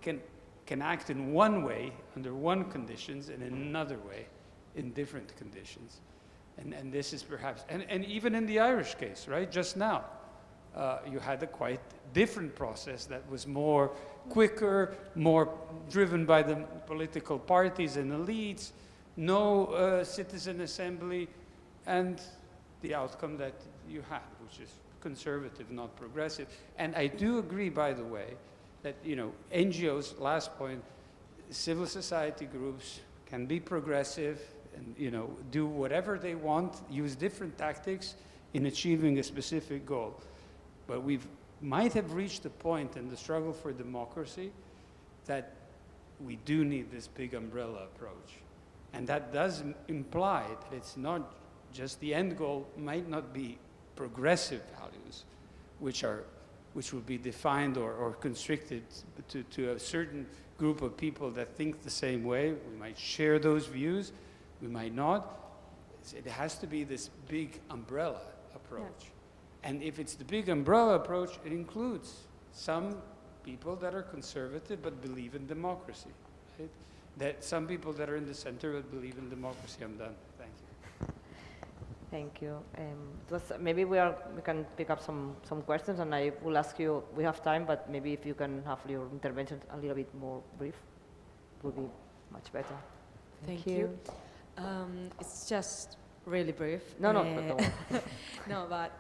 can act in one way under one conditions and in another way in different conditions. And this is perhaps, and even in the Irish case, right, just now, you had a quite different process that was more quicker, more driven by the political parties and elites, no citizen assembly, and the outcome that you had, which is conservative, not progressive. And I do agree, by the way, that, you know, NGOs, last point, civil society groups can be progressive and, you know, do whatever they want, use different tactics in achieving a specific goal. But we might have reached a point in the struggle for democracy that we do need this big umbrella approach. And that does imply that it's not just the end goal might not be progressive values, which will be defined or constricted to a certain group of people that think the same way. We might share those views, we might not. It has to be this big umbrella approach. Yeah. And if it's the big umbrella approach, it includes some people that are conservative but believe in democracy. Right? That some people that are in the center but believe in democracy. I'm done. Thank you. Thank you. Maybe we can pick up some questions, and I will ask you, we have time, but maybe if you can have your intervention a little bit more brief, it would be much better. Thank you. It's just really brief. No, don't worry. No, but,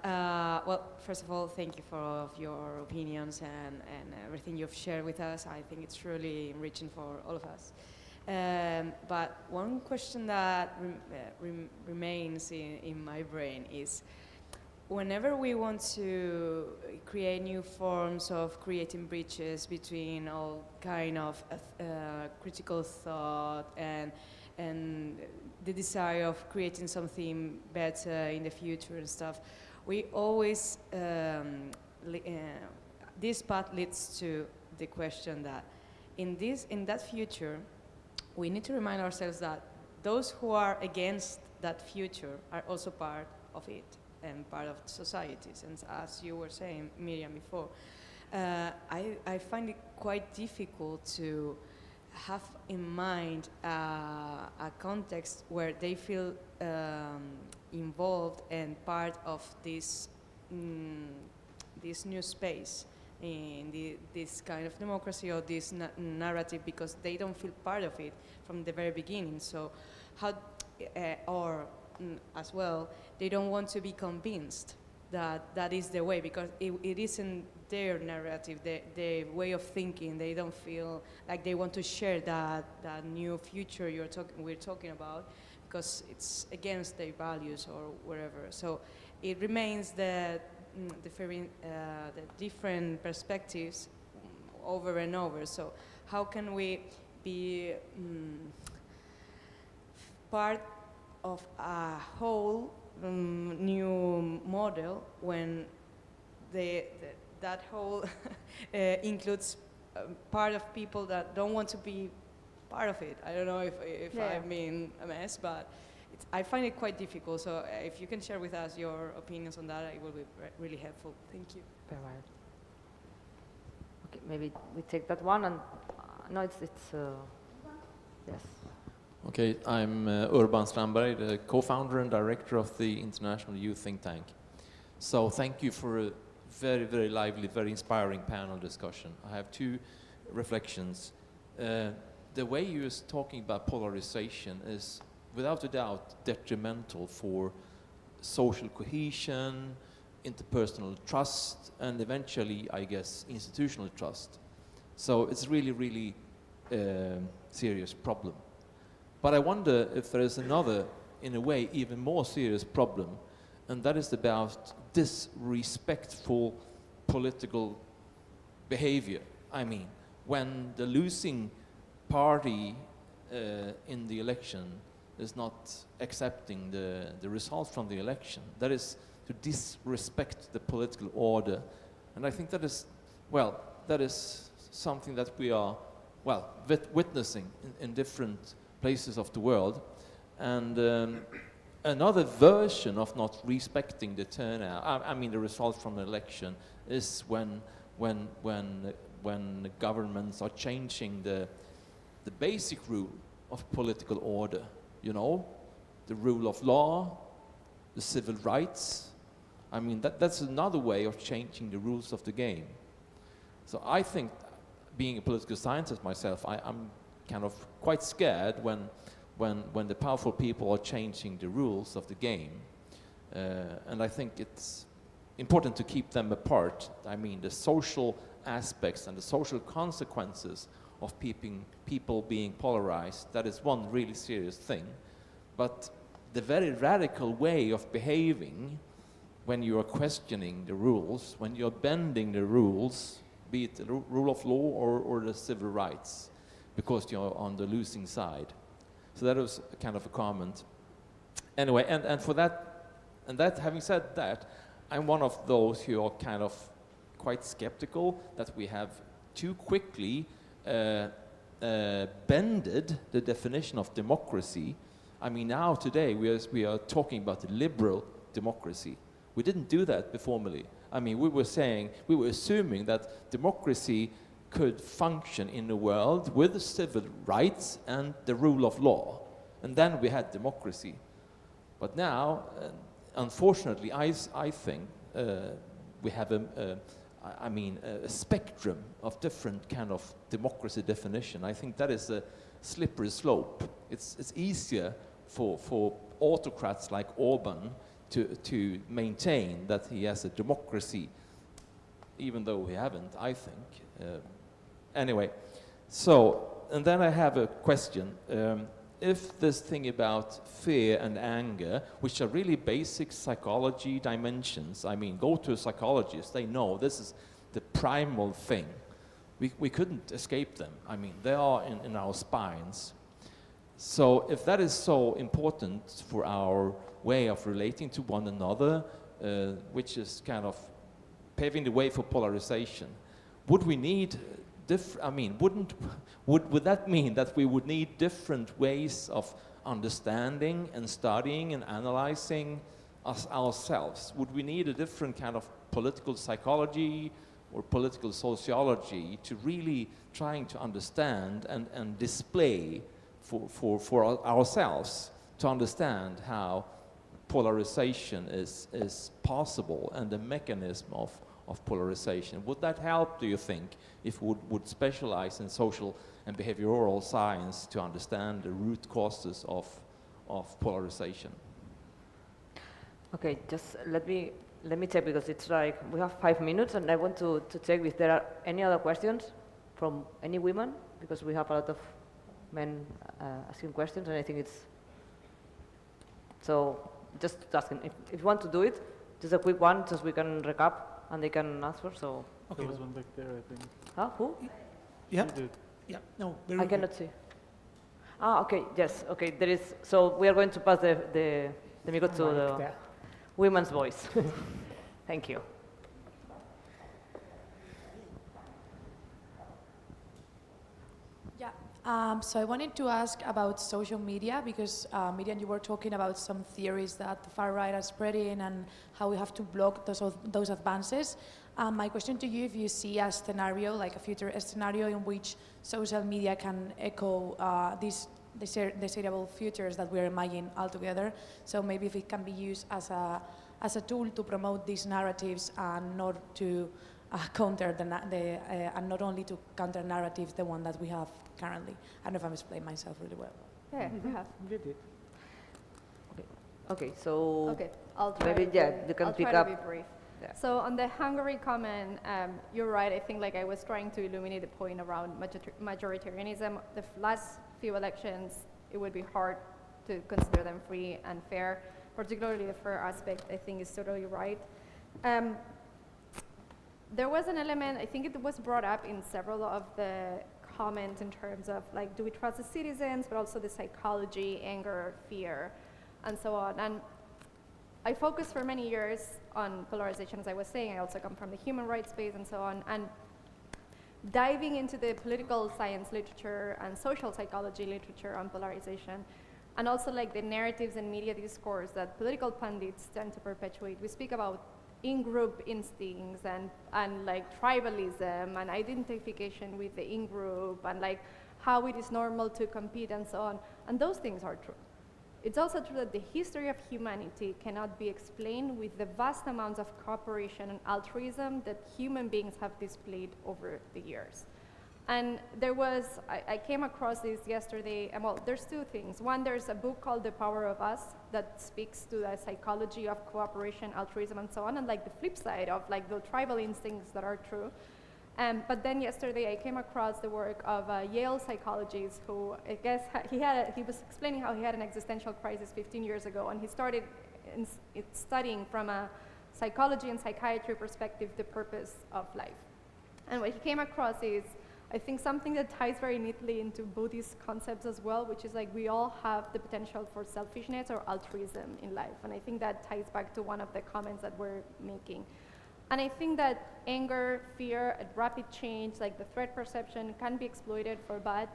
well, first of all, thank you for your opinions and everything you've shared with us. I think it's really enriching for all of us. But one question that remains in my brain is, whenever we want to create new forms of creating bridges between all kind of critical thought and the desire of creating something better in the future and stuff, we always, this path leads to the question that in that future, we need to remind ourselves that those who are against that future are also part of it and part of societies. And as you were saying, Miriam, before, I find it quite difficult to have in mind a context where they feel involved and part of this this new space in this kind of democracy or this narrative, because they don't feel part of it from the very beginning. So how, as well, they don't want to be convinced that that is the way, because it isn't their narrative, their way of thinking. They don't feel like they want to share that new future we're talking about, because it's against their values or whatever. So it remains the different perspectives over and over. So how can we be part of a whole new model when that whole includes part of people that don't want to be part of it? I don't know if Yeah. I mean a mess, but I find it quite difficult. So if you can share with us your opinions on that, it will be really helpful. Thank you. Very well. Okay, maybe we take that one, and no, it's yes. Okay, I'm Urban Strandberg, the co-founder and director of the International Youth Think Tank. So thank you for a very, very lively, very inspiring panel discussion. I have two reflections. The way you're talking about polarization is without a doubt detrimental for social cohesion, interpersonal trust, and eventually, I guess, institutional trust. So it's really, really serious problem. But I wonder if there is another, in a way, even more serious problem, and that is about disrespectful political behavior. I mean, when the losing party in the election is not accepting the result from the election, that is to disrespect the political order. And I think that is, well, that is something that we are, well, witnessing in different places of the world. And another version of not respecting the turnout, I mean the result from the election, is when the governments are changing the basic rule of political order, you know, the rule of law, the civil rights. I mean, that's another way of changing the rules of the game. So I think, being a political scientist myself, I'm kind of quite scared when the powerful people are changing the rules of the game. And I think it's important to keep them apart. I mean, the social aspects and the social consequences of people being polarized, that is one really serious thing. But the very radical way of behaving when you are questioning the rules, when you're bending the rules, be it the rule of law or the civil rights, because you're on the losing side. So that was kind of a comment. Anyway, and for that, having said that, I'm one of those who are kind of quite skeptical that we have too quickly bended the definition of democracy. I mean, now today we are talking about a liberal democracy. We didn't do that formerly. I mean, we were assuming that democracy could function in the world with civil rights and the rule of law. And then we had democracy. But now, unfortunately, I think we have a spectrum of different kind of democracy definition. I think that is a slippery slope. It's easier for autocrats like Orban to maintain that he has a democracy, even though he haven't, I think. Anyway, so, and then I have a question. If this thing about fear and anger, which are really basic psychology dimensions, I mean, go to a psychologist, they know this is the primal thing. We couldn't escape them. I mean, they are in our spines. So if that is so important for our way of relating to one another, which is kind of paving the way for polarization, would we need would that mean that we would need different ways of understanding and studying and analyzing us ourselves? Would we need a different kind of political psychology or political sociology to really trying to understand and display for ourselves to understand how polarization is possible and the mechanism of polarization. Would that help, do you think, if we would specialize in social and behavioral science to understand the root causes of polarization? Okay, just let me check, because it's like we have 5 minutes, and I want to check if there are any other questions from any women, because we have a lot of men asking questions, and I think it's so. Just asking if you want to do it, just a quick one, just we can recap and they can answer. So there was one back there, I think. Huh? Who? Yeah. You did. Yeah. No. I cannot see. Ah, okay. Yes. Okay. There is. So we are going to pass the micro to the women's voice. Thank you. So I wanted to ask about social media, because Miriam, you were talking about some theories that the far right are spreading and how we have to block those advances. My question to you, if you see a scenario, like a future scenario in which social media can echo these desirable futures that we are imagining altogether. So maybe if it can be used as a tool to promote these narratives and not to counter and not only to counter narratives, the one that we have currently. I don't know if I'm explaining myself really well. Yeah, we have. You did. Okay, so okay, I'll try maybe you can pick up. To be brief. Yeah. So on the Hungary comment, you're right. I think like I was trying to illuminate the point around majoritarianism. The last few elections, it would be hard to consider them free and fair. Particularly the fair aspect, I think, is totally right. There was an element, I think it was brought up in several of the comments in terms of like, do we trust the citizens, but also the psychology, anger, fear, and so on. And I focused for many years on polarization, as I was saying. I also come from the human rights space and so on. And diving into the political science literature and social psychology literature on polarization, and also like the narratives and media discourse that political pundits tend to perpetuate. We speak about in-group instincts and like tribalism and identification with the in-group and like how it is normal to compete and so on. And those things are true. It's also true that the history of humanity cannot be explained with the vast amounts of cooperation and altruism that human beings have displayed over the years. And there was, I came across this yesterday, and well, there's two things. One, there's a book called The Power of Us that speaks to the psychology of cooperation, altruism, and so on, and like the flip side of like the tribal instincts that are true. But then yesterday I came across the work of a Yale psychologist who, I guess, he was explaining how he had an existential crisis 15 years ago, and he started studying from a psychology and psychiatry perspective the purpose of life. And what he came across is, I think, something that ties very neatly into Buddhist concepts as well, which is like we all have the potential for selfishness or altruism in life. And I think that ties back to one of the comments that we're making. And I think that anger, fear, and rapid change, like the threat perception, can be exploited for bad.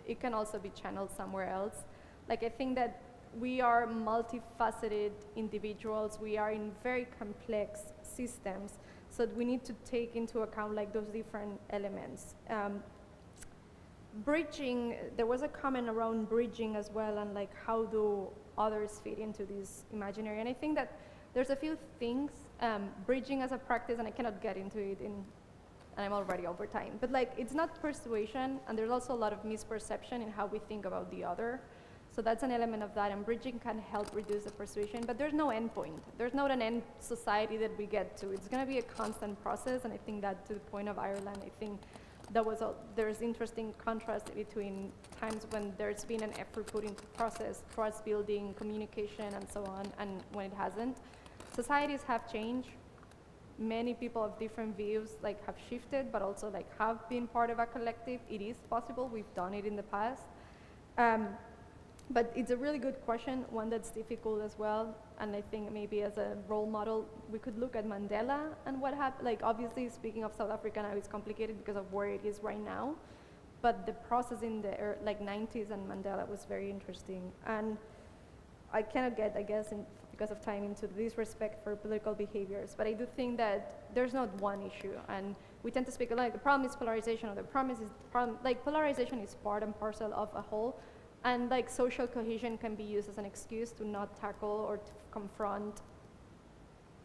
It can also be channeled somewhere else. Like I think that we are multifaceted individuals. We are in very complex systems. So we need to take into account like those different elements. Bridging, there was a comment around bridging as well, and like how do others fit into this imaginary. And I think that there's a few things, bridging as a practice, and I cannot get into it and I'm already over time, but like it's not persuasion, and there's also a lot of misperception in how we think about the other. So that's an element of that, and bridging can help reduce the persuasion, but there's no end point. There's not an end society that we get to. It's gonna be a constant process, and I think that to the point of Ireland, I think that was there's interesting contrast between times when there's been an effort put into process, trust building, communication, and so on, and when it hasn't. Societies have changed. Many people of different views like have shifted, but also like have been part of a collective. It is possible, we've done it in the past. But it's a really good question, one that's difficult as well. And I think maybe as a role model, we could look at Mandela and what happened. Like obviously speaking of South Africa now, it's complicated because of where it is right now. But the process in the like 90s and Mandela was very interesting. And I cannot get, I guess, because of time, into this respect for political behaviors. But I do think that there's not one issue. And we tend to speak like the problem is polarization, or the problem is the problem. Like polarization is part and parcel of a whole, and like social cohesion can be used as an excuse to not tackle or to confront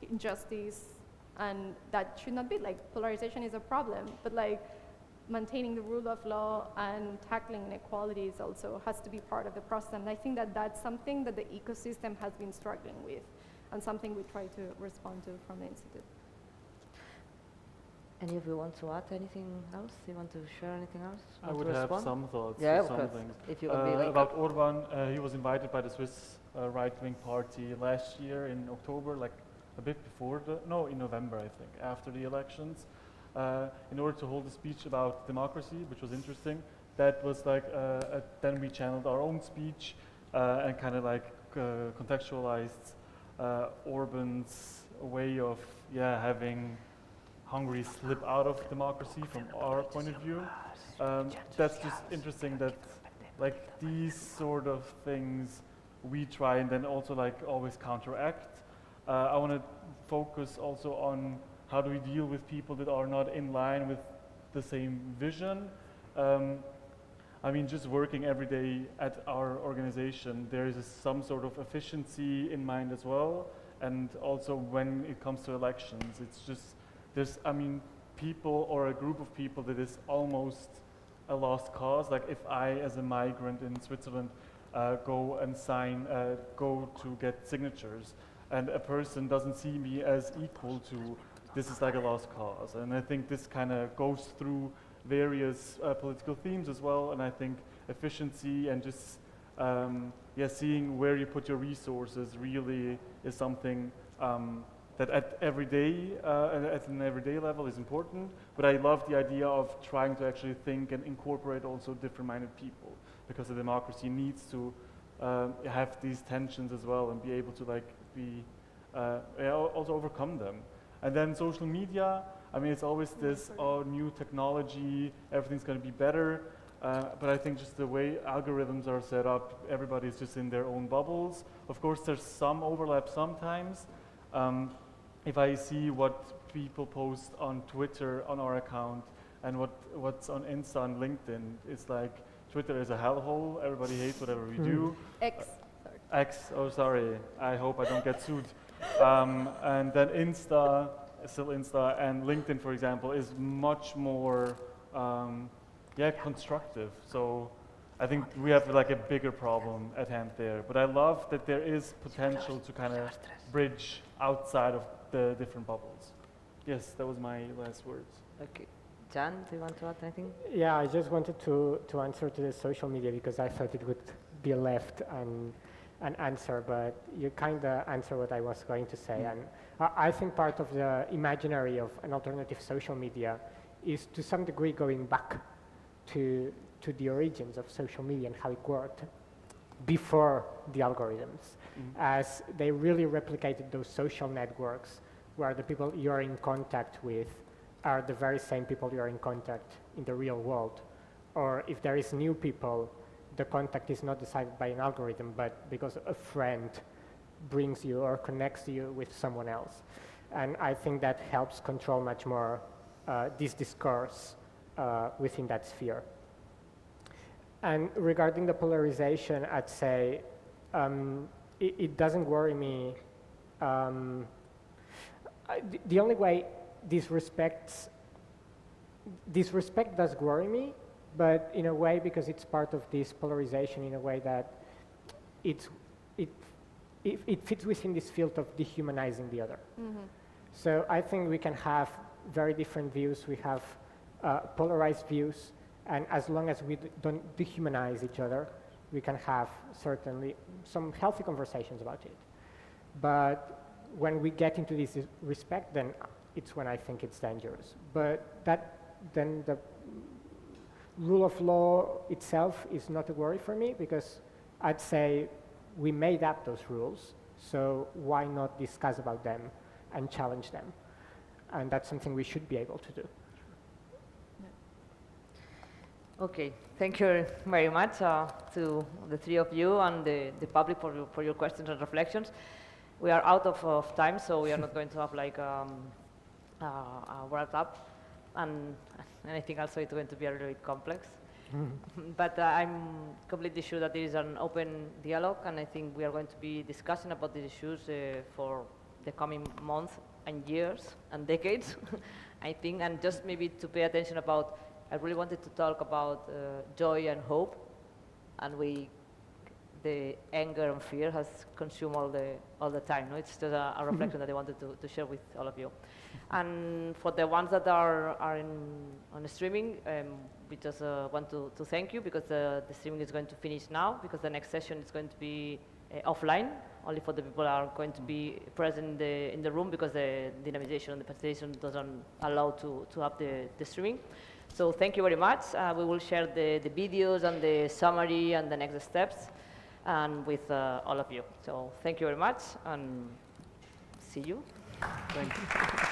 injustice, and that should not be. Like polarization is a problem, but like maintaining the rule of law and tackling inequalities also has to be part of the process. And I think that that's something that the ecosystem has been struggling with, and something we try to respond to from the Institute. Any of you want to add anything else? You want to share anything else? I would have some thoughts. Yeah, some things. If you would be like about Orban, he was invited by the Swiss right-wing party last year in October, like a bit before in November, I think, after the elections, in order to hold a speech about democracy, which was interesting. That was like, then we channeled our own speech and kind of like contextualized Orban's way of having Hungary slip out of democracy from our point of view. That's just interesting that like these sort of things we try and then also like always counteract. I want to focus also on how do we deal with people that are not in line with the same vision. I mean, just working every day at our organization, there is some sort of efficiency in mind as well. And also when it comes to elections, it's just, I mean, people or a group of people that is almost a lost cause. Like if I, as a migrant in Switzerland, go and go to get signatures, and a person doesn't see me as equal to, this is like a lost cause. And I think this kind of goes through various political themes as well. And I think efficiency and just, seeing where you put your resources really is something that at an everyday level is important, but I love the idea of trying to actually think and incorporate also different-minded people, because the democracy needs to have these tensions as well and be able to like also overcome them. And then social media, I mean, it's always this new technology, everything's going to be better, but I think just the way algorithms are set up, everybody's just in their own bubbles. Of course, there's some overlap sometimes. If I see what people post on Twitter on our account and what's on Insta and LinkedIn, it's like Twitter is a hellhole. Everybody hates whatever we do. X, oh sorry, I hope I don't get sued. And then Insta, still Insta, and LinkedIn, for example, is much more constructive. So I think we have like a bigger problem at hand there. But I love that there is potential to kind of bridge outside of the different bubbles. Yes, that was my last words. Okay. Jan, do you want to add anything? Yeah, I just wanted to answer to the social media because I thought it would be left an answer, but you kind of answer what I was going to say. And I think part of the imaginary of an alternative social media is to some degree going back to the origins of social media and how it worked before the algorithms, as they really replicated those social networks where the people you're in contact with are the very same people you're in contact in the real world. Or if there is new people, the contact is not decided by an algorithm, but because a friend brings you or connects you with someone else. And I think that helps control much more this discourse within that sphere. And regarding the polarization, I'd say it doesn't worry me. The only way disrespect does worry me, but in a way because it's part of this polarization in a way that it fits within this field of dehumanizing the other. So I think we can have very different views. We have polarized views, and as long as we don't dehumanize each other, we can have certainly some healthy conversations about it. But when we get into this respect, then it's when I think it's dangerous. But then the rule of law itself is not a worry for me, because I'd say we made up those rules, so why not discuss about them and challenge them? And that's something we should be able to do. Okay, thank you very much to the three of you and the public for your questions and reflections. We are out of time, so we are not going to have like a wrap up. and I think also it's going to be a little bit complex. But I'm completely sure that there is an open dialogue, and I think we are going to be discussing about these issues for the coming months and years and decades, I think, and just maybe to pay attention about, I really wanted to talk about joy and hope, and the anger and fear has consumed all the time. No? It's just a reflection that I wanted to share with all of you. And for the ones that are on streaming, we just want to thank you, because the streaming is going to finish now, because the next session is going to be offline, only for the people that are going to be present in the room, because the dynamization and the presentation doesn't allow to have the streaming. So thank you very much. We will share the videos and the summary and the next steps and with all of you. So thank you very much, and see you. Thank you.